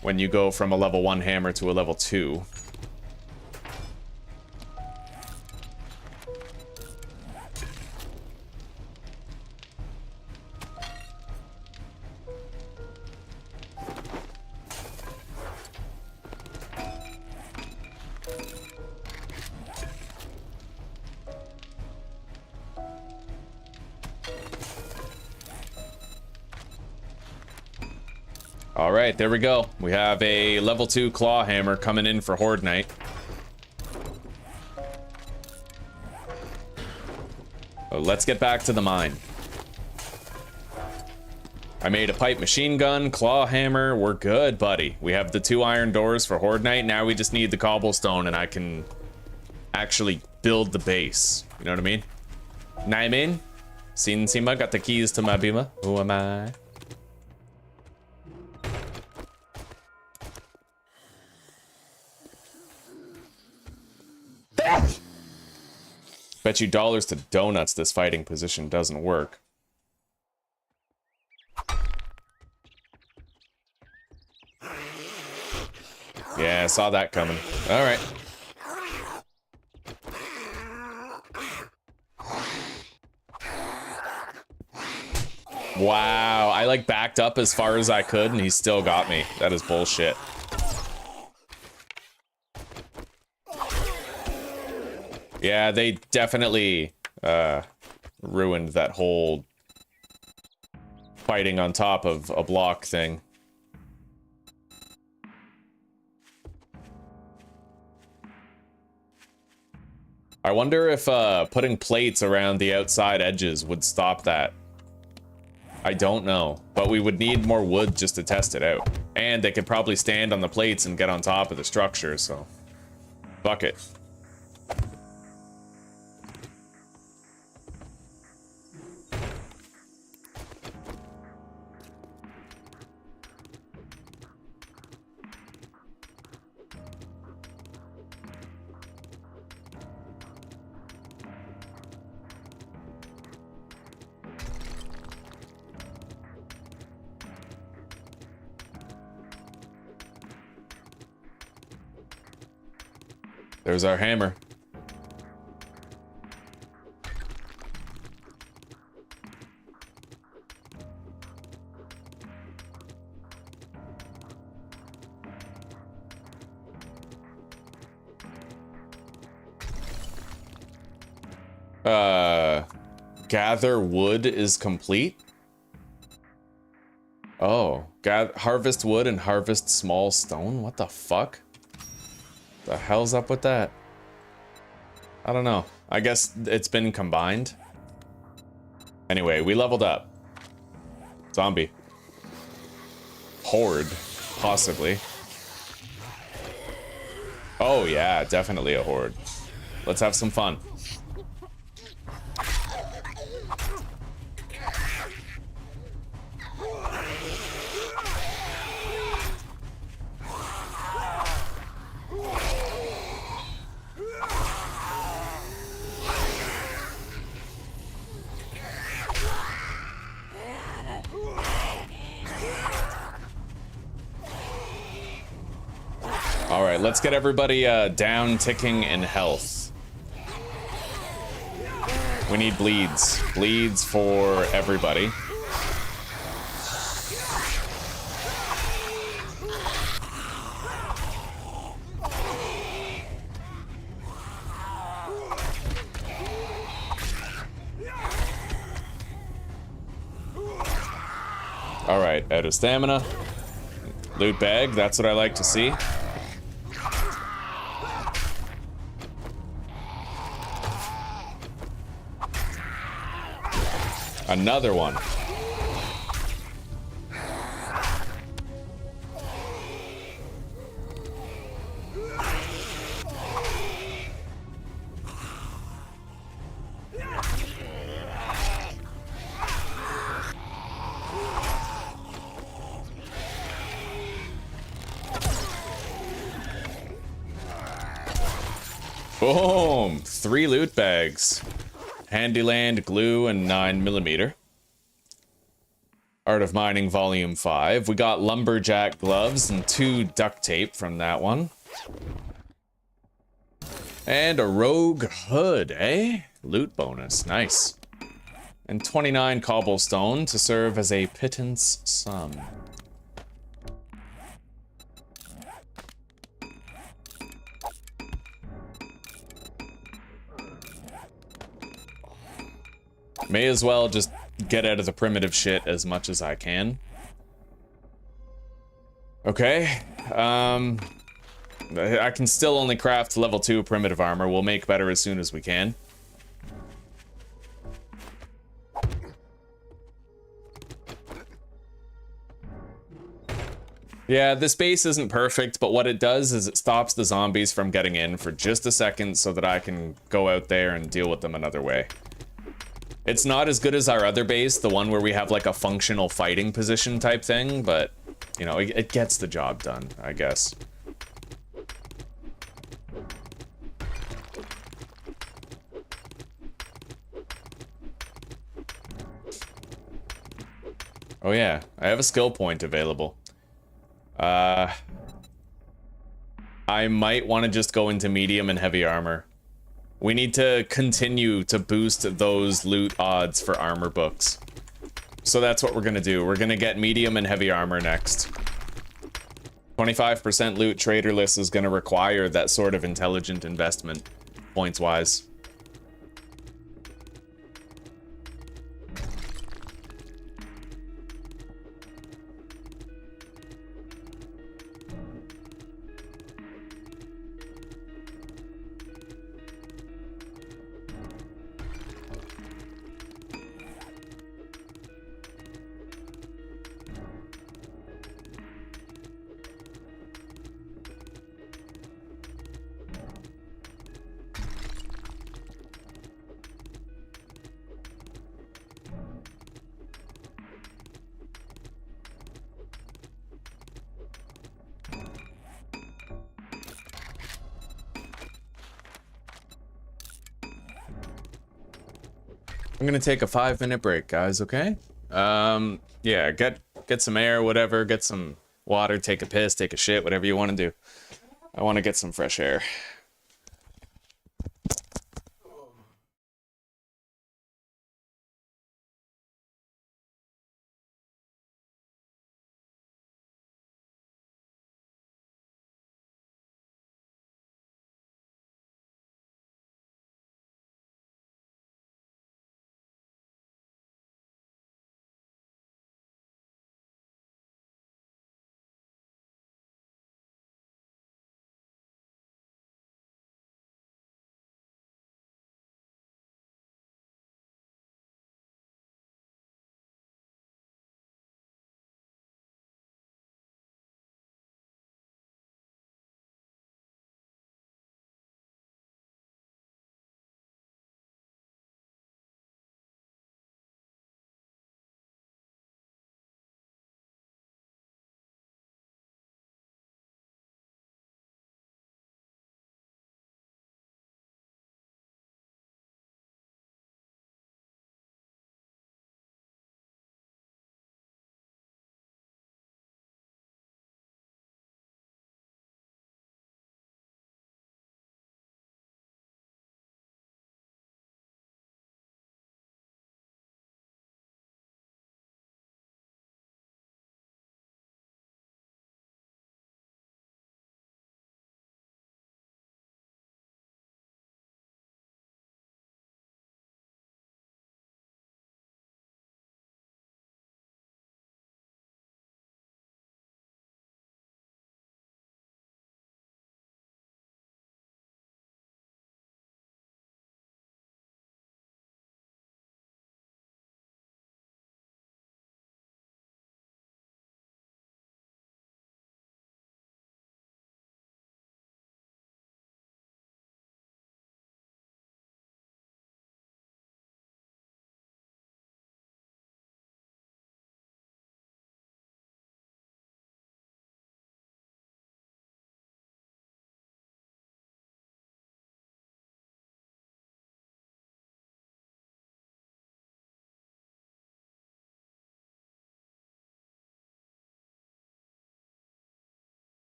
when you go from a level 1 hammer to a level 2. Alright, there we go. We have a level 2 claw hammer coming in for horde night. So let's get back to the mine. I made a pipe machine gun, claw hammer. We're good, buddy. We have the 2 iron doors for Horde Night. Now we just need the cobblestone and I can actually build the base. You know what I mean? Know what I mean? Sin Sima got the keys to my Bima. Who am I? Bet you dollars to donuts this fighting position doesn't work. Yeah, I saw that coming. All right. Wow, I like backed up as far as I could and he still got me. That is bullshit. Yeah, they definitely ruined that whole fighting on top of a block thing. I wonder if putting plates around the outside edges would stop that. I don't know, but we would need more wood just to test it out. And they could probably stand on the plates and get on top of the structure, so fuck it. There's our hammer. Gather wood is complete. Oh, harvest wood and harvest small stone? What the fuck? The hell's up with that? I don't know. I guess it's been combined. Anyway, we leveled up. Zombie. Horde, possibly. Oh yeah, definitely a horde. Let's have some fun. All right, let's get everybody down ticking in health. We need bleeds. Bleeds for everybody. All right, out of stamina. Loot bag, that's what I like to see. Another one. Boom! 3 loot bags. Handyland, glue, and 9mm. Art of Mining Volume 5. We got lumberjack gloves and 2 duct tape from that one. And a rogue hood, eh? Loot bonus, nice. And 29 cobblestone to serve as a pittance sum. May as well just get out of the primitive shit as much as I can. Okay, I can still only craft level 2 primitive armor. We'll make better as soon as we can. Yeah, this base isn't perfect, but what it does is it stops the zombies from getting in for just a second so that I can go out there and deal with them another way. It's not as good as our other base, the one where we have like a functional fighting position type thing, but, you know, it gets the job done, I guess. Oh yeah, I have a skill point available. I might want to just go into medium and heavy armor. We need to continue to boost those loot odds for armor books. So that's what we're gonna do. We're gonna get medium and heavy armor next. 25% loot traderless is gonna require that sort of intelligent investment, points-wise. I'm gonna take a 5-minute break, guys, okay? Yeah, get some air, whatever, get some water, take a piss, take a shit, whatever you want to do. I want to get some fresh air.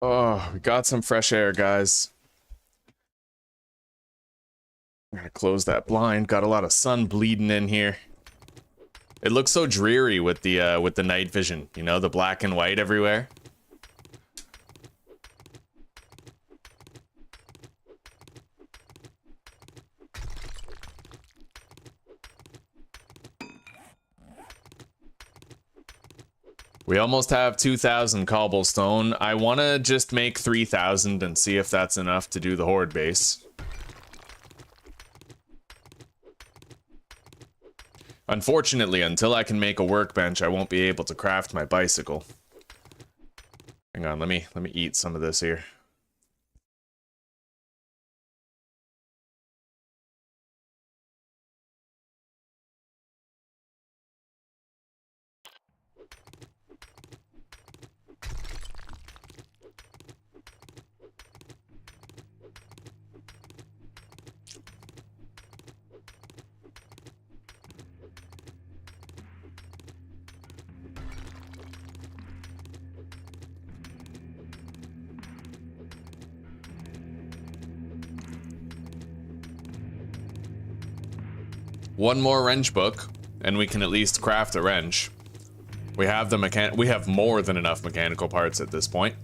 Oh, we got some fresh air, guys. I'm gonna close that blind. Got a lot of sun bleeding in here. It looks so dreary with the night vision, you know, the black and white everywhere. We almost have 2,000 cobblestone. I want to just make 3,000 and see if that's enough to do the horde base. Unfortunately, until I can make a workbench, I won't be able to craft my bicycle. Hang on, let me eat some of this here. One more wrench book, and we can at least craft a wrench. We have we have more than enough mechanical parts at this point.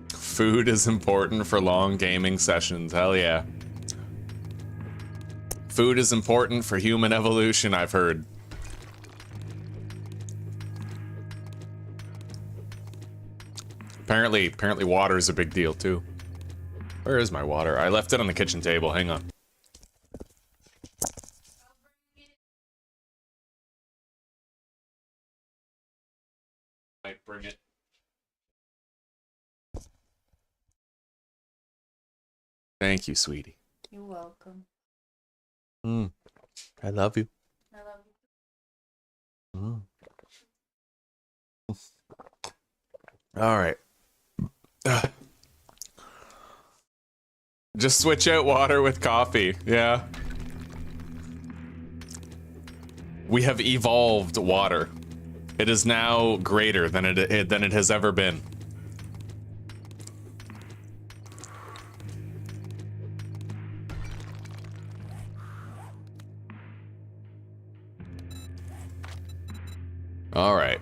Food is important for long gaming sessions, hell yeah. Food is important for human evolution, I've heard. Apparently water is a big deal too. Where is my water? I left it on the kitchen table, hang on. Might bring it. Thank you, sweetie. You're welcome. I love you. I love you. All right. Just switch out water with coffee. Yeah. We have evolved water. It is now greater than it has ever been. All right.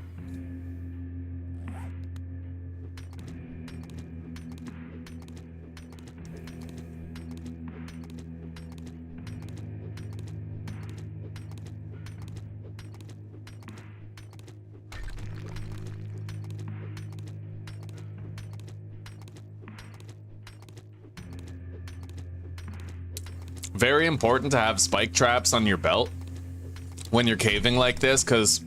Very important to have spike traps on your belt when you're caving like this, because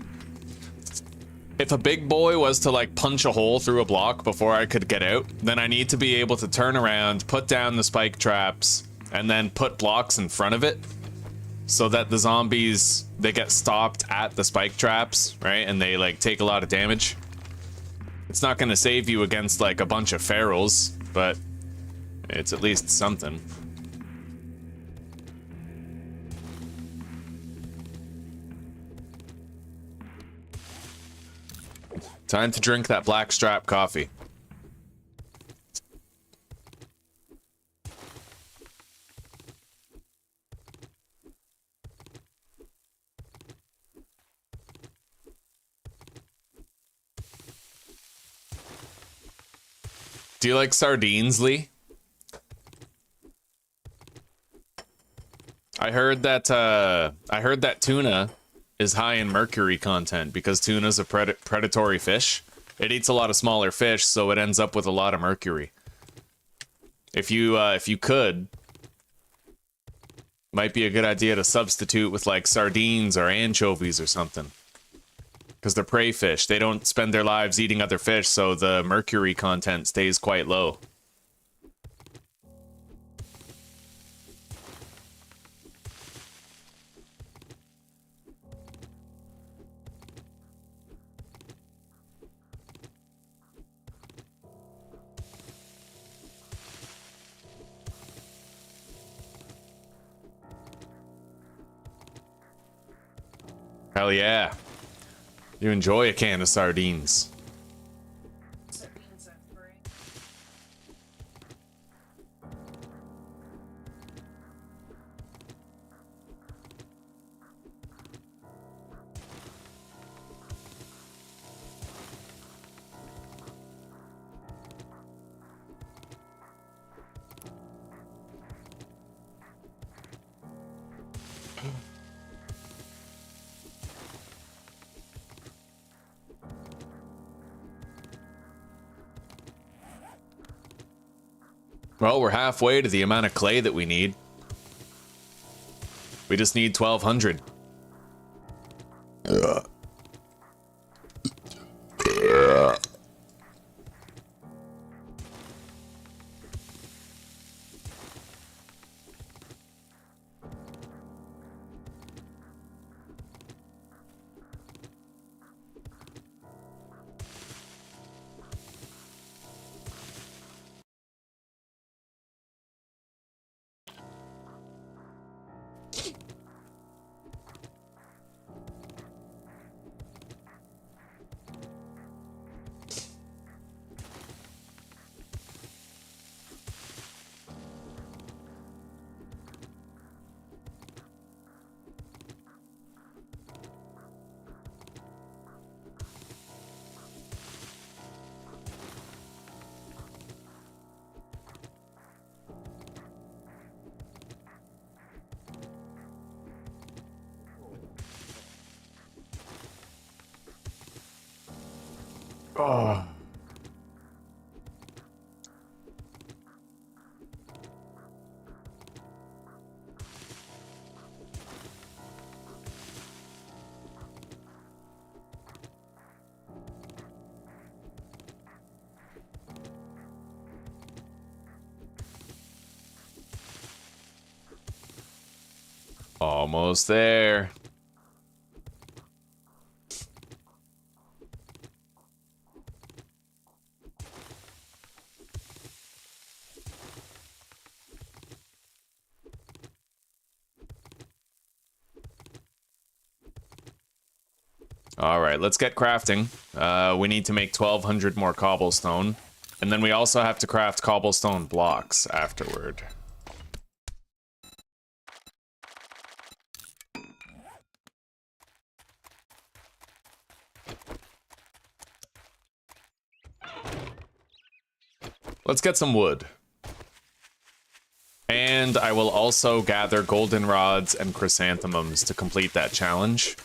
if a big boy was to like punch a hole through a block before I could get out, then I need to be able to turn around, put down the spike traps, and then put blocks in front of it so that the zombies, they get stopped at the spike traps, right? And they like take a lot of damage. It's not going to save you against like a bunch of ferals, but it's at least something. Time to drink that blackstrap coffee. Do you like sardines, Lee? I heard that tuna is high in mercury content because tuna's a predatory fish. It eats a lot of smaller fish, so it ends up with a lot of mercury. If you could, might be a good idea to substitute with like sardines or anchovies or something. Because they're prey fish. They don't spend their lives eating other fish, so the mercury content stays quite low. Hell yeah. You enjoy a can of sardines. Sardines are free. Well, we're halfway to the amount of clay that we need. We just need 1,200. Oh. Almost there. All right, let's get crafting. We need to make 1,200 more cobblestone. And then we also have to craft cobblestone blocks afterward. Let's get some wood. And I will also gather goldenrods and chrysanthemums to complete that challenge.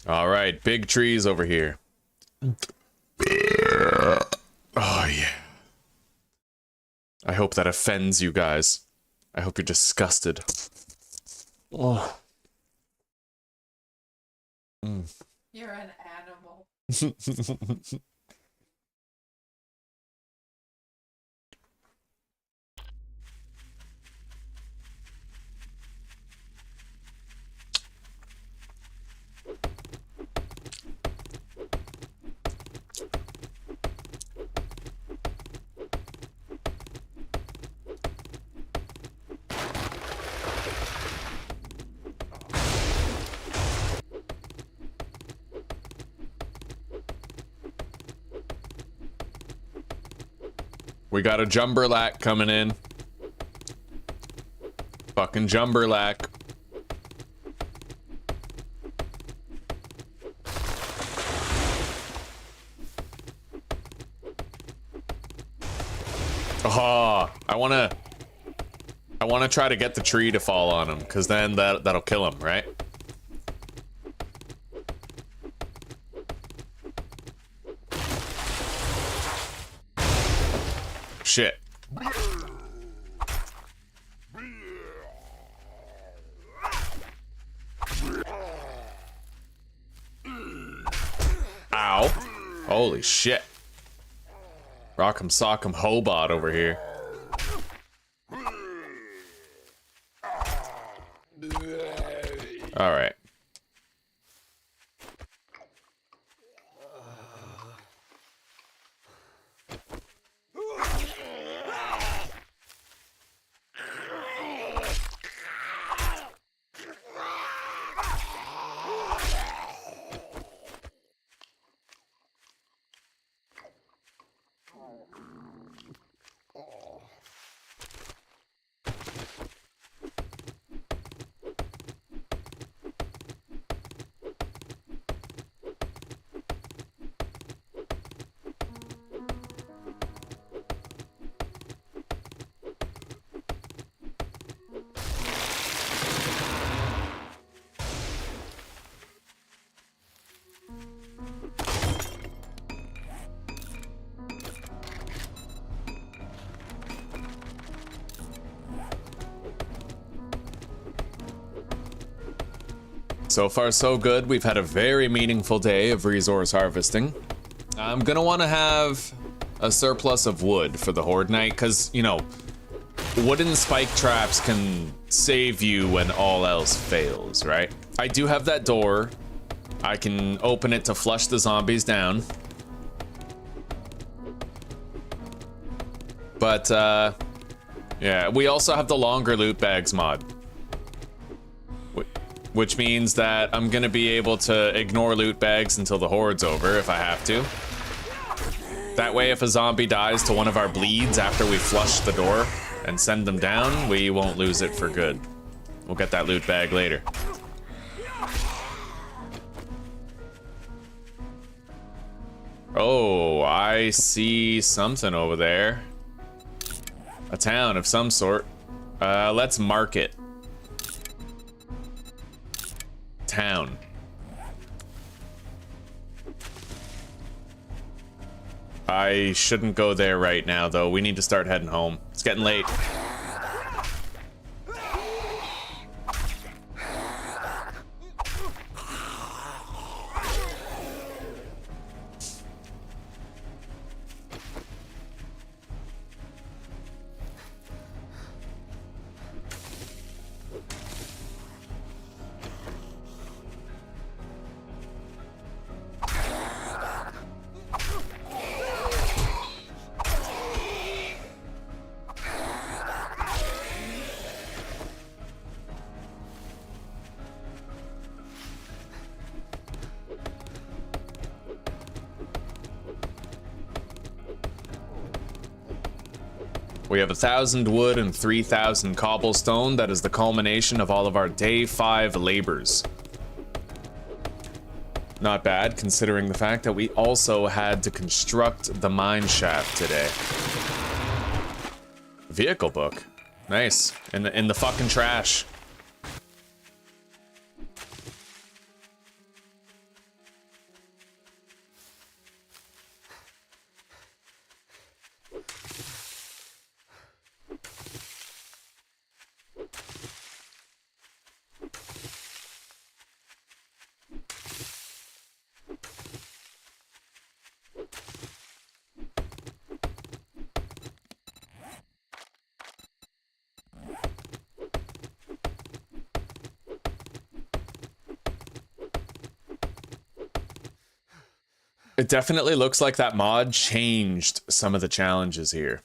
All right, big trees over here. Oh, yeah. I hope that offends you guys. I hope you're disgusted. Oh. You're an animal. We got a Jumberlack coming in. Fucking Jumberlack. Oh, I wanna try to get the tree to fall on him, because then that'll kill him, right? Shit. Ow. Holy shit. Rock'em sock'em Hobot over here. All right. So far, so good. We've had a very meaningful day of resource harvesting. I'm gonna want to have a surplus of wood for the Horde Night, because, you know, wooden spike traps can save you when all else fails, right? I do have that door. I can open it to flush the zombies down. But, yeah, we also have the longer loot bags mod. Which means that I'm gonna be able to ignore loot bags until the horde's over if I have to. That way, if a zombie dies to one of our bleeds after we flush the door and send them down, we won't lose it for good. We'll get that loot bag later. Oh, I see something over there. A town of some sort. Let's mark it. Town. I shouldn't go there right now, though. We need to start heading home. It's getting late. We have 1,000 wood and 3,000 cobblestone. That is the culmination of all of our day 5 labors. Not bad, considering the fact that we also had to construct the mine shaft today. Vehicle book. Nice. In the fucking trash. It definitely looks like that mod changed some of the challenges here.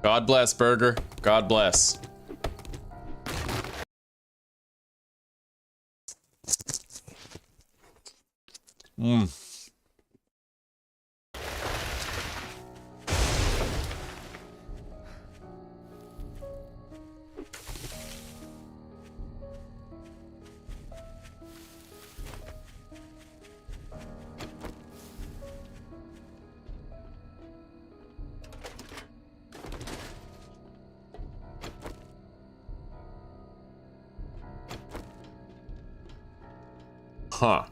God bless, Burger. God bless. Mmm. Huh.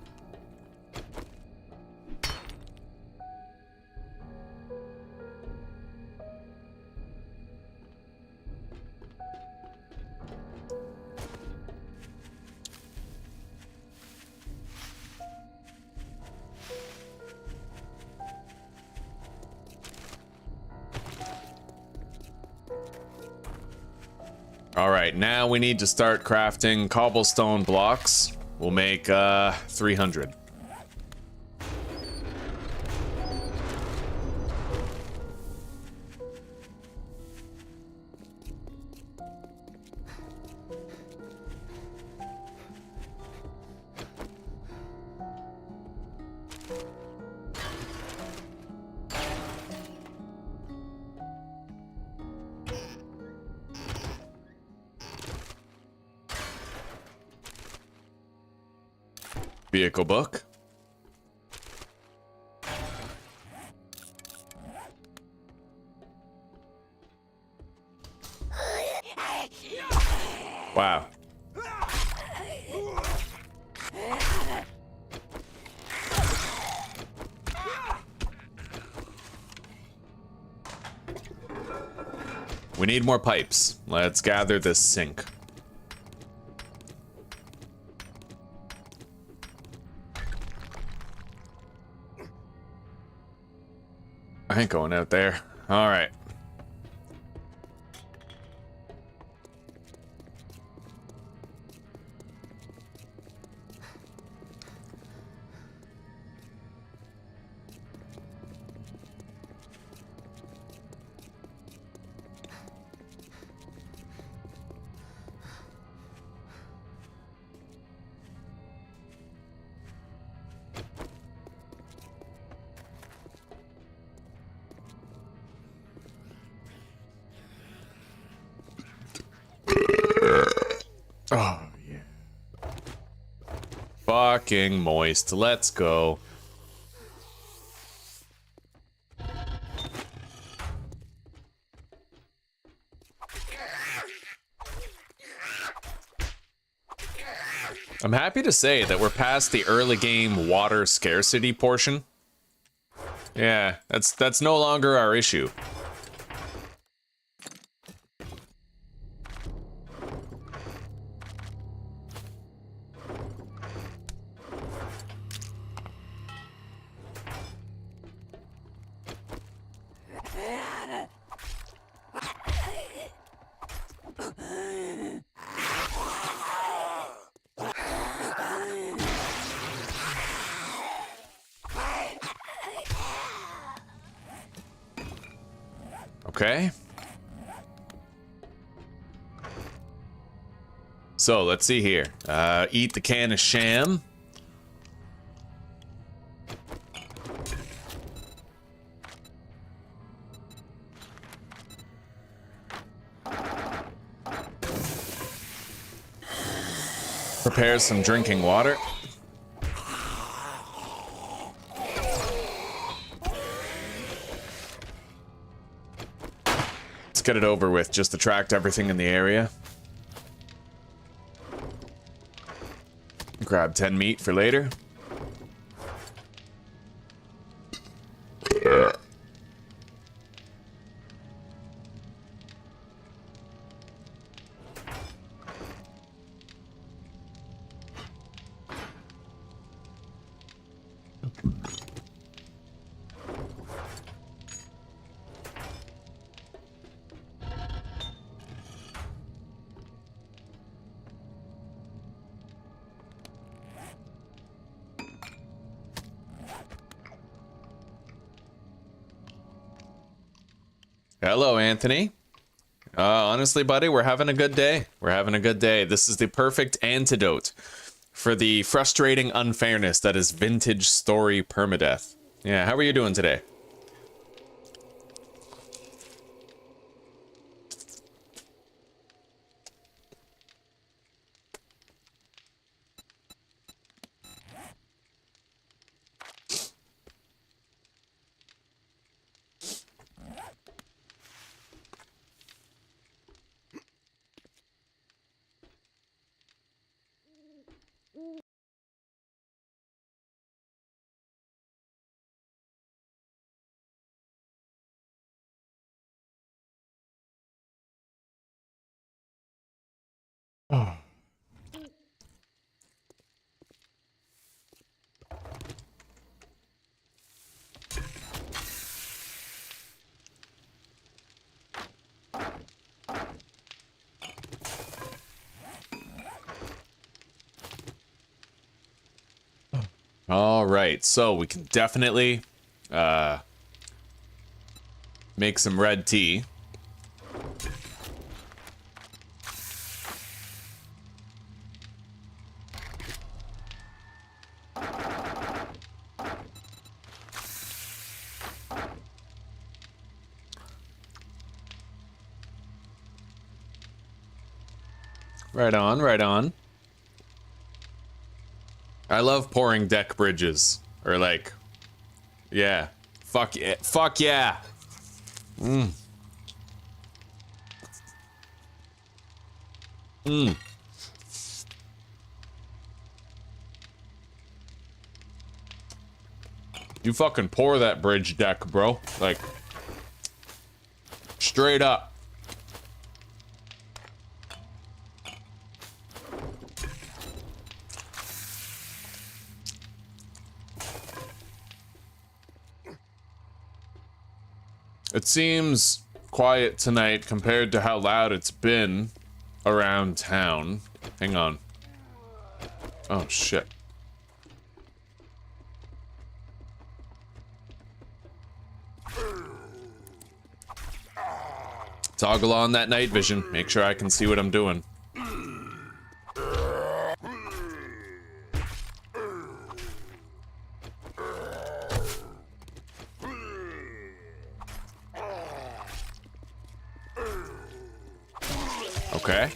All right, now we need to start crafting cobblestone blocks. We'll make 300. Vehicle book. Wow. We need more pipes. Let's gather this sink. I ain't going out there. All right. Oh, yeah. Fucking moist. Let's go. I'm happy to say that we're past the early game water scarcity portion. Yeah, that's no longer our issue. Okay. So let's see here. Eat the can of sham. Prepare some drinking water. Let's get it over with. Just attract everything in the area. Grab 10 meat for later. Hello, Anthony. Honestly, buddy, we're having a good day. We're having a good day. This is the perfect antidote for the frustrating unfairness that is vintage story permadeath. Yeah, how are you doing today? Oh. All right, so we can definitely make some red tea. Right on, right on. I love pouring deck bridges. Or like, yeah. Fuck yeah. Fuck yeah. Mm. Mm. You fucking pour that bridge deck, bro. Like, straight up. It seems quiet tonight compared to how loud it's been around town. Hang on. Oh, shit. Toggle on that night vision. Make sure I can see what I'm doing. Okay.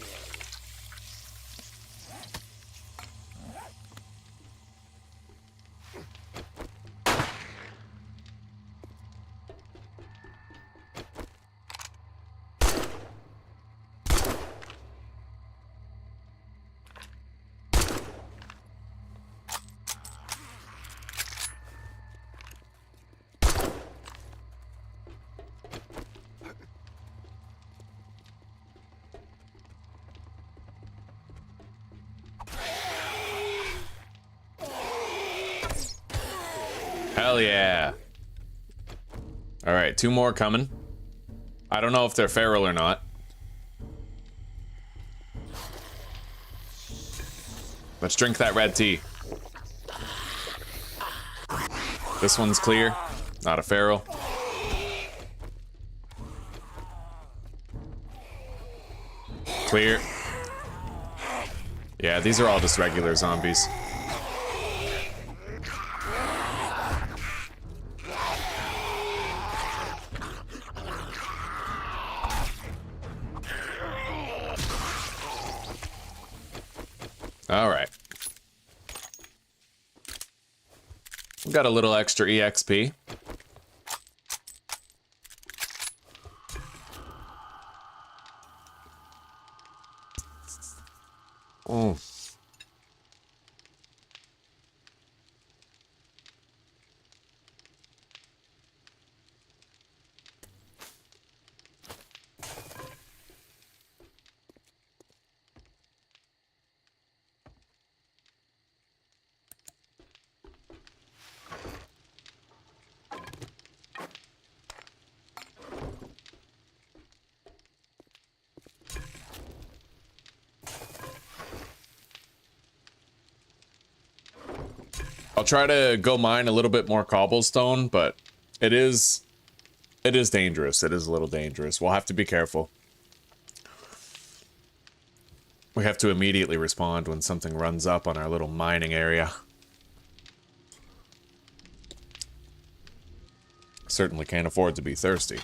Hell yeah. Alright, 2 more coming. I don't know if they're feral or not. Let's drink that red tea. This one's clear. Not a feral. Clear. Yeah, these are all just regular zombies. All right. We got a little extra EXP. Oh. I'll try to go mine a little bit more cobblestone, but it is dangerous. It is a little dangerous. We'll have to be careful. We have to immediately respond when something runs up on our little mining area. Certainly can't afford to be thirsty.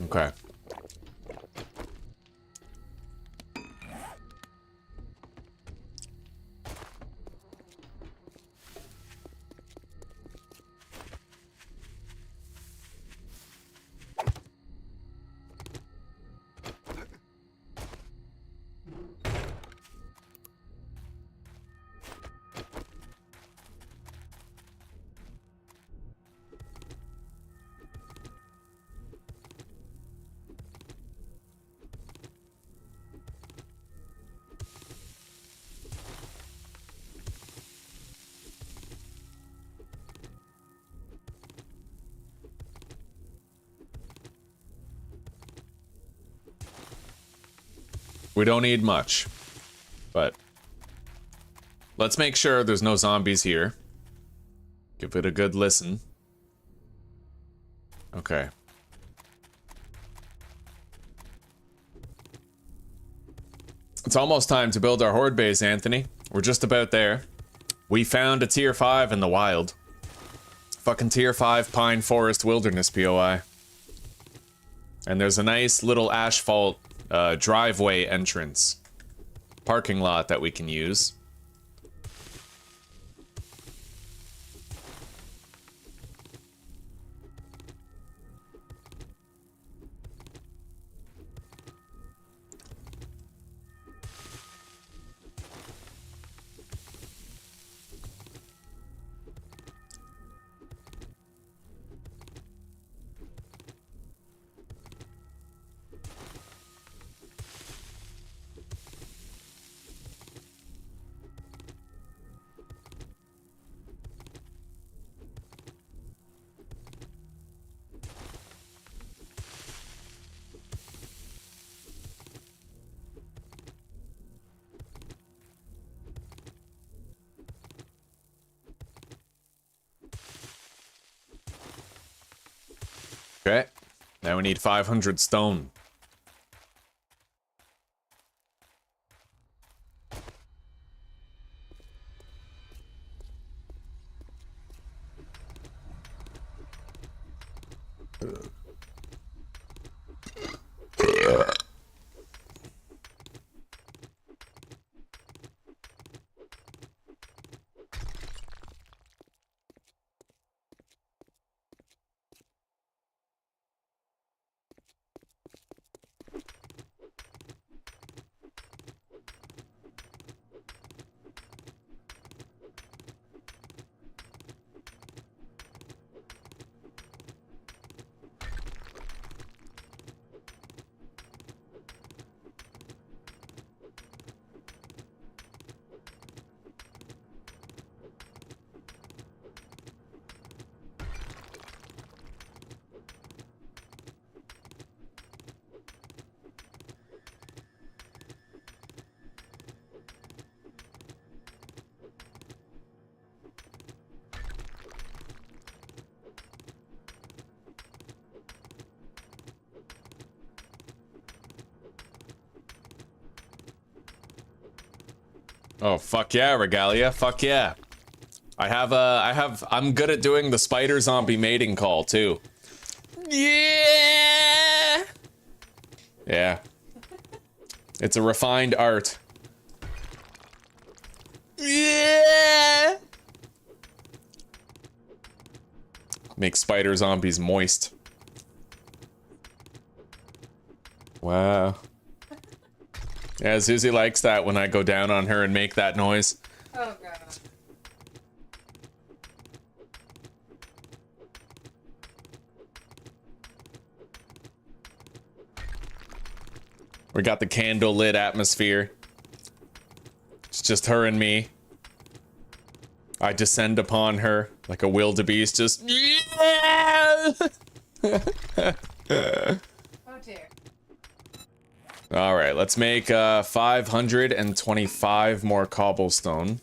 Okay. We don't need much, but let's make sure there's no zombies here. Give it a good listen. Okay. It's almost time to build our horde base, Anthony. We're just about there. We found a tier 5 in the wild. Fucking tier 5 pine forest wilderness POI. And there's a nice little asphalt driveway entrance parking lot that we can use. Okay, now we need 500 stone. Oh, fuck yeah, Regalia. Fuck yeah. I'm good at doing the spider zombie mating call, too. Yeah! Yeah. It's a refined art. Yeah! Make spider zombies moist. Wow. Yeah, Susie likes that when I go down on her and make that noise. Oh god. We got the candle lit atmosphere. It's just her and me. I descend upon her like a wildebeest, just yeah! Oh dear. All right, let's make 525 more cobblestone.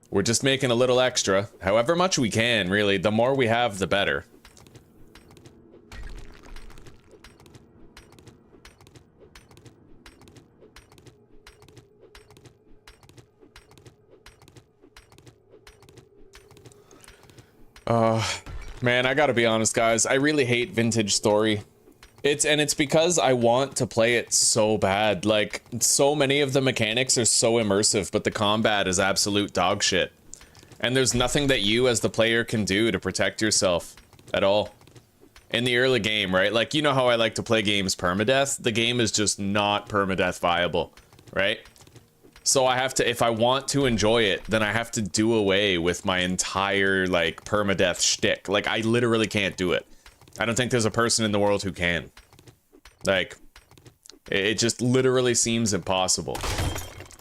We're just making a little extra, however much we can, really. The more we have, the better. Man, I gotta be honest, guys. I really hate vintage story. It's because I want to play it so bad. Like, so many of the mechanics are so immersive, but the combat is absolute dog shit. And there's nothing that you as the player can do to protect yourself at all. In the early game, right? Like, you know how I like to play games permadeath? The game is just not permadeath viable, right? So I have to, if I want to enjoy it, then I have to do away with my entire, like, permadeath shtick. Like, I literally can't do it. I don't think there's a person in the world who can. Like, it just literally seems impossible.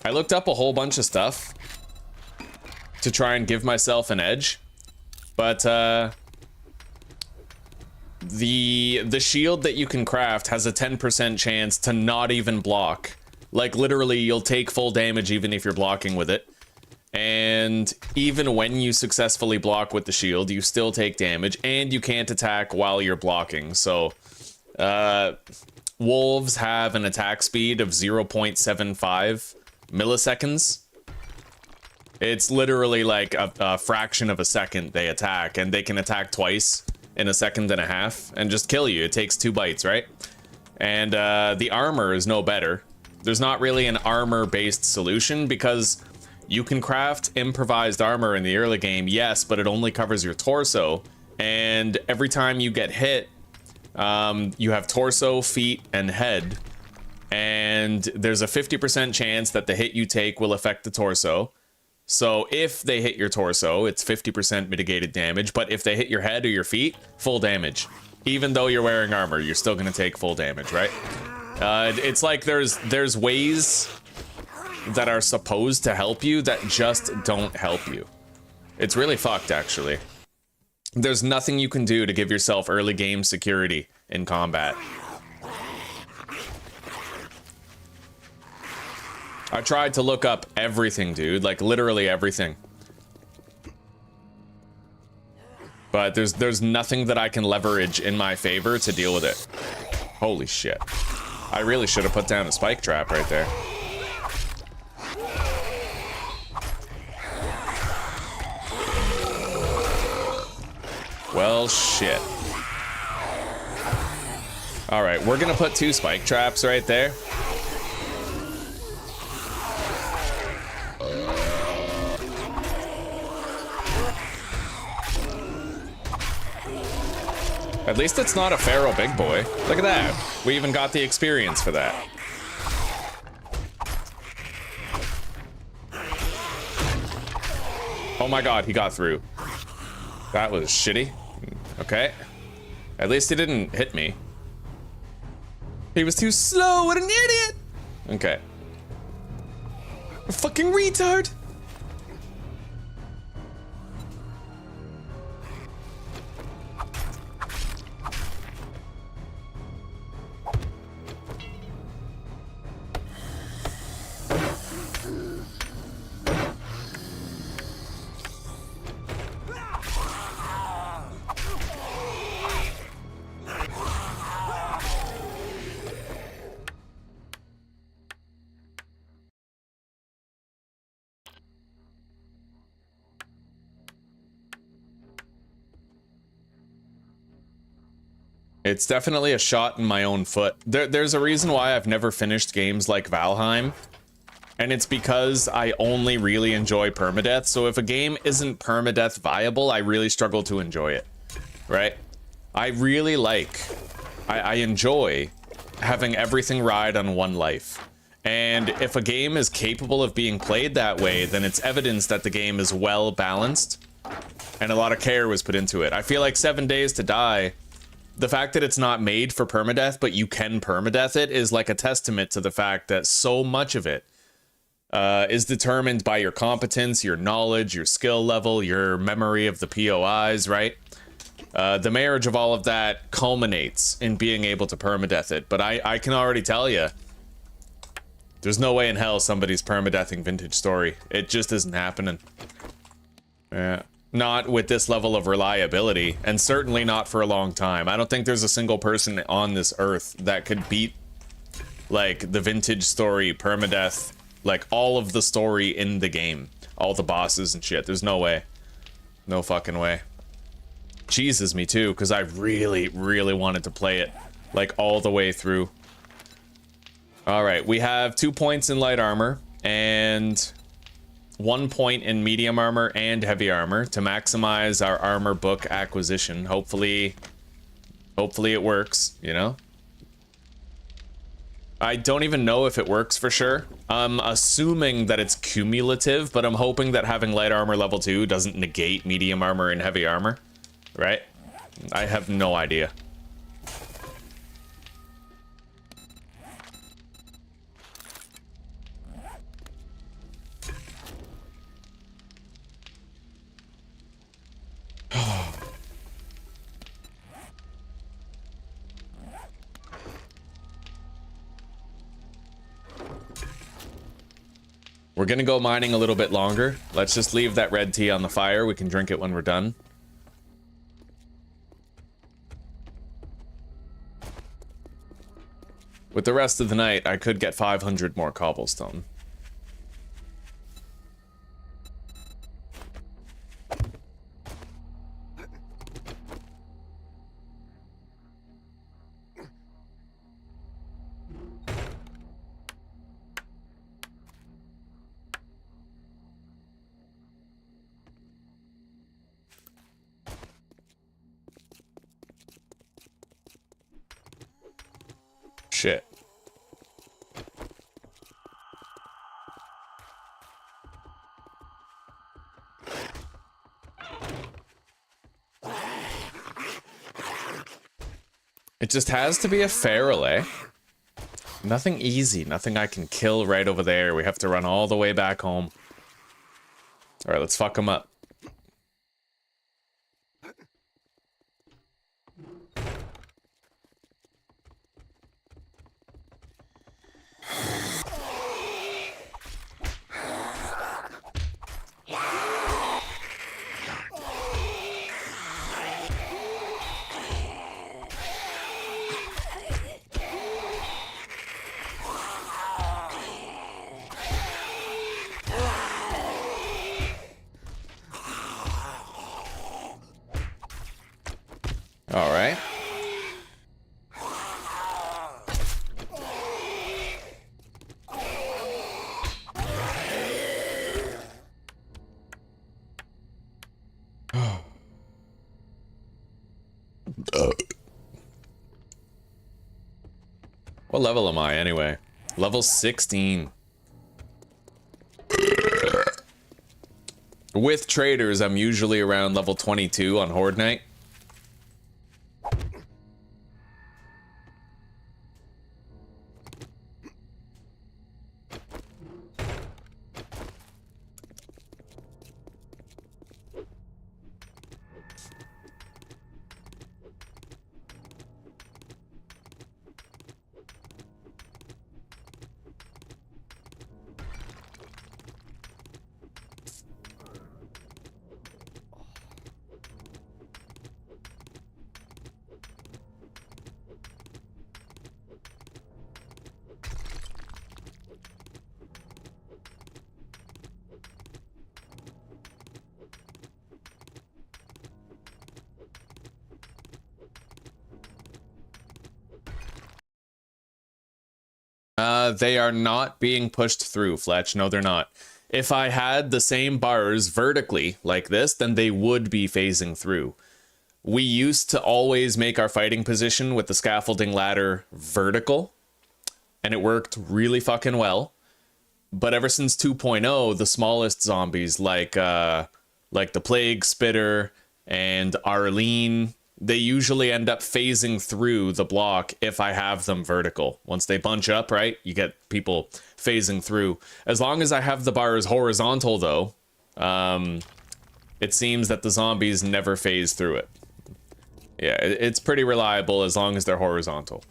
I looked up a whole bunch of stuff to try and give myself an edge, but the shield that you can craft has a 10% chance to not even block. Like, literally, you'll take full damage even if you're blocking with it. And even when you successfully block with the shield, you still take damage, and you can't attack while you're blocking. So, wolves have an attack speed of 0.75 milliseconds. It's literally like a fraction of a second they attack, and they can attack twice in a second and a half and just kill you. It takes 2 bites, right? And the armor is no better. There's not really an armor-based solution because you can craft improvised armor in the early game, yes, but it only covers your torso. And every time you get hit, you have torso, feet, and head. And there's a 50% chance that the hit you take will affect the torso. So if they hit your torso, it's 50% mitigated damage, but if they hit your head or your feet, full damage. Even though you're wearing armor, you're still gonna take full damage, right? It's like there's ways that are supposed to help you that just don't help you. It's really fucked, actually. There's nothing you can do to give yourself early game security in combat. I tried to look up everything, dude, like literally everything. But there's nothing that I can leverage in my favor to deal with it. Holy shit. I really should have put down a spike trap right there. Well, shit. All right, we're gonna put 2 spike traps right there. At least it's not a feral big boy. Look at that. We even got the experience for that. Oh my god, he got through. That was shitty. Okay. At least he didn't hit me. He was too slow. What an idiot! Okay. A fucking retard! It's definitely a shot in my own foot. There's a reason why I've never finished games like Valheim, and it's because I only really enjoy permadeath. So if a game isn't permadeath viable, I really struggle to enjoy it, right? I really I enjoy having everything ride on one life. And if a game is capable of being played that way, then it's evidence that the game is well balanced and a lot of care was put into it. I feel like 7 Days to Die, the fact that it's not made for permadeath, but you can permadeath it, is like a testament to the fact that so much of it is determined by your competence, your knowledge, your skill level, your memory of the POIs, right? The marriage of all of that culminates in being able to permadeath it. But I can already tell you, there's no way in hell somebody's permadeathing Vintage Story. It just isn't happening. Yeah. Not with this level of reliability, and certainly not for a long time. I don't think there's a single person on this earth that could beat, like, the Vintage Story permadeath, like, all of the story in the game. All the bosses and shit. There's no way. No fucking way. cheeses me too, because I really, really wanted to play it like all the way through. All right, we have 2 points in light armor and 1 point in medium armor and heavy armor to maximize our armor book acquisition. Hopefully it works, you know? I don't even know if it works for sure. I'm assuming that it's cumulative, but I'm hoping that having light armor level 2 doesn't negate medium armor and heavy armor, right? I have no idea. We're gonna go mining a little bit longer. Let's just leave that red tea on the fire. We can drink it when we're done. With the rest of the night, I could get 500 more cobblestone. Shit. It just has to be a feral, eh? Nothing easy, nothing I can kill right over there. We have to run all the way back home. Alright, let's fuck them up. All right. What level am I anyway? Level 16. With traders, I'm usually around level 22 on Horde Night. They are not being pushed through, Fletch. No, they're not. If I had the same bars vertically like this, then they would be phasing through. We used to always make our fighting position with the scaffolding ladder vertical, and it worked really fucking well. But ever since 2.0, the smallest zombies like the Plague Spitter and Arlene, they usually end up phasing through the block if I have them vertical. Once they bunch up, right, you get people phasing through. As long as I have the bars horizontal, though, it seems that the zombies never phase through it. Yeah, it's pretty reliable as long as they're horizontal.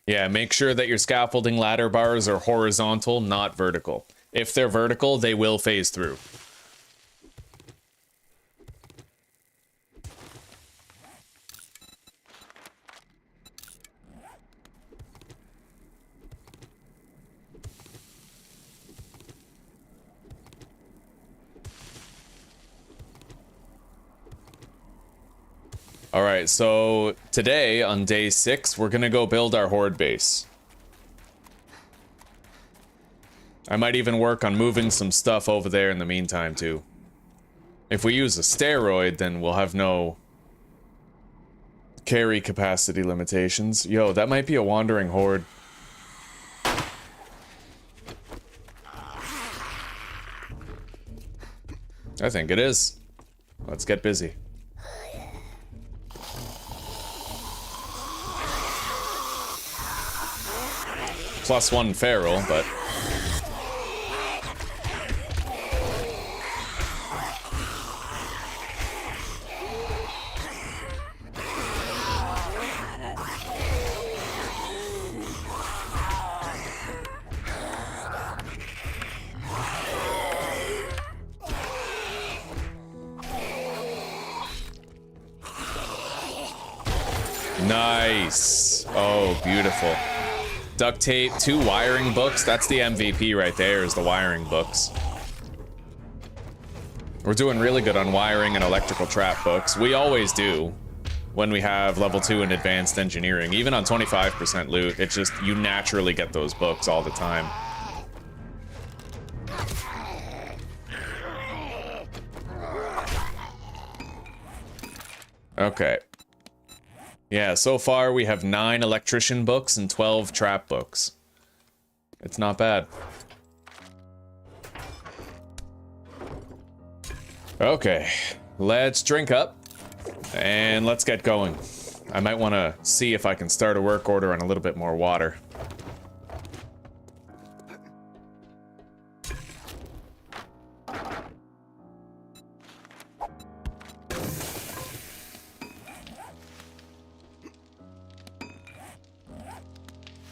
Yeah, make sure that your scaffolding ladder bars are horizontal, not vertical. If they're vertical, they will phase through. Alright, so today, on day 6, we're gonna go build our horde base. I might even work on moving some stuff over there in the meantime, too. If we use a steroid, then we'll have no carry capacity limitations. Yo, that might be a wandering horde. I think it is. Let's get busy. +1 feral, but... Nice. Oh, beautiful. Duct tape, 2 wiring books. That's the MVP right there, is the wiring books. We're doing really good on wiring and electrical trap books. We always do when we have level 2 in advanced engineering. Even on 25% loot, it's just, you naturally get those books all the time. Okay. Yeah, so far we have 9 electrician books and 12 trap books. It's not bad. Okay, let's drink up and let's get going. I might want to see if I can start a work order on a little bit more water.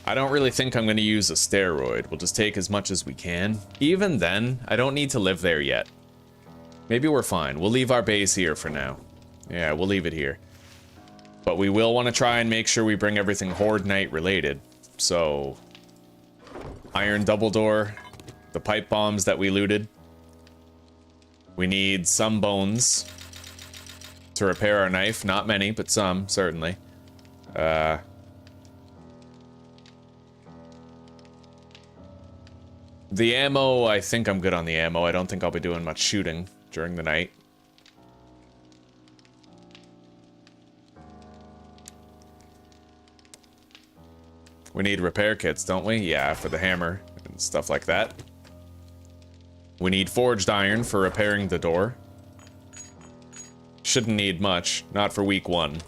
I don't really think I'm going to use a steroid. We'll just take as much as we can. Even then, I don't need to live there yet. Maybe we're fine. We'll leave our base here for now. Yeah, we'll leave it here. But we will want to try and make sure we bring everything Horde Night related. So, iron double door, the pipe bombs that we looted. We need some bones to repair our knife. Not many, but some, certainly. The ammo, I think I'm good on the ammo. I don't think I'll be doing much shooting during the night. We need repair kits, don't we? Yeah, for the hammer and stuff like that. We need forged iron for repairing the door. Shouldn't need much, not for week 1.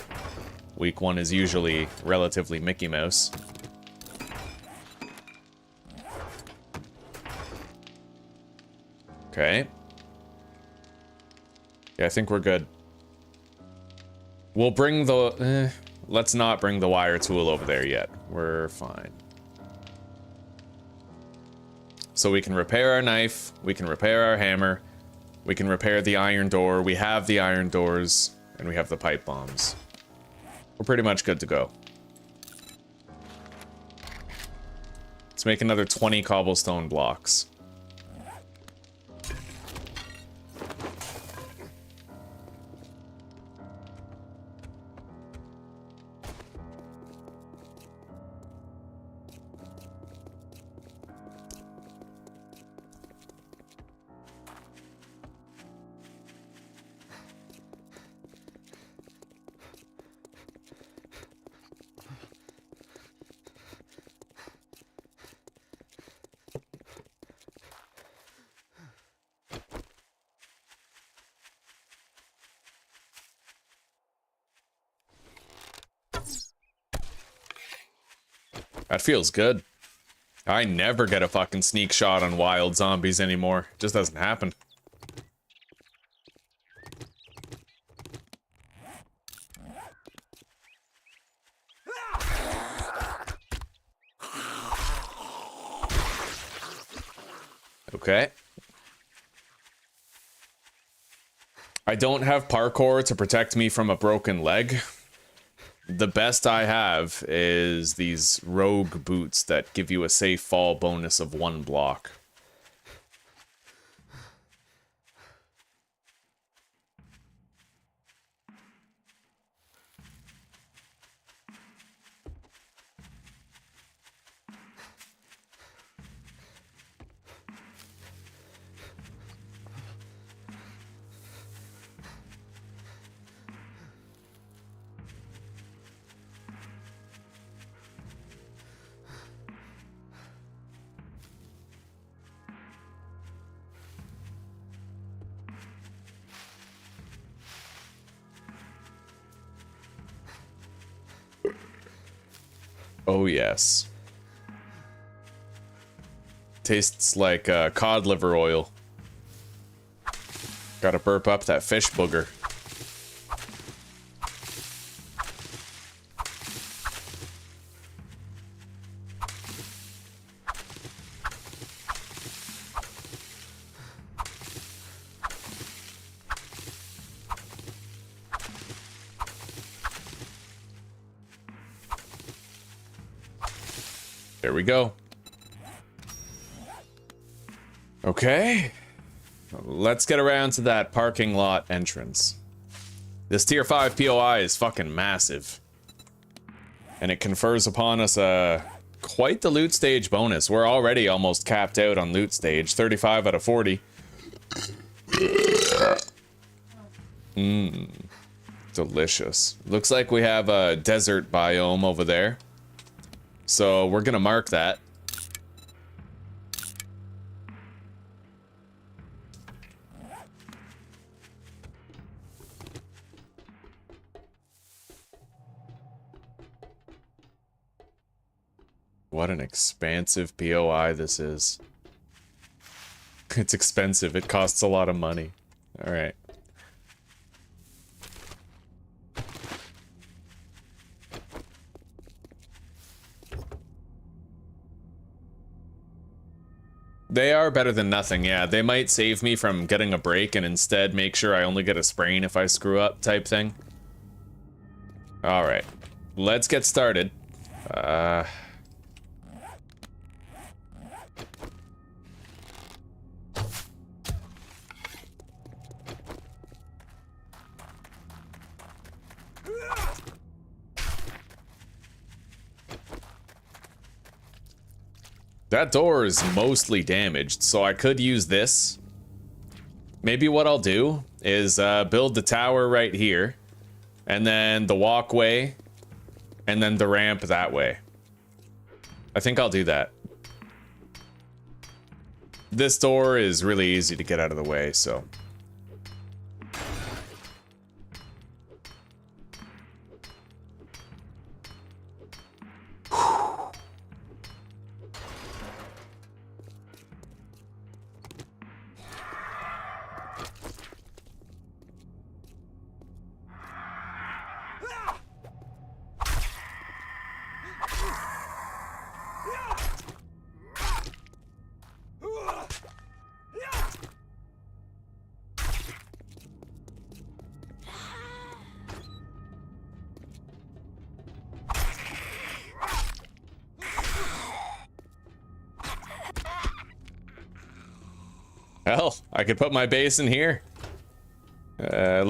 Week 1 is usually relatively Mickey Mouse. Okay. Yeah, I think we're good. We'll bring the... let's not bring the wire tool over there yet. We're fine. So we can repair our knife, we can repair our hammer, we can repair the iron door, we have the iron doors, and we have the pipe bombs. We're pretty much good to go. Let's make another 20 cobblestone blocks. That feels good. I never get a fucking sneak shot on wild zombies anymore. It just doesn't happen. Okay. I don't have parkour to protect me from a broken leg. The best I have is these rogue boots that give you a safe fall bonus of 1 block. Oh yes. Tastes like cod liver oil. Gotta burp up that fish booger. There we go. Okay. Let's get around to that parking lot entrance. This tier 5 POI is fucking massive. And it confers upon us quite the loot stage bonus. We're already almost capped out on loot stage. 35 out of 40. Mmm. Delicious. Looks like we have a desert biome over there. So we're gonna mark that. What an expansive POI this is. It's expensive. It costs a lot of money. All right. They are better than nothing, yeah. They might save me from getting a break and instead make sure I only get a sprain if I screw up type thing. Alright. Let's get started. That door is mostly damaged, so I could use this. Maybe what I'll do is build the tower right here, and then the walkway, and then the ramp that way. I think I'll do that. This door is really easy to get out of the way, so... Hell, I could put my base in here. Yeah.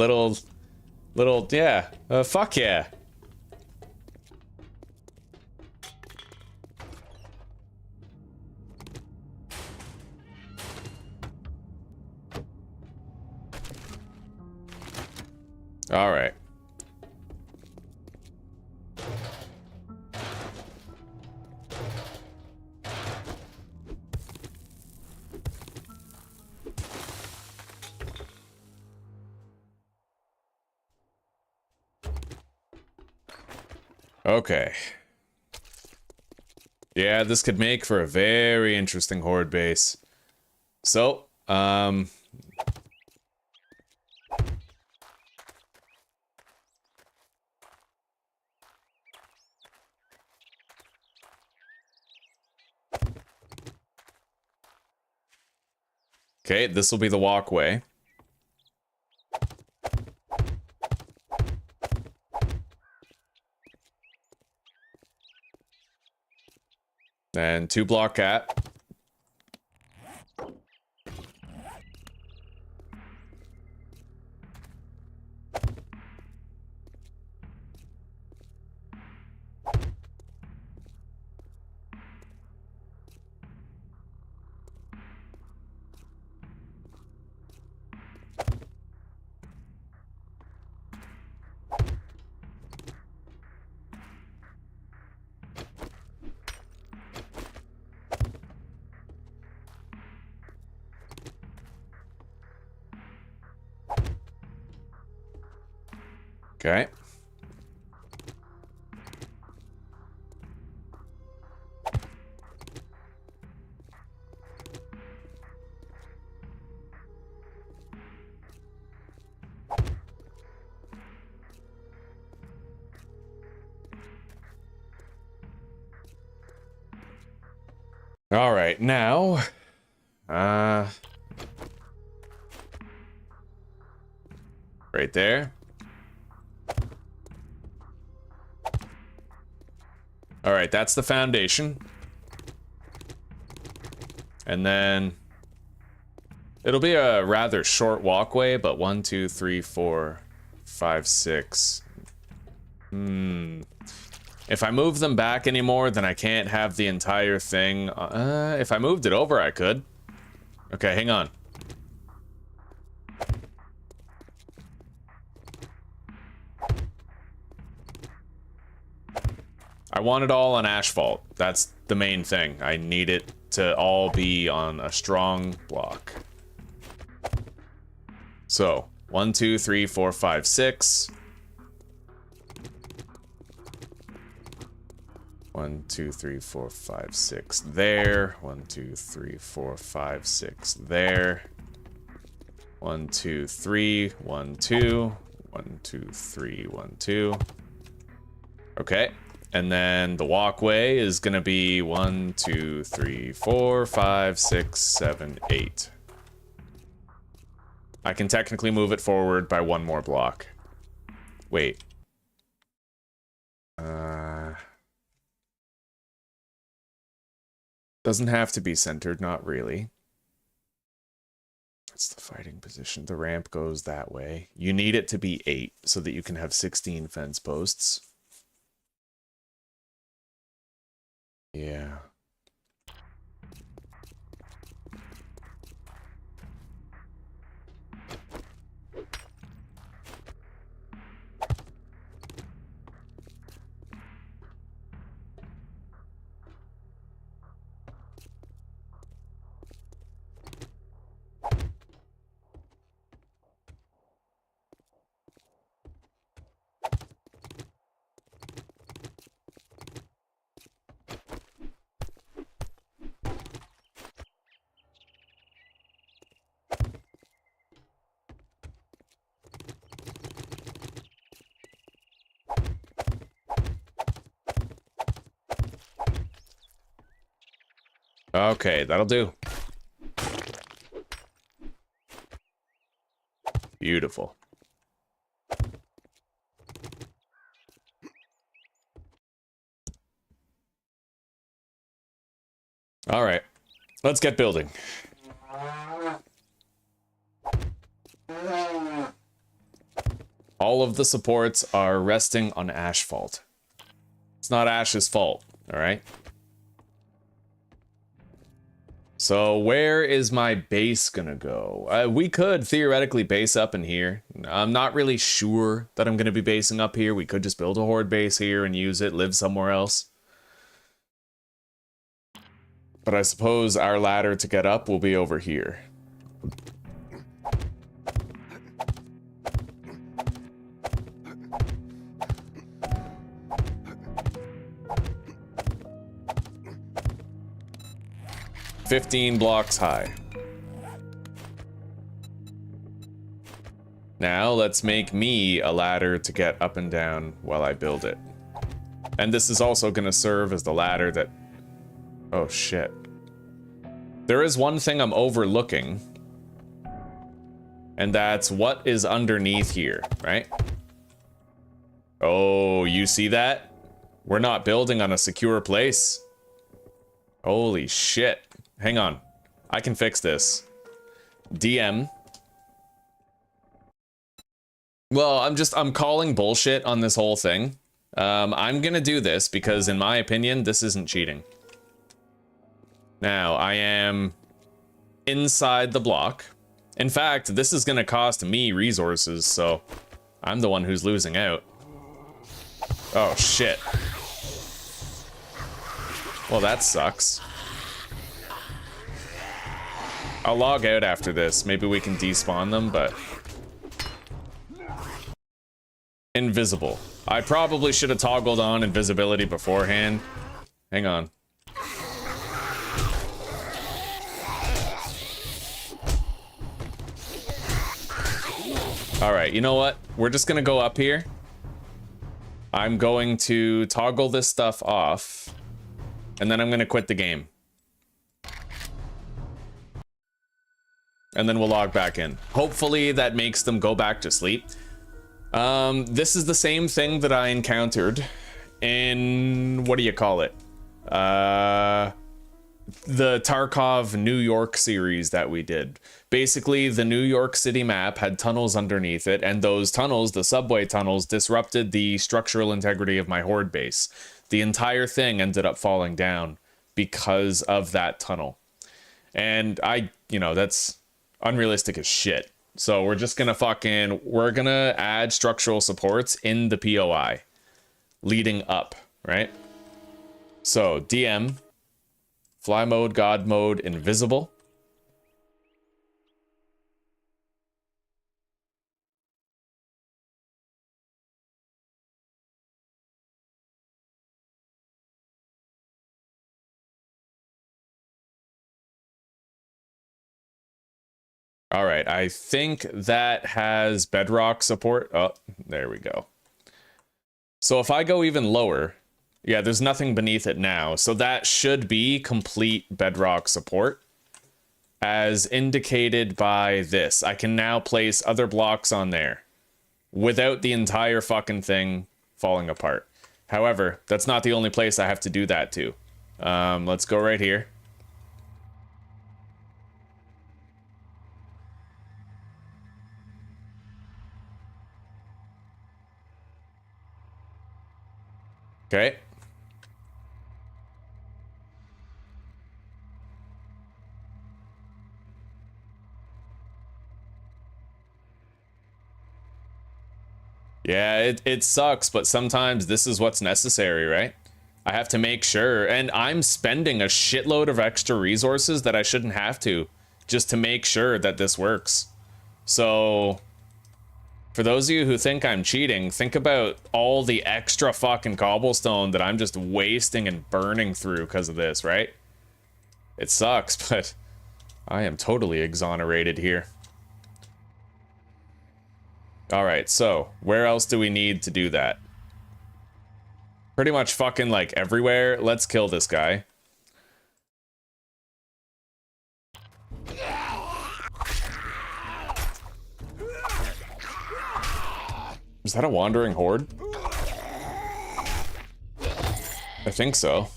Fuck yeah. All right. Okay. Yeah, this could make for a very interesting horde base. So, Okay, this will be the walkway. Then 2-block cat. Okay. All right, now, right there. All right, that's the foundation. And then it'll be a rather short walkway, but 1, 2, 3, 4, 5, 6. If I move them back anymore, then I can't have the entire thing. If I moved it over, I could. Okay, hang on. I want it all on asphalt. That's the main thing. I need it to all be on a strong block. So, 1, 2, 3, 4, 5, 6. 1, 2, 3, 4, 5, 6 there. 1, 2, 3, 4, 5, 6 there. 1, 2, 3, 1, 2. 1, 2, 3, 1, 2. Okay. And then the walkway is gonna be 1, 2, 3, 4, 5, 6, 7, 8. I can technically move it forward by 1 more block. Wait. Doesn't have to be centered, not really. That's the fighting position. The ramp goes that way. You need it to be 8 so that you can have 16 fence posts. Yeah. Okay, that'll do. Beautiful. All right, let's get building. All of the supports are resting on asphalt. It's not Ash's fault, all right? So where is my base gonna go? We could theoretically base up in here. I'm not really sure that I'm gonna be basing up here. We could just build a horde base here and use it, live somewhere else. But I suppose our ladder to get up will be over here. $15 blocks high. Now let's make me a ladder to get up and down while I build it. And this is also gonna serve as the ladder that... Oh shit. There is one thing I'm overlooking. And that's what is underneath here, right? Oh, you see that? We're not building on a secure place. Holy shit. Hang on. I can fix this. DM. Well, I'm calling bullshit on this whole thing. I'm gonna do this because in my opinion, this isn't cheating. Now, I am inside the block. In fact, this is gonna cost me resources, so I'm the one who's losing out. Oh, shit. Well, that sucks. I'll log out after this. Maybe we can despawn them, but... Invisible. I probably should have toggled on invisibility beforehand. Hang on. Alright, you know what? We're just gonna go up here. I'm going to toggle this stuff off. And then I'm gonna quit the game. And then we'll log back in. Hopefully that makes them go back to sleep. This is the same thing that I encountered in, what do you call it? The Tarkov New York series that we did. Basically, the New York City map had tunnels underneath it, and those tunnels, the subway tunnels, disrupted the structural integrity of my horde base. The entire thing ended up falling down because of that tunnel. And that's unrealistic as shit. So we're just gonna we're gonna add structural supports in the POI leading up, right? So DM, fly mode, God mode, invisible. All right, I think that has bedrock support. Oh, there we go. So if I go even lower, yeah, there's nothing beneath it now. So that should be complete bedrock support, as indicated by this. I can now place other blocks on there without the entire fucking thing falling apart. However, that's not the only place I have to do that to. Let's go right here. Okay. Yeah, it sucks, but sometimes this is what's necessary, right? I have to make sure, and I'm spending a shitload of extra resources that I shouldn't have to, just to make sure that this works. So, for those of you who think I'm cheating, think about all the extra fucking cobblestone that I'm just wasting and burning through because of this, right? It sucks, but I am totally exonerated here. All right, so where else do we need to do that? Pretty much fucking like everywhere. Let's kill this guy. Is that a wandering horde? I think so.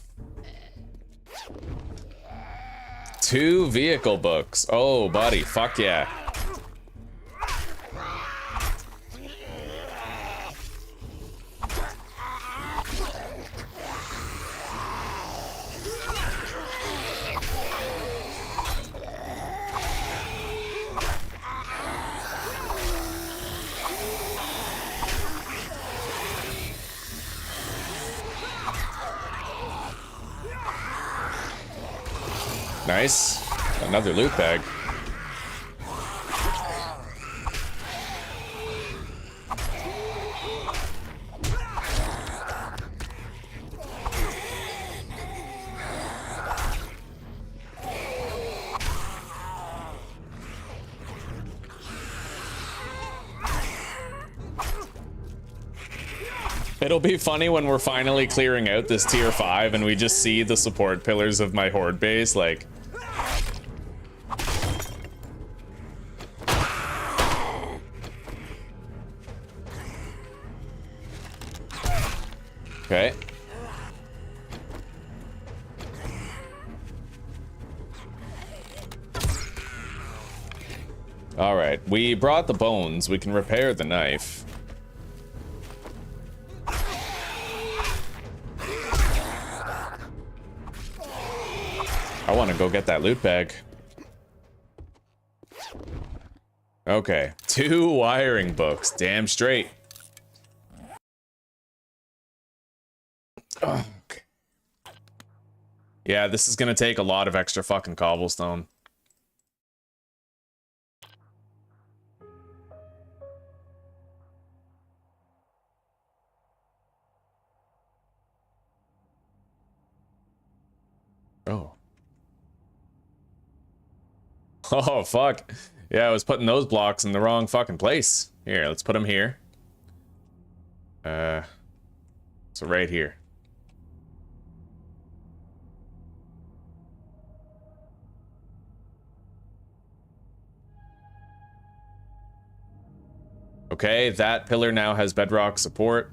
2 vehicle books. Oh, buddy, fuck yeah. Nice. Another loot bag. It'll be funny when we're finally clearing out this tier 5 and we just see the support pillars of my horde base, like... Okay. All right, we brought the bones. We can repair the knife. I want to go get that loot bag. Okay, 2 wiring books. Damn straight. Okay. Yeah, this is gonna take a lot of extra fucking cobblestone. Oh. Oh, fuck. Yeah, I was putting those blocks in the wrong fucking place. Here, let's put them here. So right here. Okay, that pillar now has bedrock support.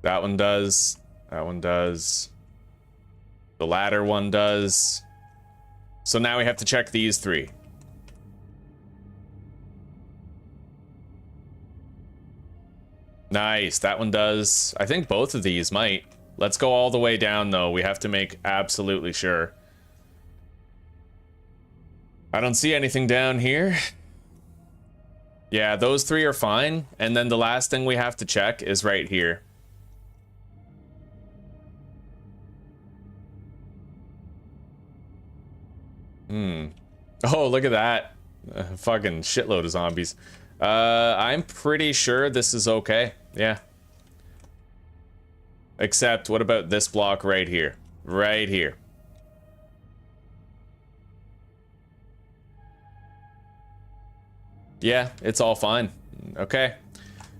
That one does. That one does. The ladder one does. So now we have to check these 3. Nice, that one does. I think both of these might. Let's go all the way down, though. We have to make absolutely sure. I don't see anything down here. Yeah, those 3 are fine. And then the last thing we have to check is right here. Oh, look at that. Fucking shitload of zombies. I'm pretty sure this is okay. Yeah. Except, what about this block right here? Right here. Yeah, it's all fine. Okay.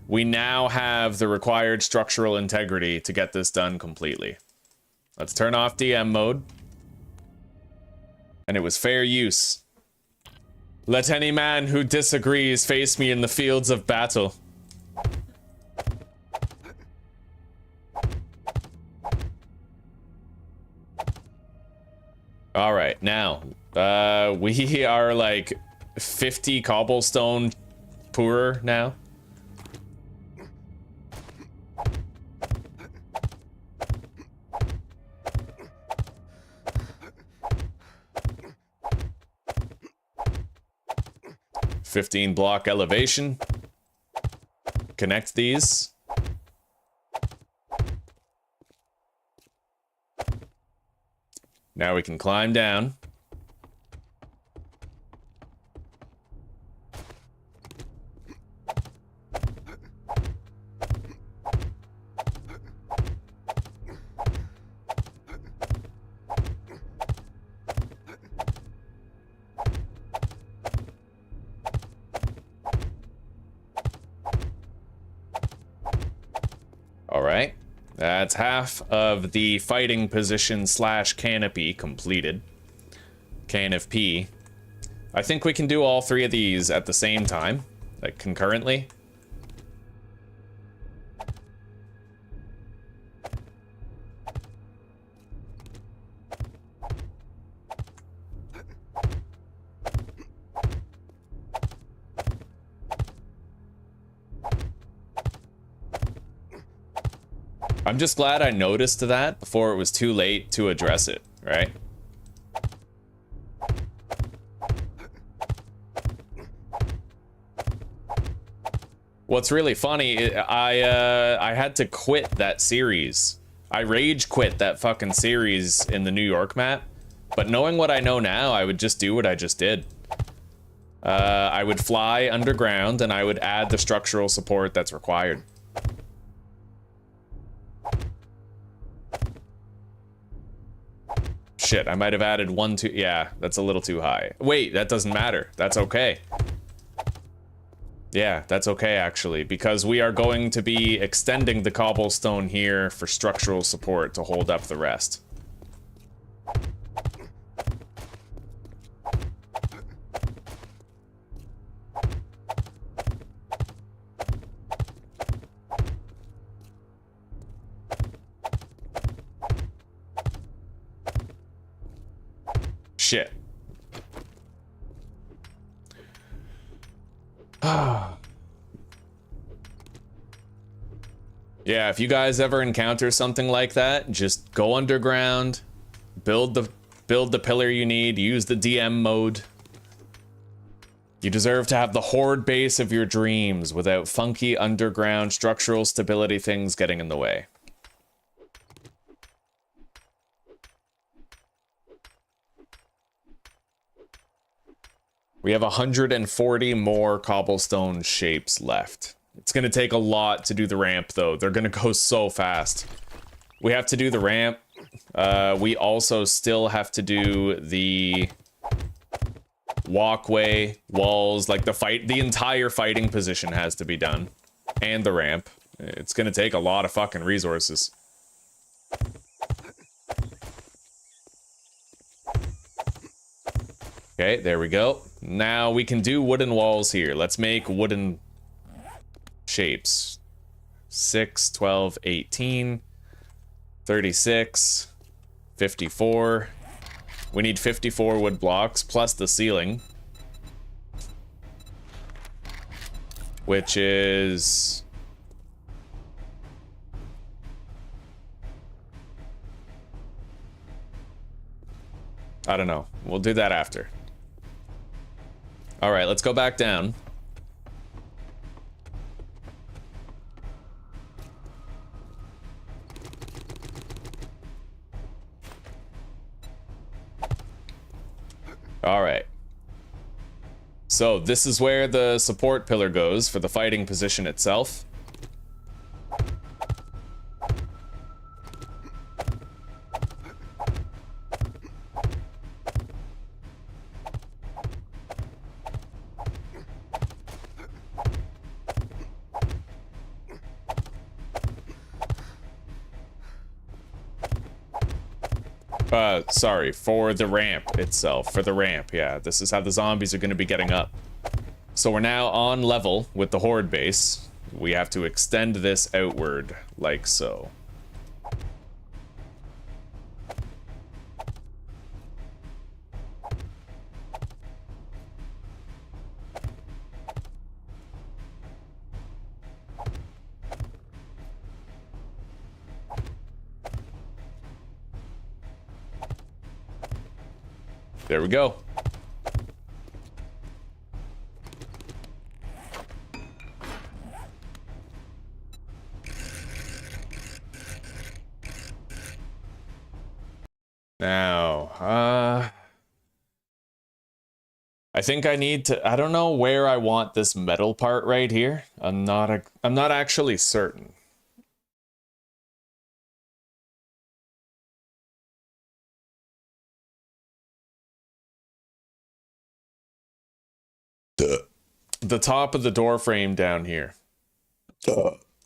We now have the required structural integrity to get this done completely. Let's turn off DM mode. And it was fair use. Let any man who disagrees face me in the fields of battle. All right, now, we are like 50 cobblestone poorer now. $15 block elevation. Connect these. Now we can climb down. Alright, that's half of the fighting position / canopy completed. Can of P. I think we can do all 3 of these at the same time, like concurrently. I'm just glad I noticed that before it was too late to address it, right? What's really funny, I had to quit that series. I rage quit that fucking series in the New York map, but knowing what I know now, I would just do what I just did. I would fly underground and I would add the structural support that's required. Shit, I might have added 1, 2, yeah, that's a little too high. Wait, that doesn't matter, that's okay. Yeah, that's okay actually, because we are going to be extending the cobblestone here for structural support to hold up the rest. Shit. Yeah, if you guys ever encounter something like that, just go underground, build the pillar you need, use the DM mode. You deserve to have the horde base of your dreams without funky underground structural stability things getting in the way. We have 140 more cobblestone shapes left. It's gonna take a lot to do the ramp though. They're gonna go so fast. We have to do the ramp. We also still have to do the walkway, walls, like the entire fighting position has to be done. And the ramp. It's gonna take a lot of fucking resources. Okay, there we go. Now we can do wooden walls here. Let's make wooden shapes. 6, 12, 18, 36, 54. We need 54 wood blocks plus the ceiling, which is I don't know. We'll do that after. All right, let's go back down. All right. So this is where the support pillar goes for the fighting position itself. Sorry, for the ramp itself. For the ramp, yeah. This is how the zombies are going to be getting up. So we're now on level with the horde base. We have to extend this outward, like so. There we go. Now, I think I need to, I don't know where I want this metal part right here. I'm not actually certain. The top of the door frame down here.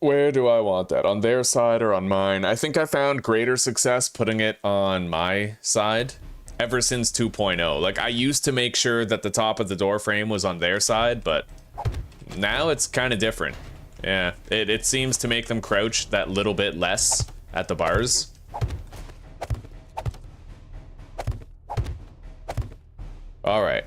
Where do I want that? On their side or on mine? I think I found greater success putting it on my side ever since 2.0. Like, I used to make sure that the top of the door frame was on their side, but now it's kind of different. Yeah, it seems to make them crouch that little bit less at the bars. All right.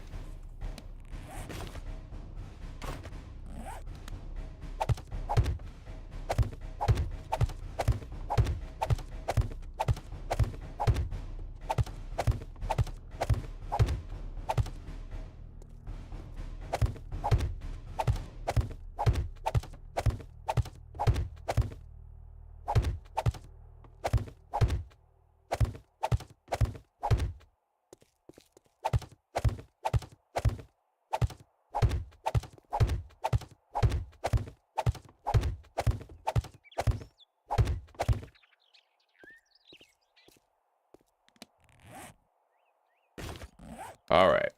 All right.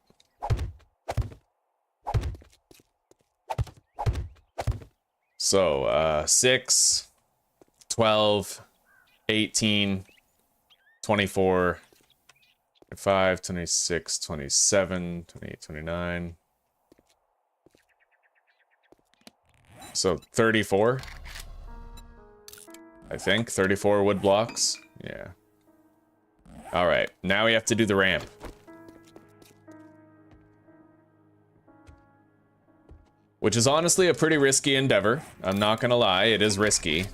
So, 6, 12, 18, 24, 25, 26, 27, 28, 29. So, 34. I think 34 wood blocks. Yeah. All right. Now we have to do the ramp. which is honestly a pretty risky endeavor. I'm not gonna lie, it is risky.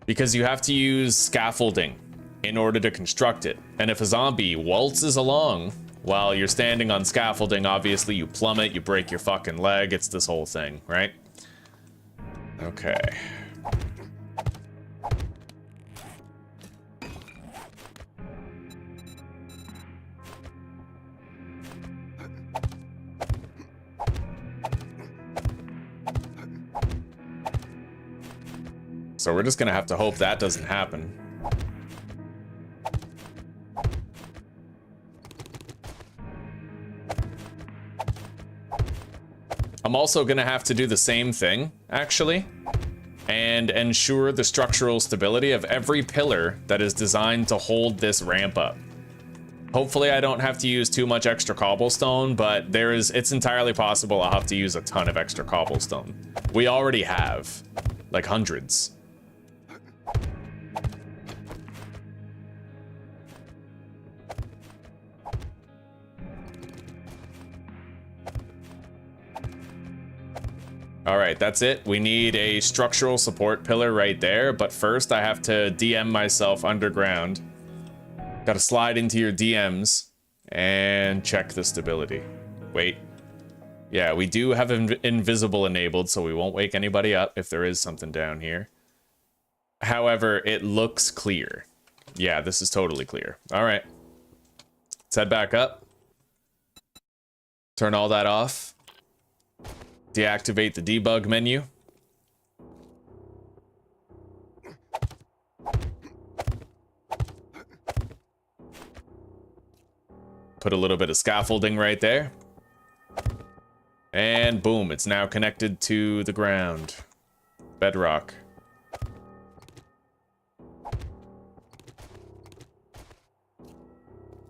Because you have to use scaffolding in order to construct it. And if a zombie waltzes along while you're standing on scaffolding, obviously you plummet, you break your fucking leg, it's this whole thing, right? Okay. So we're just gonna have to hope that doesn't happen. I'm also gonna have to do the same thing, actually, and ensure the structural stability of every pillar that is designed to hold this ramp up. Hopefully I don't have to use too much extra cobblestone, but it's entirely possible I'll have to use a ton of extra cobblestone. We already have, like, hundreds. All right, that's it. We need a structural support pillar right there, but first I have to DM myself underground. Gotta slide into your DMs and check the stability. Wait. Yeah, we do have invisible enabled, so we won't wake anybody up if there is something down here. However, it looks clear. Yeah, this is totally clear. All right. Let's head back up. Turn all that off. Deactivate the debug menu. Put a little bit of scaffolding right there. And boom, it's now connected to the ground. Bedrock.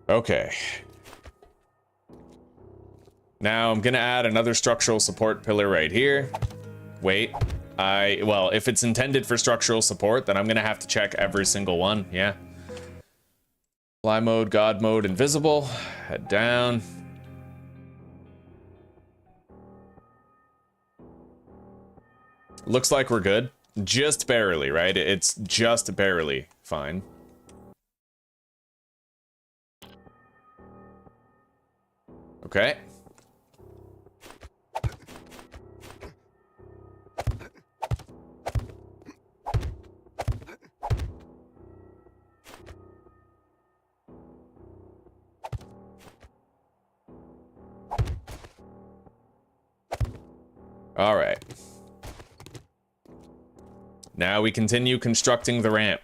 Okay. Now I'm gonna add another structural support pillar right here. Wait, well, if it's intended for structural support, then I'm gonna have to check every single one, yeah. Fly mode, God mode, invisible. Head down. Looks like we're good. Just barely, right? It's just barely fine. Okay. All right. Now we continue constructing the ramp.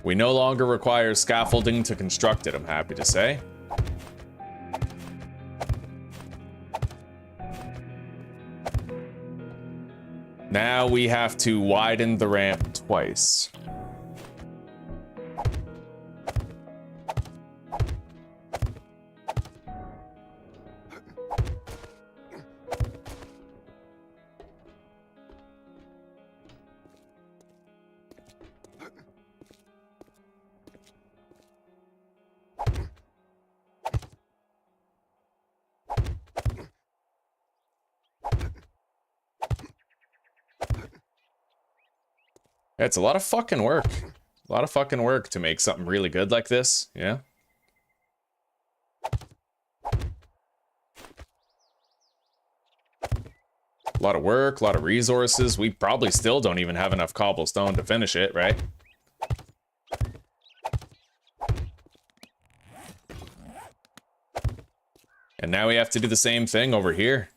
We no longer require scaffolding to construct it, I'm happy to say. Now we have to widen the ramp twice. It's a lot of fucking work. A lot of fucking work to make something really good like this, yeah? A lot of work, a lot of resources. We probably still don't even have enough cobblestone to finish it, right? And now we have to do the same thing over here.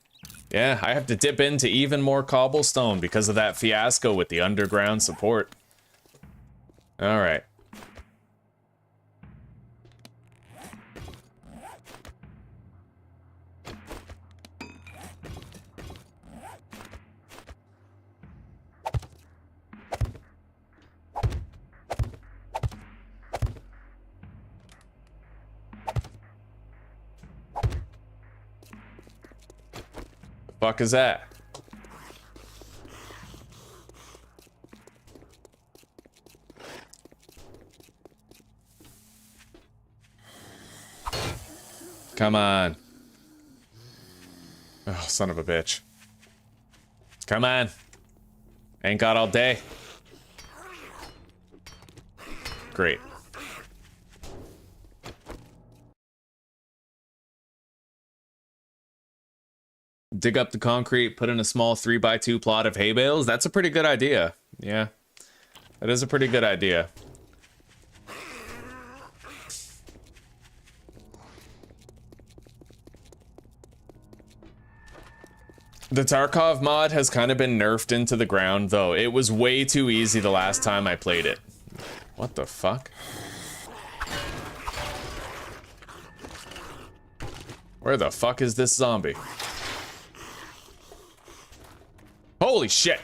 Yeah, I have to dip into even more cobblestone because of that fiasco with the underground support. All right. Fuck is that? Come on. Oh, son of a bitch. Come on. Ain't got all day. Great. Dig up the concrete, put in a small 3x2 plot of hay bales. That's a pretty good idea. Yeah. That is a pretty good idea. The Tarkov mod has kind of been nerfed into the ground, though. It was way too easy the last time I played it. What the fuck? Where the fuck is this zombie? Holy shit!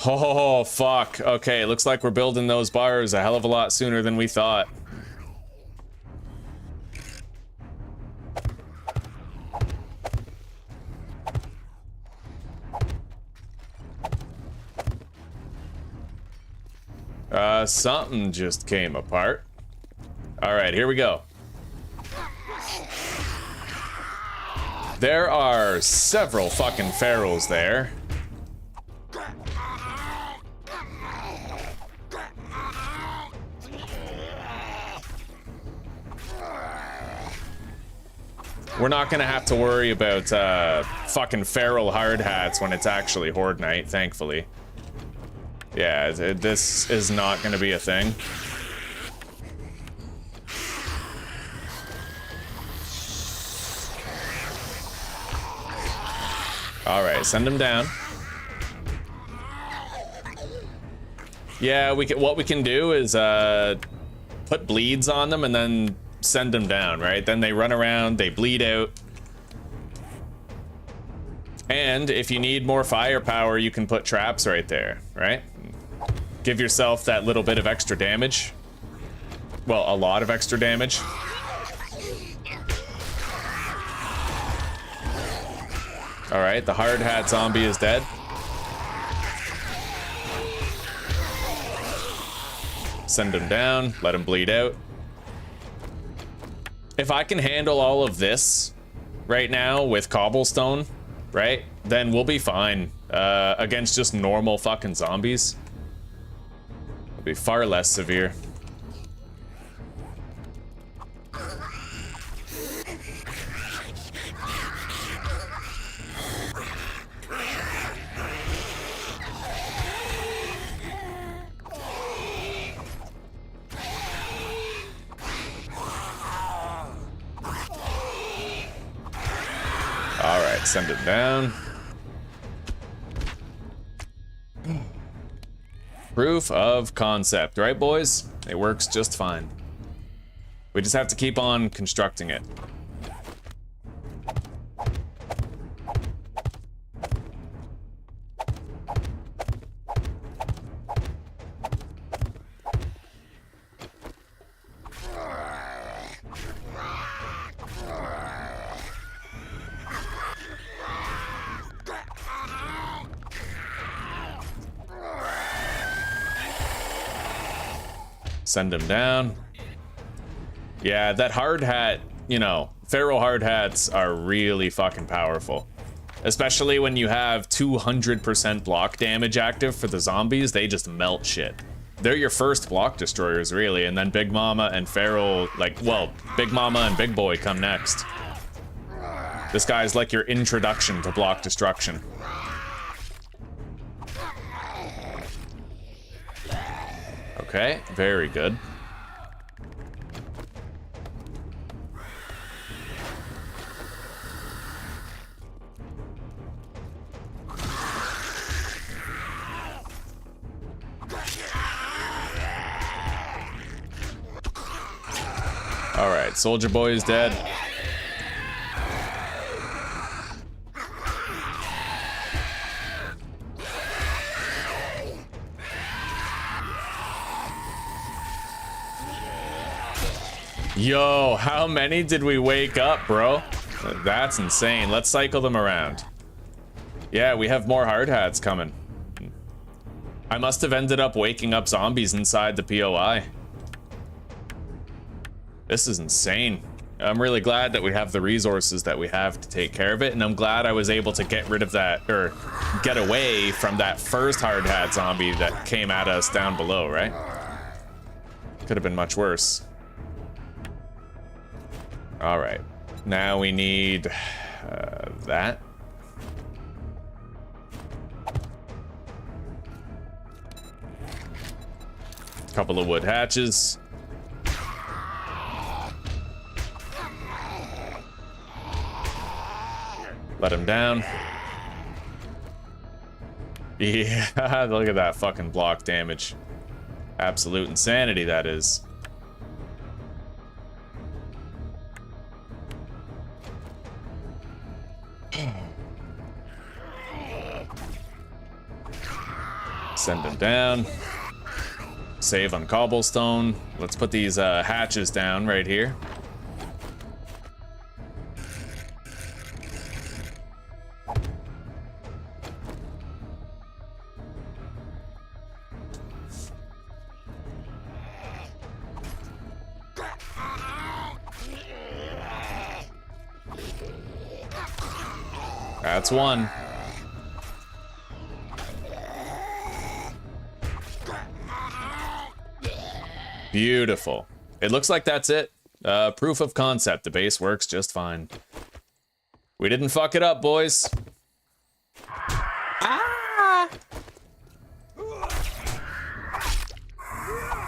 Oh, fuck. Okay, looks like we're building those bars a hell of a lot sooner than we thought. Something just came apart. All right, here we go. There are several fucking ferals there. We're not gonna have to worry about fucking feral hard hats when it's actually horde night, thankfully. Yeah, this is not gonna be a thing. All right, send him down. Yeah, what we can do is put bleeds on them and then send them down, right? Then they run around, they bleed out. And if you need more firepower, you can put traps right there, right? Give yourself that little bit of extra damage. Well, a lot of extra damage. All right, the hard hat zombie is dead. Send him down, let him bleed out. If I can handle all of this right now with cobblestone, right, then we'll be fine against just normal fucking zombies. It'll be far less severe. Alright, send it down. Proof of concept, right boys? It works just fine. We just have to keep on constructing it. Send him down. Yeah, that hard hat, you know, feral hard hats are really fucking powerful. Especially when you have 200% block damage active for the zombies, they just melt shit. They're your first block destroyers, really, and then Big Mama and Feral, like, well, Big Mama and Big Boy come next. This guy's like your introduction to block destruction. Okay, very good. All right, Soldier Boy is dead. Yo, how many did we wake up, bro? That's insane. Let's cycle them around. Yeah, we have more hard hats coming. I must have ended up waking up zombies inside the POI. This is insane. I'm really glad that we have the resources that we have to take care of it, and I'm glad I was able to get rid of that, or get away from that first hard hat zombie that came at us down below, right? Could have been much worse. All right, now we need that. Couple of wood hatches. Let him down. Yeah, look at that fucking block damage. Absolute insanity, that is. Send him down. Save on cobblestone. Let's put these hatches down right here. That's one. Beautiful. It looks like that's it. Proof of concept. The base works just fine. We didn't fuck it up, boys. Ah!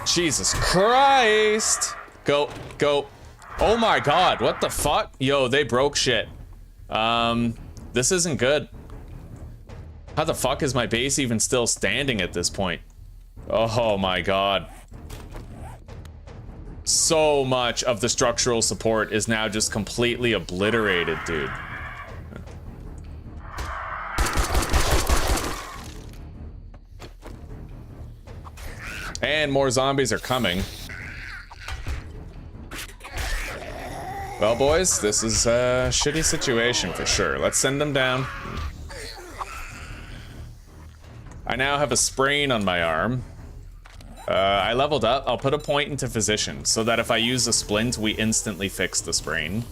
Jesus Christ! Go, go. Oh my god, what the fuck? Yo, they broke shit. This isn't good. How the fuck is my base even still standing at this point? Oh my god. So much of the structural support is now just completely obliterated, dude. And more zombies are coming. Well, boys, this is a shitty situation for sure. Let's send them down. I now have a sprain on my arm. I leveled up. I'll put a point into physician so that if I use a splint, we instantly fix the sprain.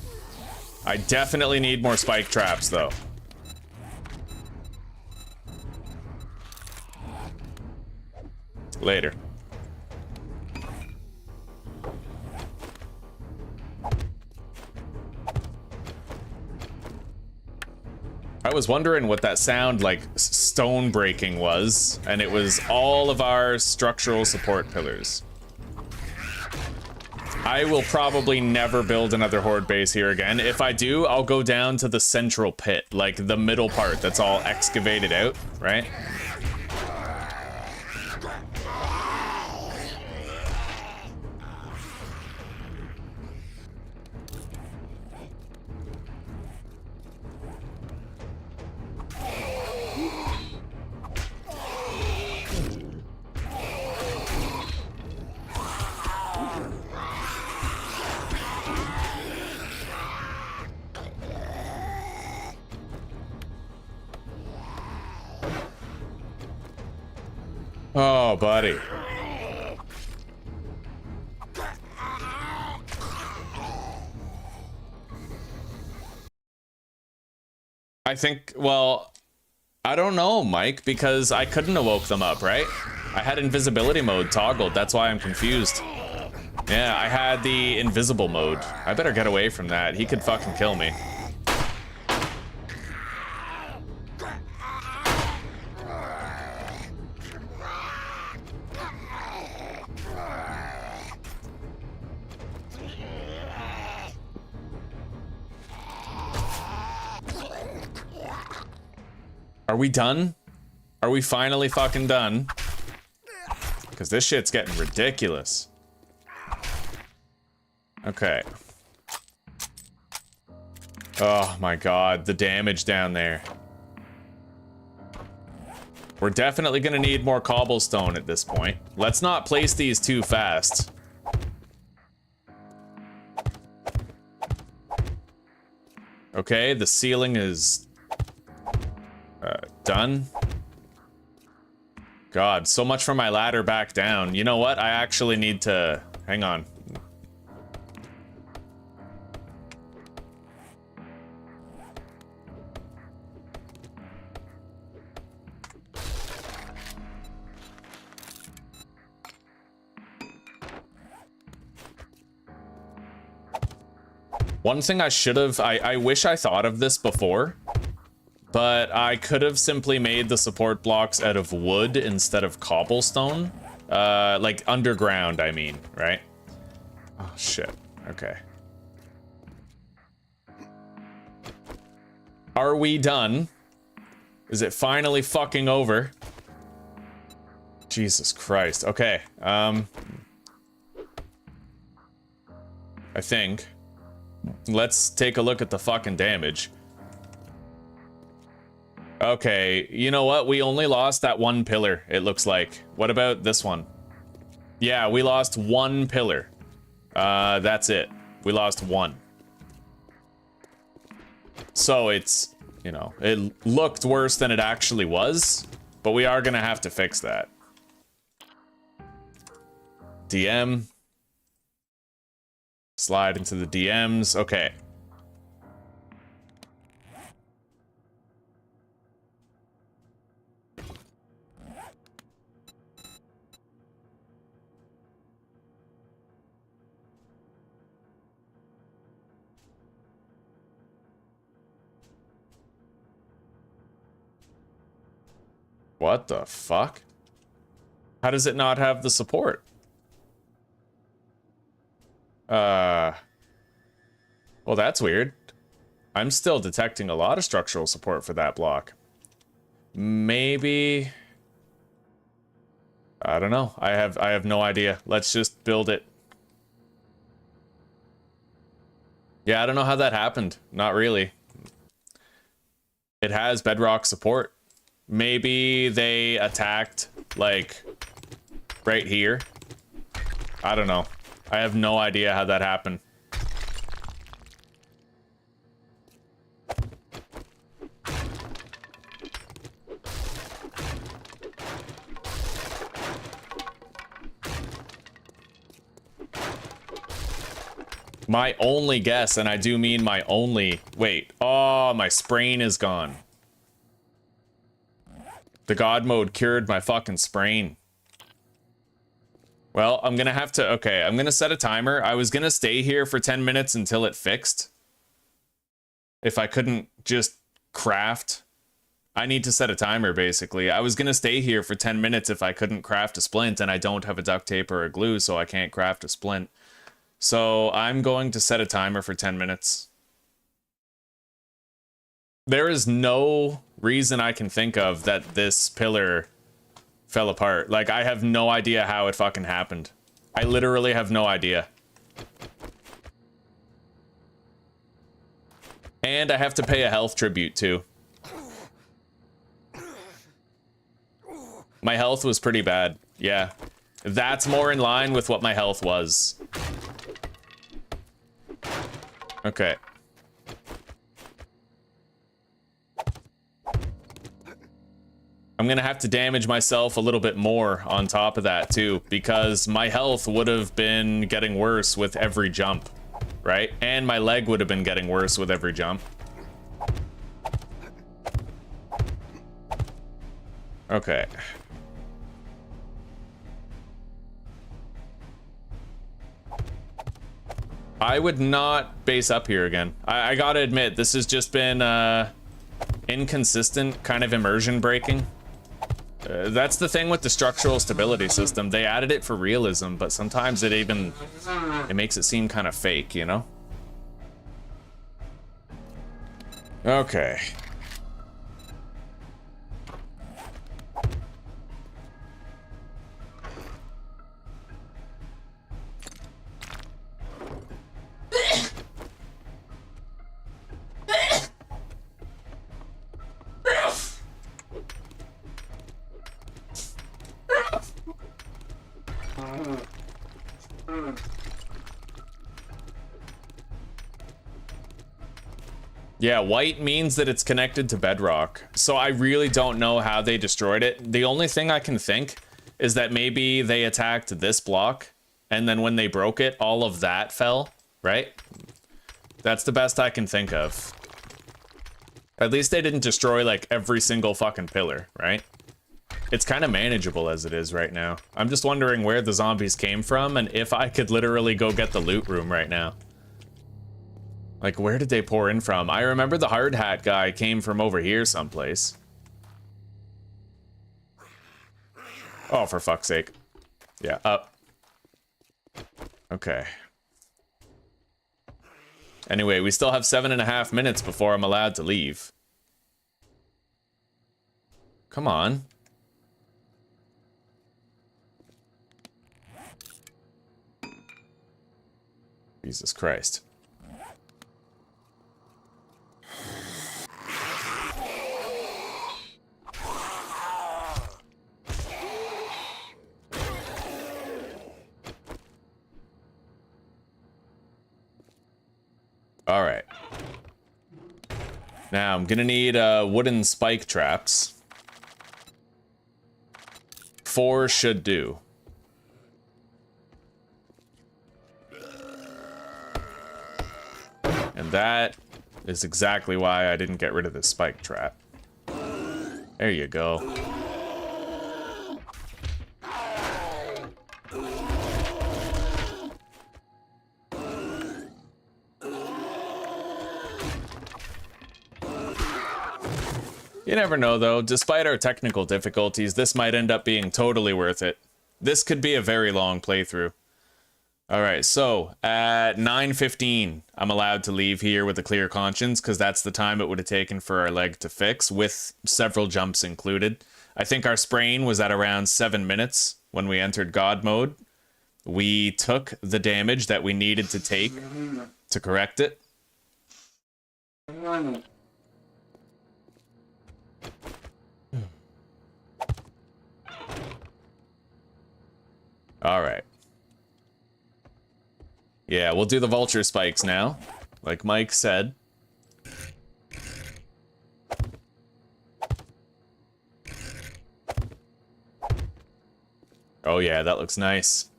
I definitely need more spike traps, though. Later. I was wondering what that sound like stone breaking was, and it was all of our structural support pillars. I will probably never build another horde base here again. If I do, I'll go down to the central pit, like the middle part that's all excavated out, right? Oh, buddy. I think, well, I don't know, Mike, because I couldn't have woke them up, right? I had invisibility mode toggled, that's why I'm confused. Yeah, I had the invisible mode. I better get away from that. He could fucking kill me. Are we done? Are we finally fucking done? Because this shit's getting ridiculous. Okay. Oh my god, the damage down there. We're definitely gonna need more cobblestone at this point. Let's not place these too fast. Okay, the ceiling is done. God, so much for my ladder back down. You know what? I actually need to... Hang on. One thing I should have... I wish I thought of this before. But I could have simply made the support blocks out of wood instead of cobblestone. Like underground, I mean, right? Oh, shit. Okay. Are we done? Is it finally fucking over? Jesus Christ. Okay. I think. Let's take a look at the fucking damage. Okay, you know what? We only lost that one pillar, it looks like. What about this one? Yeah, we lost one pillar. That's it. We lost one. So it's, you know, it looked worse than it actually was, but we are gonna have to fix that. DM. Slide into the DMs. Okay. What the fuck? How does it not have the support? Well, that's weird. I'm still detecting a lot of structural support for that block. Maybe... I don't know. I have no idea. Let's just build it. Yeah, I don't know how that happened. Not really. It has bedrock support. Maybe they attacked, like, right here. I don't know. I have no idea how that happened. My only guess, and I do mean my only... Wait. Oh, my sprain is gone. The God mode cured my fucking sprain. Well, I'm gonna have to... Okay, I'm gonna set a timer. I was gonna stay here for 10 minutes until it fixed. If I couldn't just craft... I need to set a timer, basically. I was gonna stay here for 10 minutes if I couldn't craft a splint, and I don't have a duct tape or a glue, so I can't craft a splint. So I'm going to set a timer for 10 minutes. There is no reason I can think of that this pillar fell apart. Like, I have no idea how it fucking happened. I literally have no idea. And I have to pay a health tribute, too. My health was pretty bad. Yeah. That's more in line with what my health was. Okay. I'm gonna have to damage myself a little bit more on top of that too, because my health would have been getting worse with every jump, right? And my leg would have been getting worse with every jump. Okay. I would not base up here again. I gotta admit, this has just been inconsistent kind of immersion breaking. That's the thing with the structural stability system. They added it for realism, but sometimes it makes it seem kind of fake, you know? Okay. Yeah, white means that it's connected to bedrock. So I really don't know how they destroyed it. The only thing I can think is that maybe they attacked this block, and then when they broke it, all of that fell, right? That's the best I can think of. At least they didn't destroy, like, every single fucking pillar, right? It's kind of manageable as it is right now. I'm just wondering where the zombies came from, and if I could literally go get the loot room right now. Like, where did they pour in from? I remember the hard hat guy came from over here someplace. Oh, for fuck's sake. Yeah, up. Okay. Anyway, we still have 7.5 minutes before I'm allowed to leave. Come on. Jesus Christ. All right. Now I'm gonna need wooden spike traps. 4 should do. And that is exactly why I didn't get rid of this spike trap. There you go. You never know, though. Despite our technical difficulties, this might end up being totally worth it. This could be a very long playthrough. Alright, so at 9:15, I'm allowed to leave here with a clear conscience, because that's the time it would have taken for our leg to fix, with several jumps included. I think our sprain was at around 7 minutes when we entered God mode. We took the damage that we needed to take to correct it. Alright. Yeah, we'll do the vulture spikes now, like Mike said. Oh yeah, that looks nice.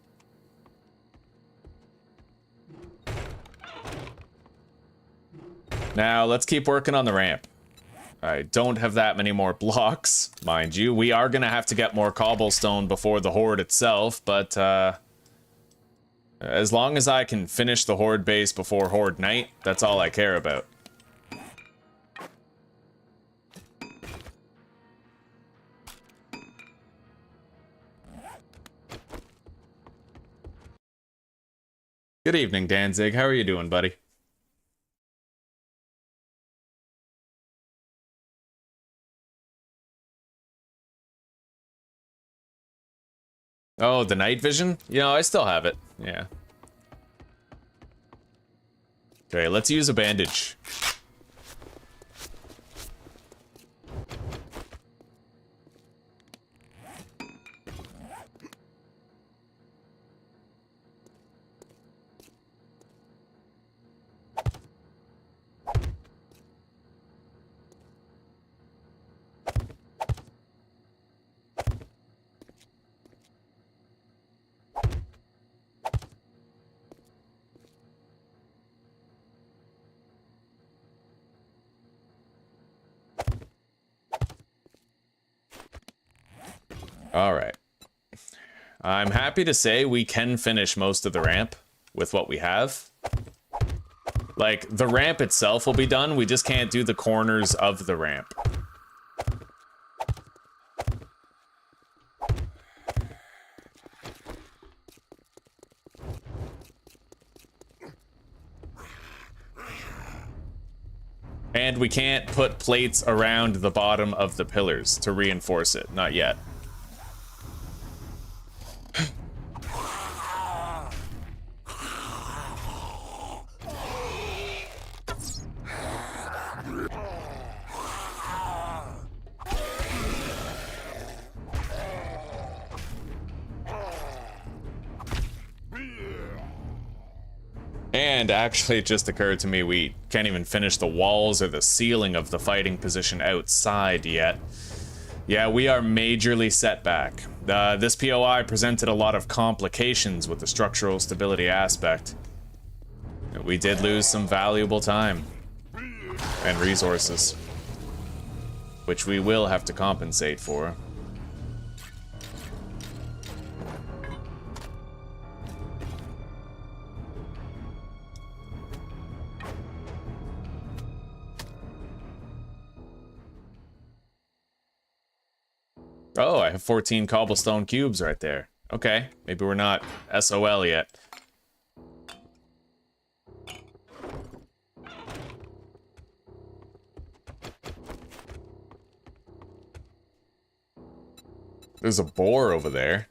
Now, let's keep working on the ramp. I don't have that many more blocks, mind you. We are gonna have to get more cobblestone before the horde itself, but as long as I can finish the horde base before horde night, that's all I care about. Good evening, Danzig. How are you doing, buddy? Oh, the night vision? You know, I still have it. Yeah. Okay, let's use a bandage. All right. I'm happy to say we can finish most of the ramp with what we have. Like, the ramp itself will be done, we just can't do the corners of the ramp. And we can't put plates around the bottom of the pillars to reinforce it, not yet. And actually, it just occurred to me we can't even finish the walls or the ceiling of the fighting position outside yet. Yeah, we are majorly set back. This POI presented a lot of complications with the structural stability aspect. We did lose some valuable time and resources, which we will have to compensate for. Oh, I have 14 cobblestone cubes right there. Okay, maybe we're not SOL yet. There's a boar over there.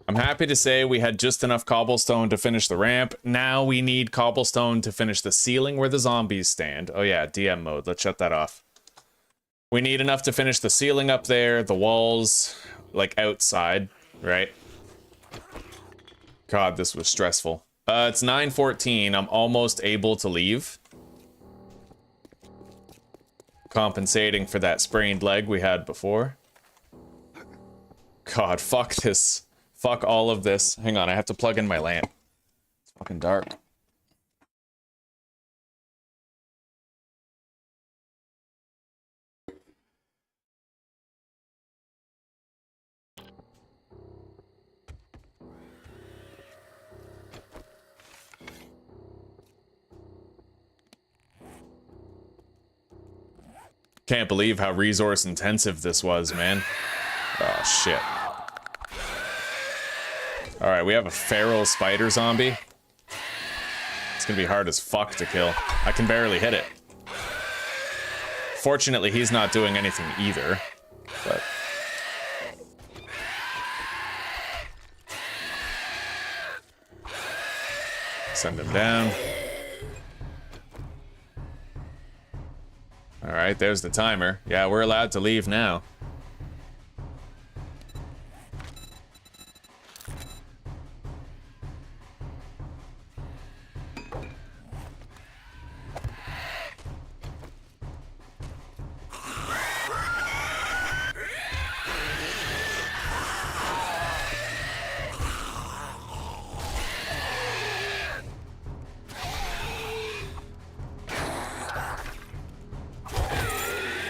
I'm happy to say we had just enough cobblestone to finish the ramp. Now we need cobblestone to finish the ceiling where the zombies stand. Oh yeah, DM mode. Let's shut that off. We need enough to finish the ceiling up there, the walls, like outside, right? God, this was stressful. It's 9:14. I'm almost able to leave. Compensating for that sprained leg we had before. God, fuck this. Fuck all of this. Hang on, I have to plug in my lamp. It's fucking dark. Can't believe how resource intensive this was, man. Oh, shit. Alright, we have a feral spider zombie. It's gonna be hard as fuck to kill. I can barely hit it. Fortunately, he's not doing anything either. But... send him down. Alright, there's the timer. Yeah, we're allowed to leave now.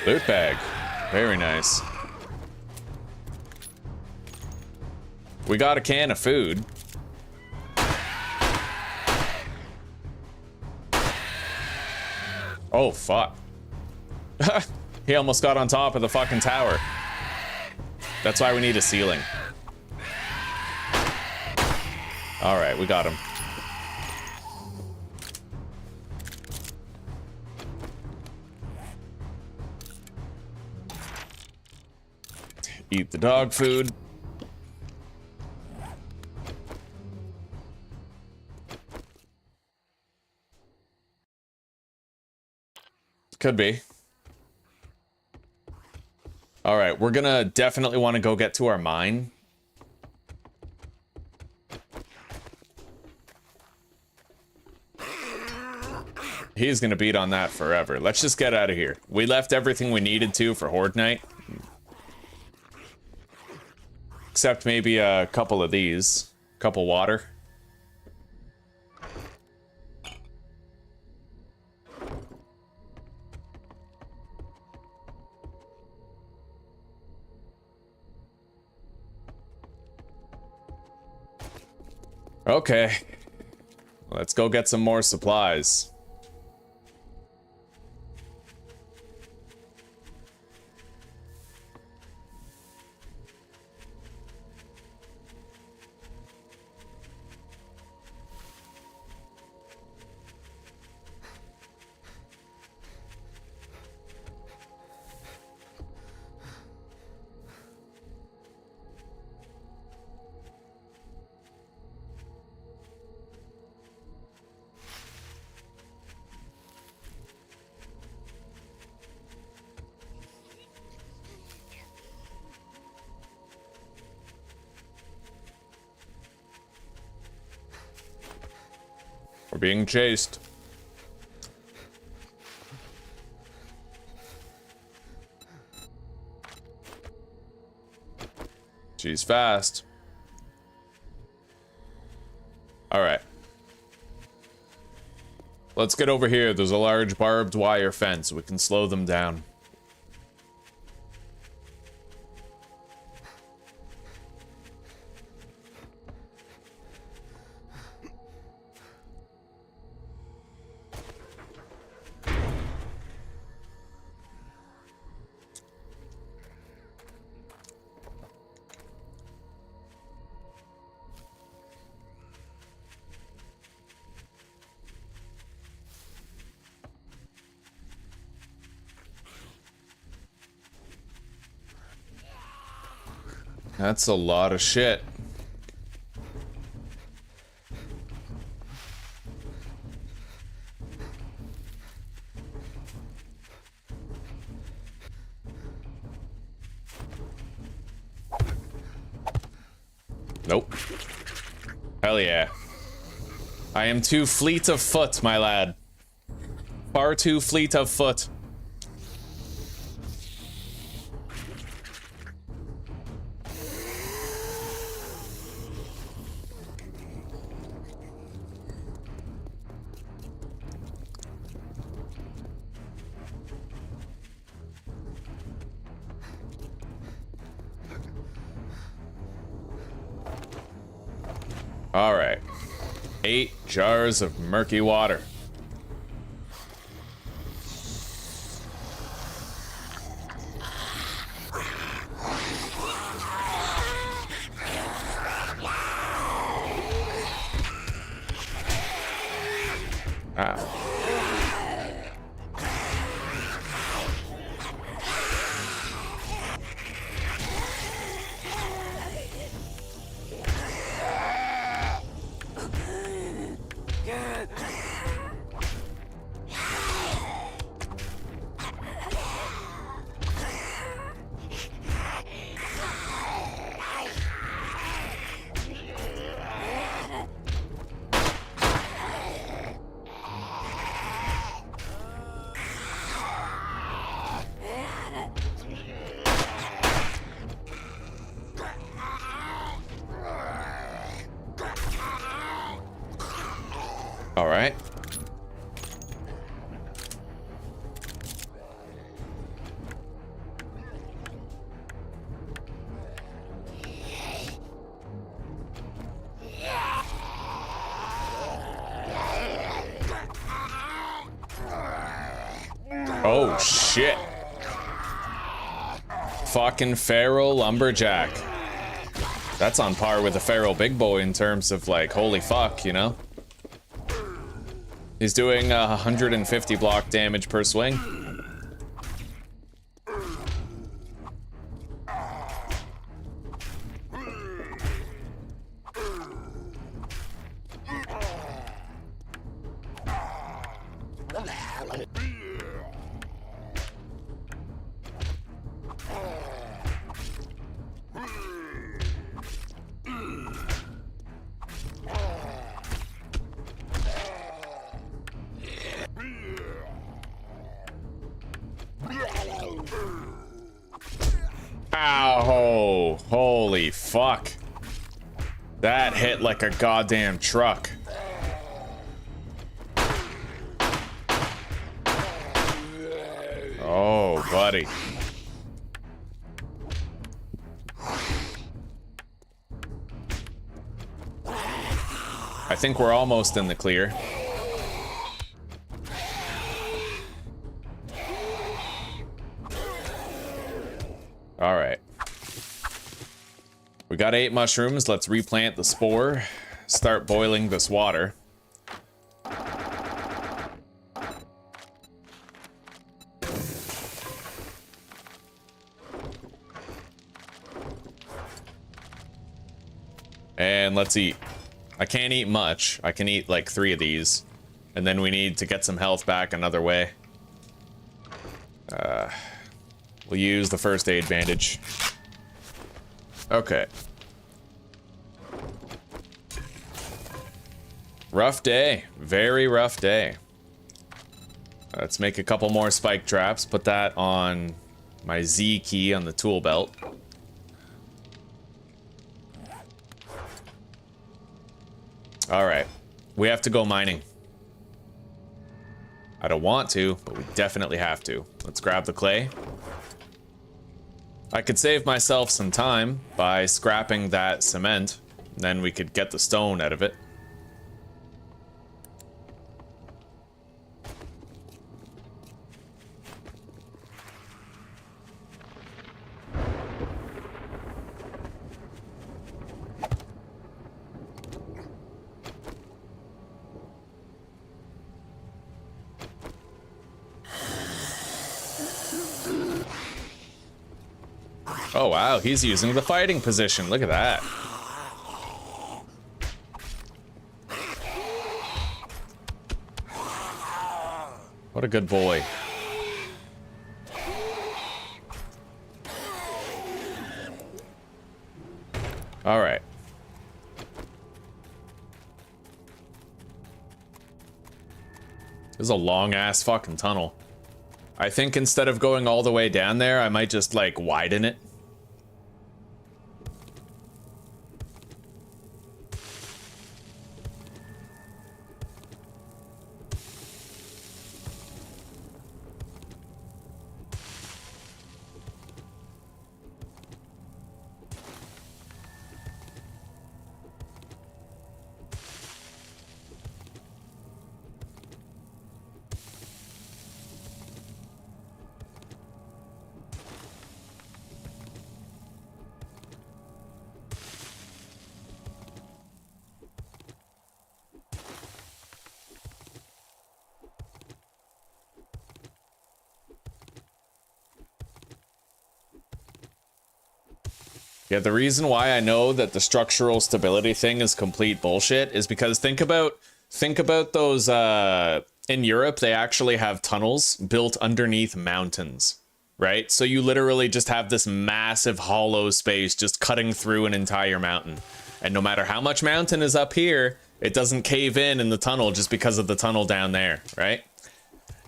Loot bag. Very nice. We got a can of food. Oh, fuck. He almost got on top of the fucking tower. That's why we need a ceiling. Alright, we got him. Eat the dog food. Could be. All right, we're gonna definitely want to go get to our mine. He's gonna beat on that forever. Let's just get out of here. We left everything we needed to for Horde Night. Except maybe a couple of these. Couple water. Okay. Let's go get some more supplies. We're being chased. She's fast. All right. Let's get over here. There's a large barbed wire fence. We can slow them down. That's a lot of shit. Nope. Hell yeah. I am too fleet of foot, my lad. Far too fleet of foot. All right. 8 jars of murky water. All right. Oh shit. Fucking feral lumberjack. That's on par with a feral big boy in terms of like, holy fuck, you know? He's doing 150 block damage per swing. Ow! Holy fuck. That hit like a goddamn truck. Oh, buddy. I think we're almost in the clear. All right. We got 8 mushrooms. Let's replant the spore. Start boiling this water. And let's eat. I can't eat much. I can eat like 3 of these. And then we need to get some health back another way. We'll use the first aid bandage. Okay. Rough day. Very rough day. Let's make a couple more spike traps. Put that on my Z key on the tool belt. Alright. We have to go mining. I don't want to, but we definitely have to. Let's grab the clay. I could save myself some time by scrapping that cement. Then we could get the stone out of it. Oh wow, he's using the fighting position. Look at that. What a good boy. All right. This is a long ass fucking tunnel. I think instead of going all the way down there, I might just like widen it. Yeah, the reason why I know that the structural stability thing is complete bullshit is because think about those in Europe, they actually have tunnels built underneath mountains, right? So you literally just have this massive hollow space just cutting through an entire mountain. And no matter how much mountain is up here, it doesn't cave in the tunnel just because of the tunnel down there, right?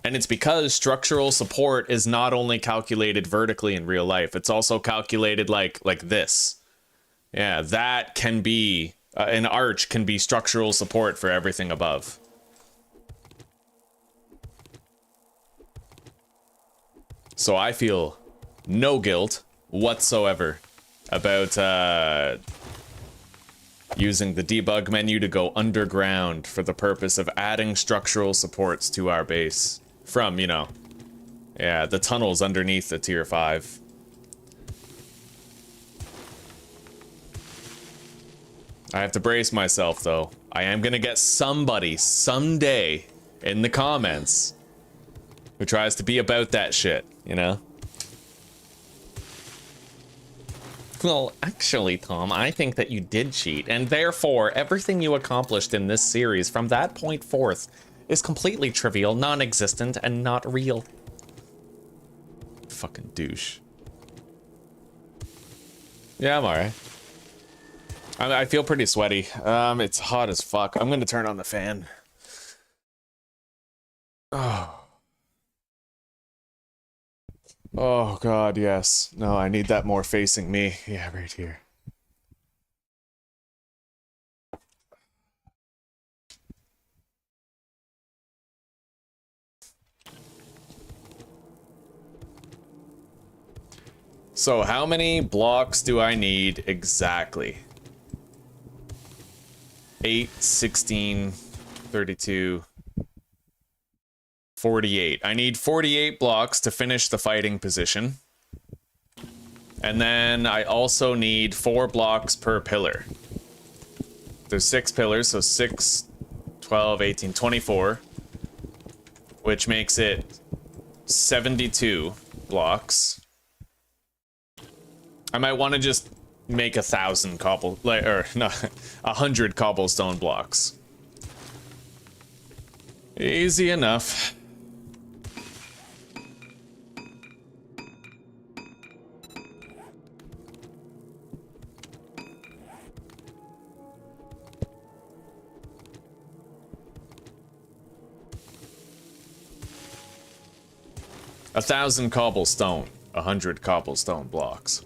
And it's because structural support is not only calculated vertically in real life, it's also calculated like this. Yeah, that can be, an arch can be structural support for everything above. So I feel no guilt whatsoever about using the debug menu to go underground for the purpose of adding structural supports to our base. From, you know, yeah, the tunnels underneath the tier 5. I have to brace myself, though. I am gonna get somebody, someday, in the comments, who tries to be about that shit, you know? Well, actually, Tom, I think that you did cheat, and therefore, everything you accomplished in this series from that point forth is completely trivial, non-existent, and not real. Fucking douche. Yeah, I'm alright. I feel pretty sweaty. It's hot as fuck. I'm gonna turn on the fan. Oh. Oh god, yes. No, I need that more facing me. Yeah, right here. So how many blocks do I need exactly? 8, 16, 32, 48. I need 48 blocks to finish the fighting position. And then I also need 4 blocks per pillar. There's 6 pillars, so 6, 12, 18, 24. Which makes it 72 blocks. I might want to just make 1,000 no, 100 cobblestone blocks. Easy enough. A 1,000 cobblestone, 100 cobblestone blocks.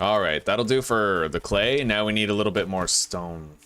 All right, that'll do for the clay. Now we need a little bit more stone.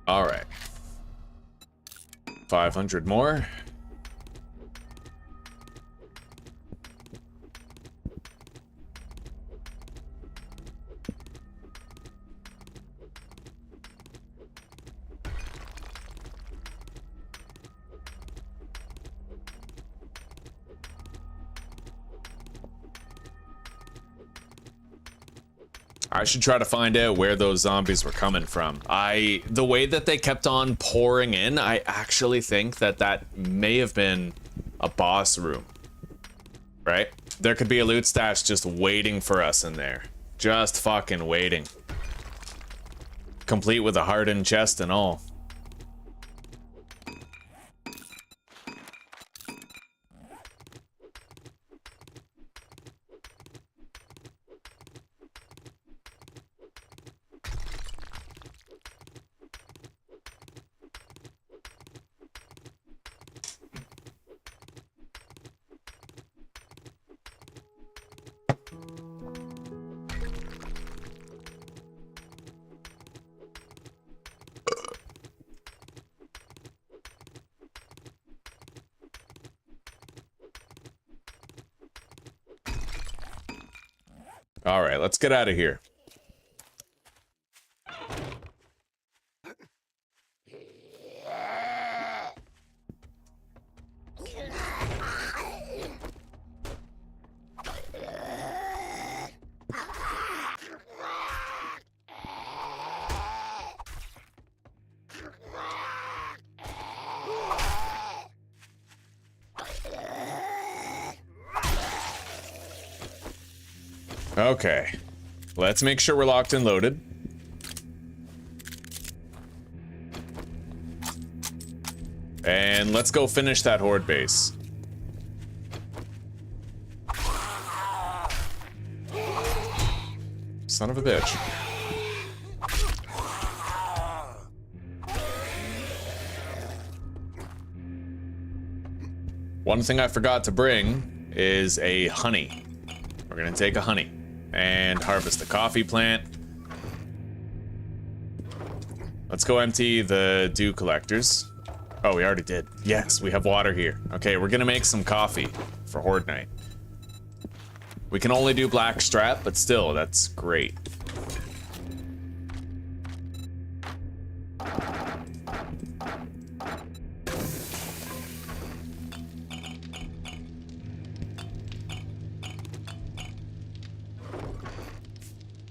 All right. 500 more. I should try to find out where those zombies were coming from. The way that they kept on pouring in, I actually think that that may have been a boss room. Right? There could be a loot stash just waiting for us in there. Just fucking waiting. Complete with a hardened chest and all. All right, let's get out of here. Okay, let's make sure we're locked and loaded. And let's go finish that horde base. Son of a bitch. One thing I forgot to bring is a honey. We're gonna take a honey and harvest the coffee plant. Let's go empty the dew collectors. Oh, we already did. Yes, we have water here. Okay, we're gonna make some coffee for Horde Night. We can only do black strap, but still, that's great.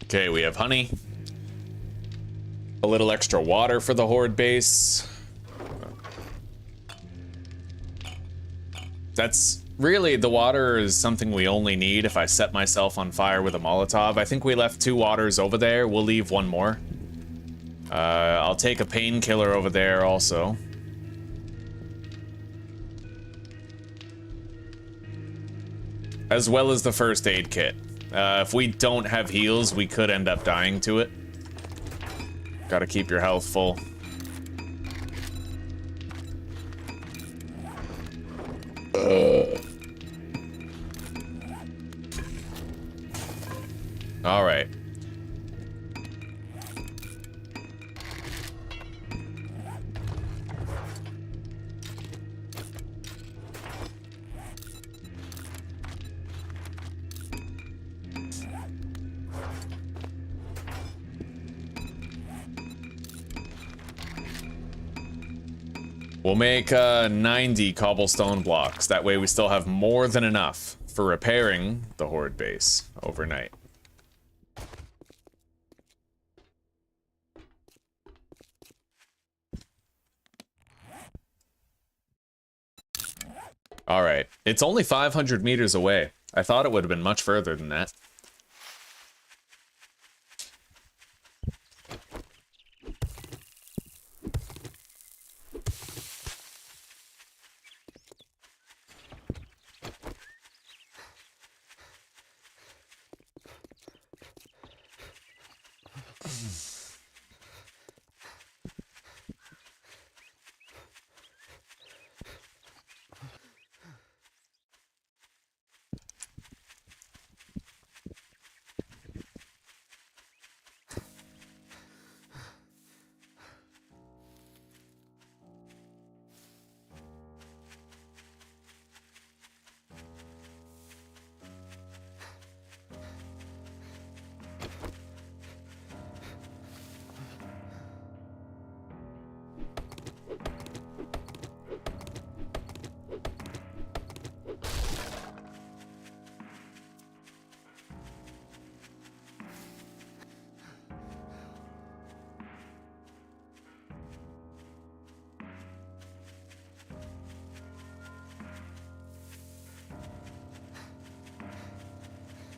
Okay, we have honey. A little extra water for the horde base. That's really, the water is something we only need if I set myself on fire with a Molotov. I think we left 2 waters over there. We'll leave 1 more. I'll take a painkiller over there also. As well as the first aid kit. If we don't have heals, we could end up dying to it. Gotta keep your health full. All right. We'll make 90 cobblestone blocks. That way we still have more than enough for repairing the horde base overnight. All right, it's only 500 meters away. I thought it would have been much further than that.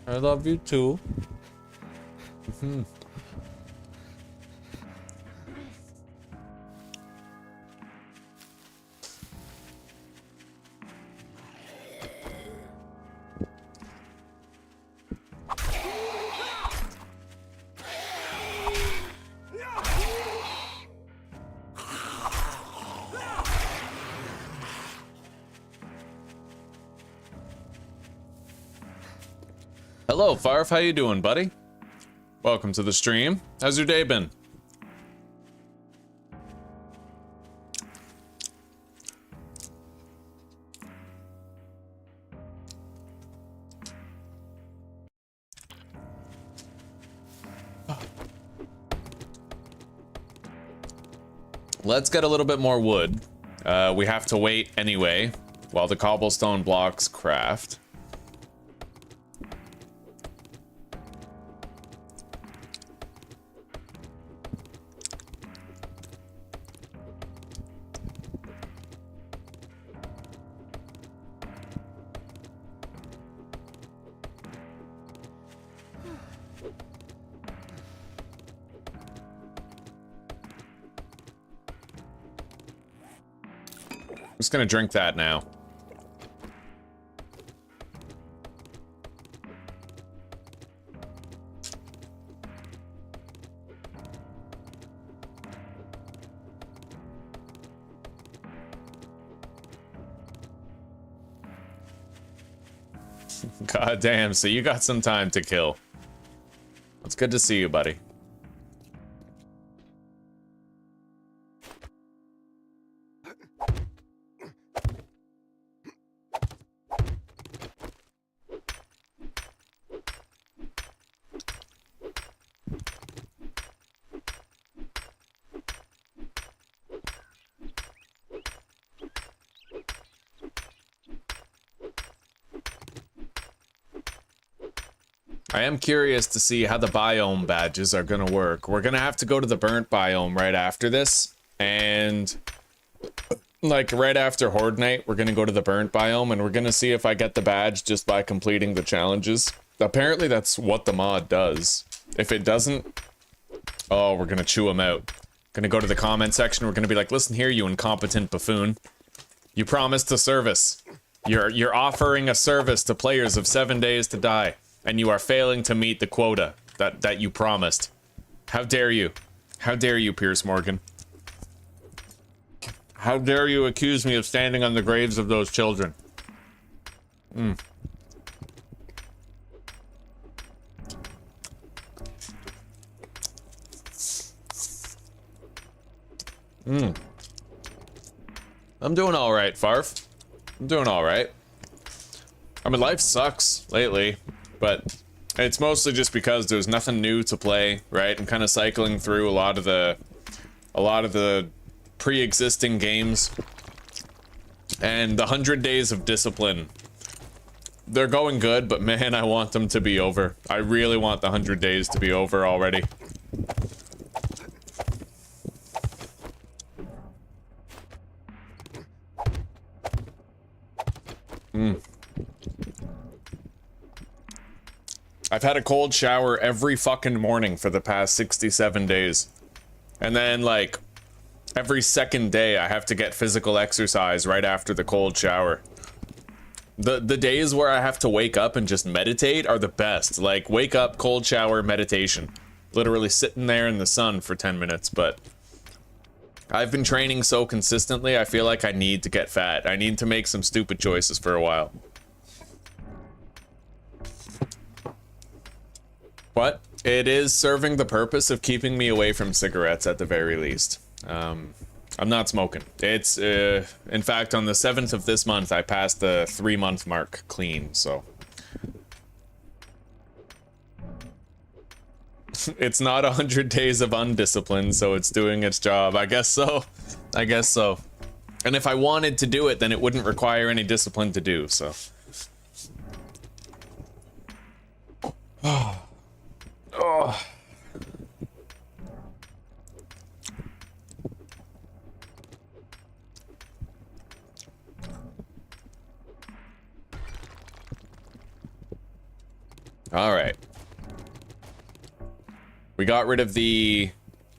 I love you too. Hello, Farf. How you doing, buddy? Welcome to the stream. How's your day been? Let's get a little bit more wood. We have to wait anyway while the cobblestone blocks craft. I'm just gonna drink that now. God damn, so you got some time to kill. It's good to see you, buddy. I am curious to see how the biome badges are gonna work. We're gonna have to go to the burnt biome right after this, and like right after Horde Night, we're gonna go to the burnt biome and we're gonna see if I get the badge just by completing the challenges. Apparently that's what the mod does. If it doesn't, oh, we're gonna chew them out. Gonna go to the comment section, we're gonna be like, listen here, you incompetent buffoon. You promised a service. You're offering a service to players of 7 days to die. And you are failing to meet the quota that you promised. How dare you? How dare you, Pierce Morgan? How dare you accuse me of standing on the graves of those children? I'm doing all right, Farf. I'm doing all right. I mean, life sucks lately. But it's mostly just because there's nothing new to play, right? I'm kind of cycling through a lot of the pre-existing games. And the 100 days of discipline, they're going good, but man, I want them to be over. I really want the 100 days to be over already. I've had a cold shower every fucking morning for the past 67 days. And then, like, every second day I have to get physical exercise right after the cold shower. The days where I have to wake up and just meditate are the best. Like, wake up, cold shower, meditation. Literally sitting there in the sun for 10 minutes, but I've been training so consistently, I feel like I need to get fat. I need to make some stupid choices for a while. What? It is serving the purpose of keeping me away from cigarettes at the very least. I'm not smoking. It's, in fact, on the 7th of this month, I passed the 3-month mark clean, so. It's not 100 days of undiscipline, so it's doing its job. I guess so. I guess so. And if I wanted to do it, then it wouldn't require any discipline to do, so. Oh. All right. We got rid of the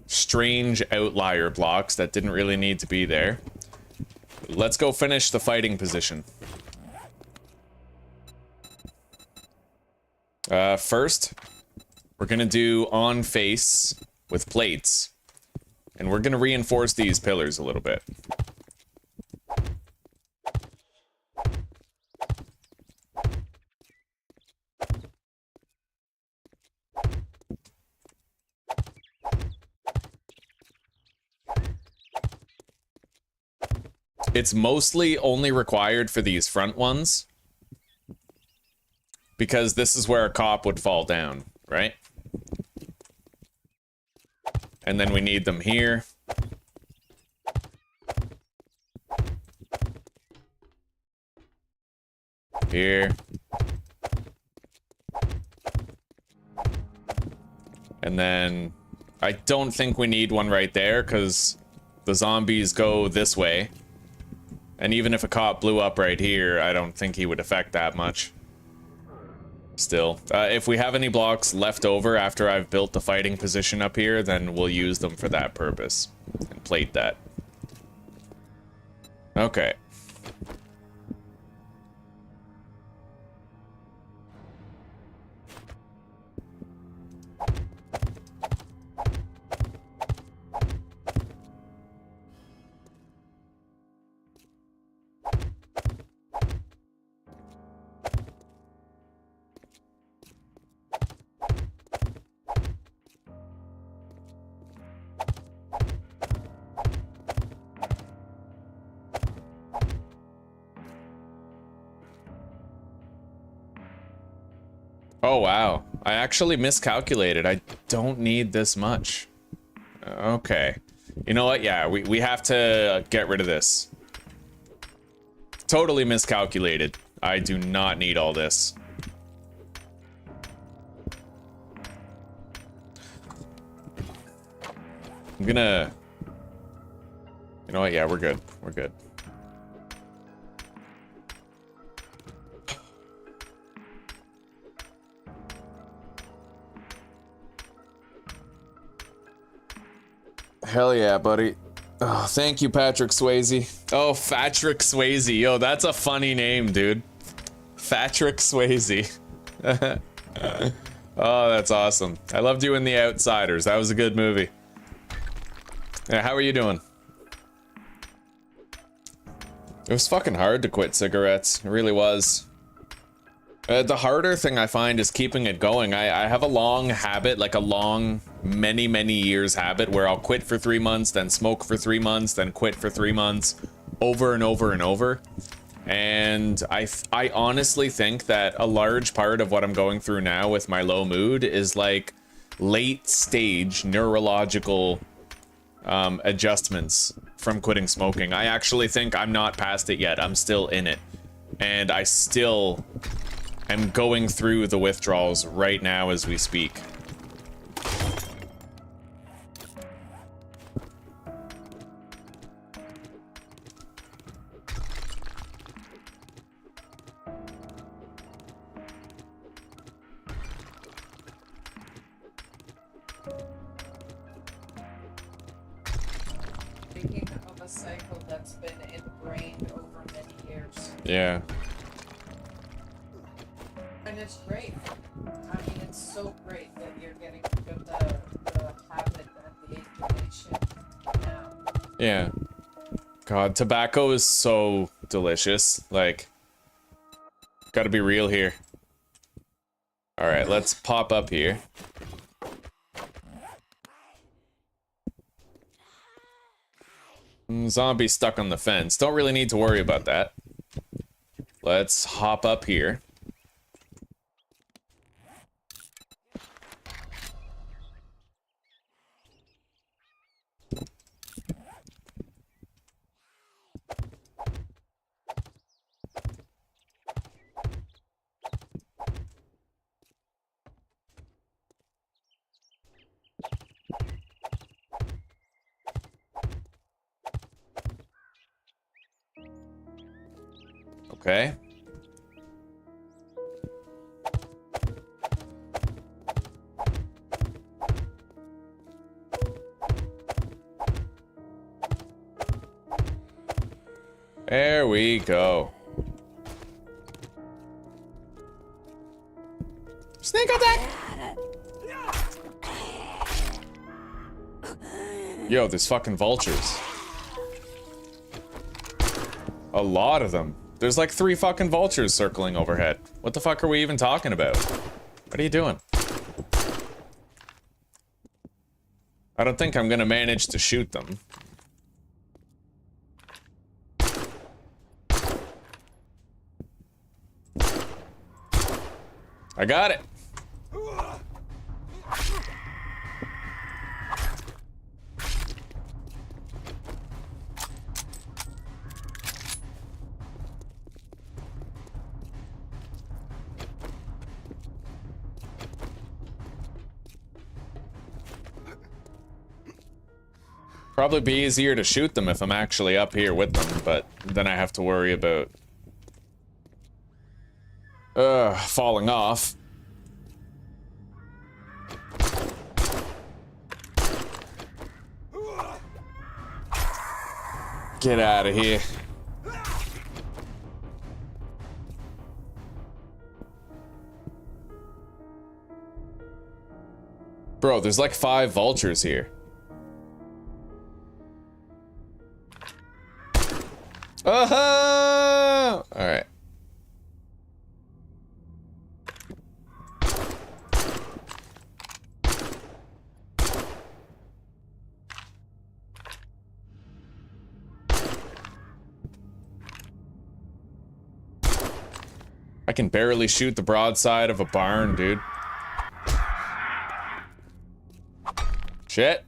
strange outlier blocks that didn't really need to be there. Let's go finish the fighting position. First, we're gonna do on face with plates, and we're gonna reinforce these pillars a little bit. It's mostly only required for these front ones, because this is where a cop would fall down, right? And then we need them here. here. And then I don't think we need one right there because the zombies go this way. And even if a cop blew up right here, I don't think he would affect that much. Still, if we have any blocks left over after I've built the fighting position up here, then we'll use them for that purpose and plate that. Okay. Oh, wow. I actually miscalculated. I don't need this much. Okay. You know what? Yeah, we have to get rid of this. Totally miscalculated. I do not need all this. I'm gonna... You know what? Yeah, we're good. We're good. Hell yeah, buddy. Oh, thank you, Patrick Swayze. Oh, Patrick Swayze. Yo, that's a funny name, dude. Patrick Swayze. Oh, that's awesome. I loved you in The Outsiders. That was a good movie. Yeah, how are you doing? It was fucking hard to quit cigarettes. It really was. The harder thing I find is keeping it going. I have a long habit, like a long, many years habit where I'll quit for 3 months, then smoke for 3 months, then quit for 3 months, over and over and over. And I honestly think that a large part of what I'm going through now with my low mood is like late stage neurological adjustments from quitting smoking. I actually think I'm not past it yet. I'm still in it. And I still am going through the withdrawals right now as we speak. Speaking of a cycle that's been ingrained over many years. Yeah. And it's great. I mean, it's so great that you're getting rid of the habit and the inclination now. Yeah. God, tobacco is so delicious. Like, gotta be real here. Alright, let's pop up here. Zombie stuck on the fence. Don't really need to worry about that. Let's hop up here. Okay. There we go. Sneak attack! Yo, there's fucking vultures. A lot of them. There's like 3 fucking vultures circling overhead. What the fuck are we even talking about? What are you doing? I don't think I'm gonna manage to shoot them. I got it. Probably be easier to shoot them if I'm actually up here with them, but then I have to worry about falling off. Get out of here. Bro, there's like 5 vultures here. Oh! Alright. I can barely shoot the broadside of a barn, dude. Shit.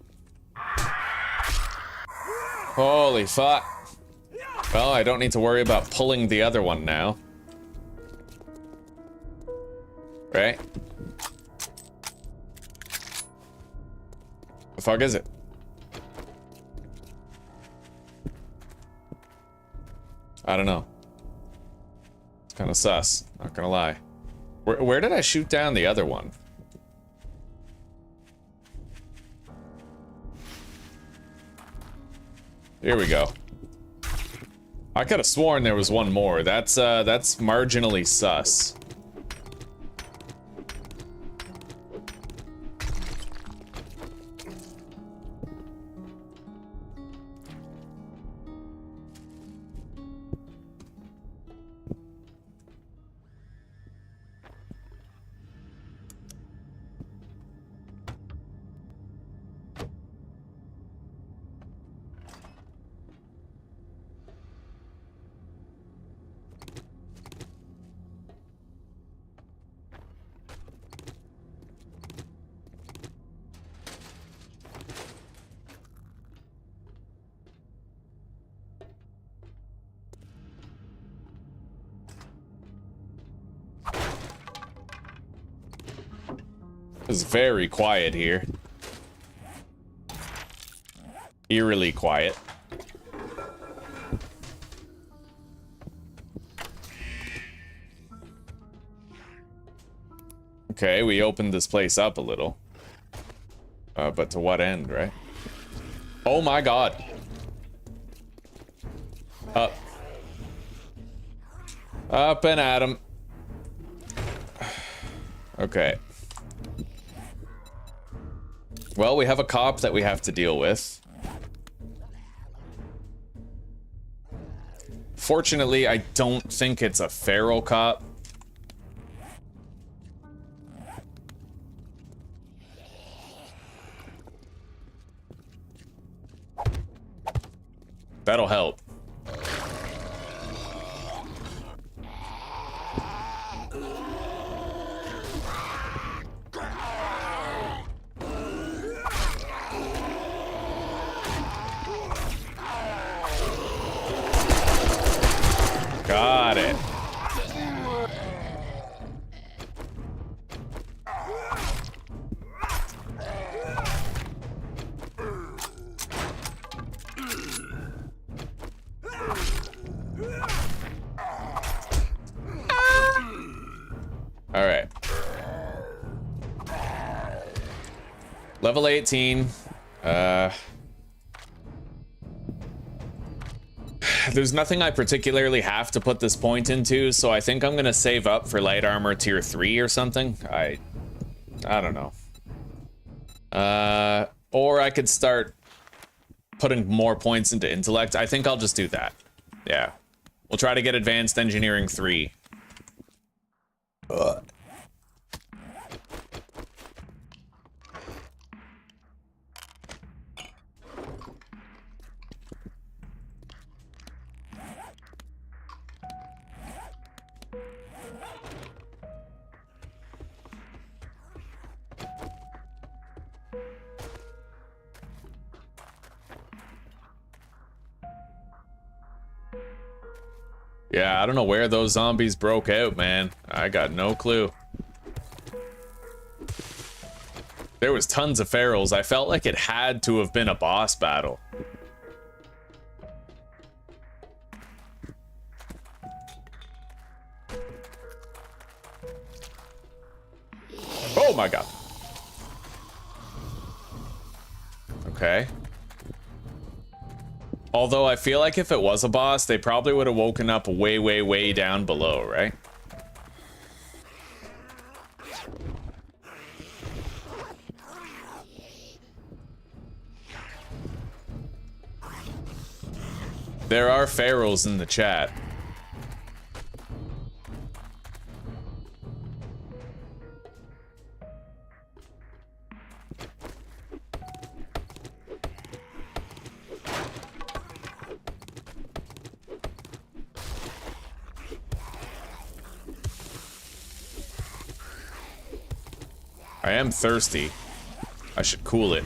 Holy fuck. Well, I don't need to worry about pulling the other one now. Right? The fuck is it? I don't know. It's kind of sus, not gonna lie. Where did I shoot down the other one? Here we go. I could have sworn there was one more. That's marginally sus. It's very quiet here. Eerily quiet. Okay, we opened this place up a little. But to what end, right? Oh my god. Up. Up and at 'em. Okay. Well, we have a cop that we have to deal with. Fortunately, I don't think it's a feral cop. That'll help. Got it. All right. Level 18. There's nothing I particularly have to put this point into, so I think I'm gonna save up for light armor tier 3 or something. I don't know. Or I could start putting more points into intellect. I think I'll just do that. Yeah. We'll try to get advanced engineering 3. Ugh. Yeah, I don't know where those zombies broke out, man. I got no clue. There was tons of ferals. I felt like it had to have been a boss battle. Oh my god. Okay. Although I feel like if it was a boss, they probably would have woken up way, way, way down below, right? There are pharaohs in the chat. I am thirsty. I should cool it.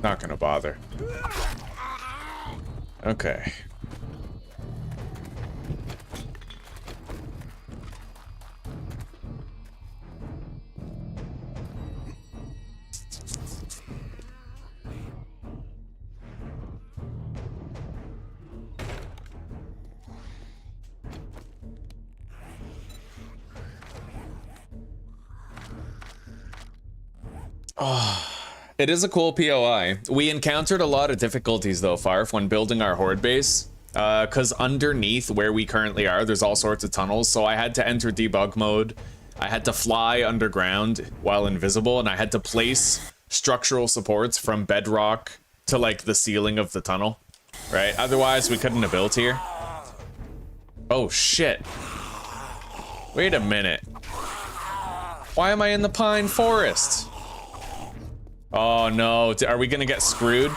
Not gonna bother. Okay. Oh. It is a cool POI. We encountered a lot of difficulties though, Farf, when building our horde base. Because underneath where we currently are, there's all sorts of tunnels, so I had to enter debug mode. I had to fly underground while invisible, and I had to place structural supports from bedrock to like the ceiling of the tunnel, right? Otherwise, we couldn't have built here. Oh shit. Wait a minute. Why am I in the pine forest? Oh no, are we gonna get screwed?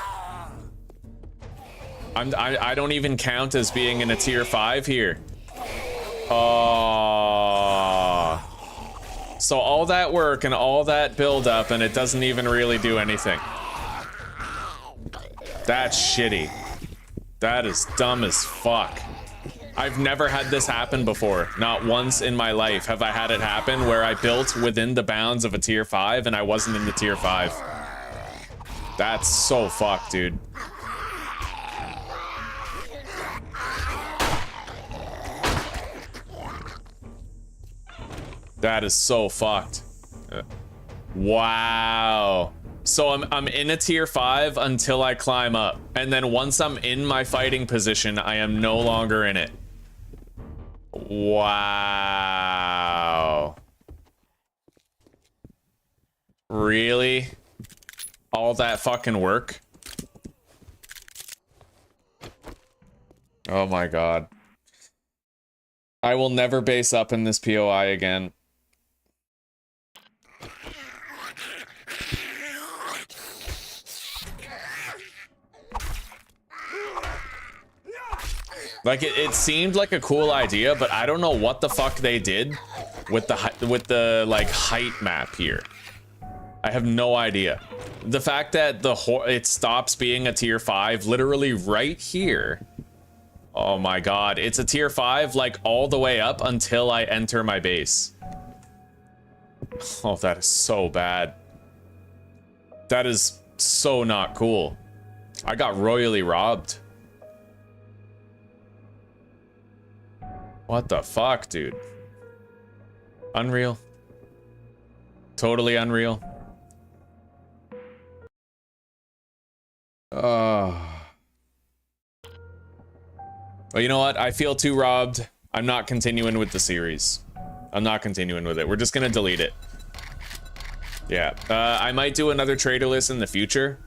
I don't even count as being in a tier 5 here. Oh. So all that work and all that build up and it doesn't even really do anything. That's shitty. That is dumb as fuck. I've never had this happen before. Not once in my life have I had it happen where I built within the bounds of a tier 5 and I wasn't in the tier 5. That's so fucked, dude. That is so fucked. Wow. So I'm in a tier 5 until I climb up. And then once I'm in my fighting position, I am no longer in it. Wow. Really? All that fucking work? Oh my god. I will never base up in this POI again. Like it seemed like a cool idea, but I don't know what the fuck they did with the like height map here. I have no idea. The fact that it stops being a tier 5 literally right here. Oh my god, it's a tier 5 like all the way up until I enter my base. Oh, that is so bad. That is so not cool. I got royally robbed. What the fuck, dude? Unreal. Totally unreal. Well, you know what? I feel too robbed. I'm not continuing with the series. I'm not continuing with it. We're just gonna delete it. Yeah, I might do another Traderless in the future,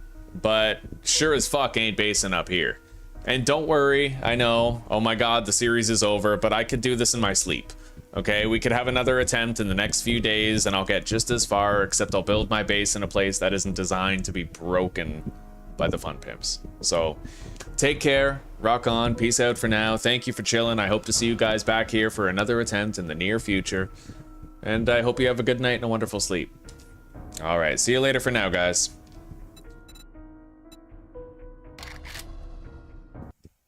but sure as fuck ain't basing up here. And don't worry, I know, oh my god, the series is over, but I could do this in my sleep. Okay, we could have another attempt in the next few days and I'll get just as far, except I'll build my base in a place that isn't designed to be broken by the fun pimps. So, take care, rock on, peace out for now, thank you for chilling, I hope to see you guys back here for another attempt in the near future. And I hope you have a good night and a wonderful sleep. Alright, see you later for now, guys.